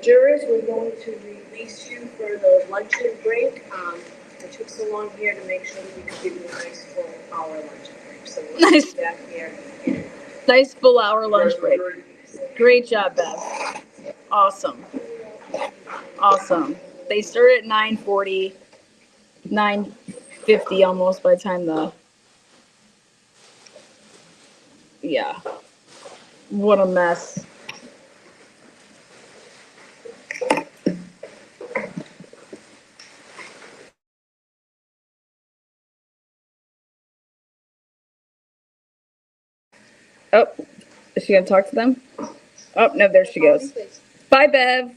Jurors, we're going to release you for the luncheon break. It took so long here to make sure that we could give you a nice full hour luncheon break. So we'll Nice. be back here. Nice full hour lunch break. Great job, Bev. Awesome. Awesome. They start at 9:40, 9:50 almost by the time yeah. What a mess. Oh, is she gonna talk to them? Oh, no, there she goes. Bye, Bev.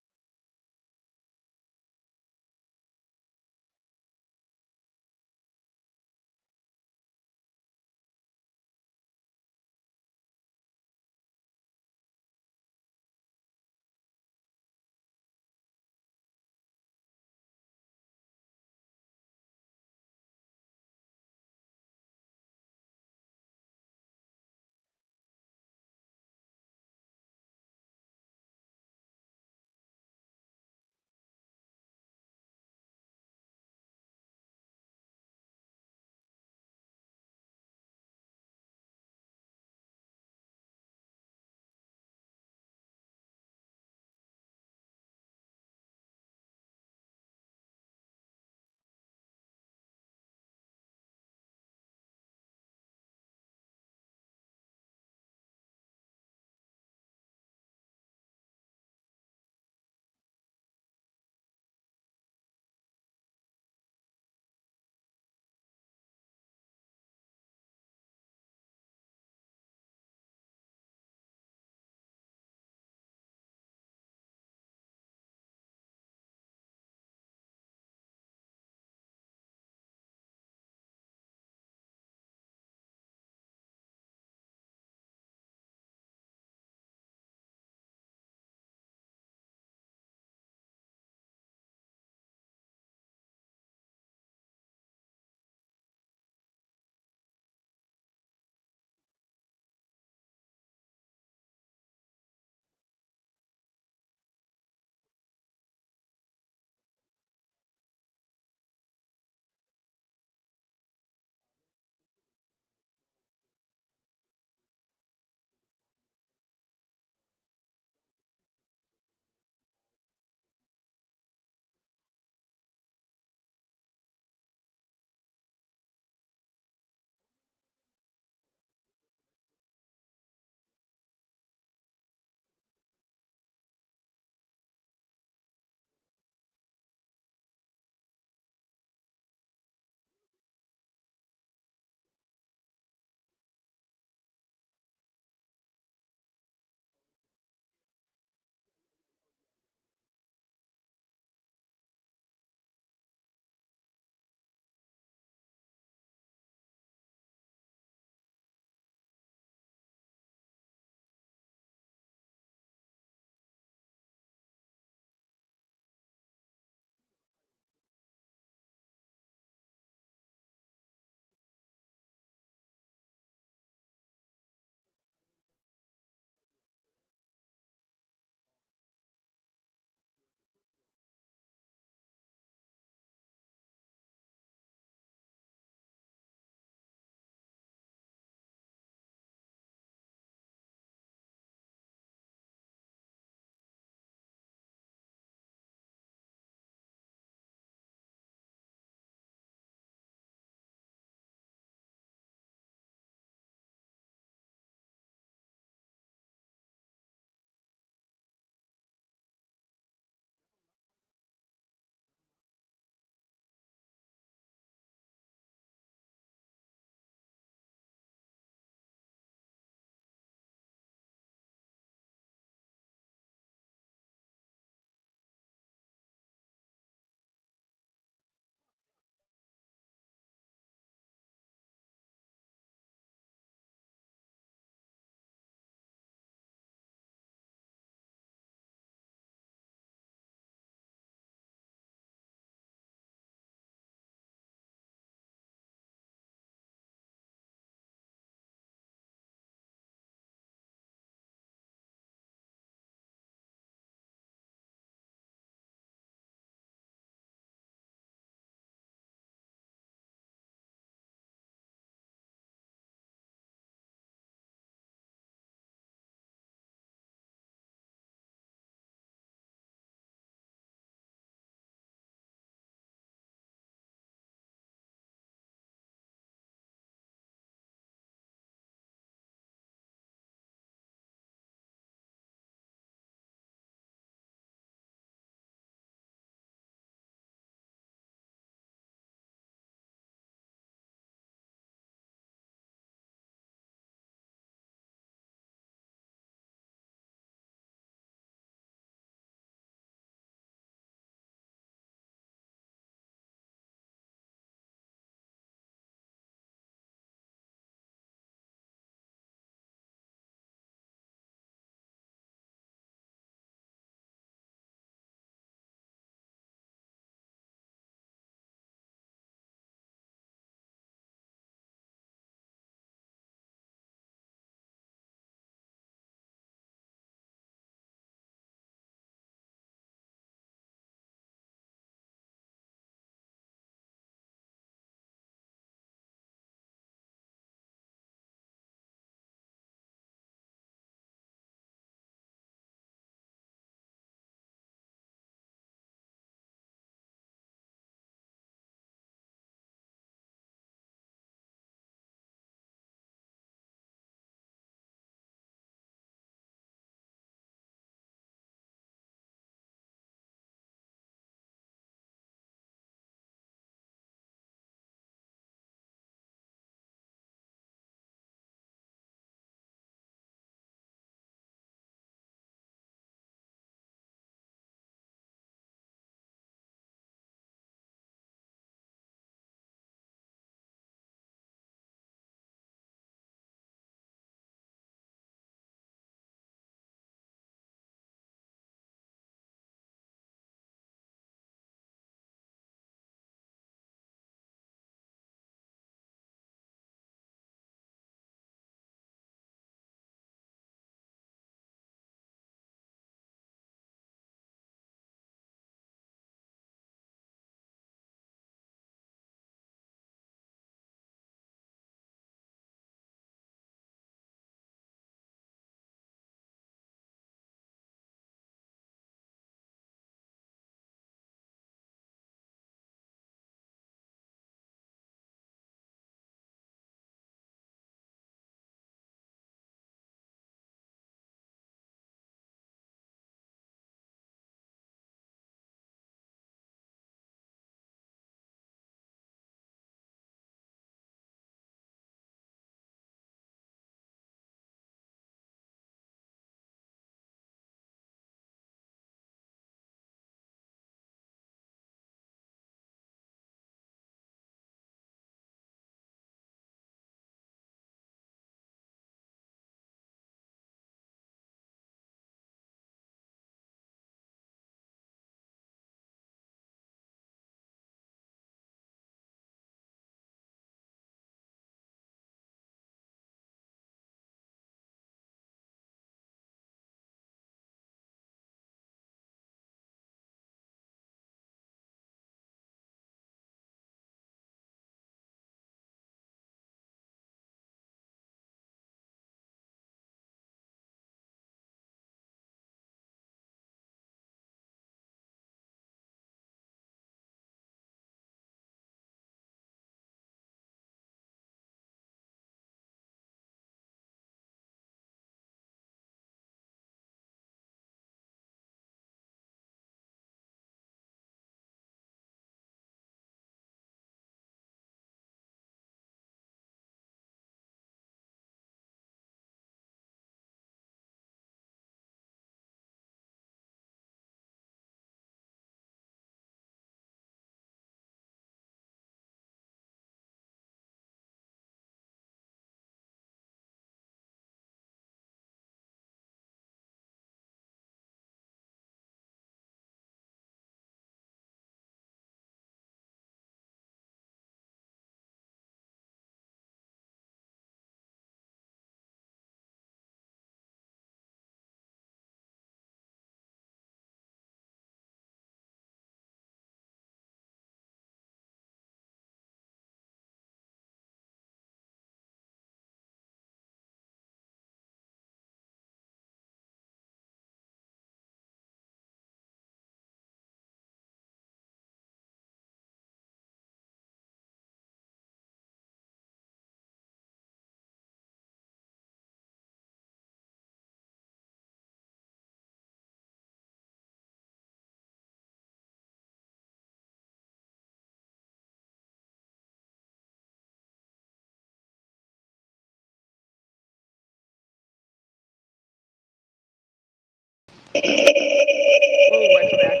Oh, welcome back.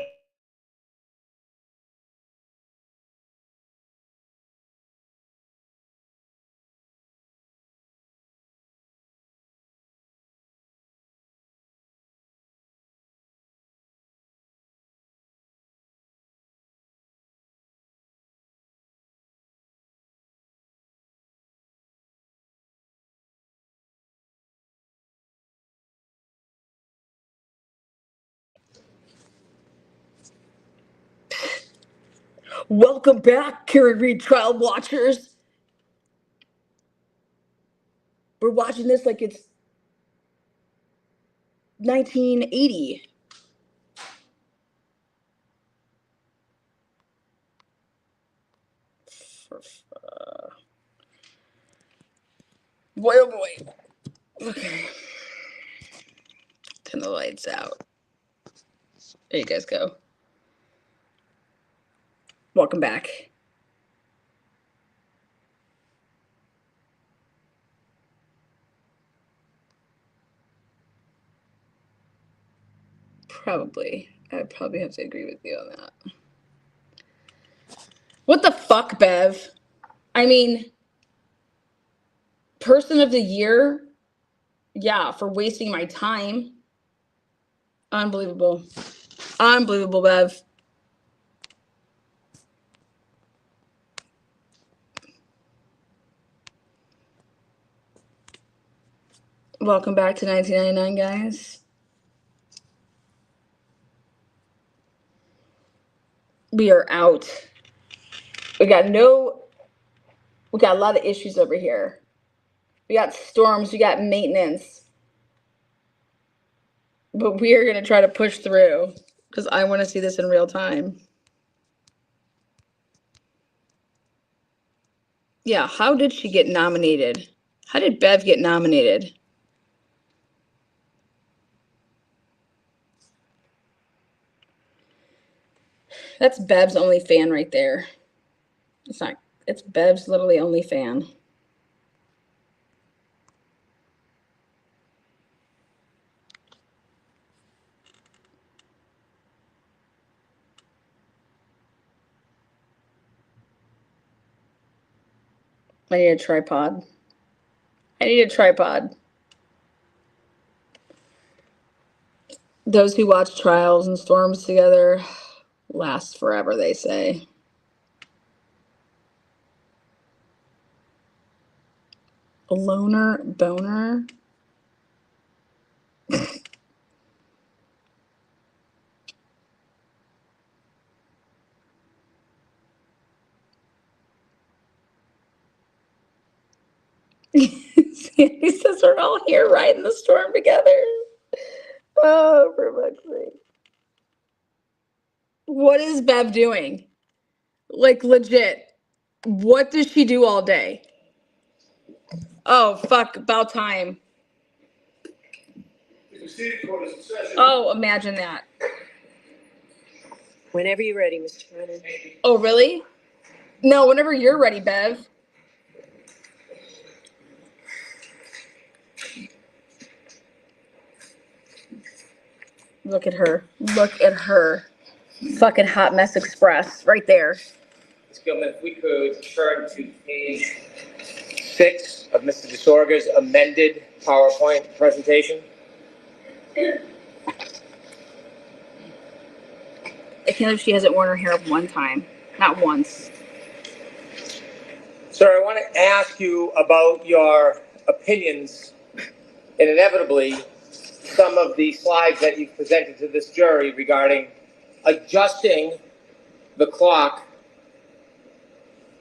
Welcome back, Karen Reed trial watchers. We're watching this like it's 1980. Boy, oh boy. Okay. Turn the lights out. There you guys go. Welcome back. Probably. I'd probably have to agree with you on that. What the fuck, Bev? I mean, person of the year? Yeah, for wasting my time. Unbelievable. Unbelievable, Bev. Welcome back to 1999, guys. We are out. We got a lot of issues over here. We got storms, we got maintenance. But we are going to try to push through because I want to see this in real time. Yeah, how did she get nominated? How did Bev get nominated? That's Bev's only fan right there. It's Bev's literally only fan. I need a tripod. Those who watch trials and storms together last forever, they say. A loner boner. Sandy says we're all here riding the storm together. Oh, for fuck's sake. What is Bev doing? Like, legit. What does she do all day? Oh, fuck. About time. Oh, imagine that. Whenever you're ready, Mr. Brennan. Oh, really? No, whenever you're ready, Bev. Look at her. Look at her. Fucking Hot Mess Express right there. Ms. Gilman, if we could turn to page 6 of Mr. DiSorga's amended PowerPoint presentation. I can't believe she hasn't worn her hair one time. Not once. Sir, I want to ask you about your opinions and inevitably some of the slides that you've presented to this jury regarding adjusting the clock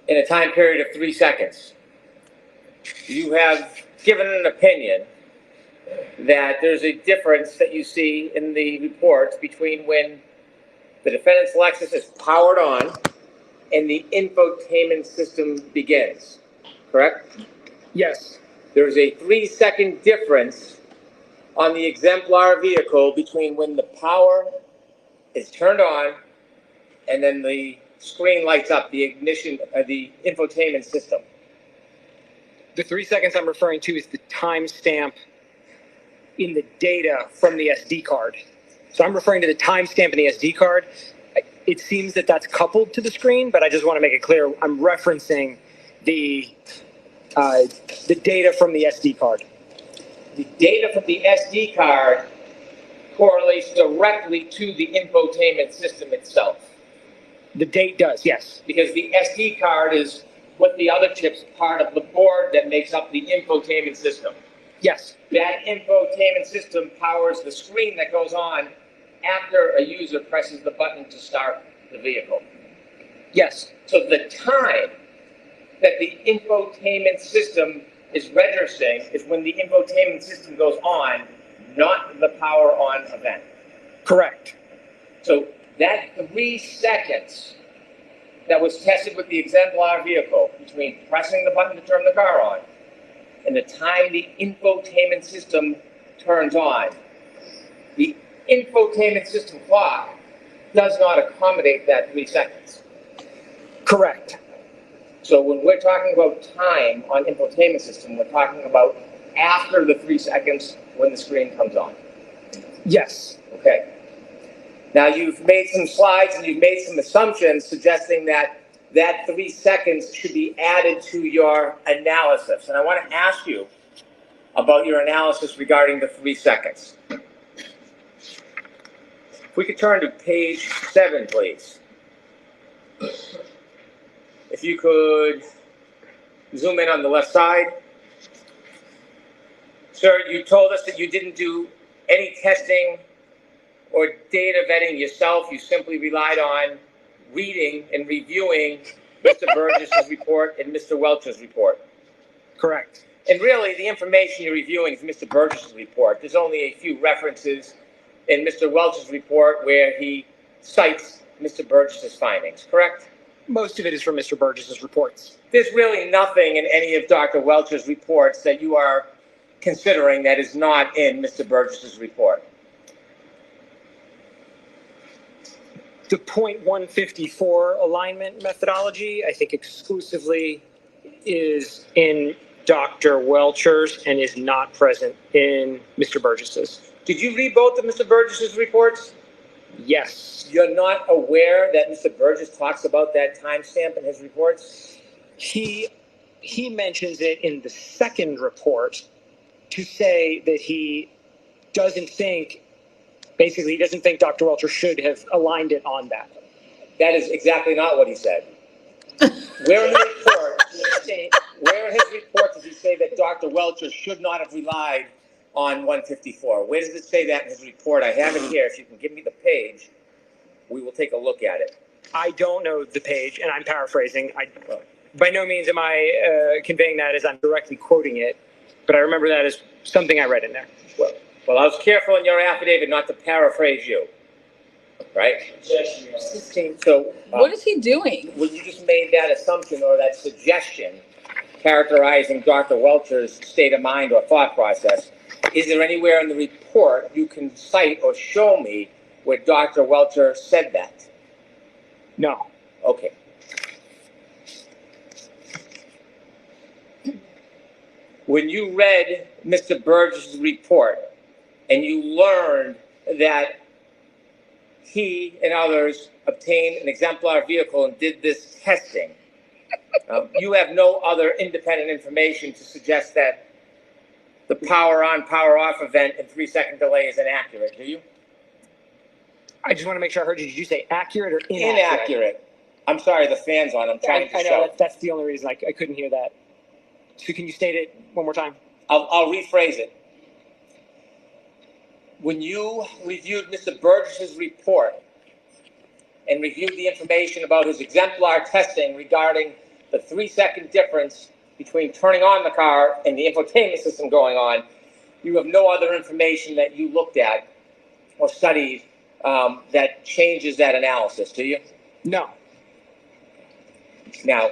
in a time period of 3 seconds. You have given an opinion that there's a difference that you see in the reports between when the defendant's Lexus is powered on and the infotainment system begins, correct? Yes. There's a 3-second difference on the exemplar vehicle between when the power is turned on and then the screen lights up, the ignition, the infotainment system. The 3 seconds I'm referring to is the timestamp in the data from the SD card. So I'm referring to the timestamp in the SD card. It seems that that's coupled to the screen, but I just want to make it clear. I'm referencing the data from the SD card. The data from the SD card correlates directly to the infotainment system itself. The date does, yes. Because the SD card is what the other chips part of the board that makes up the infotainment system. Yes. That infotainment system powers the screen that goes on after a user presses the button to start the vehicle. Yes. So the time that the infotainment system is registering is when the infotainment system goes on, not the power on event. Correct. So that 3 seconds that was tested with the exemplar vehicle between pressing the button to turn the car on and the time the infotainment system turns on, the infotainment system clock does not accommodate that 3 seconds. Correct. So when we're talking about time on infotainment system, we're talking about after the 3 seconds when the screen comes on. Yes. Okay. Now you've made some slides and you've made some assumptions suggesting that that 3 seconds should be added to your analysis. And I want to ask you about your analysis regarding the 3 seconds. If we could turn to page 7, please. If you could zoom in on the left side. Sir, you told us that you didn't do any testing or data vetting yourself. You simply relied on reading and reviewing Mr. Burgess's report and Mr. Welch's report. Correct. And really, the information you're reviewing is Mr. Burgess's report. There's only a few references in Mr. Welch's report where he cites Mr. Burgess's findings, correct? Most of it is from Mr. Burgess's reports. There's really nothing in any of Dr. Welch's reports that you are considering that is not in Mr. Burgess's report. The .154 alignment methodology, I think exclusively is in Dr. Welcher's and is not present in Mr. Burgess's. Did you read both of Mr. Burgess's reports? Yes. You're not aware that Mr. Burgess talks about that timestamp in his reports? He mentions it in the second report to say that he doesn't think, basically he doesn't think Dr. Welcher should have aligned it on that. That is exactly not what he said. Where in the report, where in his report does he say that Dr. Welcher should not have relied on 154? Where does it say that in his report? I have it here. If you can give me the page, we will take a look at it. I don't know the page, and I'm paraphrasing. By no means am I conveying that as I'm directly quoting it, but I remember that as something I read in there. Well, I was careful in your affidavit not to paraphrase you, right? So, What is he doing? when you just made that assumption or that suggestion characterizing Dr. Welcher's state of mind or thought process, is there anywhere in the report you can cite or show me where Dr. Welcher said that? No. Okay. When you read Mr. Burgess's report and you learned that he and others obtained an exemplar vehicle and did this testing, you have no other independent information to suggest that the power on, power off event and 3 second delay is inaccurate, do you? I just want to make sure I heard you. Did you say accurate or inaccurate? Inaccurate. I'm sorry, the fan's on. I'm trying to I know, show. that's the only reason I couldn't hear that. So can you state it one more time? I'll rephrase it. When you reviewed Mr. Burgess's report and reviewed the information about his exemplar testing regarding the 3 second difference between turning on the car and the infotainment system going on, you have no other information that you looked at or studied that changes that analysis, do you? No. Now,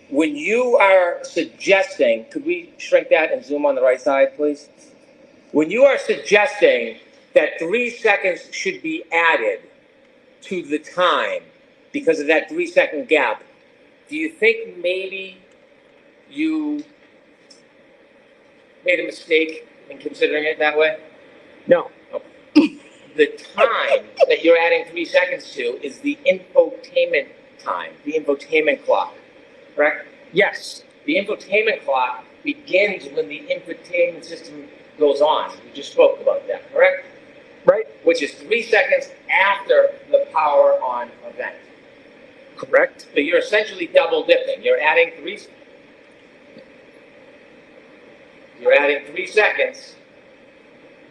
when you are suggesting, could we shrink that and zoom on the right side, please? When you are suggesting that 3 seconds should be added to the time because of that 3 second gap, do you think maybe you made a mistake in considering it that way? No. Okay. the time that you're adding 3 seconds to is the infotainment time, the infotainment clock, correct? Yes. The infotainment clock begins when the infotainment system goes on. We just spoke about that, correct? Right. Which is 3 seconds after the power on event. Correct. So you're essentially double dipping. You're adding 3 seconds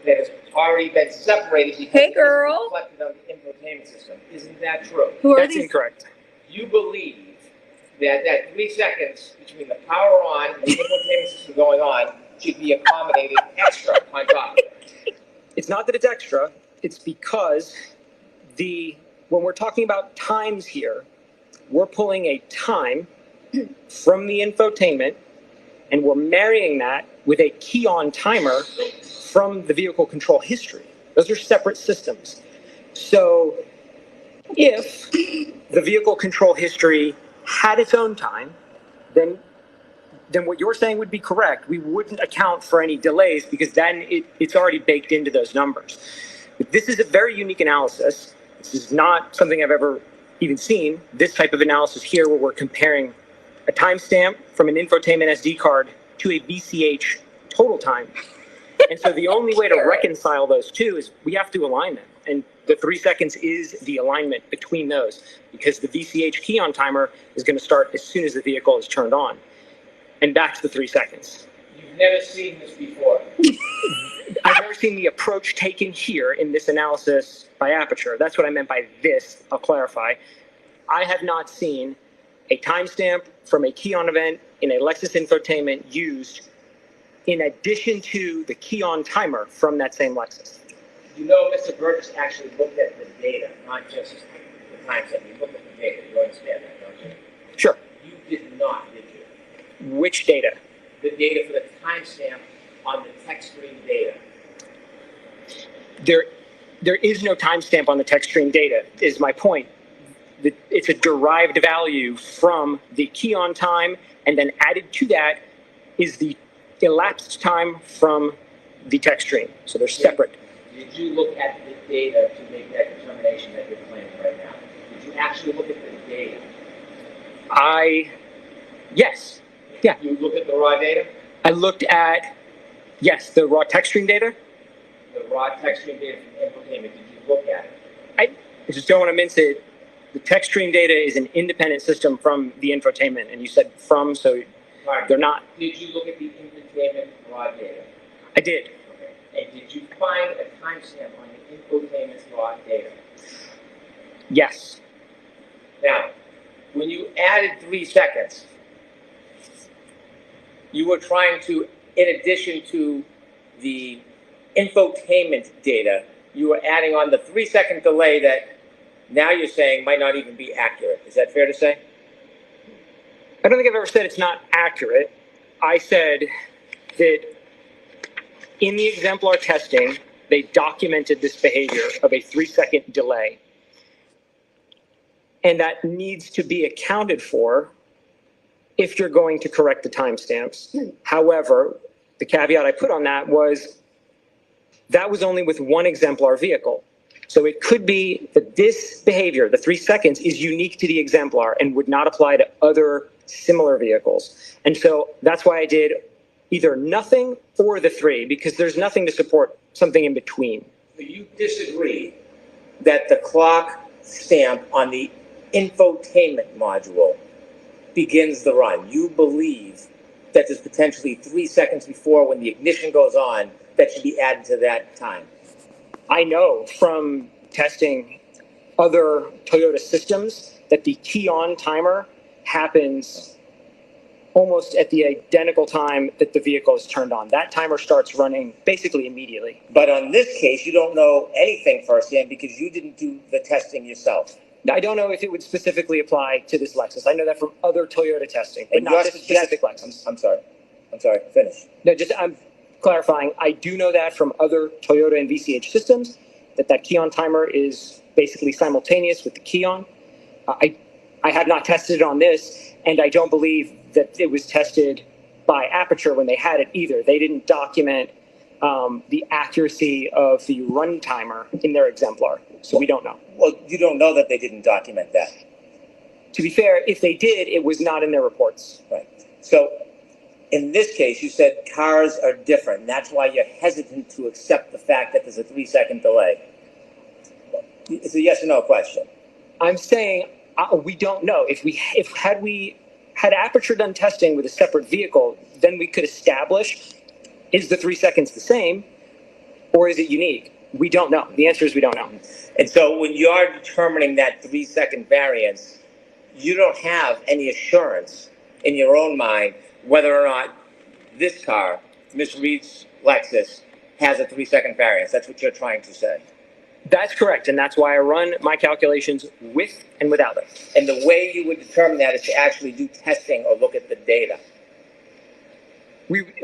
that has already been separated because Hey, it girl. is reflected on the infotainment system. Isn't that true? Who are That's these? incorrect. You believe that 3 seconds between the power on and the infotainment system going on should be accommodated extra on top of it. It's not that it's extra. It's because when we're talking about times here, we're pulling a time from the infotainment and we're marrying that with a key on timer from the vehicle control history. Those are separate systems. So if the vehicle control history had its own time, then what you're saying would be correct. We wouldn't account for any delays because then it's already baked into those numbers. But this is a very unique analysis. This is not something I've ever even seen. This type of analysis here where we're comparing a timestamp from an infotainment SD card to a VCH total time. And so the only way to reconcile those two is we have to align them. And the 3 seconds is the alignment between those because the VCH key on timer is going to start as soon as the vehicle is turned on. And that's the 3 seconds. You've never seen this before. I've never seen the approach taken here in this analysis by Aperture. That's what I meant by this. I'll clarify. I have not seen a timestamp from a key on event in a Lexus infotainment used in addition to the key on timer from that same Lexus. You know, Mr. Burgess actually looked at the data, not just the timestamp. He looked at the data. You understand that, don't you? Sure. You did not, did you? Which data? The data for the timestamp on the text stream data. There is no timestamp on the text stream data, is my point. It's a derived value from the key on time, and then added to that is the elapsed time from the text stream. So they're separate. Did you look at the data to make that determination that you're claiming right now? Did you actually look at the data? Yes. Yeah. You looked at the raw data? I looked at, yes, the raw text stream data. The raw text stream data from infotainment, did you look at it? I just don't want to mince it. The text stream data is an independent system from the infotainment, and you said from, so Right. they're not. Did you look at the infotainment raw data? I did. Okay. And did you find a timestamp on the infotainment's raw data? Yes. Now, when you added 3 seconds, you were trying to, in addition to the infotainment data, you were adding on the 3 second delay that now you're saying might not even be accurate. Is that fair to say? I don't think I've ever said it's not accurate. I said that in the exemplar testing, they documented this behavior of a 3 second delay. And that needs to be accounted for if you're going to correct the timestamps. However, the caveat I put on that was only with one exemplar vehicle. So it could be that this behavior, the 3 seconds, is unique to the exemplar and would not apply to other similar vehicles. And so that's why I did either nothing or the 3, because there's nothing to support something in between. So you disagree that the clock stamp on the infotainment module begins the run. You believe that there's potentially 3 seconds before when the ignition goes on that should be added to that time. I know from testing other Toyota systems that the key on timer happens almost at the identical time that the vehicle is turned on. That timer starts running basically immediately. But on this case, you don't know anything firsthand because you didn't do the testing yourself. I don't know if it would specifically apply to this Lexus. I know that from other Toyota testing, but not this specific Lexus. I'm sorry, finish. No, I'm clarifying. I do know that from other Toyota and VCH systems that key on timer is basically simultaneous with the key on. I have not tested it on this, and I don't believe that it was tested by Aperture when they had it either. They didn't document the accuracy of the run timer in their exemplar. So we don't know. Well, you don't know that they didn't document that. To be fair, if they did, it was not in their reports. Right. So in this case, you said cars are different. And that's why you're hesitant to accept the fact that there's a 3-second delay. It's a yes or no question. I'm saying we don't know. Had Aperture done testing with a separate vehicle, then we could establish, is the 3 seconds the same or is it unique? We don't know. The answer is we don't know. And so when you're determining that 3-second variance, you don't have any assurance in your own mind whether or not this car, Ms. Reed's Lexus, has a 3-second variance. That's what you're trying to say. That's correct, and that's why I run my calculations with and without it. And the way you would determine that is to actually do testing or look at the data.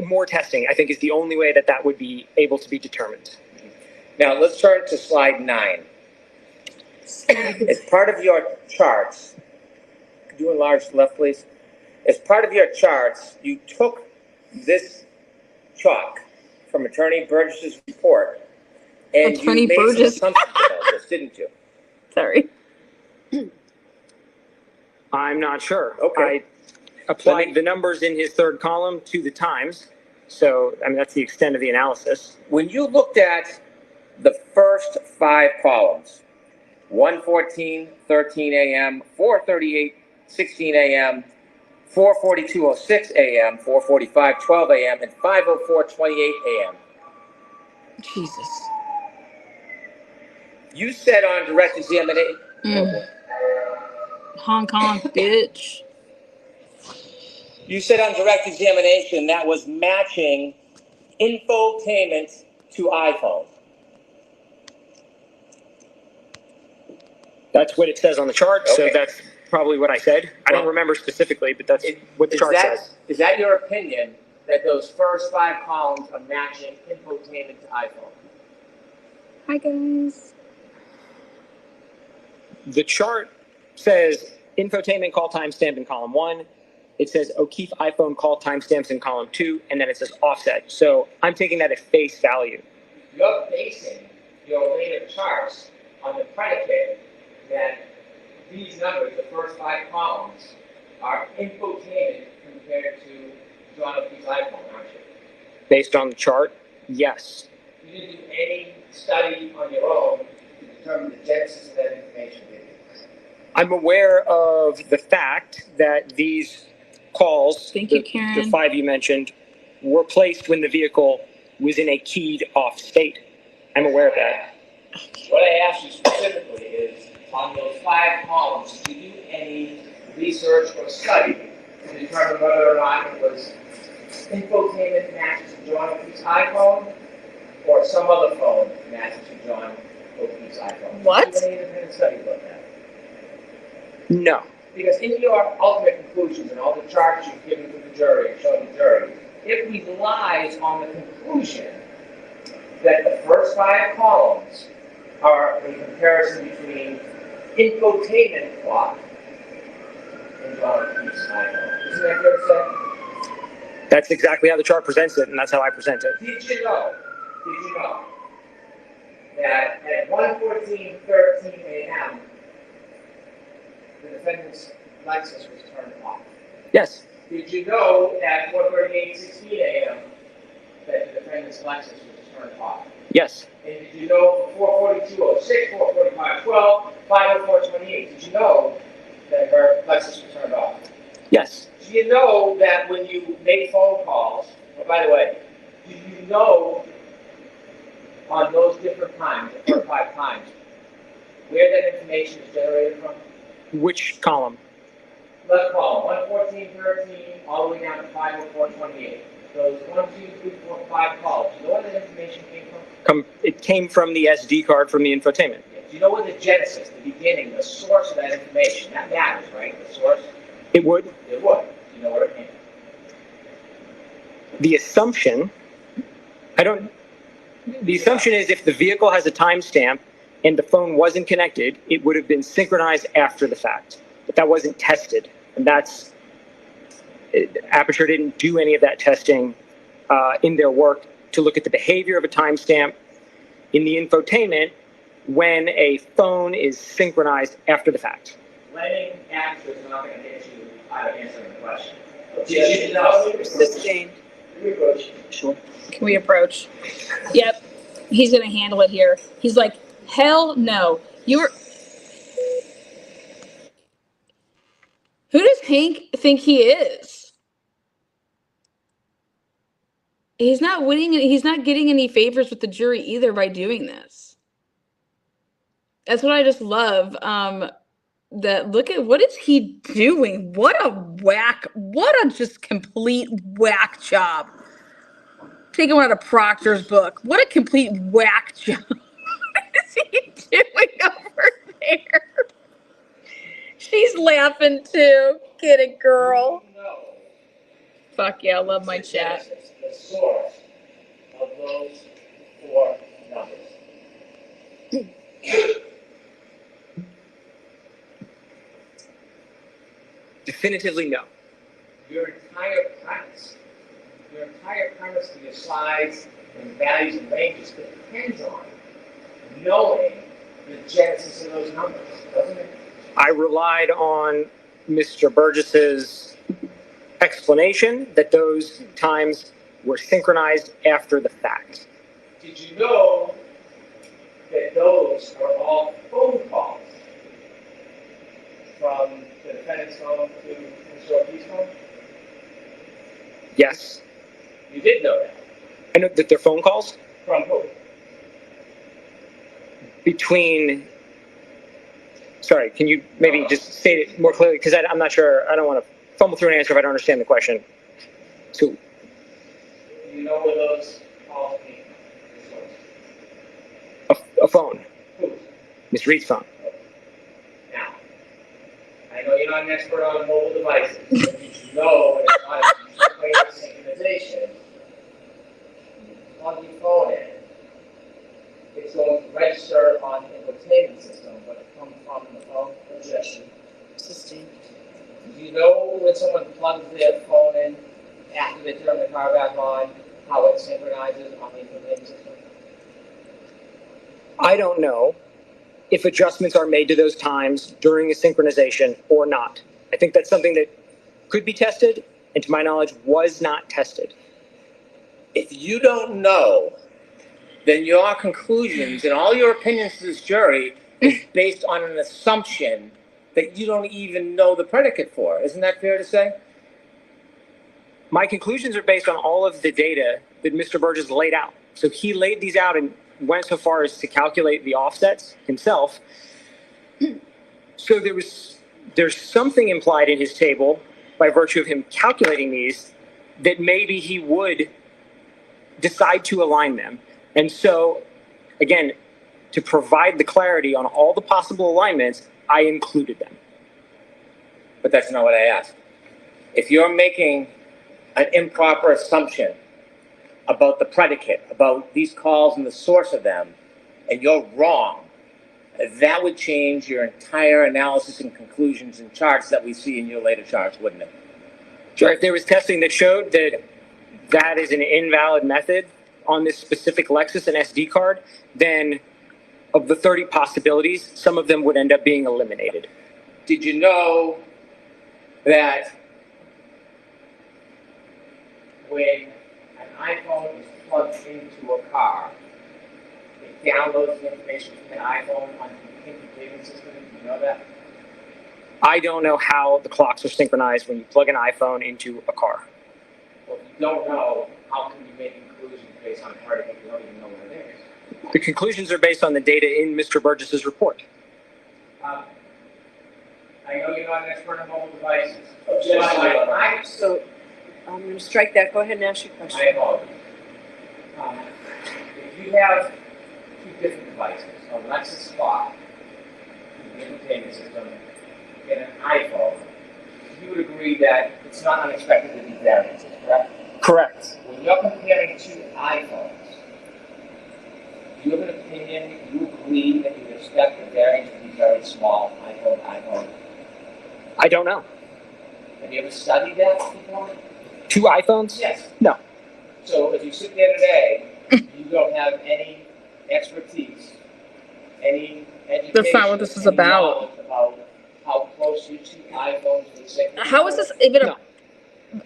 More testing, I think, is the only way that would be able to be determined. Now, let's turn to slide 9. As part of your charts, could you enlarge left, please? As part of your charts, you took this chalk from Attorney Burgess's report, and Attorney you made Burgess. some assumptions about this, didn't you? Sorry. I'm not sure. Okay. I applied the numbers in his third column to the times, so I mean that's the extent of the analysis. When you looked at the first 5 columns, 1:14, 13 a.m., 4:38, 16 a.m., 4:42:06 a.m., 4:45, 12 a.m., and 5:04, 28 a.m. Jesus. You said on direct examination. Hong Kong, bitch. You said on direct examination that was matching infotainment to iPhone. That's what it says on the chart, so Okay. that's probably what I said. I don't remember specifically, but that's what the chart says. Is that your opinion that those first 5 columns are matching infotainment to iPhone? Hi, guys. The chart says infotainment call timestamp in column 1. It says O'Keefe iPhone call timestamps in column 2, and then it says offset. So I'm taking that at face value. You're basing your later charts on the predicate that these numbers, the first 5 columns, are infotainment compared to John O'Keefe's iPhone, aren't you? Based on the chart, yes. You didn't do any study on your own to determine the genesis of that information, did you? I'm aware of the fact that these calls, Thank you, the Karen. 5 you mentioned, were placed when the vehicle was in a keyed off state. I'm aware of that. What I asked you specifically is, on those 5 columns, did you do any research or study to determine whether or not it was infotainment matches to John O'Keefe's iPhone or some other phone matches to John O'Keefe's iPhone? What? Did you do any independent study about that? No. Because in your ultimate conclusions and all the charts you've given to the jury and shown the jury, it relies on the conclusion that the first 5 columns are a comparison between infotainment clock and John O'Keefe's iPhone. Isn't that fair to say? That's exactly how the chart presents it, and that's how I present it. Did you know that at 1:14:13 a.m. the defendant's Lexus was turned off? Yes. Did you know at 4:38:16 a.m. that the defendant's Lexus was turned off? Yes. And did you know for 4:42:06, 4:45:12, 5:04:28? Did you know that her Lexus was turned off? Yes. Do you know that when you make phone calls, oh, by the way, do you know on those different times, the first 5 times, where that information is generated from? Which column? Left column, 1:14:13, all the way down to 5:04:28. Those 1, 2, 3, 4, 5 columns. Do you know where that information came from? It came from the SD card from the infotainment. Do you know where the genesis, the beginning, the source of that information? That matters, right? The source? It would. It would. Do you know where it came from? The assumption, the assumption is if the vehicle has a timestamp and the phone wasn't connected, it would have been synchronized after the fact. But that wasn't tested. And Aperture didn't do any of that testing in their work to look at the behavior of a timestamp in the infotainment when a phone is synchronized after the fact. Letting Aperture is not going to get you out of answering the question. Did you know? Sustained. Sure. Can we approach? Yep. He's going to handle it here. He's like, hell no. You're. Who does Hank think he is? He's not winning. He's not getting any favors with the jury either by doing this. That's what I just love. That look at what is he doing? What a whack! What a just complete whack job. Taking one out of Proctor's book. What a complete whack job. What is he doing over there? She's laughing too. Get it, girl. Fuck yeah, I love my chat. The source of those 4 numbers. Definitively no. Your entire premise for your size and values and ranges depends on knowing the genesis of those numbers, doesn't it? I relied on Mr. Burgess's explanation that those times were synchronized after the fact. Did you know that those are all phone calls from the defendant's phone to Mr. Ortiz's phone? Yes. You did know that? I know that they're phone calls. From who? Between. Sorry, can you maybe just state it more clearly? Because I'm not sure. I don't want to fumble through an answer if I don't understand the question. So. Do you know where those calls came from? A phone. Who? Miss Reed's phone. Now, I know you're not an expert on mobile devices, but did you know when it's not a way of synchronization, you plug your phone in, it's going to register on the infotainment system, but it comes from the phone projection. Sustained. Do you know when someone plugs their phone in after they turn the car back on, how it synchronizes on the infotainment system? I don't know if adjustments are made to those times during a synchronization or not. I think that's something that could be tested, and to my knowledge, was not tested. If you don't know, then your conclusions and all your opinions to this jury is based on an assumption that you don't even know the predicate for. Isn't that fair to say? My conclusions are based on all of the data that Mr. Burgess laid out. So he laid these out and went so far as to calculate the offsets himself. So there's something implied in his table by virtue of him calculating these that maybe he would decide to align them. And so, again, to provide the clarity on all the possible alignments, I included them. But that's not what I asked. If you're making an improper assumption about the predicate, about these calls and the source of them, and you're wrong, that would change your entire analysis and conclusions and charts that we see in your later charts, wouldn't it? Sure. If there was testing that showed that that is an invalid method on this specific Lexus and SD card, then of the 30 possibilities, some of them would end up being eliminated. Did you know that when an iPhone is plugged into a car, it downloads the information from the iPhone onto the infotainment system? Did you know that? I don't know how the clocks are synchronized when you plug an iPhone into a car. Well, if you don't know, how can you make conclusions based on a predicate you don't even know what it is? The conclusions are based on the data in Mr. Burgess's report. I know you're not an expert on mobile devices. So I'm going to strike that. Go ahead and ask your question. I apologize. If you have 2 different devices, a Lexus Spot, the infotainment system, and an iPhone, you would agree that it's not unexpected to be variances, correct? Correct. When you're comparing 2 iPhones, do you have an opinion, you agree that you expect the variance to be very small, iPhone to iPhone? I don't know. Have you ever studied that before? 2 iPhones? Yes. No. So if you sit there today, you don't have any expertise, any education. That's not what this is any about. knowledge about how close your two iPhones would sit. How is this even No.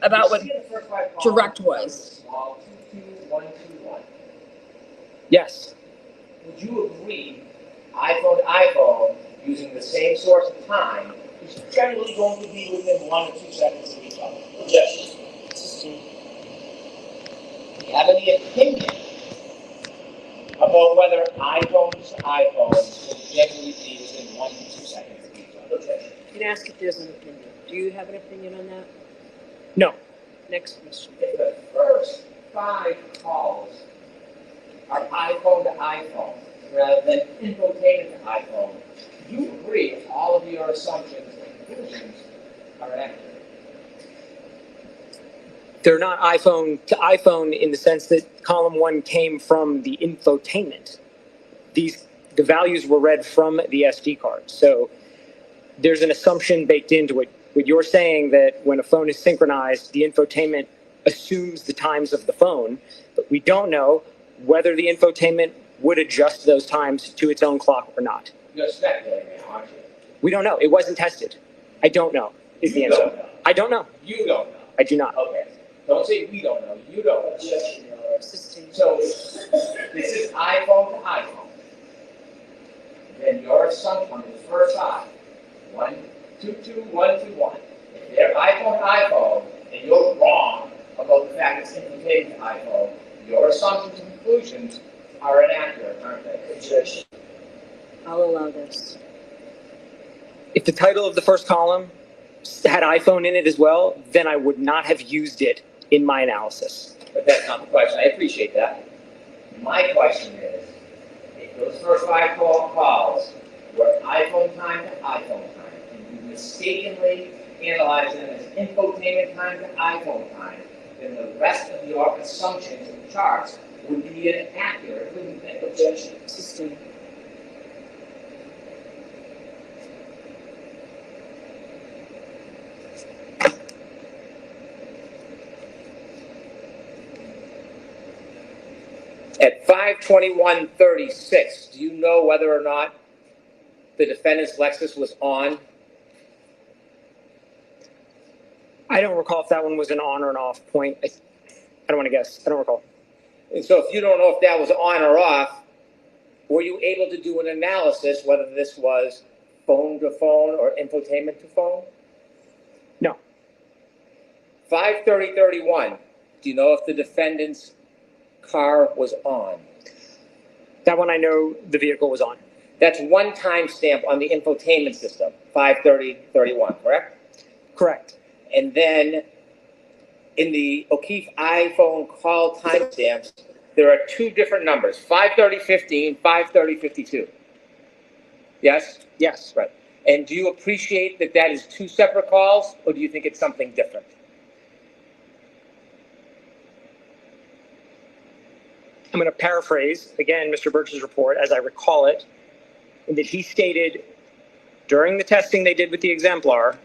about what You see the first five columns? direct was? Small 22121. Yes. Would you agree, iPhone to iPhone, using the same source of time, is generally going to be within 1 or 2 seconds of each other? Yes. Do you have any opinion about whether iPhones to iPhones will generally be within 1 to 2 seconds of each other? Okay. You can ask if there's an opinion. Do you have an opinion on that? No. Next question. If the first 5 calls are iPhone to iPhone rather than infotainment to iPhone, you agree with all of your assumptions and conclusions are accurate? They're not iPhone to iPhone in the sense that column 1 came from the infotainment. The values were read from the SD card. So there's an assumption baked into it. What you're saying that when a phone is synchronized, the infotainment assumes the times of the phone, but we don't know whether the infotainment would adjust those times to its own clock or not. You're speculating now, aren't you? We don't know. It wasn't tested. I don't know is the answer. Don't know. I don't know. You don't know. I do not. Okay. Don't say we don't know. You don't know. Yes, you know. So this is iPhone to iPhone. Then your assumption is first side. 1222121. If they're iPhone to iPhone, and you're wrong about the fact it's infotainment to iPhone, your assumptions and conclusions are inaccurate, aren't they? Yes. I'll allow this. If the title of the first column had iPhone in it as well, then I would not have used it in my analysis. But that's not the question. I appreciate that. My question is, if those first 5 calls were iPhone time to iPhone time, and you mistakenly analyze them as infotainment time to iPhone time, then the rest of your assumptions and charts would be inaccurate, wouldn't they? System. At 5:21:36, do you know whether or not the defendant's Lexus was on? I don't recall if that one was an on or an off point. I don't want to guess. I don't recall. And so if you don't know if that was on or off, were you able to do an analysis whether this was phone to phone or infotainment to phone? No. 5:30:31, do you know if the defendant's car was on? That one I know the vehicle was on. That's one timestamp on the infotainment system, 5:30:31, correct? Correct. And then in the O'Keefe iPhone call timestamps, there are 2 different numbers, 5:30:15, 5:30:52. Yes? Yes. Right. And do you appreciate that that is 2 separate calls, or do you think it's something different? I'm going to paraphrase, again, Mr. Birch's report as I recall it, in that he stated during the testing they did with the exemplar,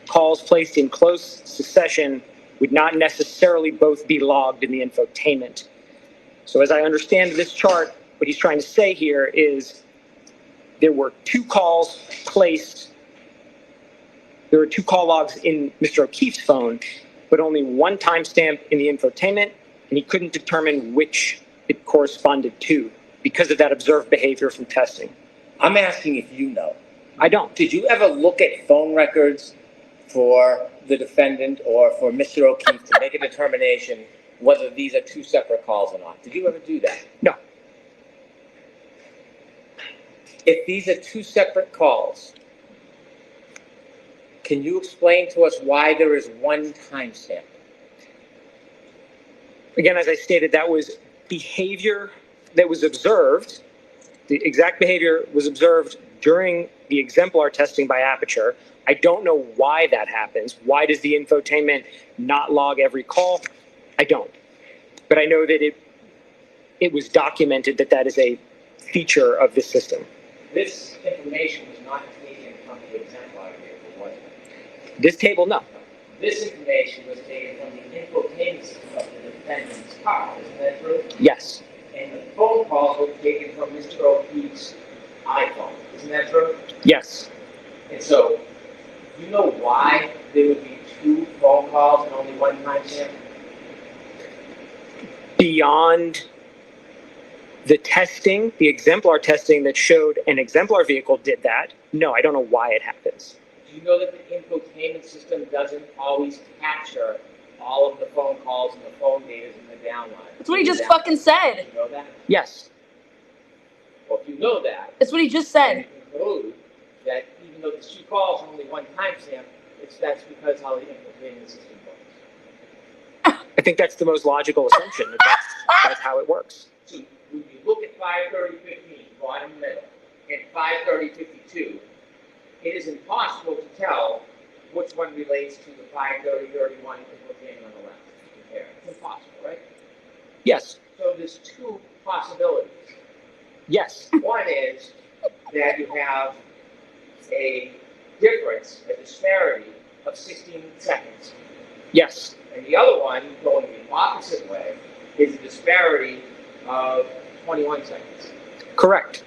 calls placed in close succession would not necessarily both be logged in the infotainment. So as I understand this chart, what he's trying to say here is there were 2 calls placed, there were 2 call logs in Mr. O'Keefe's phone, but only 1 timestamp in the infotainment, and he couldn't determine which it corresponded to because of that observed behavior from testing. I'm asking if you know. I don't. Did you ever look at phone records for the defendant or for Mr. O'Keefe to make a determination whether these are 2 separate calls or not? Did you ever do that? No. If these are 2 separate calls, can you explain to us why there is 1 timestamp? Again, as I stated, that was behavior that was observed. The exact behavior was observed during the exemplar testing by Aperture. I don't know why that happens. Why does the infotainment not log every call? I don't. But I know that it was documented that that is a feature of this system. This information was not taken from the exemplar vehicle, was it? This table, no. This information was taken from the infotainment system of the defendant's car, isn't that true? Yes. And the phone calls were taken from Mr. O'Keefe's iPhone, isn't that true? Yes. And so, do you know why there would be 2 phone calls and only 1 timestamp? Beyond the testing, the exemplar testing that showed an exemplar vehicle did that, no, I don't know why it happens. Do you know that the infotainment system doesn't always capture all of the phone calls and the phone data in the downline? That's what he just fucking said. You know that? Yes. Well, if you know that, That's what he just said. you conclude that even though there's 2 calls and only 1 timestamp, that's because how the infotainment system works. I think that's the most logical assumption, that that's how it works. So when you look at 5:30:15, bottom middle, and 5:30:52, it is impossible to tell which one relates to the 5:30:31 infotainment on the left. Compare. It's impossible, right? Yes. So there's 2 possibilities. Yes. One is that you have a difference, a disparity of 16 seconds. Yes. And the other one, going the opposite way, is a disparity of 21 seconds. Correct.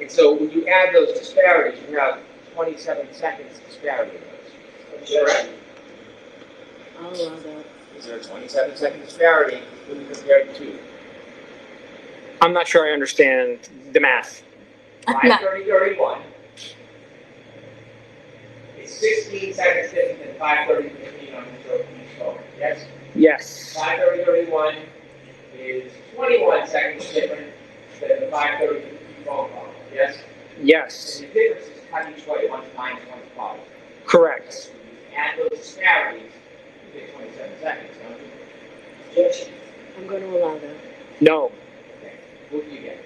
And so when you add those disparities, you have 27 seconds disparity in those. Correct? I'll allow that. Is there a 27 second disparity when you compare the 2? I'm not sure I understand the math. 5:30:31 is 16 seconds different than 5:30:15 on Mr. O'Keefe's phone. Yes? Yes. 5:30:31 is 21 seconds different than the 5:30:15 phone call. Yes? Yes. And the difference is cut each way, one's minus, one's plus. Correct. So when you add those disparities, you get 27 seconds, don't you? Yes. I'm going to allow that. No. Okay. What do you get?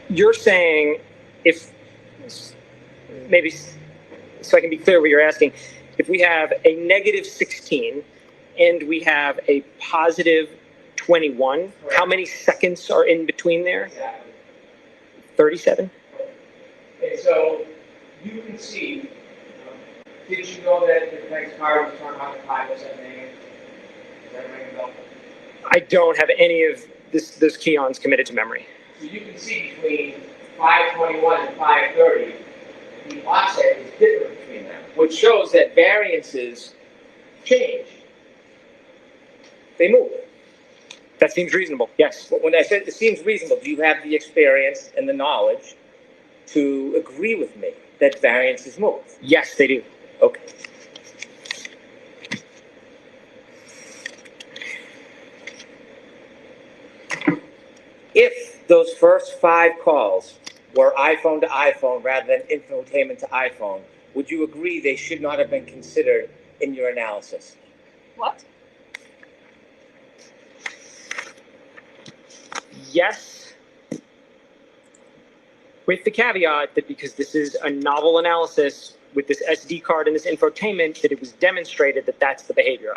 You're saying, if maybe so I can be clear what you're asking, if we have a negative 16 and we have a positive 21, Correct. how many seconds are in between there? Exactly. 37? And so you can see, did you know that the next car was turned on at 5:07 a.m.? Does that ring a bell? I don't have any of those key-ons committed to memory. So you can see between 5:21 and 5:30, the offset is different between them, which shows that variances change. They move. That seems reasonable, yes. When I said it seems reasonable, do you have the experience and the knowledge to agree with me that variances move? Yes, they do. Okay. If those first 5 calls were iPhone to iPhone rather than infotainment to iPhone, would you agree they should not have been considered in your analysis? What? Yes, with the caveat that because this is a novel analysis with this SD card and this infotainment, that it was demonstrated that that's the behavior.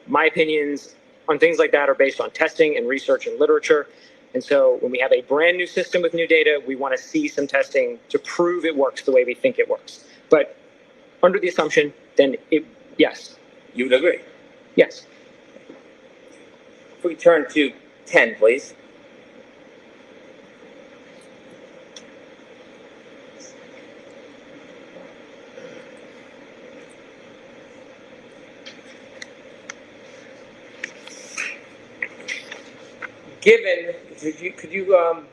My opinions on things like that are based on testing and research and literature. And so when we have a brand new system with new data, we want to see some testing to prove it works the way we think it works. But under the assumption, then yes. You would agree? Yes. If we turn to 10, please. Given, could you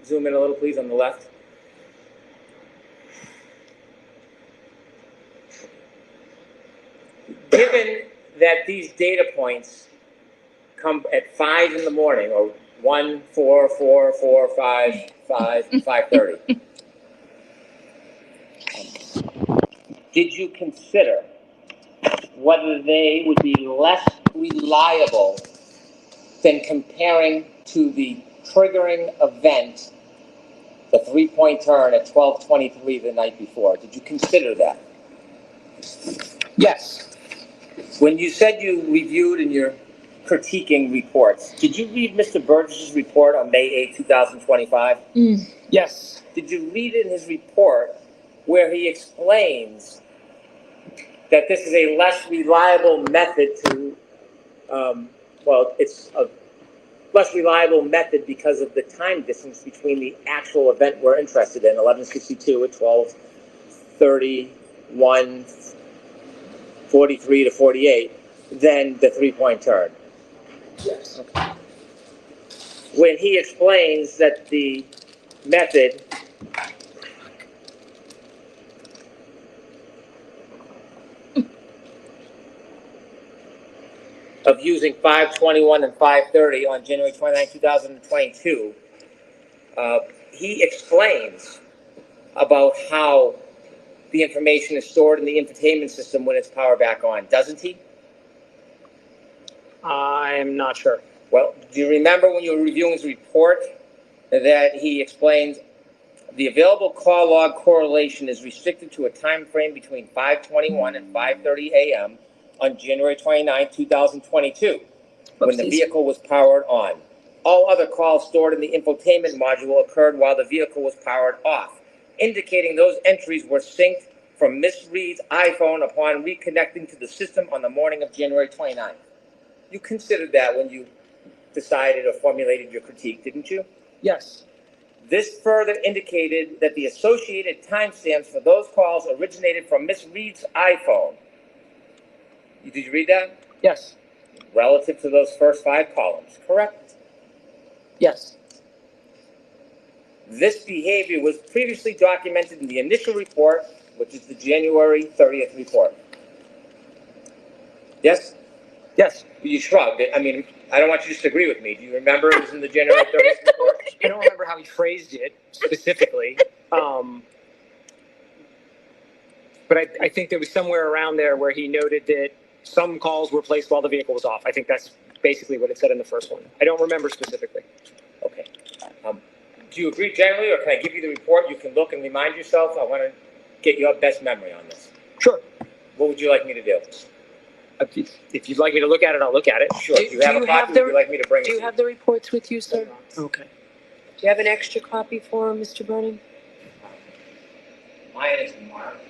zoom in a little, please, on the left? Given that these data points come at 5 in the morning, or 1, 4, 4, 4, 5, 5, 5:30. Did you consider whether they would be less reliable than comparing to the triggering event, the 3-point turn at 12:23 the night before? Did you consider that? Yes. When you said you reviewed and you're critiquing reports, did you read Mr. Burgess's report on May 8, 2025? Yes. Did you read in his report where he explains that this is a less reliable method to, it's a less reliable method because of the time distance between the actual event we're interested in, 1162 at 12:30, 1:43 to 48, than the 3-point turn. Yes. Okay. When he explains that the method of using 5:21 and 5:30 on January 29, 2022, he explains about how the information is stored in the infotainment system when it's powered back on, doesn't he? I'm not sure. Well, do you remember when you were reviewing his report that he explains the available call log correlation is restricted to a time frame between 5:21 and 5:30 a.m. on January 29, 2022, when the vehicle was powered on. All other calls stored in the infotainment module occurred while the vehicle was powered off, indicating those entries were synced from Miss Reed's iPhone upon reconnecting to the system on the morning of January 29th. You considered that when you decided or formulated your critique, didn't you? Yes. This further indicated that the associated timestamps for those calls originated from Miss Reed's iPhone. Did you read that? Yes. Relative to those first 5 columns, correct? Yes. This behavior was previously documented in the initial report, which is the January 30th report. Yes? Yes. You shrugged. I mean, I don't want you to disagree with me. Do you remember it was in the January 30th report? I don't remember how he phrased it specifically. But I think there was somewhere around there where he noted that some calls were placed while the vehicle was off. I think that's basically what it said in the first one. I don't remember specifically. Okay. Do you agree generally, or can I give you the report? You can look and remind yourself. I want to get your best memory on this. Sure. What would you like me to do? If you'd like me to look at it, I'll look at it. Sure. Do you have a copy? Would you like me to bring it? Do you have the reports with you, sir? Okay. Do you have an extra copy for him, Mr. Brennan? Mine is marked.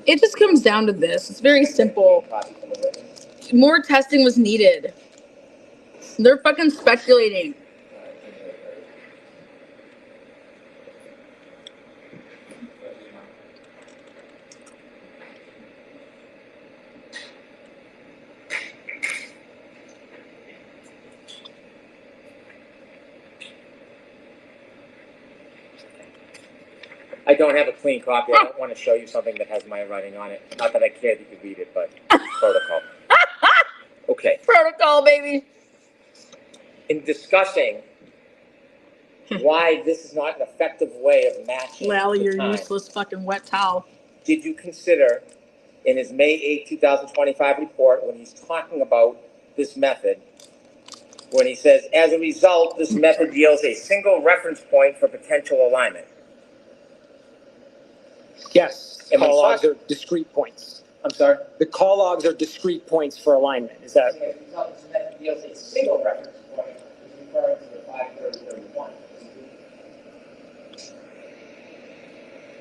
It just comes down to this. It's very simple. More testing was needed. They're fucking speculating. I don't have a clean copy. I don't want to show you something that has my writing on it. Not that I care that you read it, but protocol. Okay. Protocol, baby. In discussing why this is not an effective way of matching Lally, the you're time, useless fucking wet towel. did you consider in his May 8, 2025 report, when he's talking about this method, when he says, as a result, this method yields a single reference point for potential alignment? Yes. And Call logs are discrete points. I'm sorry? The call logs are discrete points for alignment. Is that? As a result, this method yields a single reference point, referring to the 5:30-31.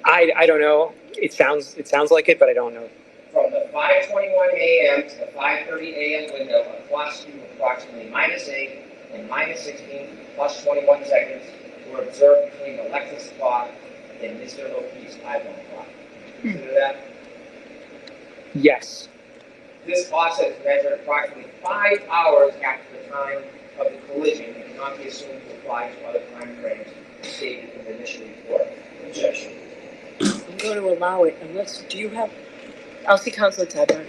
I don't know. It sounds like it, but I don't know. From the 5:21 a.m. to the 5:30 a.m. window, a clock speed of approximately -8 and -16 plus 21 seconds were observed between the Lexus clock and Mr. O'Keefe's iPhone clock. Consider that? Yes. This offset is measured approximately 5 hours after the time of the collision and cannot be assumed to apply to other time frames stated in the initial report. Objection. I'm going to allow it unless, do you have, I'll see Counselor Tadman.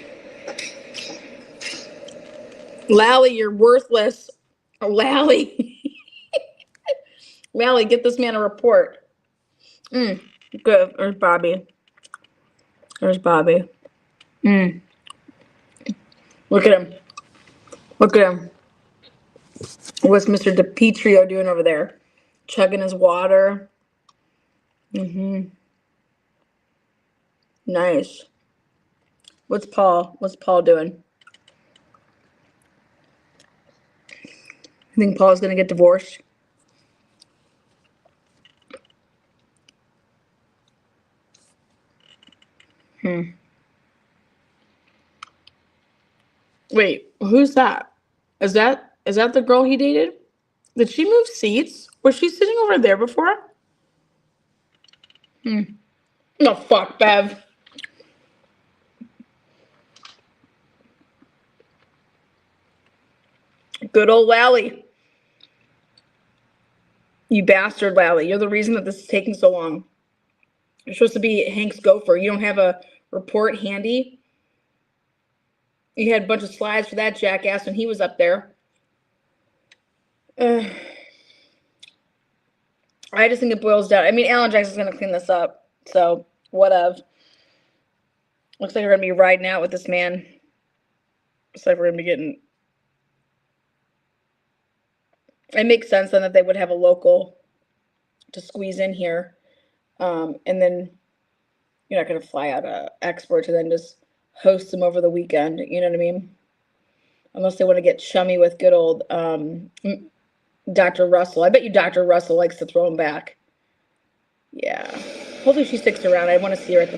Lally, you're worthless. Oh, Lally. Lally, get this man a report. Good. There's Bobby. There's Bobby. Look at him. Look at him. What's Mr. DiPietro doing over there? Chugging his water. Nice. What's Paul doing? I think Paul's gonna get divorced. Wait, who's that? Is that the girl he dated? Did she move seats? Was she sitting over there before? No, fuck, Bev. Good old Lally. You bastard, Lally. You're the reason that this is taking so long. You're supposed to be Hank's gopher. You don't have a report handy? You had a bunch of slides for that jackass when he was up there. I just think it boils down. I mean, Alan Jackson's going to clean this up. So, whatever. Looks like we're going to be riding out with this man. Looks like we're going to be getting... It makes sense then that they would have a local to squeeze in here. And then you're not going to fly out an expert to then just host them over the weekend. You know what I mean? Unless they want to get chummy with good old Dr. Russell. I bet you Dr. Russell likes to throw him back. Yeah. Hopefully she sticks around. I want to see her at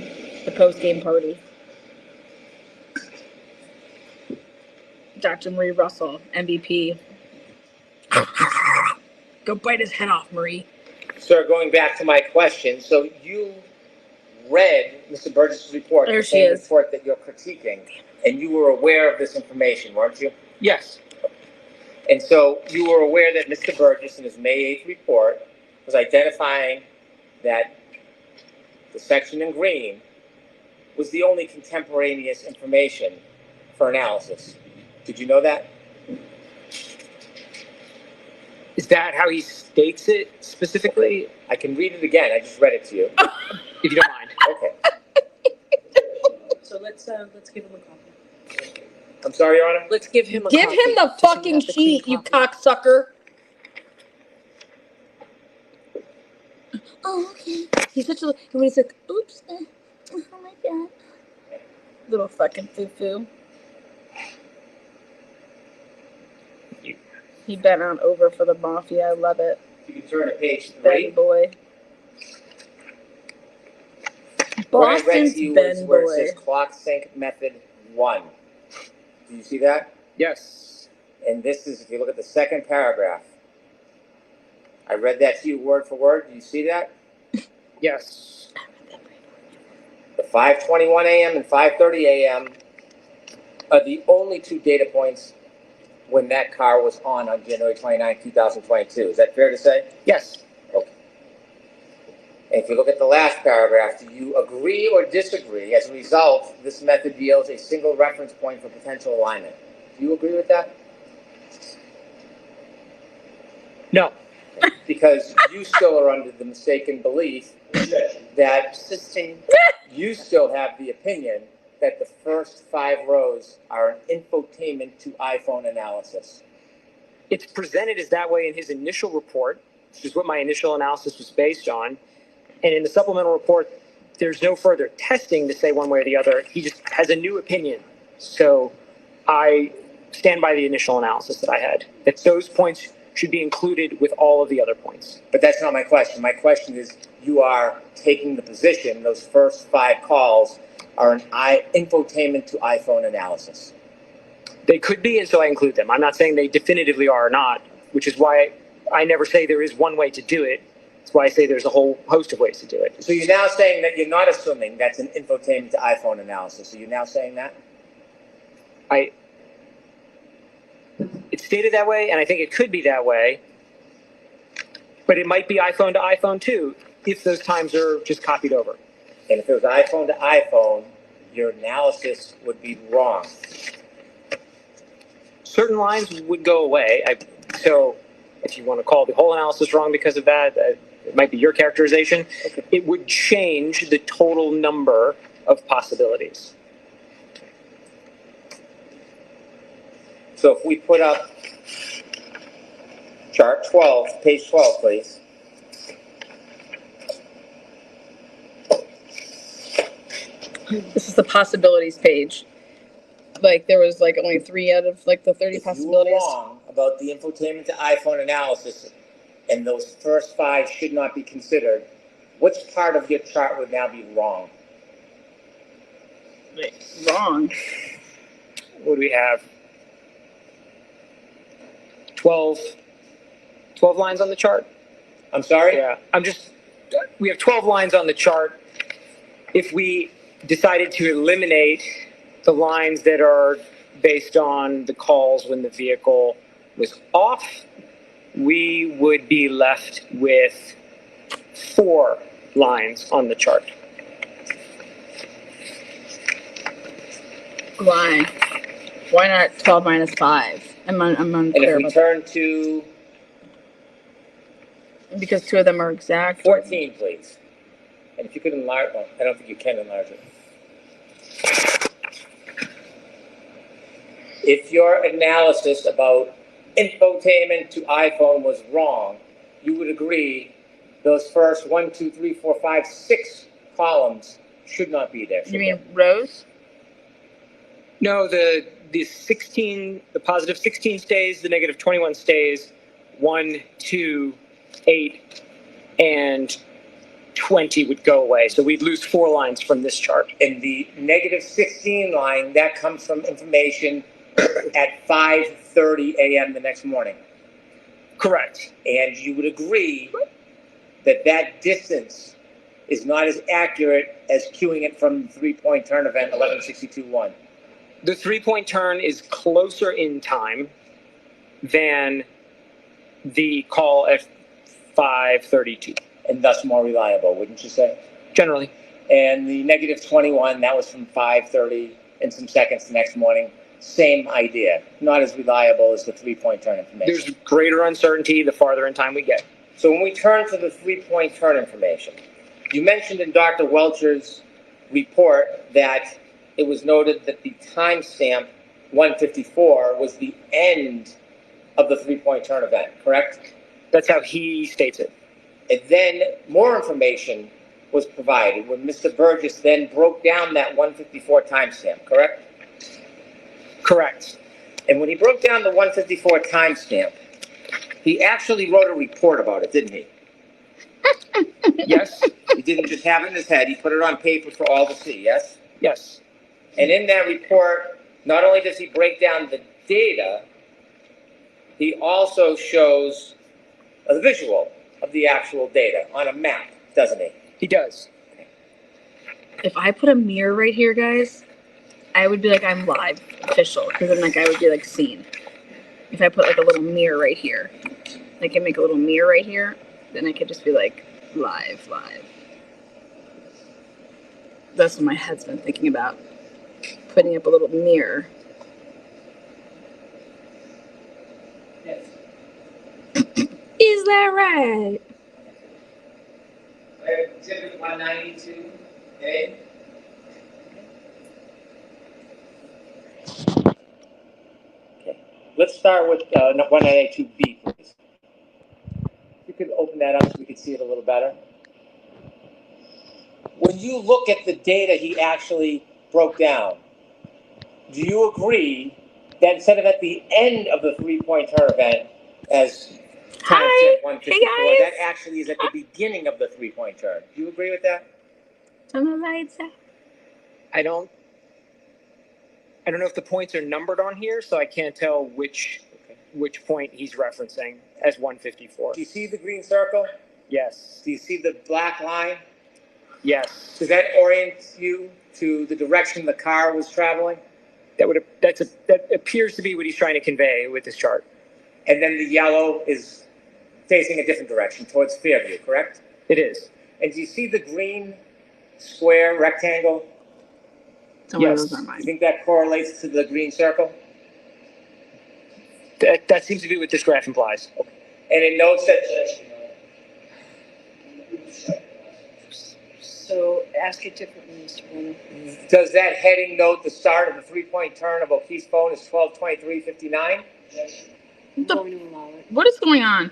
the post-game party. Dr. Marie Russell, MVP. Go bite his head off, Marie. Sir, going back to my question, so you read Mr. Burgess's report, There the she same is. report that you're critiquing, and you were aware of this information, weren't you? Yes. And so you were aware that Mr. Burgess in his May 8th report was identifying that the section in green was the only contemporaneous information for analysis. Did you know that? Is that how he states it specifically? I can read it again. I just read it to you. If you don't mind. Okay. So let's give him a copy. I'm sorry, Your Honor? Let's give him a Give copy. him the fucking sheet, you cocksucker. Oh, okay. He's such a... And he's like, oops. Oh, my God. Little fucking foo-foo. He bent on over for the mafia. I love it. You can turn to page 3. Ben boy. What I read Boston's to you Ben is where it boy. says clock sync method 1. Do you see that? Yes. And this is, if you look at the second paragraph, I read that to you word for word. Do you see that? Yes. The 5:21 a.m. and 5:30 a.m. are the only two data points when that car was on January 29, 2022. Is that fair to say? Yes. Okay. And if you look at the last paragraph, do you agree or disagree? As a result, this method yields a single reference point for potential alignment. Do you agree with that? No. Because you still are under the mistaken belief that you still have the opinion that the first 5 rows are an infotainment to iPhone analysis. It's presented as that way in his initial report, which is what my initial analysis was based on. And in the supplemental report, there's no further testing to say one way or the other. He just has a new opinion. So I stand by the initial analysis that I had, that those points should be included with all of the other points. But that's not my question. My question is, you are taking the position those first 5 calls are an infotainment to iPhone analysis. They could be, and so I include them. I'm not saying they definitively are or not, which is why I never say there is one way to do it. That's why I say there's a whole host of ways to do it. So you're now saying that you're not assuming that's an infotainment to iPhone analysis. Are you now saying that? It's stated that way, and I think it could be that way, but it might be iPhone to iPhone too, if those times are just copied over. And if it was iPhone to iPhone, your analysis would be wrong. Certain lines would go away. So if you want to call the whole analysis wrong because of that, it might be your characterization. Okay. It would change the total number of possibilities. So if we put up chart 12, page 12, please. This is the possibilities page. Like there was like only 3 out of like the 30 possibilities. If you were wrong about the infotainment to iPhone analysis and those first 5 should not be considered, which part of your chart would now be wrong? Wrong. What do we have? 12 lines on the chart. I'm sorry? Yeah, we have 12 lines on the chart. If we decided to eliminate the lines that are based on the calls when the vehicle was off, we would be left with 4 lines on the chart. Why? Why not 12 minus 5? I'm And unclear if we about turn to that. Because 2 of them are exact. 14, please. And if you could enlarge, well, I don't think you can enlarge it. If your analysis about infotainment to iPhone was wrong, you would agree those first 1, 2, 3, 4, 5, 6 columns should not be there. You mean rows? No, the positive 16 stays, the negative 21 stays, 1, 2, 8, and 20 would go away. So we'd lose 4 lines from this chart. And the negative 16 line, that comes from information at 5:30 a.m. the next morning. Correct. And you would agree that that distance is not as accurate as queuing it from the 3-point turn event 11:62:1. The 3-point turn is closer in time than the call at 5:32. And thus more reliable, wouldn't you say? Generally. And the negative 21, that was from 5:30 and some seconds the next morning. Same idea. Not as reliable as the 3-point turn information. There's greater uncertainty the farther in time we get. So when we turn to the 3-point turn information, you mentioned in Dr. Welcher's report that it was noted that the timestamp 154 was the end of the 3-point turn event, correct? That's how he states it. And then more information was provided when Mr. Burgess then broke down that 154 timestamp, correct? Correct. And when he broke down the 154 timestamp, he actually wrote a report about it, didn't he? Yes. He didn't just have it in his head, he put it on paper for all to see, yes? Yes. And in that report, not only does he break down the data, he also shows a visual of the actual data on a map, doesn't he? He does. If I put a mirror right here, guys, I would be like, I'm live, official, because then like I would be like seen. If I put like a little mirror right here, I can make a little mirror right here, then I could just be like live. That's what my head's been thinking about, putting up a little mirror. Yes. Is that right? Exhibit 192, okay? Let's start with 192B, please. You could open that up so we could see it a little better. When you look at the data he actually broke down, do you agree that instead of at the end of the 3-point turn event, as timestamp 154, Hey, that actually is at the beginning of the 3-point turn? Do you agree with that? Turn the lights out. I don't know if the points are numbered on here, so I can't tell which point he's referencing as 154. Do you see the green circle? Yes. Do you see the black line? Yes. Does that orient you to the direction the car was traveling? That appears to be what he's trying to convey with this chart. And then the yellow is facing a different direction, towards Fairview, correct? It is. And do you see the green square rectangle? Yes. Those are Do mine. you think that correlates to the green circle? That seems to be what this graph implies. And it notes that. So ask it differently, Mr. Brenner. Does that heading note the start of the 3-point turn of O'Keefe's phone is 12:23:59? What is going on?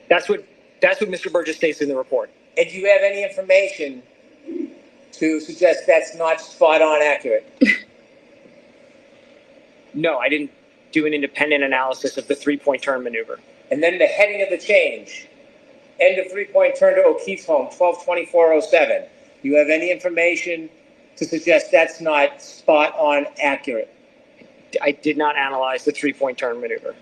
That's what Mr. Burgess states in the report. And do you have any information to suggest that's not spot on accurate? No, I didn't do an independent analysis of the 3-point turn maneuver. And then the heading of the change, end of 3-point turn to O'Keefe's home, 12:24:07. Do you have any information to suggest that's not spot on accurate? I did not analyze the 3-point turn maneuver.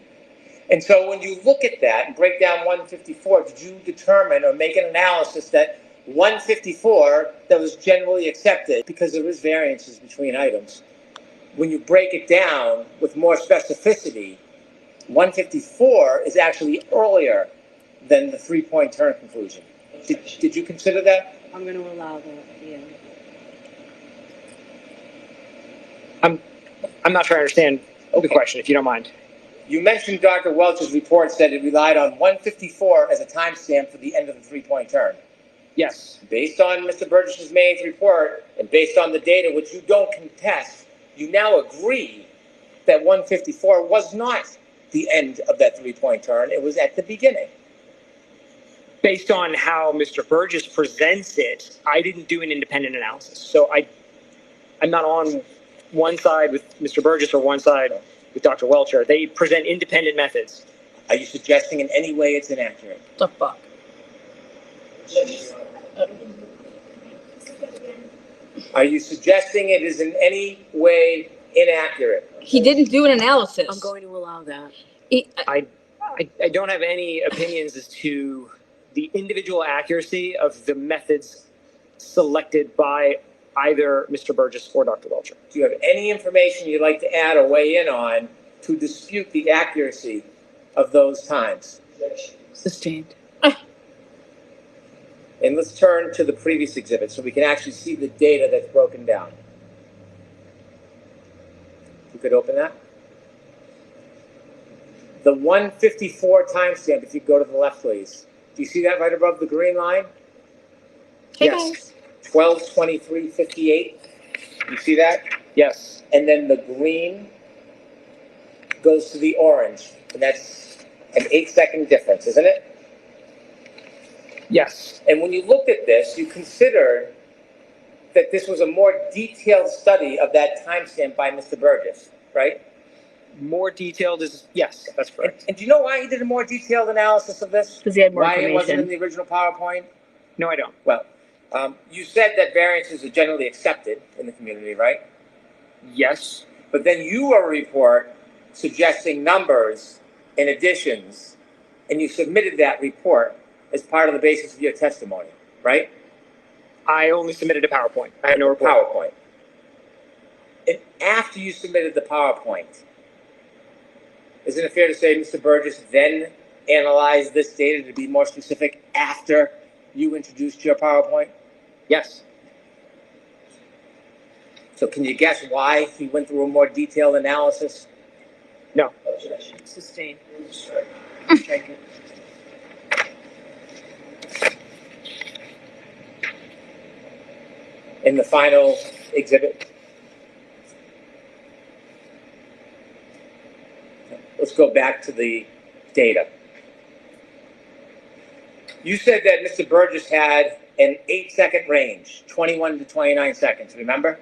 And so when you look at that and break down 154, did you determine or make an analysis that 154 that was generally accepted, because there is variances between items, when you break it down with more specificity, 154 is actually earlier than the 3-point turn conclusion. Did you consider that? I'm going to allow that, yeah. I'm not sure I understand the question, if you don't mind. You mentioned Dr. Welch's report said it relied on 154 as a timestamp for the end of the 3-point turn. Yes. Based on Mr. Burgess's main report and based on the data, which you don't contest, you now agree that 154 was not the end of that 3-point turn. It was at the beginning. Based on how Mr. Burgess presents it, I didn't do an independent analysis. So I'm not on one side with Mr. Burgess or one side with Dr. Welcher. They present independent methods. Are you suggesting in any way it's inaccurate? The fuck? Are you suggesting it is in any way inaccurate? He didn't do an analysis. I'm going to allow that. I don't have any opinions as to the individual accuracy of the methods selected by either Mr. Burgess or Dr. Welcher. Do you have any information you'd like to add or weigh in on to dispute the accuracy of those times? Sustained. And let's turn to the previous exhibit so we can actually see the data that's broken down. You could open that. The 154 timestamp, if you go to the left, please. Do you see that right above the green line? Hey Yes. guys. 12/23/58. You see that? Yes. And then the green goes to the orange. And that's an 8-second difference, isn't it? Yes. And when you looked at this, you considered that this was a more detailed study of that timestamp by Mr. Burgess, right? More detailed is, yes, that's correct. And do you know why he did a more detailed analysis of this? Because he had more Why it wasn't in information. the original PowerPoint? No, I don't. Well, you said that variances are generally accepted in the community, right? Yes. But then you wrote a report suggesting numbers and additions, and you submitted that report as part of the basis of your testimony, right? I only submitted a PowerPoint. I had no report. PowerPoint. And after you submitted the PowerPoint, isn't it fair to say Mr. Burgess then analyzed this data to be more specific after you introduced your PowerPoint? Yes. So can you guess why he went through a more detailed analysis? No. Sustained. In the final exhibit. Let's go back to the data. You said that Mr. Burgess had an 8-second range, 21 to 29 seconds, remember?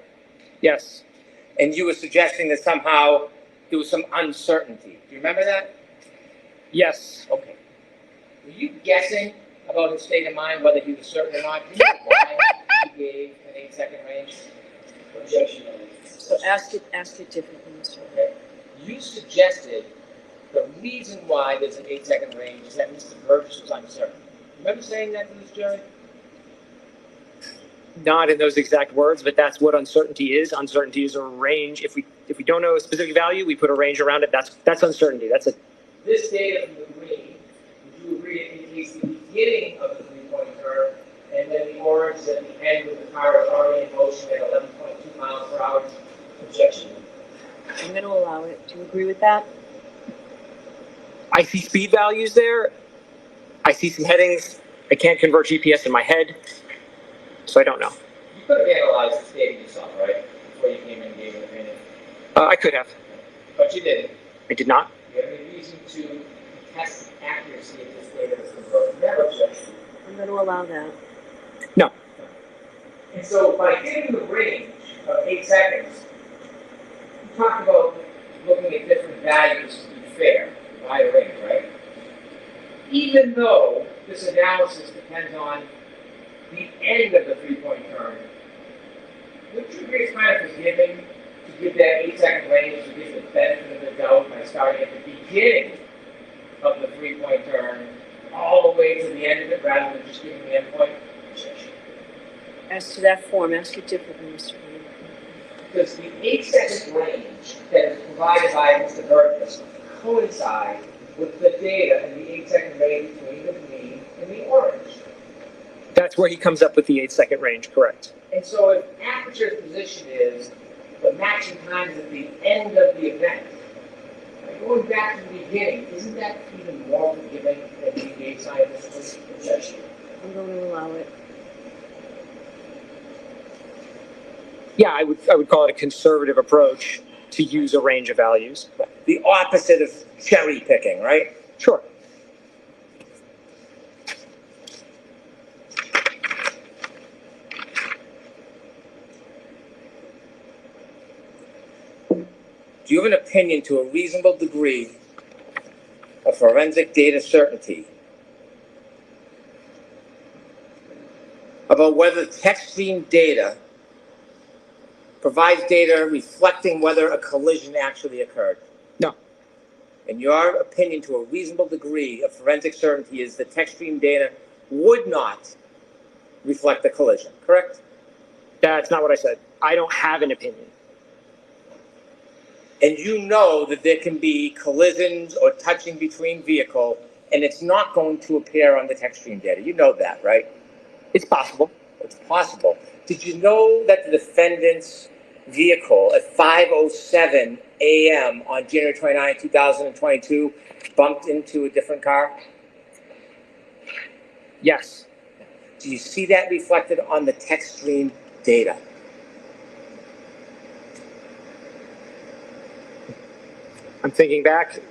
Yes. And you were suggesting that somehow there was some uncertainty. Do you remember that? Yes. Okay. Were you guessing about his state of mind, whether he was certain or not? Do you know why he gave an 8-second range? So ask it differently, Mr. Okay. You suggested the reason why there's an 8-second range is that Mr. Burgess was uncertain. Remember saying that to this jury? Not in those exact words, but that's what uncertainty is. Uncertainty is a range. If we don't know a specific value, we put a range around it. That's uncertainty. That's a. This data from the green, would you agree it indicates the beginning of the 3-point curve, and then the orange is at the end with the car is already in motion at 11.2 miles per hour? Objection. I'm going to allow it. Do you agree with that? I see speed values there. I see some headings. I can't convert GPS in my head, so I don't know. You could have analyzed this data yourself, right? Before you came in and gave an opinion. I could have. But you didn't. I did not. Do you have any reason to test the accuracy of this data that's converted? Never objection. I'm going to allow that. No. And so by giving the range of 8 seconds, you talked about looking at different values to be fair by a range, right? Even though this analysis depends on the end of the 3-point turn, would you agree it's kind of forgiving to give that 8-second range to give the benefit of the doubt by starting at the beginning 3-point turn all the way to the end of it rather than just giving the endpoint? As to that form, ask it differently, Mr. Green. Because the 8-second range that is provided by Mr. Burgess coincides with the data in the 8-second range between the green and the orange. That's where he comes up with the 8-second range, correct? And so if Aperture's position is the matching time is at the end of the event, like going back to the beginning, isn't that even more forgiving than the data scientist's projection? I'm going to allow it. Yeah, I would call it a conservative approach to use a range of values. The opposite of cherry picking, right? Sure. Do you have an opinion to a reasonable degree of forensic data certainty about whether text stream data provides data reflecting whether a collision actually occurred? No. In your opinion, to a reasonable degree of forensic certainty, is the text stream data would not reflect the collision, correct? That's not what I said. I don't have an opinion. And you know that there can be collisions or touching between vehicle, and it's not going to appear on the text stream data. You know that, right? It's possible. It's possible. Did you know that the defendant's vehicle at 5:07 a.m. on January 29, 2022 bumped into a different car? Yes. Do you see that reflected on the text stream data? I'm thinking back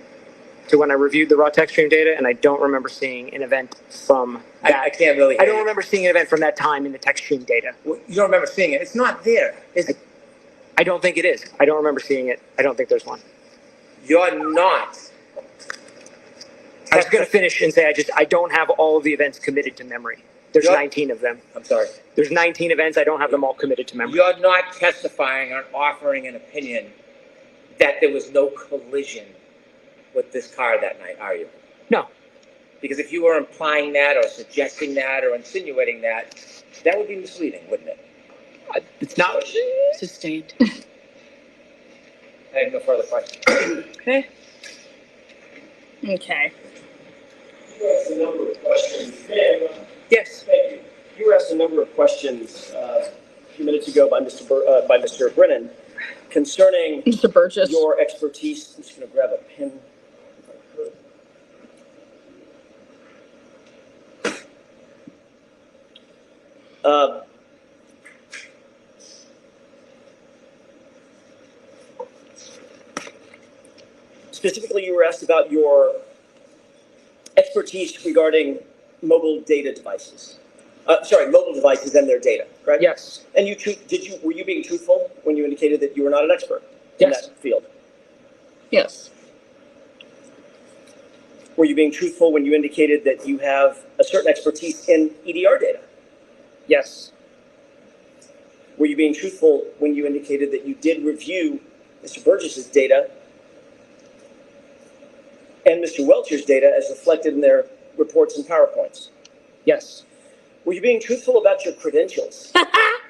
to when I reviewed the raw text stream data, and I don't remember seeing an event from that. I can't really. I don't remember seeing an event from that time in the text stream data. Well, you don't remember seeing it. It's not there. I don't think it is. I don't remember seeing it. I don't think there's one. You're not. I was going to finish and say I don't have all of the events committed to memory. There's 19 of them. I'm sorry. There's 19 events. I don't have them all committed to memory. You're not testifying or offering an opinion that there was no collision with this car that night, are you? No. Because if you were implying that or suggesting that or insinuating that, that would be misleading, wouldn't it? It's not. Sustained. I have no further questions. Okay. Okay. You asked a number of questions. Yes. Thank you. You asked a number of questions a few minutes ago by Mr. Brennan concerning Mr. Burgess. your expertise. I'm just going to grab a pen. Specifically, you were asked about your expertise regarding mobile data devices. Mobile devices and their data, right? Yes. And were you being truthful when you indicated that you were not an expert in that field? Yes. Were you being truthful when you indicated that you have a certain expertise in EDR data? Yes. Were you being truthful when you indicated that you did review Mr. Burgess's data and Mr. Welcher's data as reflected in their reports and PowerPoints? Yes. Were you being truthful about your credentials?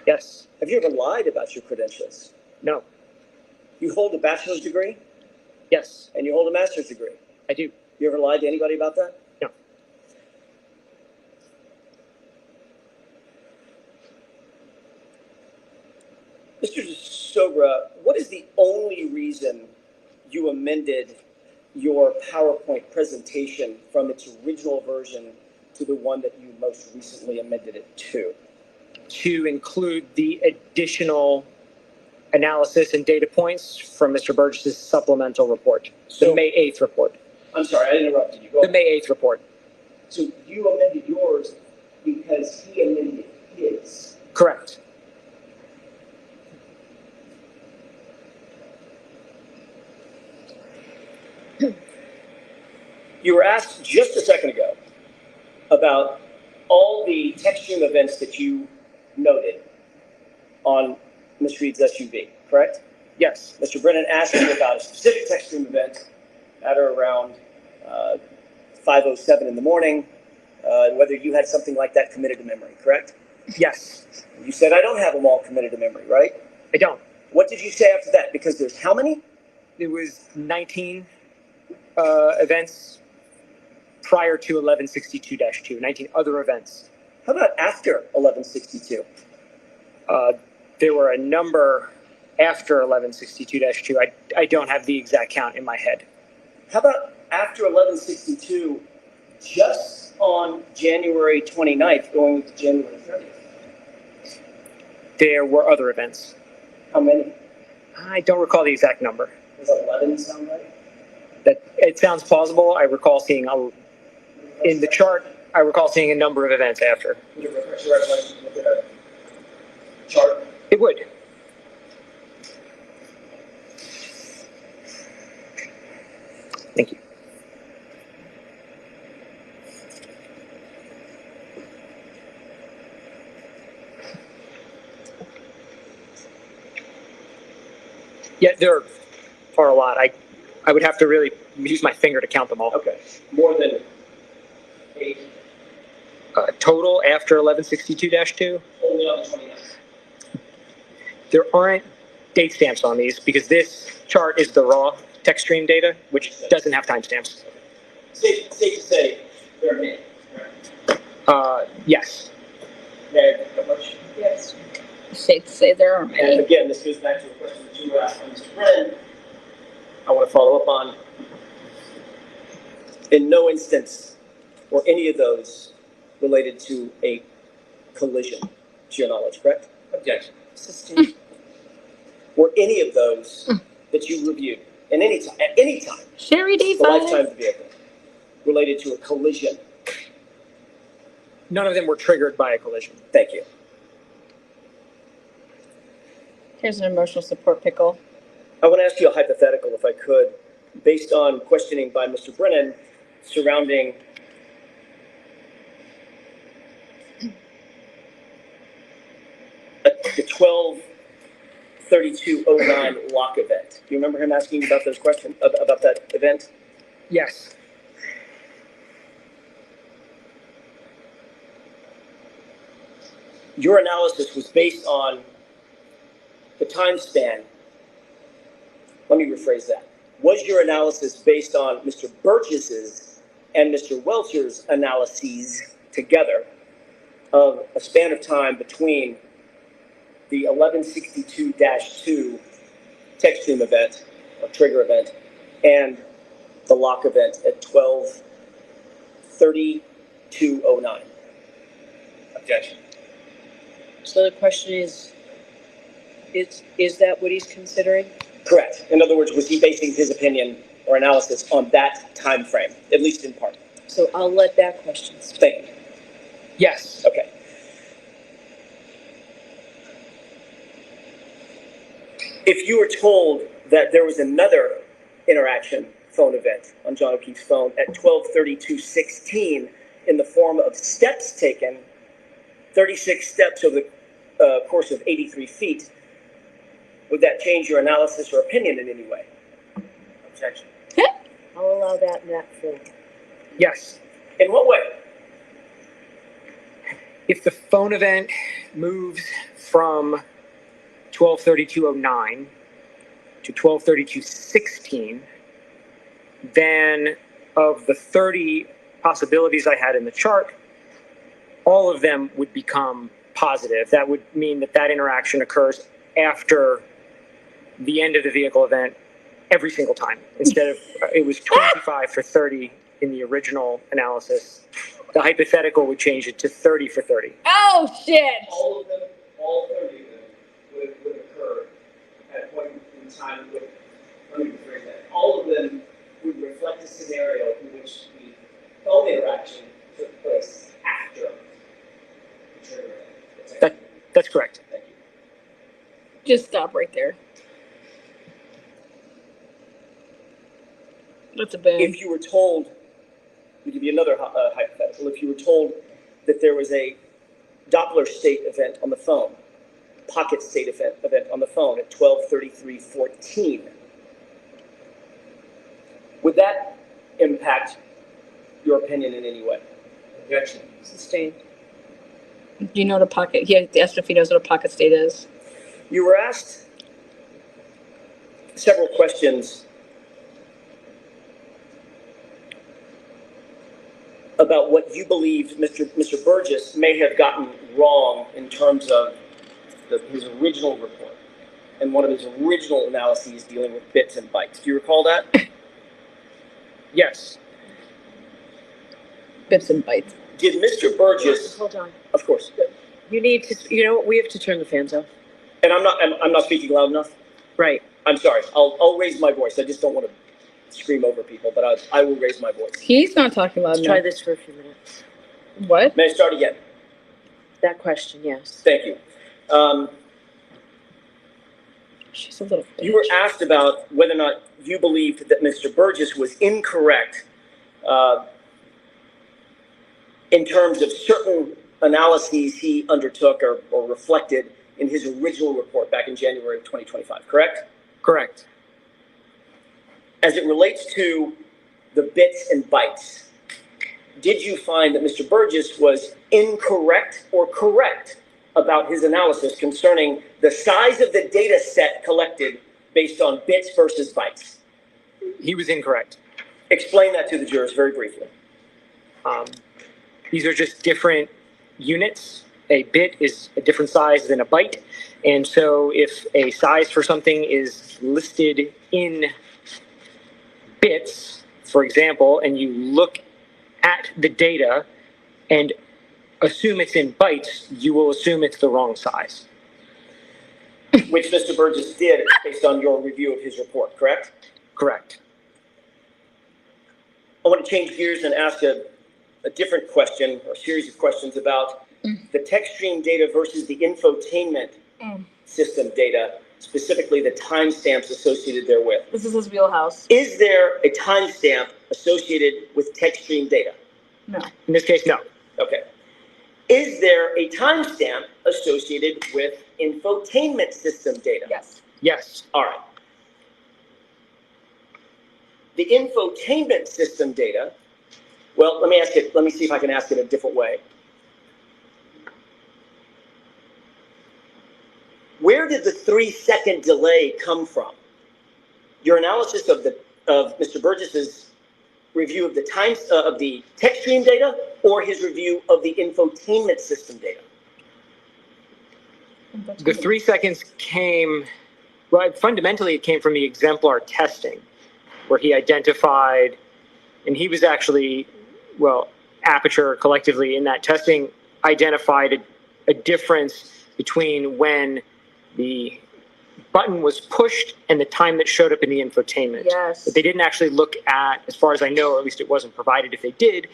Yes. Have you ever lied about your credentials? No. You hold a bachelor's degree? Yes. And you hold a master's degree? I do. You ever lied to anybody about that? No. Mr. DiSorga, what is the only reason you amended your PowerPoint presentation from its original version to the one that you most recently amended it to? To include the additional analysis and data points from Mr. Burgess's supplemental report, the May 8th report. I'm sorry, I interrupted you. Go The ahead. May 8th report. So you amended yours because he amended his. Correct. You were asked just a second ago about all the text stream events that you noted on Ms. Reed's SUV, correct? Yes. Mr. Brennan asked you about a specific text stream event at or around 5:07 in the morning, and whether you had something like that committed to memory, correct? Yes. You said, I don't have them all committed to memory, right? I don't. What did you say after that? Because there's how many? It was 19 events prior to 1162-2, 19 other events. How about after 1162? There were a number after 1162-2. I don't have the exact count in my head. How about after 1162, just on January 29th, going to January 30th? There were other events. How many? I don't recall the exact number. Does 11 sound right? That it sounds plausible. I recall seeing in the chart. I recall seeing a number of events after. Would it refresh your recollection to look at a chart? It would. Thank you. Yeah, there are a lot. I would have to really use my finger to count them all. Okay, more than 8. Total after 1162-2? Only on the 29th. There aren't date stamps on these because this chart is the raw text stream data, which doesn't have timestamps. Safe to say there are many. Yes. May I much? Yes. Safe to say there are And many. again, this goes back to a question that you were asking Mr. Brennan. I want to follow up on. In no instance were any of those related to a collision, to your knowledge, correct? Objection. Were any of those that you reviewed at any time, Sherry D. the lifetime of the vehicle, related to a collision? None of them were triggered by a collision. Thank you. Here's an emotional support pickle. I want to ask you a hypothetical, if I could, based on questioning by Mr. Brennan surrounding the 12/32/09 lock event. Do you remember him asking you about those questions, about that event? Yes. Your analysis was based on the time span. Let me rephrase that. Was your analysis based on Mr. Burgess's and Mr. Welcher's analyses together of a span of time between the 1162-2 text stream event or trigger event and the lock event at 12/32/09? Objection. So the question is that what he's considering? Correct. In other words, was he basing his opinion or analysis on that time frame, at least in part? So I'll let that question stand. Thank you. Yes. Okay. If you were told that there was another interaction phone event on John O'Keefe's phone at 12/32/16 in the form of steps taken, 36 steps over the course of 83 feet, would that change your analysis or opinion in any way? Objection. I'll allow that in that form. Yes. In what way? If the phone event moves from 12/32/09 to 12/32/16, then of the 30 possibilities I had in the chart, all of them would become positive. That would mean that that interaction occurs after the end of the vehicle event every single time. Instead of, it was 25 for 30 in the original analysis. The hypothetical would change it to 30 for 30. Oh, shit. All of them, all 30 of them would occur at a point in time with, let me rephrase that, all of them would reflect a scenario in which the phone interaction took place after the trigger event. That's correct. Thank you. Just stop right there. That's a boom. If you were told, we'll give you another hypothetical, if you were told that there was a Doppler state event on the phone, pocket state event on the phone at 12/33/14, would that impact your opinion in any way? Objection. Sustained. Do you know what a pocket? He asked if he knows what a pocket state is. You were asked several questions about what you believe Mr. Burgess may have gotten wrong in terms of his original report and one of his original analyses dealing with bits and bytes. Do you recall that? Yes. Bits and bytes. Did Mr. Burgess? Hold on. Of course. You need to, we have to turn the fans off. And I'm not speaking loud enough. Right. I'm sorry. I'll raise my voice. I just don't want to scream over people, but I will raise my voice. He's not talking loud Let's enough. try this for a few minutes. What? May I start again? That question, yes. Thank you. She's a little. You were asked about whether or not you believed that Mr. Burgess was incorrect in terms of certain analyses he undertook or reflected in his original report back in January of 2025, correct? Correct. As it relates to the bits and bytes, did you find that Mr. Burgess was incorrect or correct about his analysis concerning the size of the data set collected based on bits versus bytes? He was incorrect. Explain that to the jurors very briefly. These are just different units. A bit is a different size than a byte. And so if a size for something is listed in bits, for example, and you look at the data and assume it's in bytes, you will assume it's the wrong size. Which Mr. Burgess did based on your review of his report, correct? Correct. I want to change gears and ask a different question or series of questions about the text stream data versus the infotainment system data, specifically the timestamps associated therewith. This is his wheelhouse. Is there a timestamp associated with text stream data? No. In this case, no. Okay. Is there a timestamp associated with infotainment system data? Yes. Yes. All right. The infotainment system data, well, let me see if I can ask it a different way. Where did the 3-second delay come from? Your analysis of Mr. Burgess's review of the of the text stream data, or his review of the infotainment system data? The 3 seconds came, well, fundamentally it came from the exemplar testing, where he identified, and he was actually, well, Aperture collectively in that testing identified a difference between when the button was pushed and the time that showed up in the infotainment. Yes. But they didn't actually look at, as far as I know, or at least it wasn't provided if they did,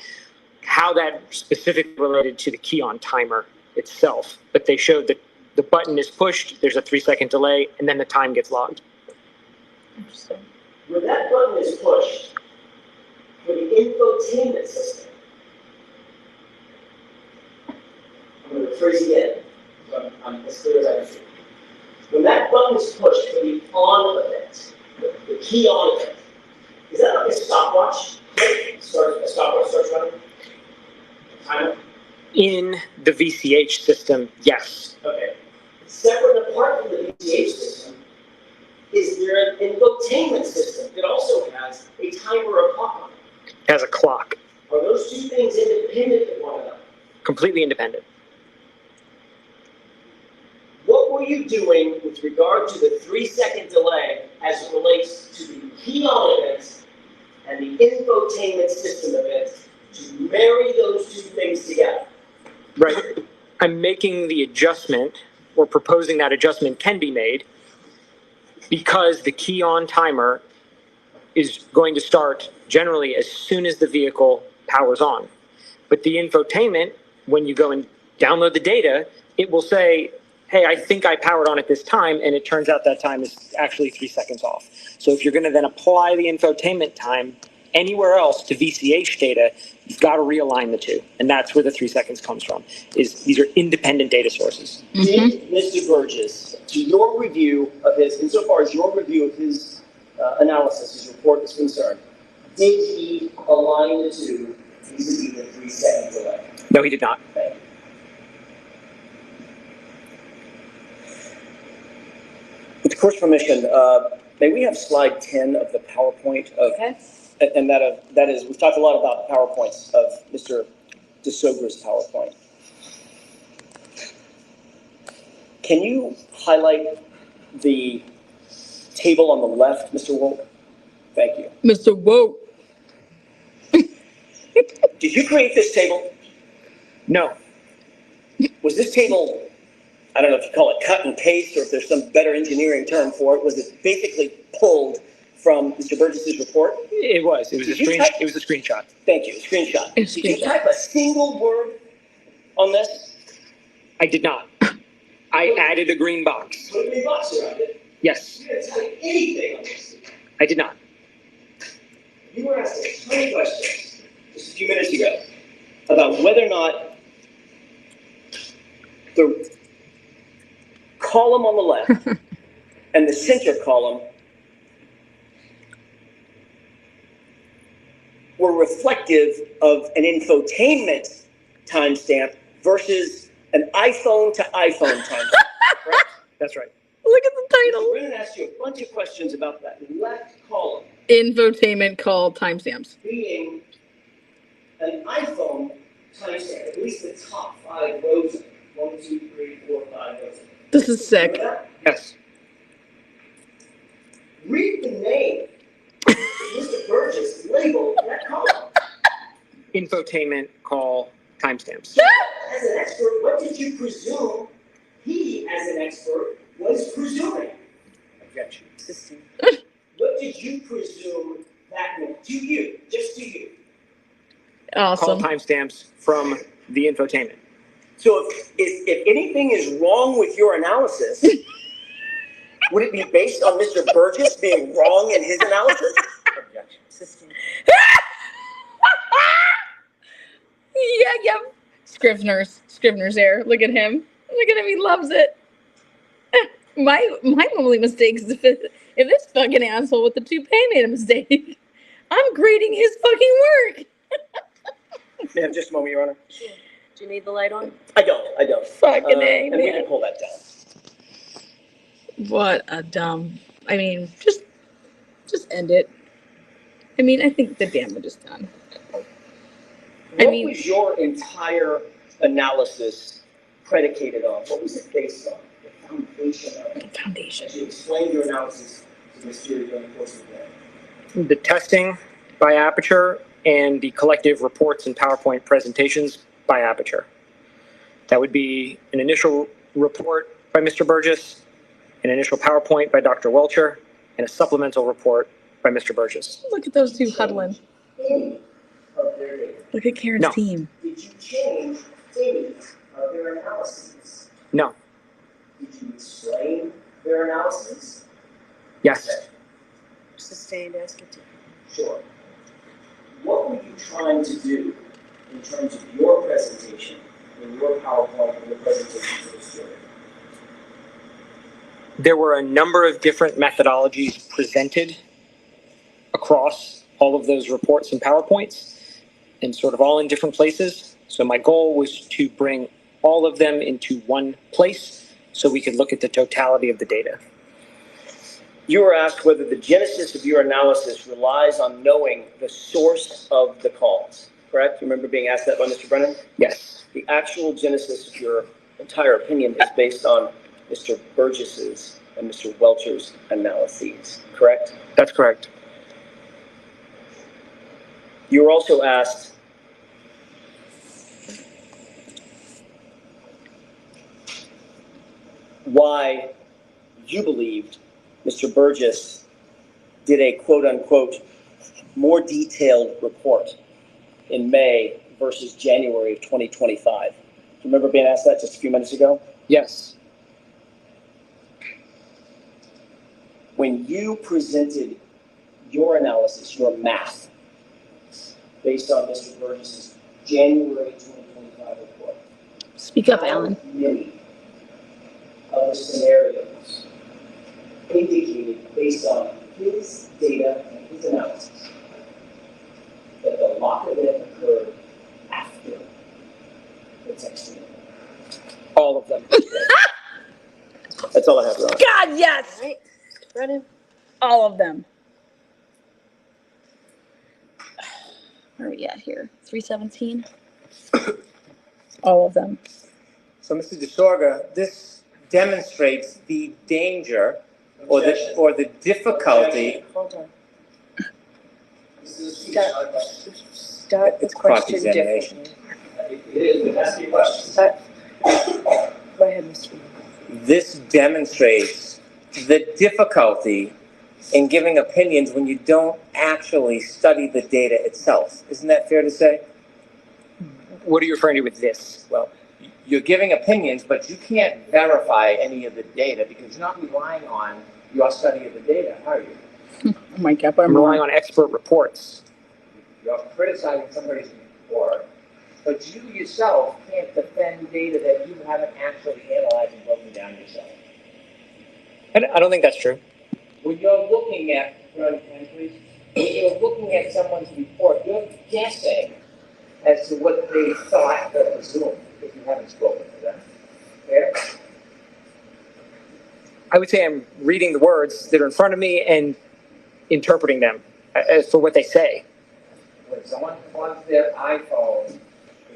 how that specifically related to the key on timer itself. But they showed that the button is pushed, there's a 3-second delay, and then the time gets logged. Interesting. When that button is pushed for the infotainment system, I'm going to phrase it again, so I'm as clear as I can see. When that button is pushed for the on event, the key on event, is that like a stopwatch? A stopwatch starts running? Timer? In the VCH system, yes. Okay. Separate and apart from the VCH system, is there an infotainment system that also has a timer or a clock on it? As a clock. Are those two things independent of one another? Completely independent. What were you doing with regard to the 3-second delay as it relates to the key on events and the infotainment system events to marry those two things together? Right. I'm making the adjustment, or proposing that adjustment can be made, because the key on timer is going to start generally as soon as the vehicle powers on. But the infotainment, when you go and download the data, it will say, hey, I think I powered on at this time, and it turns out that time is actually 3 seconds off. So if you're going to then apply the infotainment time anywhere else to VCH data, you've got to realign the two. And that's where the 3 seconds comes from, is these are independent data sources. Did Mr. Burgess, to your review of his, insofar as your review of his analysis, his report is concerned, did he align the two vis-a-vis the 3-second delay? No, he did not. Thank you. With the court's permission, may we have slide 10 of the PowerPoint of, and that is, we've talked a lot about PowerPoints of Mr. DiSorga's PowerPoint. Can you highlight the table on the left, Mr. Woke? Thank you. Mr. Woke. Did you create this table? No. Was this table, I don't know if you call it cut and paste or if there's some better engineering term for it, was it basically pulled from Mr. Burgess's report? It was. It was a screenshot. Thank you, screenshot. Did you type a single word on this? I did not. I added a green box. Put a green box around it? Yes. You didn't type anything on this. I did not. You were asked a ton of questions just a few minutes ago about whether or not the column on the left and the center column were reflective of an infotainment timestamp versus an iPhone to iPhone timestamp. Correct? That's right. Look at the title. We're going to ask you a bunch of questions about that left column Infotainment call timestamps. being an iPhone timestamp, at least the top 5 rows of it. 1, 2, 3, 4, 5 rows of it. This is sick. Remember that? Yes. Read the name that Mr. Burgess labeled that column. Infotainment call timestamps. As an expert, what did you presume he, as an expert, was presuming? Objection. What did you presume that meant to you? Just to you. Awesome. Call timestamps from the infotainment. So if anything is wrong with your analysis, would it be based on Mr. Burgess being wrong in his analysis? Objection. Yeah. Scrivener's error. Look at him. Look at him. He loves it. My only mistake is if this fucking asshole with the toupee made a mistake, I'm grading his fucking work. May I have just a moment, Your Honor? Do you need the light on? I don't. Fucking A, and we man. can pull that down. What a dumb. I mean, just end it. I mean, I think the damage is done. What was your entire analysis predicated on? What was it based on? The foundation of it. Foundation. As you explained your analysis to Ms. Fury during the course of the day. The testing by Aperture and the collective reports and PowerPoint presentations by Aperture. That would be an initial report by Mr. Burgess, an initial PowerPoint by Dr. Welcher, and a supplemental report by Mr. Burgess. Look at those two huddling. Any of their data. Look at Karen's team. Did you change any of their analyses? No. Did you explain their analyses? Yes. Sustained as continued. Sure. What were you trying to do in terms of your presentation, in your PowerPoint, and your presentation to the jury? There were a number of different methodologies presented across all of those reports and PowerPoints, and sort of all in different places. So my goal was to bring all of them into one place so we could look at the totality of the data. You were asked whether the genesis of your analysis relies on knowing the source of the calls, correct? You remember being asked that by Mr. Brennan? Yes. The actual genesis of your entire opinion is based on Mr. Burgess's and Mr. Welcher's analyses, correct? That's correct. You were also asked why you believed Mr. Burgess did a quote-unquote more detailed report in May versus January of 2025. Do you remember being asked that just a few minutes ago? Yes. When you presented your analysis, your math, based on Mr. Burgess's January 2025 report. Speak up, Alan. Many of the scenarios indicated based on his data and his analysis that the lock event occurred shredded. All of them. Where are we at here? 317. All of them. So, Mr. DiSorga, this demonstrates the danger or the difficulty. Hold on. Start the It's question cross-examination. differently. Go ahead, Mr. This demonstrates the difficulty in giving opinions when you don't actually study the data itself. Isn't that fair to say? What are you referring to with this? Well, you're giving opinions, but you can't verify any of the data because you're not relying on your study of the data, are you? Oh my God, but I'm relying on expert reports. You're criticizing somebody's report, but you yourself can't defend data that you haven't actually analyzed and broken down yourself. I don't think that's true. When you're looking at, when you're looking at someone's report, you're guessing as to what they thought or presumed if you haven't spoken to them. Fair? I would say I'm reading the words that are in front of me and interpreting them as for what they say. When someone plugs their iPhone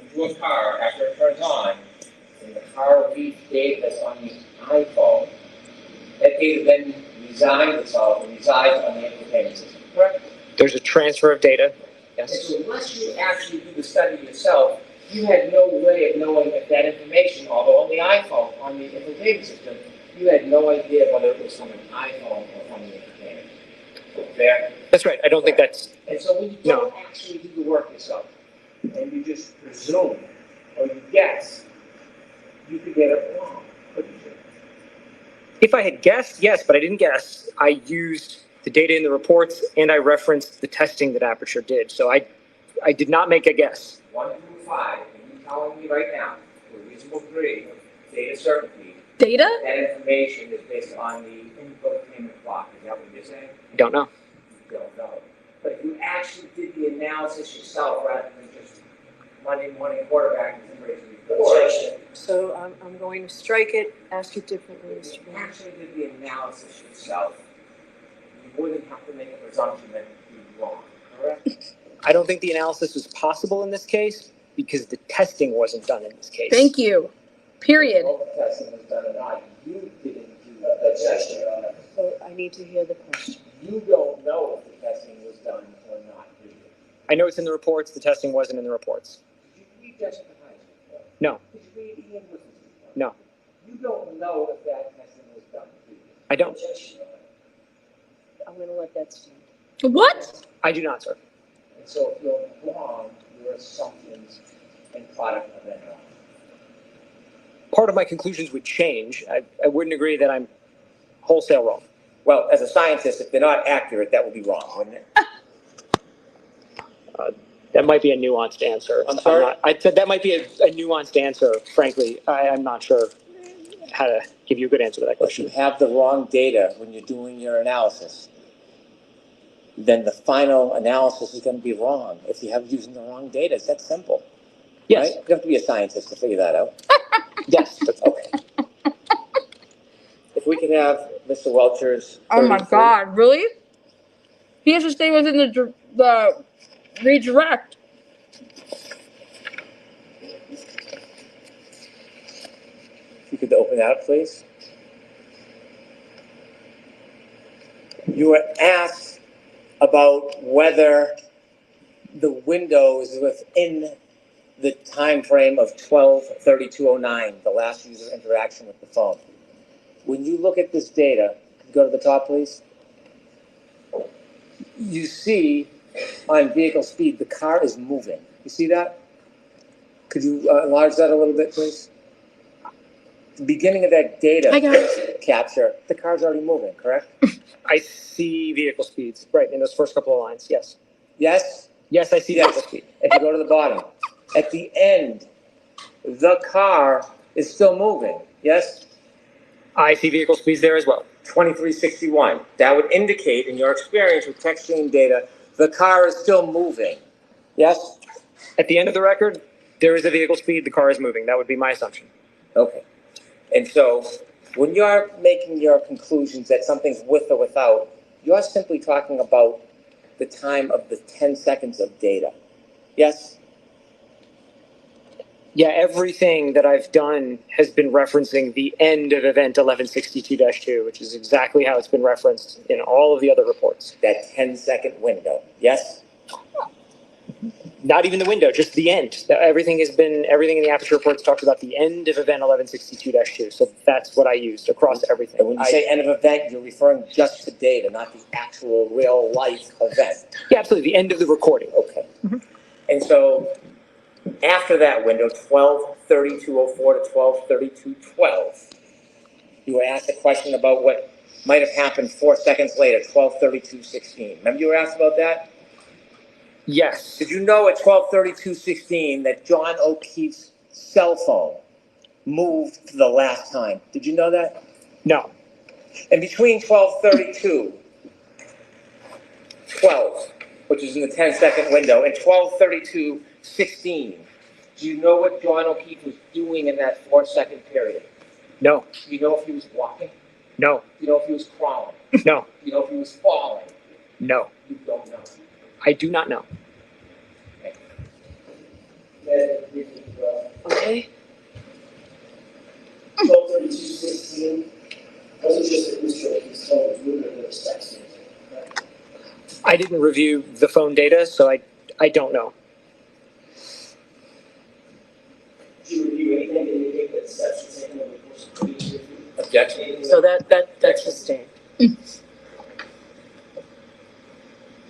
into a car after it turns on, and the car reads data that's on the iPhone, that data then resides itself and resides on the entertainment system, correct? There's a transfer of data. And so unless you actually do the study yourself, you had no way of knowing if that information, although on the iPhone, on the entertainment system, you had no idea whether it was from an iPhone or from the entertainment. Fair? That's right. I don't think that's. And so when you don't actually do the work yourself, and you just presume or you guess, you could get it wrong, couldn't you? If I had guessed, yes, but I didn't guess. I used the data in the reports and I referenced the testing that Aperture did. So I did not make a guess. 1 through 5, and you're telling me right now, to a reasonable degree of data certainty, data? that information is based on the infotainment clock. Is that what you're saying? Don't know. You don't know. But if you actually did the analysis yourself rather than just Monday morning quarterback and somebody's report, So I'm going to strike it, ask it differently, if Mr. you Mayor. actually did the analysis yourself, you wouldn't have to make a presumption that you'd be wrong, correct? I don't think the analysis was possible in this case because the testing wasn't done in this case. Thank you. Period. All the testing was done or not, you didn't do the testing. So I need to hear the question. You don't know if the testing was done or not, do you? I know it's in the reports. The testing wasn't in the reports. Did you read Jessica Hyde's report? No. Did you read Ian Whitman's report? No. You don't know if that testing was done, do you? I don't. I'm going to let that stand. What? I do not, sir. And so if you're wrong, your assumptions and product of that wrong. Part of my conclusions would change. I wouldn't agree that I'm wholesale wrong. Well, as a scientist, if they're not accurate, that would be wrong, wouldn't it? That might be a nuanced answer. I'm sorry? I said that might be a nuanced answer. Frankly, I'm not sure how to give you a good answer to that If you question. have the wrong data when you're doing your analysis, then the final analysis is going to be wrong if you have using the wrong data. It's that simple. Yes. Right? You have to be a scientist to figure that out. Yes. Okay. If we could have Mr. Welcher's. Oh my 33. God, really? He has to stay within the redirect. If you could open that up, please. You were asked about whether the window is within the time frame of 12/32/09, the last user interaction with the phone. When you look at this data, go to the top, please. You see on vehicle speed, the car is moving. You see that? Could you enlarge that a little bit, please? The beginning of that data I got it. capture, the car's already moving, correct? I see vehicle speeds. Right, in those first couple of lines. Yes. Yes? Yes, I see Yes. vehicle speed. If you go to the bottom, at the end, the car is still moving. Yes? I see vehicle speeds there as well. 2361. That would indicate, in your experience with text stream data, the car is still moving. Yes? At the end of the record, there is a vehicle speed. The car is moving. That would be my assumption. Okay. And so When you're making your conclusions that something's with or without, you're simply talking about the time of the 10 seconds of data. Yes? Yeah, everything that I've done has been referencing the end of event 1162-2, which is exactly how it's been referenced in all of the other reports. That 10-second window. Yes? Not even the window, just the end. Everything in the Aperture reports talks about the end of event 1162-2. So that's what I used across everything. And when you say end of event, you're referring just to data, not the actual real life event. Yeah, absolutely. The end of the recording. Okay. Mm-hmm. And so after that window, 12:32:04 to 12:32:12, you were asked a question about what might have happened 4 seconds later, 12:32:16. Remember you were asked about that? Yes. Did you know at 12:32:16 that John O'Keefe's cell phone moved for the last time? Did you know that? No. And between 12:32:12, which is in the 10-second window, and 12:32:16, do you know what John O'Keefe was doing in that 4-second period? No. Do you know if he was walking? No. Do you know if he was crawling? No. Do you know if he was falling? No. You don't know. I do not know. Okay. 12:32:16 wasn't just that Mr. O'Keefe's phone was moving, there was texting. I didn't review the phone data, so I don't know. Did you review anything that indicate that steps were taken over the course of 2 weeks? Objection. So that's sustained.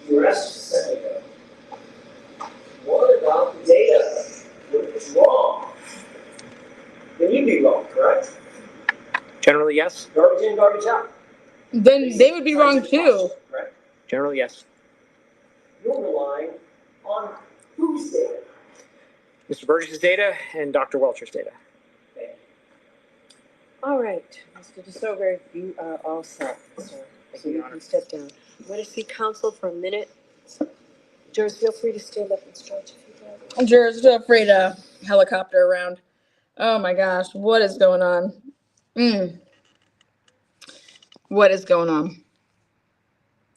You were asked just a second ago, what about the data? What's wrong? Then you'd be wrong, correct? Generally, yes. Garbage in, garbage out. Then they would be wrong too. Correct? Generally, yes. You're relying on whose data? Mr. Burgess's data and Dr. Welcher's data. All right, Mr. DiSorga, you are all set, sir. So you can step down. I'm going to see counsel for a minute. Jurors, feel free to stand up and stretch if you'd like. Jurors, feel free to helicopter around. Oh my gosh, what is going on? What is going on?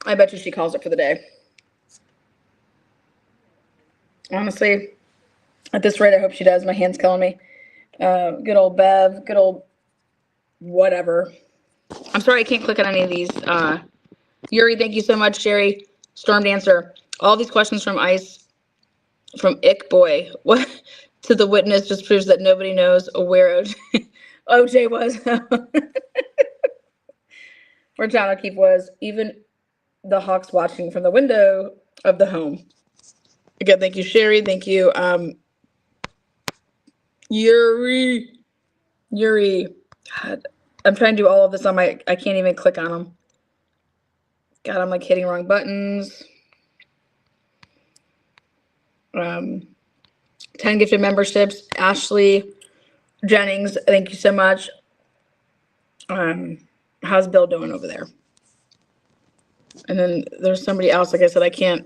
I bet you she calls it for the day. Honestly, at this rate, I hope she does. My hand's killing me. Good old Bev, good old whatever. I'm sorry I can't click on any of these. Yuri, thank you so much. Sherry, Storm Dancer. All these questions from ICE, from Ick Boy. What to the witness just proves that nobody knows where OJ was. Where John O'Keefe was. Even the Hawks watching from the window of the home. Again, thank you, Sherry. Thank you, Yuri. God, I'm trying to do all of this on my, I can't even click on them. God, I'm like hitting wrong buttons. 10 gifted memberships. Ashley Jennings, thank you so much. How's Bill doing over there? And then there's somebody else, like I said, I can't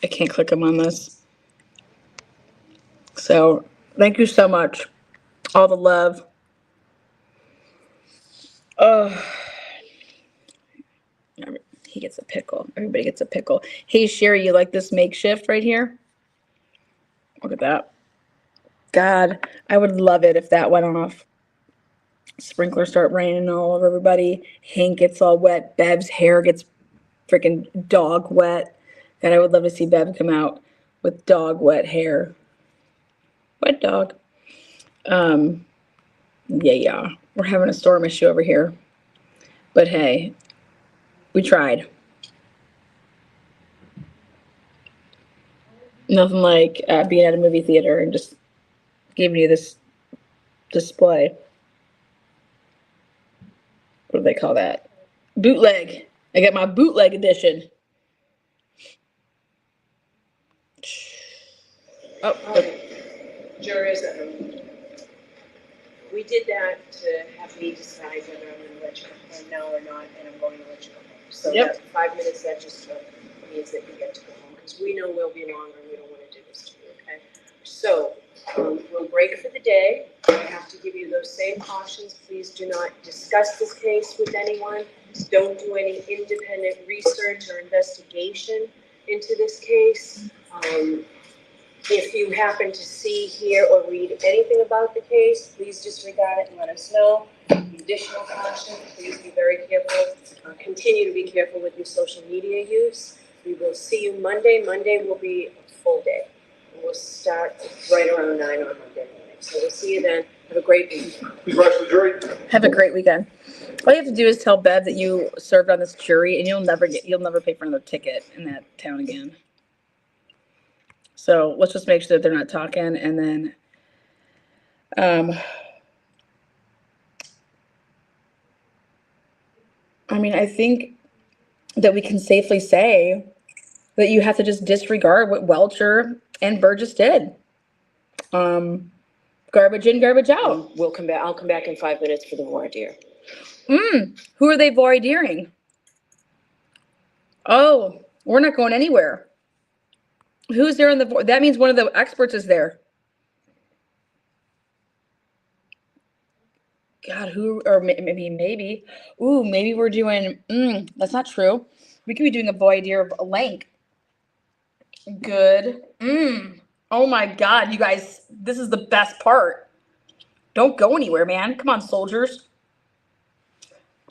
click him on this. So thank you so much. All the love. He gets a pickle. Everybody gets a pickle. Hey, Sherry, you like this makeshift right here? Look at that. God, I would love it if that went off. Sprinklers start raining all over everybody. Hank gets all wet. Bev's hair gets freaking dog wet. God, I would love to see Bev come out with dog wet hair. Wet dog. Yeah. We're having a storm issue over here. But hey, we tried. Nothing like being at a movie theater and just giving you this display. What do they call that? Bootleg. I got my bootleg edition. Oh. Jurors, we did that to have me decide whether I'm going to let you come home now or not, and I'm going to let you come home. So Yep. that 5 minutes that just took means that you get to go home, because we know we'll be longer and we don't want to do this to you, okay? So we'll break for the day. I have to give you those same cautions. Please do not discuss this case with anyone. Don't do any independent research or investigation into this case. If you happen to see, hear, or read anything about the case, please disregard it and let us know. Additional caution, please be very careful. Continue to be careful with your social media use. We will see you Monday. Monday will be a full day. We'll start right around 9 on Monday morning. So we'll see you then. Have a great week. Have a great weekend. All you have to do is tell Bev that you served on this jury, and you'll never pay for another ticket in that town again. So let's just make sure that they're not talking, and then I mean, I think that we can safely say that you have to just disregard what Welcher and Burgess did. Garbage in, garbage out. We'll come back. I'll come back in 5 minutes for the voir dire. Who are they voir diring? Oh, we're not going anywhere. Who's there in the? That means one of the experts is there. God, who? Or maybe. Ooh, maybe we're doing. That's not true. We could be doing a voir dire of a Lank. Good. Oh my God, you guys, this is the best part. Don't go anywhere, man. Come on, soldiers.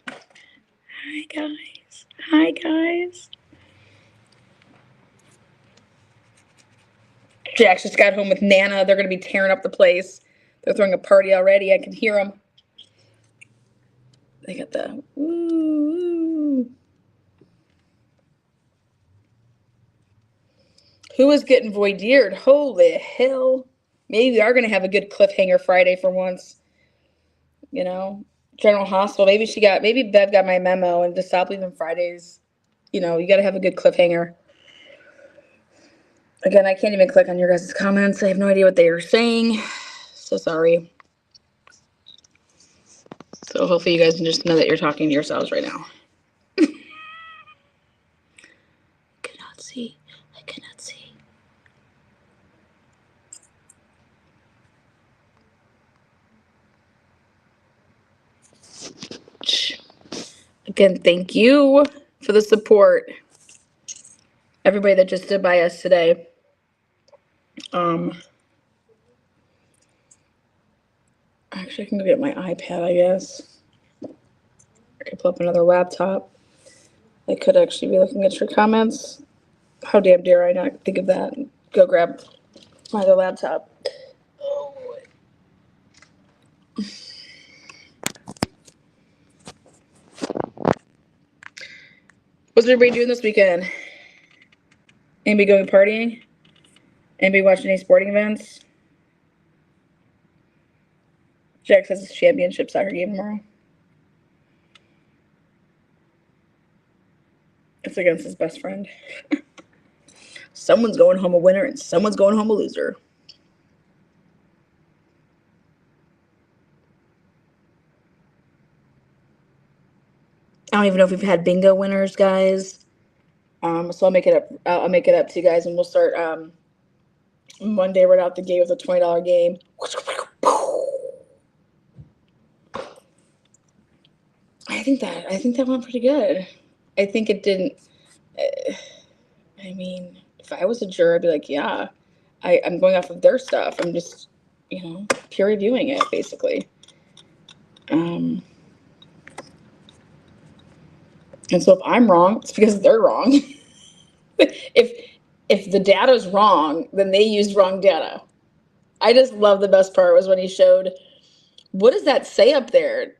Hi, guys. Hi, guys. Jax just got home with Nana. They're going to be tearing up the place. They're throwing a party already. I can hear them. They got the woo. Who is getting voir dired? Holy hell. Maybe we are going to have a good cliffhanger Friday for once. You know, General Hospital. Maybe Bev got my memo and to stop leaving Fridays. You know, you got to have a good cliffhanger. Again, I can't even click on your guys' comments. I have no idea what they are saying. So sorry. So hopefully you guys can just know that you're talking to yourselves right now. I cannot see. Again, thank you for the support. Everybody that just stood by us today. Actually, I can go get my iPad, I guess. I could pull up another laptop. I could actually be looking at your comments. How damn dare I not think of that and go grab my other laptop. Oh, what's everybody doing this weekend? Anybody going partying? Anybody watching any sporting events? Jack has his championship soccer game tomorrow. It's against his best friend. Someone's going home a winner and someone's going home a loser. I don't even know if we've had bingo winners, guys. So I'll make it up. I'll make it up to you guys, and we'll start Monday right out the gate with a $20 game. I think that went pretty good. I think it didn't. I mean, if I was a juror, I'd be like, yeah, I'm going off of their stuff. I'm just, peer reviewing it, basically. And so if I'm wrong, it's because they're wrong. If the data's wrong, then they used wrong data. I just love the best part was when he showed, what does that say up there?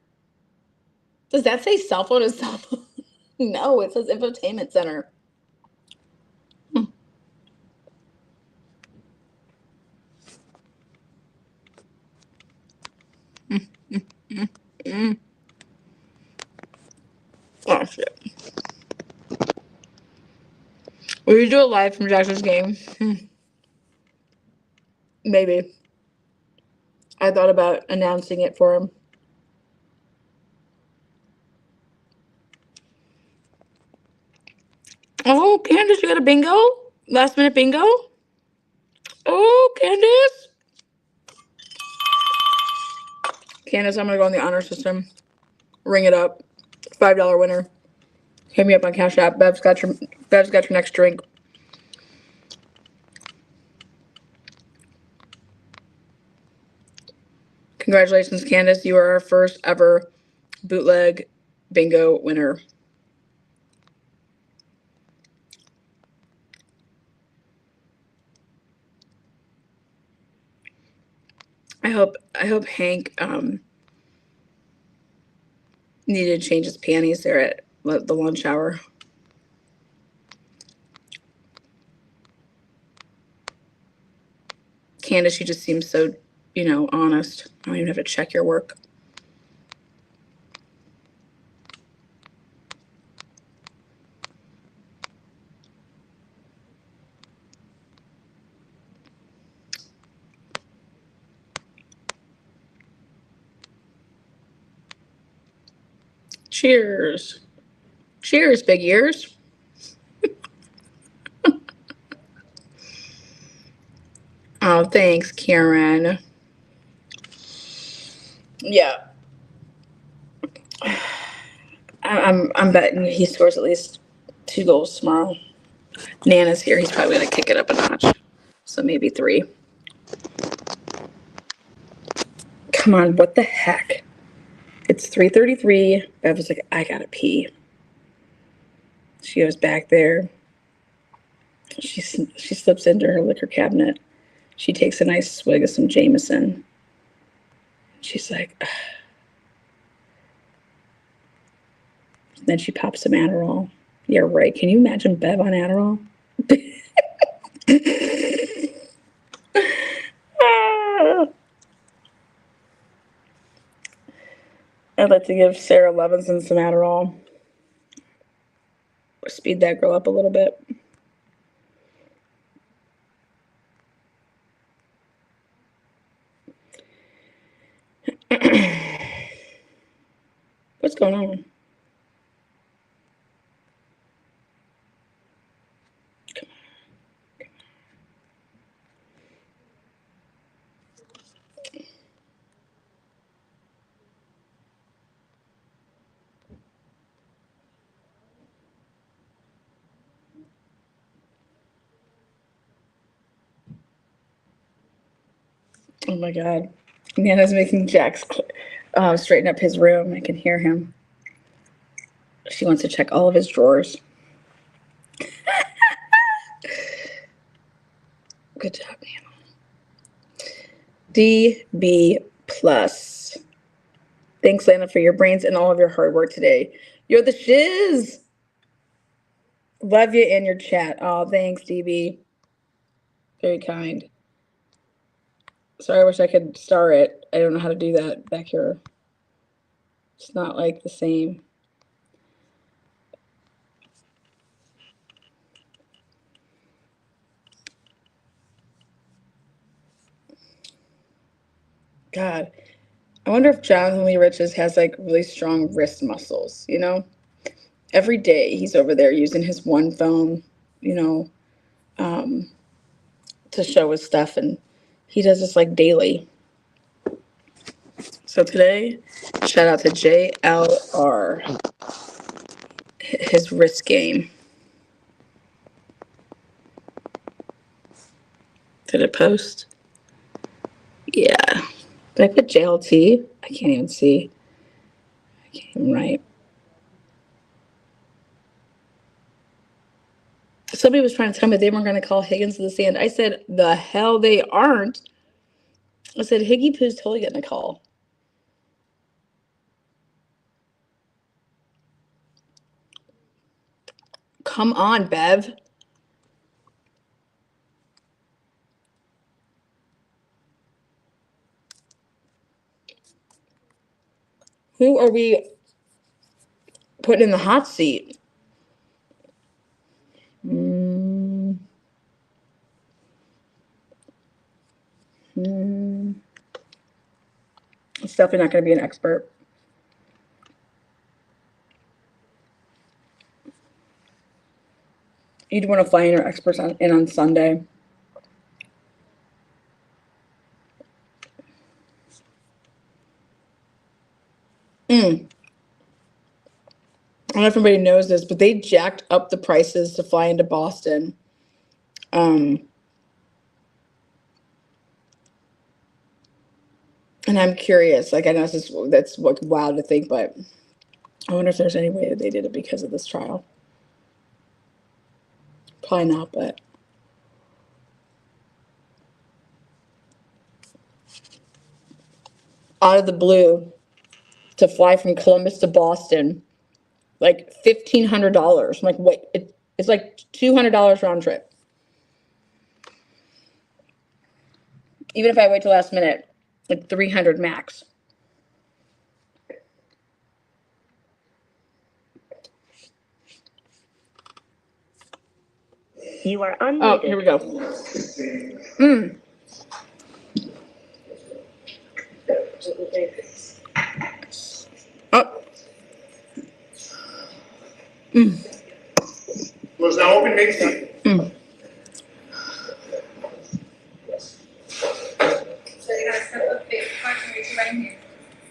Does that say cell phone or cell phone? No, it says infotainment center. Oh, shit. Will you do a live from Jackson's game? Maybe. I thought about announcing it for him. Oh, Candace, you got a bingo? Last minute bingo? Oh, Candace. Candace, I'm going to go on the honor system. Ring it up. $5 winner. Hit me up on Cash App. Bev's got your next drink. Congratulations, Candace. You are our first ever bootleg bingo winner. I hope Hank needed to change his panties there at the lunch hour. Candace, you just seem so, honest. I don't even have to check your work. Cheers. Cheers, big ears. Oh, thanks, Karen. Yeah. I'm betting he scores at least 2 goals tomorrow. Nana's here. He's probably going to kick it up a notch. So maybe 3. Come on, what the heck? It's 3:33. Bev was like, I gotta pee. She goes back there. She slips into her liquor cabinet. She takes a nice swig of some Jameson. She's like, ugh. Then she pops some Adderall. Yeah, right. Can you imagine Bev on Adderall? I'd like to give Sarah Levinson some Adderall. Speed that girl up a little bit. What's going on? Oh my God. Nana's making Jax straighten up his room. I can hear him. She wants to check all of his drawers. Good job, Nana. DB plus. Thanks, Lana, for your brains and all of your hard work today. You're the shiz. Love you in your chat. Oh, thanks, DB. Very kind. Sorry, I wish I could star it. I don't know how to do that back here. It's not like the same. God, I wonder if Jonathan Lee Riches has like really strong wrist muscles, Every day he's over there using his one phone, to show his stuff, and he does this like daily. So today, shout out to JLR, his wrist game. Did it post? Yeah. Did I put JLT? I can't even see. I can't even write. Somebody was trying to tell me they weren't going to call Higgins to the stand. I said, the hell they aren't. I said, Higgy Poo's totally getting a call. Come on, Bev. Who are we putting in the hot seat? It's definitely not going to be an expert. You'd want to fly in your experts in on Sunday. I don't know if everybody knows this, but they jacked up the prices to fly into Boston. And I'm curious, like I know that's what wild to think, but I wonder if there's any way that they did it because of this trial. Probably not, but out of the blue to fly from Columbus to Boston, like $1,500. I'm like, wait, it's like $200 round trip. Even if I wait till last minute, like $300 max. You are unmuted. Oh, here we go. Oh. Was now open, make seat.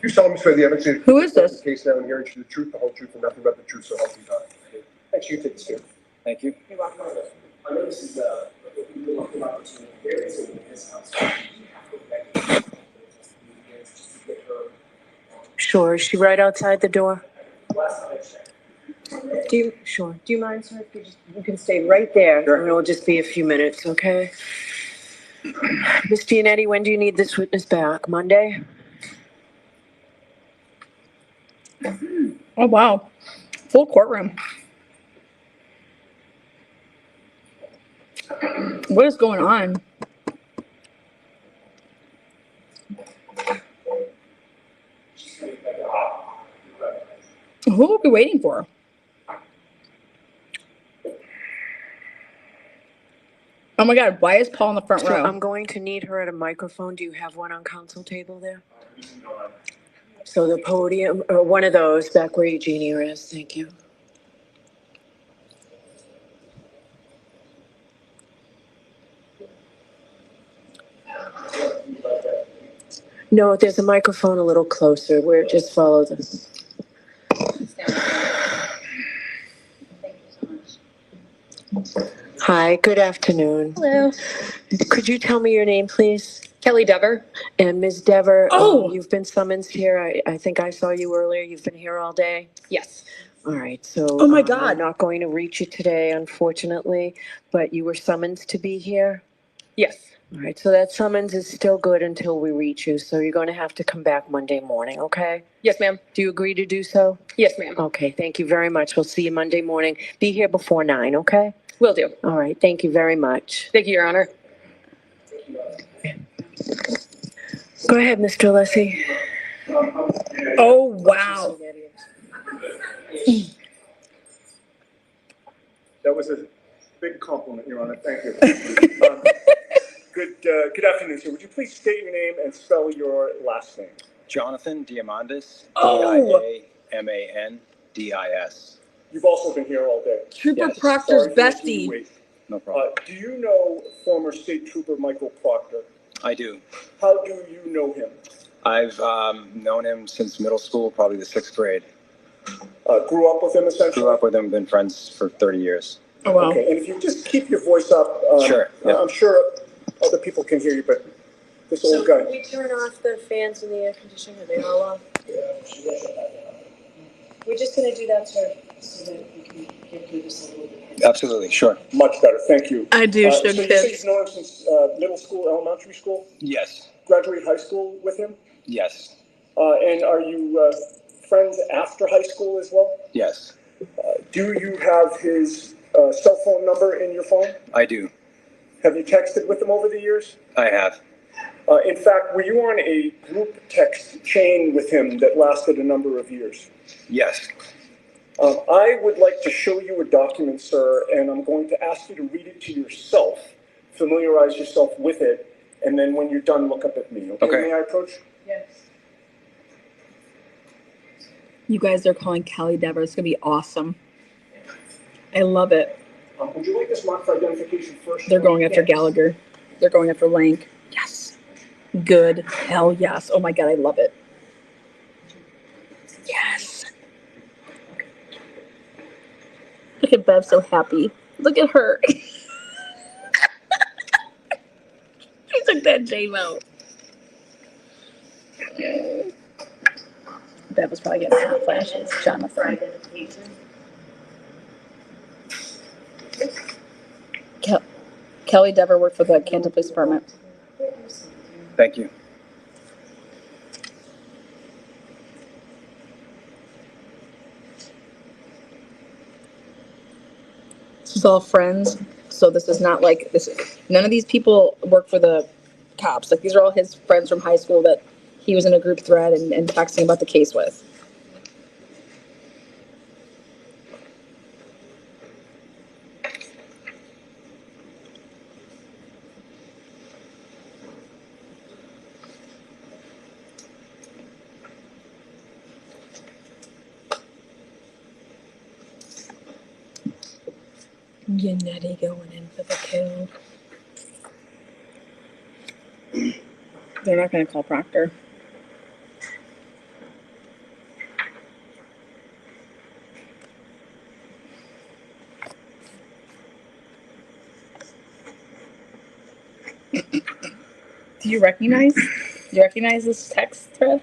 You solemnly swear the evidence in Who is this? the case now and hearing the truth, the whole truth, and nothing but the truth, so help you God. Thanks, you take the stand. Thank you. You're welcome. I know this is a welcome opportunity. There is in this house. Sure. Is she right outside the door? Last time I checked. Do you mind, sir? If you can stay right there. Sure. And it'll just be a few minutes, okay? Miss Gianetti, when do you need this witness back? Monday? Oh, wow. Full courtroom. What is going on? Who are we waiting for? Oh my God, why is Paul in the front So row? I'm going to need her at a microphone. Do you have one on counsel table there? So the podium, or one of those back where Eugenia is. Thank you. No, there's a microphone a little closer. Where just follow this. Hi, good afternoon. Hello. Could you tell me your name, please? Kelly Dever. And Ms. Dever, Oh! you've been summoned here. I think I saw you earlier. You've been here all day? Yes. All right, so Oh my I'm God. not going to reach you today, unfortunately, but you were summoned to be here? Yes. All right, so that summons is still good until we reach you, so you're going to have to come back Monday morning, okay? Yes, ma'am. Do you agree to do so? Yes, ma'am. Okay, thank you very much. We'll see you Monday morning. Be here before 9, okay? Will do. All right, thank you very much. Thank you, Your Honor. Go ahead, Mr. Alessi. Oh, wow. That was a big compliment, Your Honor. Thank you. Good afternoon, sir. Would you please state your name and spell your last name? Jonathan Diamandis, Oh. Diamandis. You've also been here all day. Trooper Yes. Proctor's Sorry for making you bestie. wait. No problem. Do you know former State Trooper Michael Proctor? I do. How do you know him? I've known him since middle school, probably the 6th grade. Grew up with him essentially? Grew up with him, been friends for 30 years. Oh, wow. Okay, and if you just keep your voice up, Sure, yeah. I'm sure other people can hear you, but this old guy. Can we turn off the fans and the air conditioning? Are they all off? We're just going to do that, sir, so that we can get through this a little bit. Absolutely, sure. Much better, thank you. I do, So shook you say this. you've known him since middle school, elementary school? Yes, Graduated high school with him? yes, And are you friends after high school as well? yes, Do you have his cell phone number in your phone? I do. Have you texted with him over the years? I have. In fact, were you on a group text chain with him that lasted a number of years? Yes. I would like to show you a document, sir, and I'm going to ask you to read it to yourself, familiarize yourself with it, and then when you're done, look up at me. Okay? Okay. May I approach? Yes. You guys are calling Kelly Dever. It's going to be awesome. I love it. Would you like this mark for identification first? They're going after Yes. Gallagher. They're going after Lank. Yes. Good. Hell yes. Oh my God, I love it. Yes. Look at Bev, so happy. Look at her. She took that J-Mo. Bev was probably getting hot flashes. Jonathan. Kelly Dever worked for the Canton Police Department. Thank you. This is all friends, so this is not like this. None of these people work for the cops. Like, these are all his friends from high school that he was in a group thread and texting about the case with. Yannetti going in for the kill. They're not going to call Proctor. Do you recognize this text thread?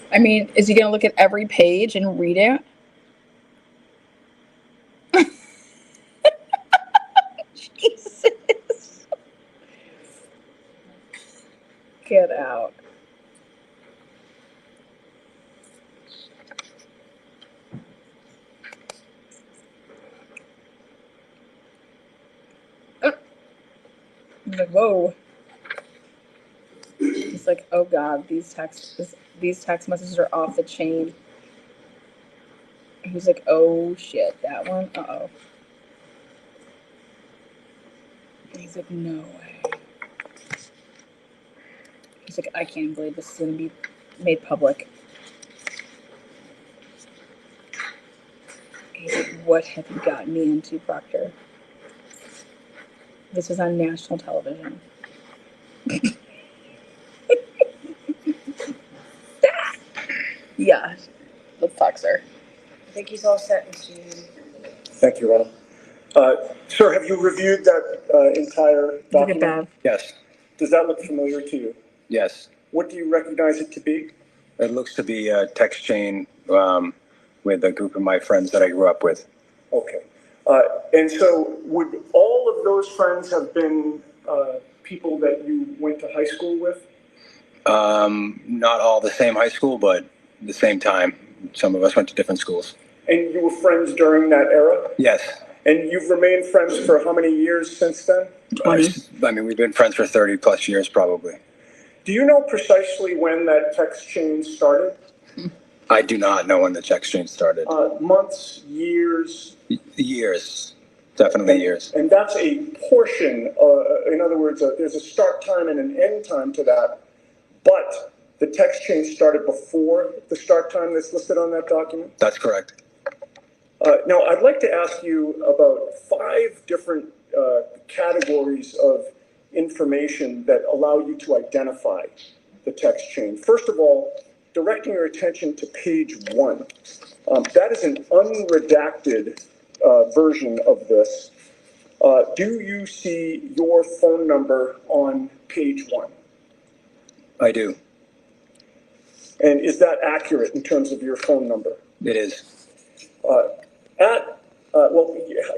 I mean, is he going to look at every page and read it? Jesus. Get out. He's like, whoa. He's like, oh God, these text messages are off the chain. He's like, oh shit, that one? Uh-oh. He's like, no way. He's like, I can't believe this is going to be made public. He's like, what have you gotten me into, Proctor? This was on national television. Yeah, the fuxer. I think he's all set, Mr. Union. Thank you, Ronald. Sir, have you reviewed that entire document? Look at Bev. Yes. Does that look familiar to you? Yes. What do you recognize it to be? It looks to be a text chain with a group of my friends that I grew up with. Okay. And so would all of those friends have been people that you went to high school with? Not all the same high school, but the same time. Some of us went to different schools. And you were friends during that era? Yes. And you've remained friends for how many years since then? 20. I mean, we've been friends for 30 plus years, probably. Do you know precisely when that text chain started? I do not know when the text chain started. Months, years? Years. Definitely years. And that's a portion, in other words, there's a start time and an end time to that, but the text chain started before the start time that's listed on that document? That's correct. Now, I'd like to ask you about 5 different categories of information that allow you to identify the text chain. First of all, directing your attention to page 1. That is an unredacted version of this. Do you see your phone number on page 1? I do. And is that accurate in terms of your phone number? It is.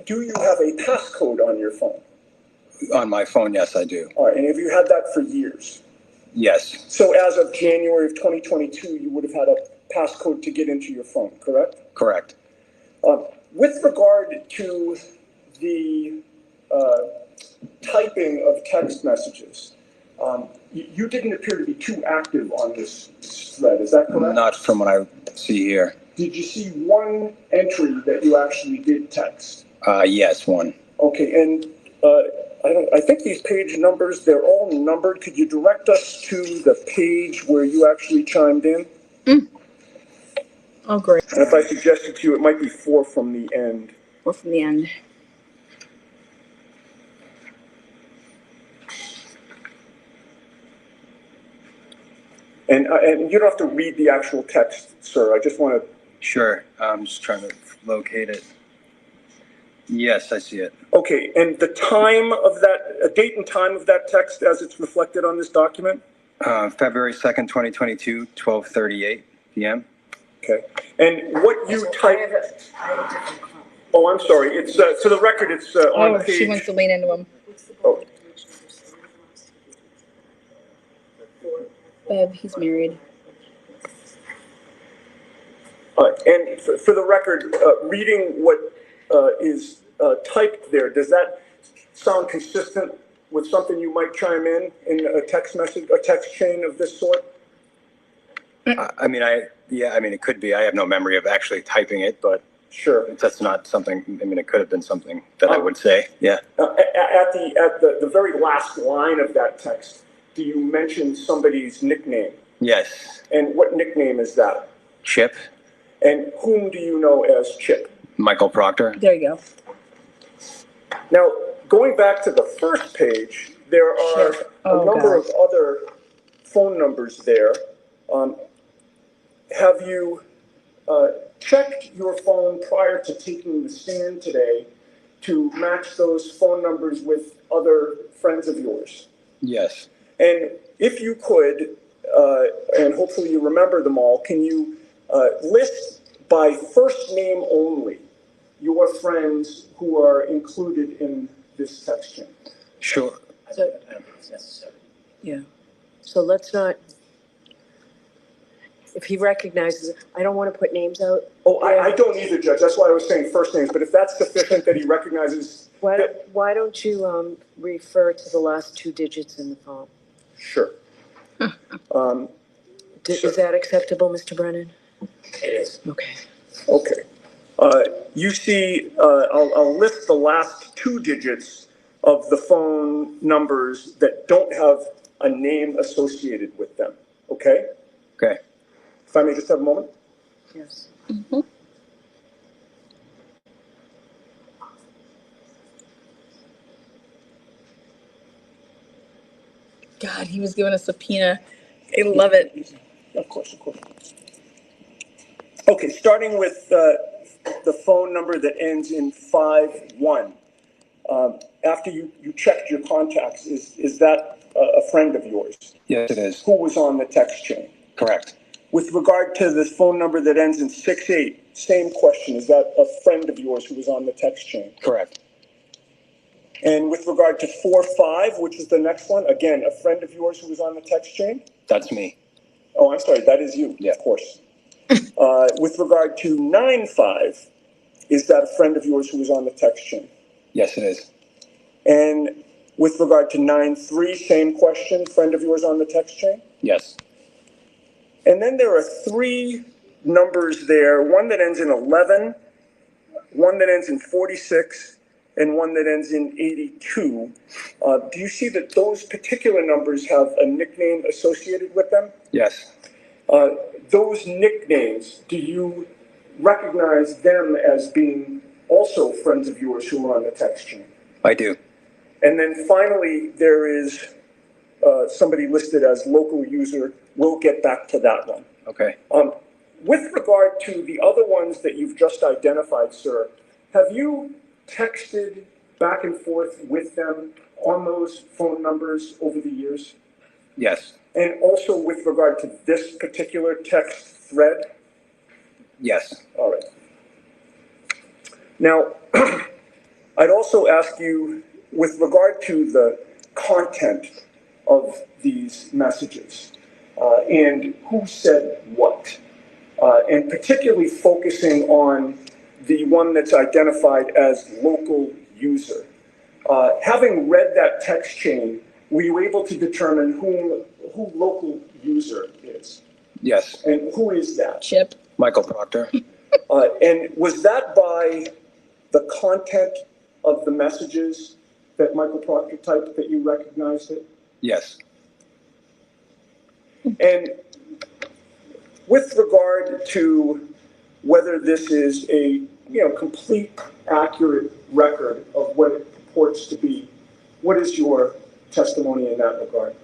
Do you have a passcode on your phone? On my phone, yes, I do. All right, and have you had that for years? Yes. So as of January of 2022, you would have had a passcode to get into your phone, correct? Correct. With regard to the typing of text messages, you didn't appear to be too active on this thread. Is that correct? Not from what I see here. Did you see one entry that you actually did text? Yes, one. Okay, and I think these page numbers, they're all numbered. Could you direct us to the page where you actually chimed in? Oh, great. And if I suggested to you, it might be 4 from the end. 4 from the end. And you don't have to read the actual text, sir. I just want to... Sure. I'm just trying to locate it. Yes, I see it. Okay, and the time of that, date and time of that text as it's reflected on this document? February 2nd, 2022, 12:38 p.m. Okay. And what you typed... Oh, I'm sorry. It's, for the record, it's on page... She wants to lean into him. Oh. Bev, he's married. And for the record, reading what is typed there, does that sound consistent with something you might chime in a text message, a text chain of this sort? I mean, it could be. I have no memory of actually typing it, but sure, that's not something. I mean, it could have been something that I would say. Yeah. At the very last line of that text, do you mention somebody's nickname? Yes. And what nickname is that? Chip. And whom do you know as Chip? Michael Proctor. There you go. Now, going back to the first page, there are a number of other phone numbers there. Have you checked your phone prior to taking the stand today to match those phone numbers with other friends of yours? Yes. And if you could, and hopefully you remember them all, can you list by first name only your friends who are included in this text chain? Sure. So, yeah. So let's not, if he recognizes, I don't want to put names out. Oh, I don't either, Judge. That's why I was saying first names. But if that's sufficient that he recognizes. Why don't you refer to the last 2 digits in the phone? Sure. Is that acceptable, Mr. Brennan? It is. Okay. Okay. You see, I'll list the last 2 digits of the phone numbers that don't have a name associated with them. Okay? Okay. If I may just have a moment? Yes. Mm-hmm. God, he was giving a subpoena. I love it. Of course, of course. Okay, starting with the phone number that ends in 51. After you checked your contacts, is that a friend of yours? Yes, it is. Who was on the text chain? Correct. With regard to the phone number that ends in 68, same question. Is that a friend of yours who was on the text chain? Correct. And with regard to 45, which is the next one, again, a friend of yours who was on the text chain? That's me. Oh, I'm sorry. That is you. Yeah, of course. With regard to 95, is that a friend of yours who was on the text chain? Yes, it is. And with regard to 93, same question, friend of yours on the text chain? Yes. And then there are 3 numbers there, one that ends in 11, one that ends in 46, and one that ends in 82. Do you see that those particular numbers have a nickname associated with them? Yes. Those nicknames, do you recognize them as being also friends of yours who are on the text chain? I do. And then finally, there is somebody listed as local user. We'll get back to that one. Okay. With regard to the other ones that you've just identified, sir, have you texted back and forth with them on those phone numbers over the years? Yes. And also with regard to this particular text thread? Yes. All right. Now, I'd also ask you, with regard to the content of these messages and who said what, and particularly focusing on the one that's identified as local user. Having read that text chain, were you able to determine who local user is? Yes. And who is that? Chip. Michael Proctor. And was that by the content of the messages that Michael Proctor typed that you recognized it? Yes. And with regard to whether this is a complete, accurate record of what it purports to be, what is your testimony in that regard?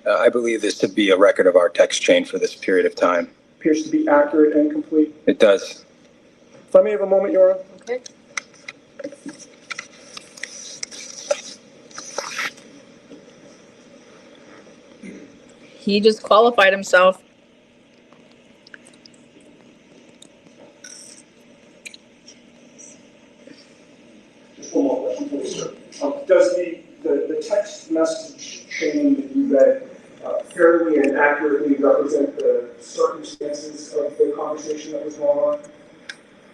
I believe this to be a record of our text chain for this period of time. Appears to be accurate and complete. It does. If I may have a moment, Your Honor. Okay. He just qualified himself. Just one more question, please, sir. Does the text message chain that you read fairly and accurately represent the circumstances of the conversation that was going on?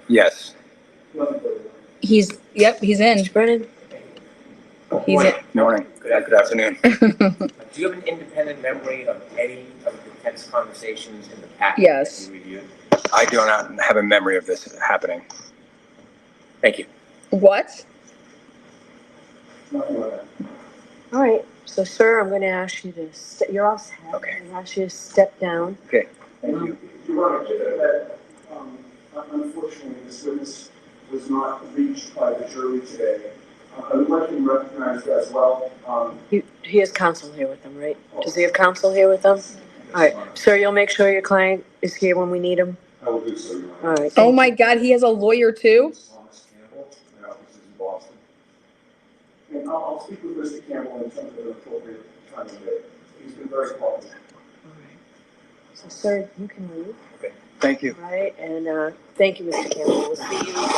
Yes. Nothing further. He's in. Brennan? He's in. Morning. Good afternoon. Do you have an independent memory of any of the text conversations in the packet Yes. that you reviewed? I do not have a memory of this happening. Thank you. What? Nothing like that. All right. So, sir, I'm going to ask you to, you're all set. Okay. I'm going to ask you to step down. Okay. Thank you. Your Honor, given that unfortunately this witness was not reached by the jury today, I would like him recognized as well. He has counsel here with him, right? Does he have counsel here with him? All right. Sir, you'll make sure your client is here when we need him? I will do so, Your Honor. All right. Oh my God, he has a lawyer too? Thomas Campbell, my office is in Boston. And I'll speak with Mr. Campbell in terms of an appropriate time of day. He's been very cooperative. All right. So, sir, you can leave. Okay. Thank you. All right. And thank you, Mr. Campbell. We'll see you.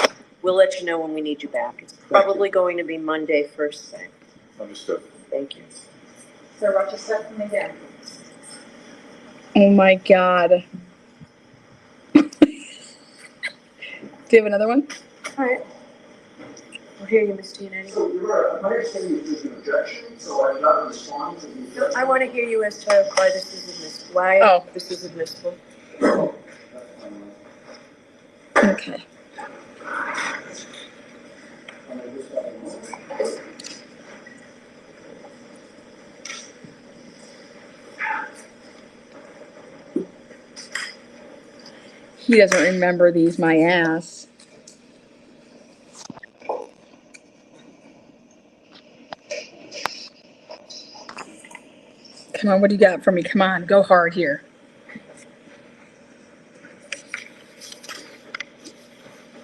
We'll let you know when we need you back. It's probably going to be Monday first thing. Understood. Thank you. Sir, watch your step from again. Oh my God. Do you have another one? All right. We'll hear you, Ms. Giannetti. So, Your Honor, my understanding is there's an objection, so I've got to respond to the. I want to hear you as to why this is admissible. Why this is admissible. Okay. He doesn't remember these, my ass. Come on, what do you got for me? Come on, go hard here.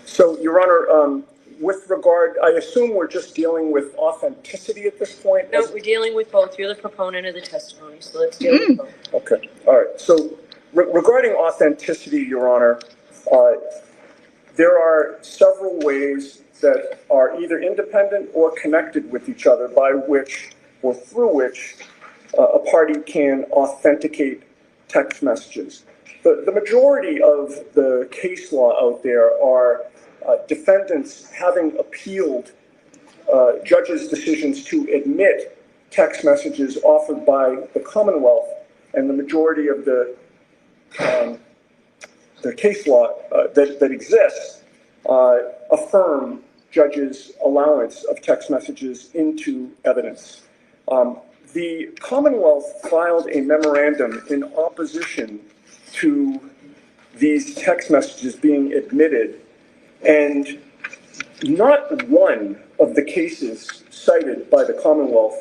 So, Your Honor, with regard, I assume we're just dealing with authenticity at this point? No, we're dealing with both. You're the proponent of the testimony, so let's deal with both. Okay, all right. So regarding authenticity, Your Honor, there are several ways that are either independent or connected with each other by which or through which a party can authenticate text messages. The majority of the case law out there are defendants having appealed judges' decisions to admit text messages offered by the Commonwealth, and the majority of the case law that exists affirm judges' allowance of text messages into evidence. The Commonwealth filed a memorandum in opposition to these text messages being admitted, and not one of the cases cited by the Commonwealth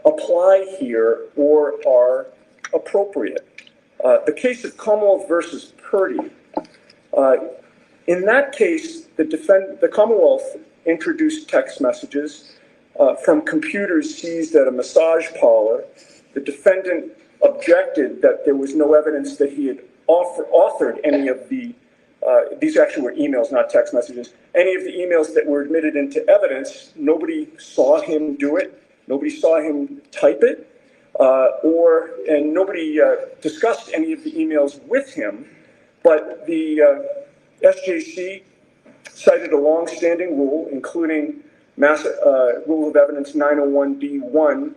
apply here or are appropriate. The case of Commonwealth versus Purdy, in that case, the Commonwealth introduced text messages from computers seized at a massage parlor. The defendant objected that there was no evidence that he had authored any of the, these actually were emails, not text messages, any of the emails that were admitted into evidence. Nobody saw him do it. Nobody saw him type it, and nobody discussed any of the emails with him. But the SJC cited a long-standing rule, including Rule of Evidence 901B1,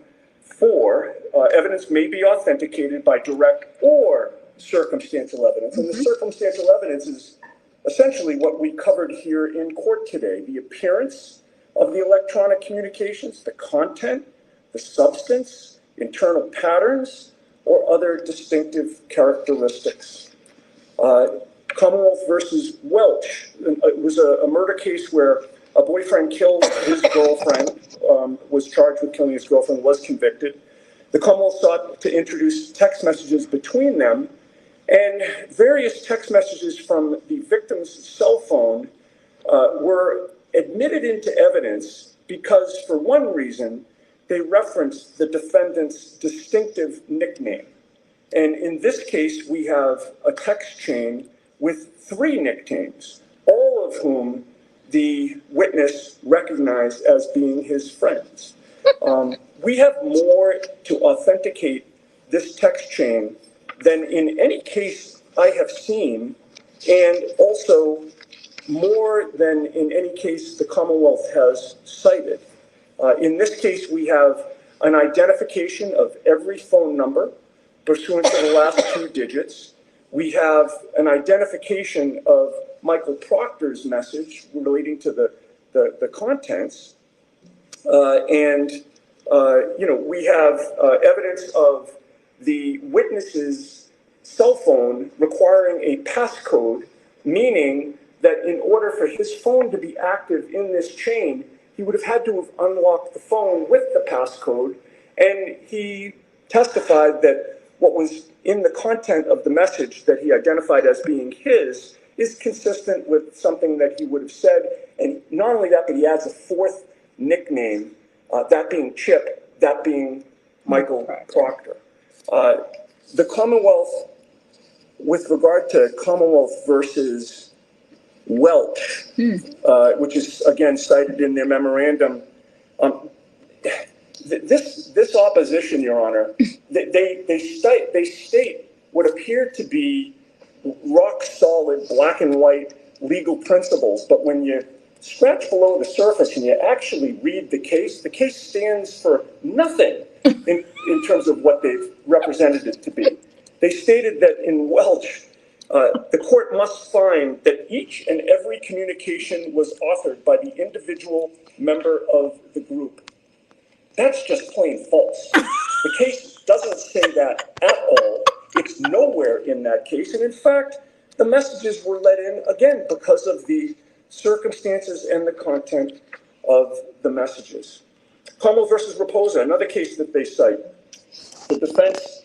4, evidence may be authenticated by direct or circumstantial evidence. And the circumstantial evidence is essentially what we covered here in court today: the appearance of the electronic communications, the content, the substance, internal patterns, or other distinctive characteristics. Commonwealth versus Welch. It was a murder case where a boyfriend killed his girlfriend, was charged with killing his girlfriend, was convicted. The Commonwealth sought to introduce text messages between them, and various text messages from the victim's cell phone were admitted into evidence because, for one reason, they referenced the defendant's distinctive nickname. And in this case, we have a text chain with 3 nicknames, all of whom the witness recognized as being his friends. We have more to authenticate this text chain than in any case I have seen, and also more than in any case the Commonwealth has cited. In this case, we have an identification of every phone number pursuant to the last 2 digits. We have an identification of Michael Proctor's message relating to the contents. We have evidence of the witness's cell phone requiring a passcode, meaning that in order for his phone to be active in this chain, he would have had to have unlocked the phone with the passcode. And he testified that what was in the content of the message that he identified as being his is consistent with something that he would have said. And not only that, but he adds a 4th nickname, that being Chip, that being Michael Proctor. The Commonwealth, with regard to Commonwealth versus Welch, which is again cited in their memorandum, this opposition, Your Honor, they state what appeared to be rock solid, black and white legal principles, but when you scratch below the surface and you actually read the case stands for nothing in terms of what they've represented it to be. They stated that in Welch, the court must find that each and every communication was authored by the individual member of the group. That's just plain false. The case doesn't say that at all. It's nowhere in that case. And in fact, the messages were let in, again, because of the circumstances and the content of the messages. Commonwealth versus Raposa, another case that they cite. The defense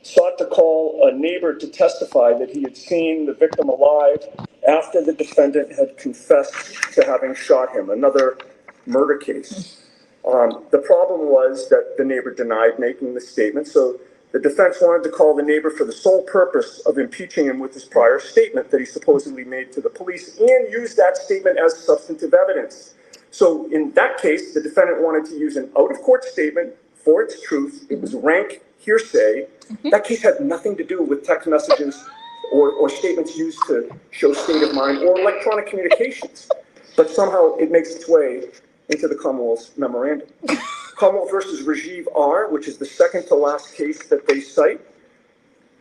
sought to call a neighbor to testify that he had seen the victim alive after the defendant had confessed to having shot him, another murder case. The problem was that the neighbor denied making the statement, so the defense wanted to call the neighbor for the sole purpose of impeaching him with his prior statement that he supposedly made to the police, and use that statement as substantive evidence. So in that case, the defendant wanted to use an out-of-court statement for its truth. It was rank hearsay. That case had nothing to do with text messages or statements used to show state of mind or electronic communications. But somehow it makes its way into the Commonwealth's memorandum. Commonwealth versus Rajiv R., which is the second to last case that they cite,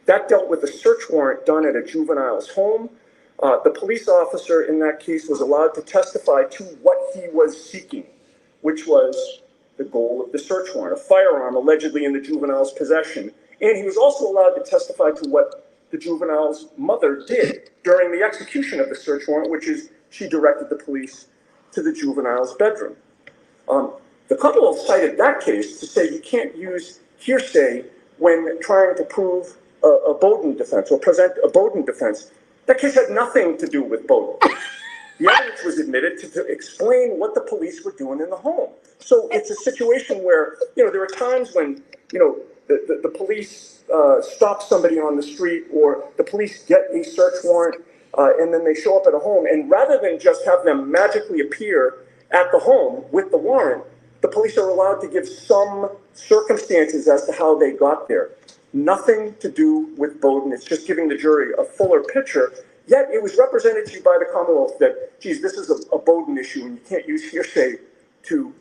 that dealt with a search warrant done at a juvenile's home. The police officer in that case was allowed to testify to what he was seeking, which was the goal of the search warrant, a firearm allegedly in the juvenile's possession. And he was also allowed to testify to what the juvenile's mother did during the execution of the search warrant, which is she directed the police to the juvenile's bedroom. The Commonwealth cited that case to say you can't use hearsay when trying to prove a Bowden defense or present a Bowden defense. That case had nothing to do with Bowden. The evidence was admitted to explain what the police were doing in the home. So it's a situation where, there are times when, the police stop somebody on the street, or the police get a search warrant and then they show up at a home. And rather than just have them magically appear at the home with the warrant, the police are allowed to give some circumstances as to how they got there. Nothing to do with Bowden. It's just giving the jury a fuller picture. Yet it was represented to you by the Commonwealth that, geez, this is a Bowden issue and you can't use hearsay to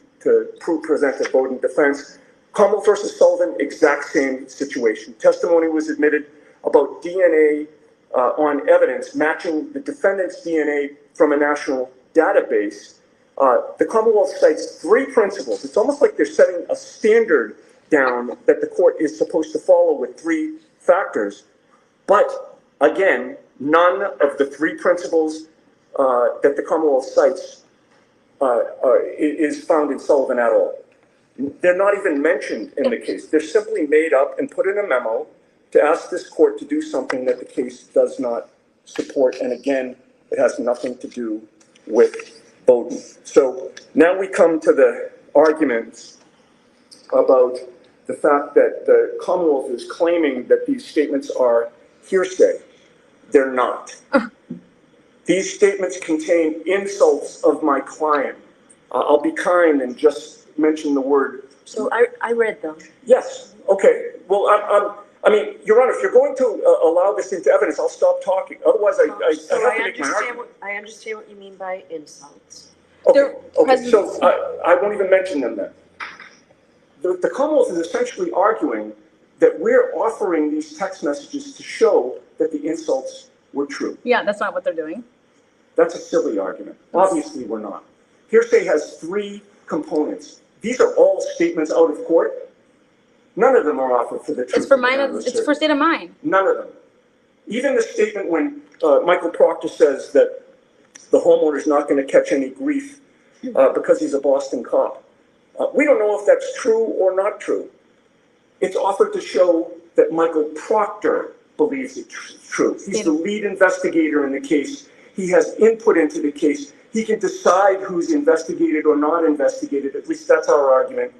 present a Bowden defense. Commonwealth versus Sullivan, exact same situation. Testimony was admitted about DNA on evidence matching the defendant's DNA from a national database. The Commonwealth cites 3 principles. It's almost like they're setting a standard down that the court is supposed to follow with 3 factors. But again, none of the 3 principles that the Commonwealth cites is found in Sullivan at all. They're not even mentioned in the case. They're simply made up and put in a memo to ask this court to do something that the case does not support. And again, it has nothing to do with Bowden. So now we come to the arguments about the fact that the Commonwealth is claiming that these statements are hearsay. They're not. These statements contain insults of my client. I'll be kind and just mention the word. So I read them. Yes. Okay. Well, I mean, Your Honor, if you're going to allow this into evidence, I'll stop talking. Otherwise, I have to make my argument. I understand what you mean by insults. Okay. So I won't even mention them then. The Commonwealth is essentially arguing that we're offering these text messages to show that the insults were true. Yeah, that's not what they're doing. That's a silly argument. Obviously, we're not. Hearsay has 3 components. These are all statements out of court. None of them are offered for the truth. It's for mine. It's for state of mind. None of them. Even the statement when Michael Proctor says that the homeowner's not going to catch any grief because he's a Boston cop. We don't know if that's true or not true. It's offered to show that Michael Proctor believes it's true. He's the lead investigator in the case. He has input into the case. He can decide who's investigated or not investigated. At least that's our argument.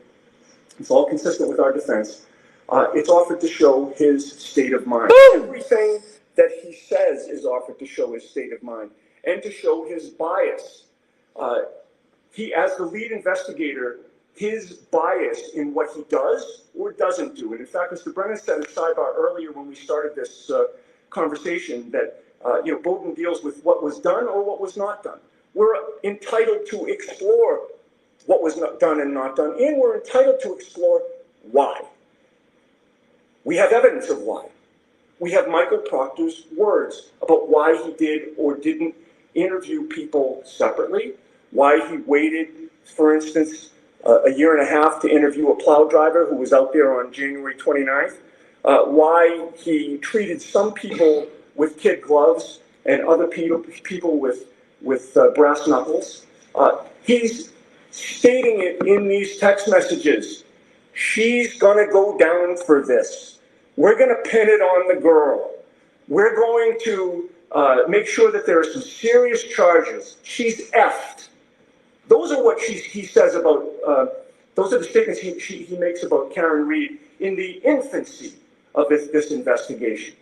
It's all consistent with our defense. It's offered to show his state of mind. Everything that he says is offered to show his state of mind and to show his bias. He, as the lead investigator, his bias in what he does or doesn't do. And in fact, Mr. Brennan said at sidebar earlier when we started this conversation that Bowden deals with what was done or what was not done. We're entitled to explore what was not done and not done, and we're entitled to explore why. We have evidence of why. We have Michael Proctor's words about why he did or didn't interview people separately, why he waited, for instance, a year and a half to interview a plow driver who was out there on January 29th, why he treated some people with kid gloves and other people with brass knuckles. He's stating it in these text messages. She's going to go down for this. We're going to pin it on the girl. We're going to make sure that there are some serious charges. She's effed. Those are what he says about, those are the statements he makes about Karen Reed in the infancy of this investigation.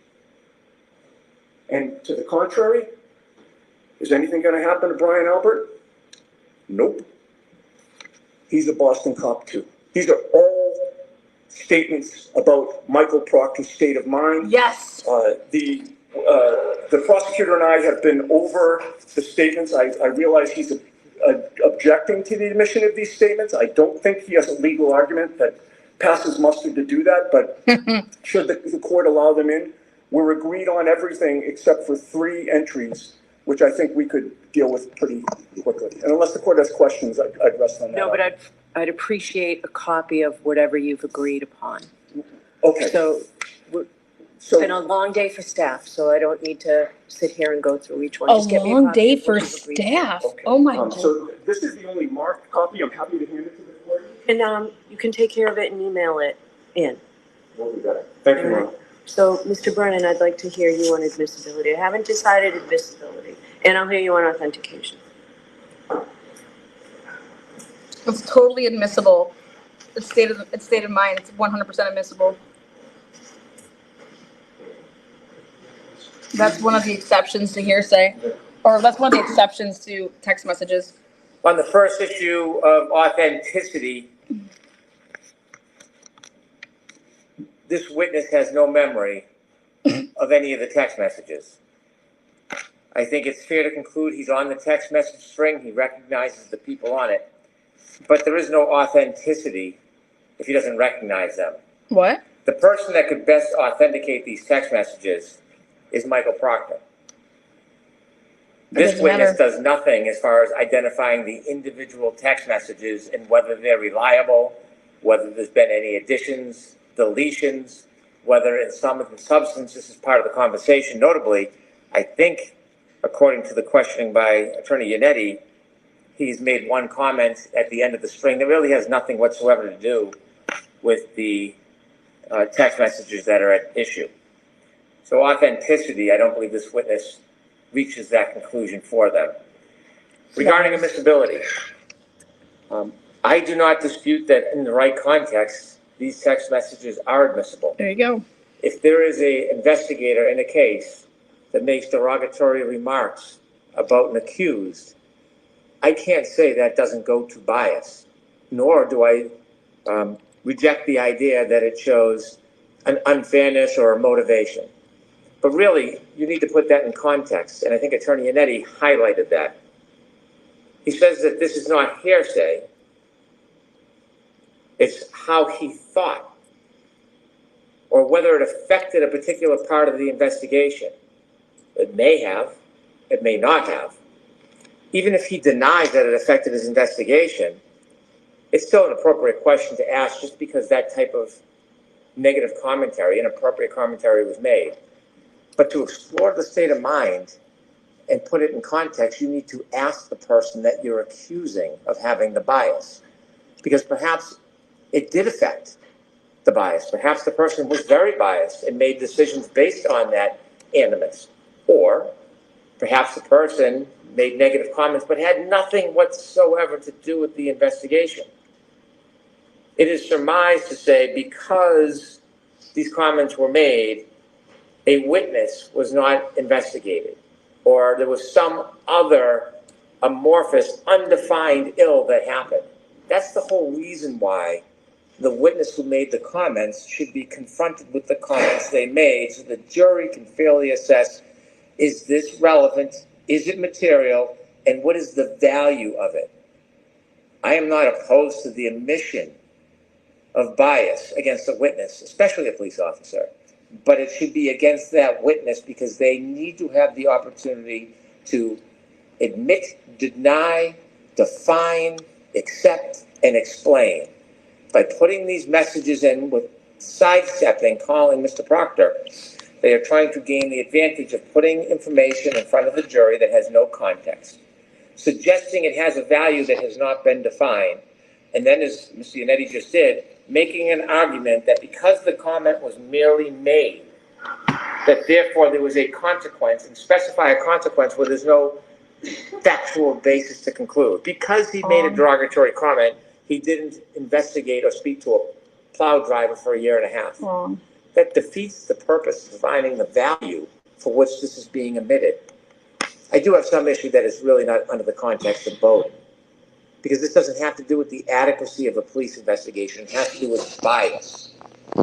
And to the contrary, is anything going to happen to Brian Albert? Nope. He's a Boston cop too. These are all statements about Michael Proctor's state of mind. Yes. The prosecutor and I have been over the statements. I realize he's objecting to the admission of these statements. I don't think he has a legal argument that passes muster to do that, but should the court allow them in, we're agreed on everything except for 3 entries, which I think we could deal with pretty quickly. And unless the court has questions, I'd rest on that. No, but I'd appreciate a copy of whatever you've agreed upon. Okay. So it's been a long day for staff, so I don't need to sit here and go through each one. A Just get me long copy day of what for you've agreed staff. upon. Oh my God. So this is the only marked copy. I'm happy to hand it to the court. And you can take care of it and email it in. We'll do that. Thank you, Ron. So, Mr. Brennan, I'd like to hear you on admissibility. I haven't decided admissibility, and I'll hear you on authentication. It's totally admissible. It's state of mind. It's 100% admissible. That's one of the exceptions to hearsay, or that's one of the exceptions to text messages. On the first issue of authenticity, this witness has no memory of any of the text messages. I think it's fair to conclude he's on the text message string. He recognizes the people on it. But there is no authenticity if he doesn't recognize them. What? The person that could best authenticate these text messages is Michael Proctor. This witness does nothing as far as identifying the individual text messages and whether they're reliable, whether there's been any additions, deletions, whether in some of the substance this is part of the conversation. Notably, I think, according to the questioning by Attorney Yannetti, he's made one comment at the end of the string that really has nothing whatsoever to do with the text messages that are at issue. So authenticity, I don't believe this witness reaches that conclusion for them. Regarding admissibility, I do not dispute that in the right context, these text messages are admissible. There you go. If there is an investigator in a case that makes derogatory remarks about an accused, I can't say that doesn't go to bias, nor do I reject the idea that it shows an unfairness or a motivation. But really, you need to put that in context, and I think Attorney Yannetti highlighted that. He says that this is not hearsay, it's how he thought, or whether it affected a particular part of the investigation. It may have, it may not have. Even if he denies that it affected his investigation, it's still an appropriate question to ask just because that type of negative commentary, inappropriate commentary was made. But to explore the state of mind and put it in context, you need to ask the person that you're accusing of having the bias. Because perhaps it did affect the bias. Perhaps the person was very biased and made decisions based on that animus. Or perhaps the person made negative comments but had nothing whatsoever to do with the investigation. It is surmised to say because these comments were made, a witness was not investigated, or there was some other amorphous, undefined ill that happened. That's the whole reason why the witness who made the comments should be confronted with the comments they made so the jury can fairly assess, is this relevant, is it material, and what is the value of it? I am not opposed to the admission of bias against a witness, especially a police officer, but it should be against that witness because they need to have the opportunity to admit, deny, define, accept, and explain. By putting these messages in with sidestepping, calling Mr. Proctor, they are trying to gain the advantage of putting information in front of the jury that has no context, suggesting it has a value that has not been defined, and then, as Mr. Yannetti just did, making an argument that because the comment was merely made, that therefore there was a consequence, and specify a consequence where there's no factual basis to conclude. Because he made a derogatory comment, he didn't investigate or speak to a plow driver for a year and a half. That defeats the purpose of finding the value for which this is being omitted. I do have some issue that is really not under the context of voting, because this doesn't have to do with the adequacy of a police investigation. It has to do with bias.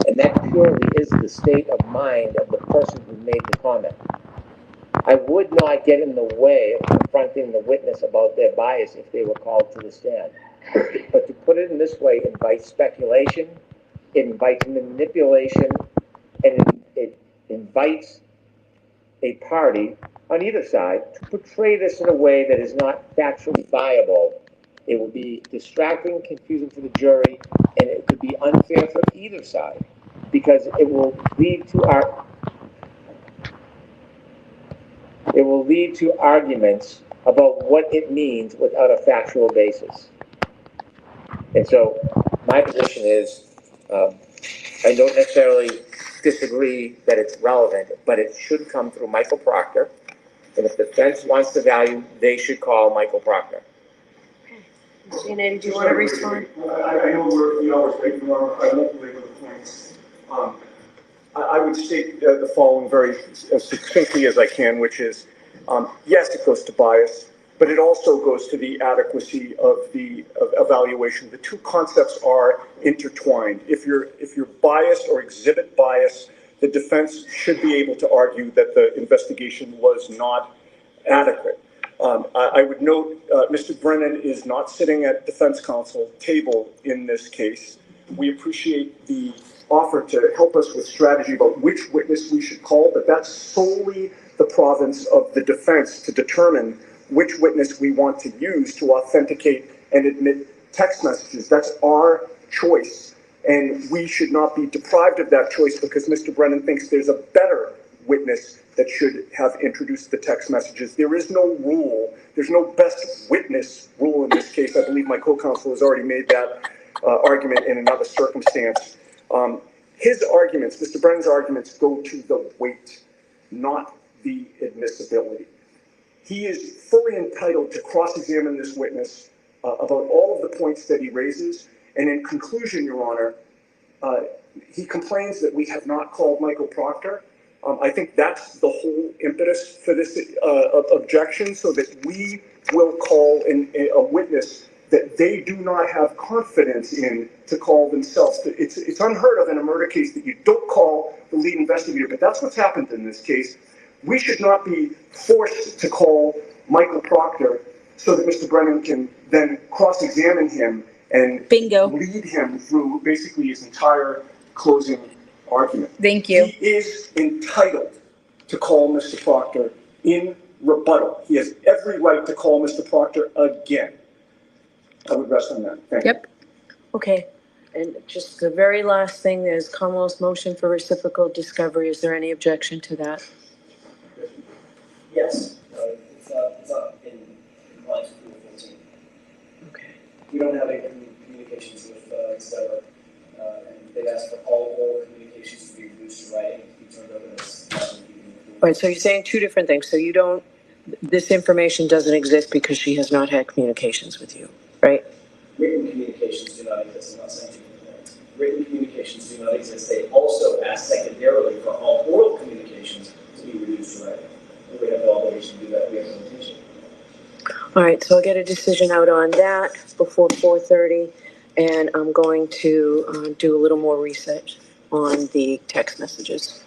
And that purely is the state of mind of the person who made the comment. I would not get in the way of confronting the witness about their bias if they were called to the stand. But to put it in this way invites speculation, it invites manipulation, and it invites a party on either side to portray this in a way that is not factually viable. It will be distracting, confusing for the jury, and it could be unfair for either side because it will lead to arguments about what it means without a factual basis. And so my position is, I don't necessarily disagree that it's relevant, but it should come through Michael Proctor. And if the defense wants the value, they should call Michael Proctor. Yannetti, do you want to respond? I know we're speaking wrong. I won't belabor the points. I would state the following very as succinctly as I can, which is, yes, it goes to bias, but it also goes to the adequacy of the evaluation. The two concepts are intertwined. If you're biased or exhibit bias, the defense should be able to argue that the investigation was not adequate. I would note Mr. Brennan is not sitting at defense counsel table in this case. We appreciate the offer to help us with strategy about which witness we should call, but that's solely the province of the defense to determine which witness we want to use to authenticate and admit text messages. That's our choice. And we should not be deprived of that choice because Mr. Brennan thinks there's a better witness that should have introduced the text messages. There is no rule. There's no best witness rule in this case. I believe my co-counsel has already made that argument in another circumstance. His arguments, Mr. Brennan's arguments, go to the weight, not the admissibility. He is fully entitled to cross-examine this witness about all of the points that he raises. And in conclusion, Your Honor, he complains that we have not called Michael Proctor. I think that's the whole impetus for this objection, so that we will call a witness that they do not have confidence in to call themselves. It's unheard of in a murder case that you don't call the lead investigator, but that's what's happened in this case. We should not be forced to call Michael Proctor so that Mr. Brennan can then cross-examine him and lead him through basically his entire closing argument. Thank you. He is entitled to call Mr. Proctor in rebuttal. He has every right to call Mr. Proctor again. I would rest on that. Thank you. Okay, and just the very last thing is Commonwealth's motion for reciprocal discovery. Is there any objection to that? Yes, it's not in compliance with Rule 14. Okay. We don't have any communications with Stella, and they've asked for all oral communications to be reduced to writing. He turned over this. All right, so you're saying two different things. So you don't, this information doesn't exist because she has not had communications with you, right? Written communications do not exist. I'm not saying two different things. Written communications do not exist. They also ask secondarily for all oral communications to be reduced to writing. We have the obligation to do that. We have limitation. All right, so I'll get a decision out on that before 4:30, and I'm going to do a little more research on the text messages.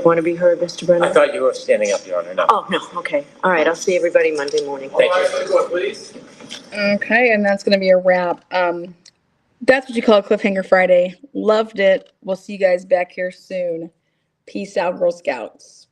Want to be heard, Mr. Brennan? I thought you were standing up, Your Honor. No. Oh, no, okay. All right, I'll see everybody Monday morning. Thank you. Please. Okay, and that's going to be a wrap. That's what you call a Cliffhanger Friday. Loved it. We'll see you guys back here soon. Peace out, Girl Scouts.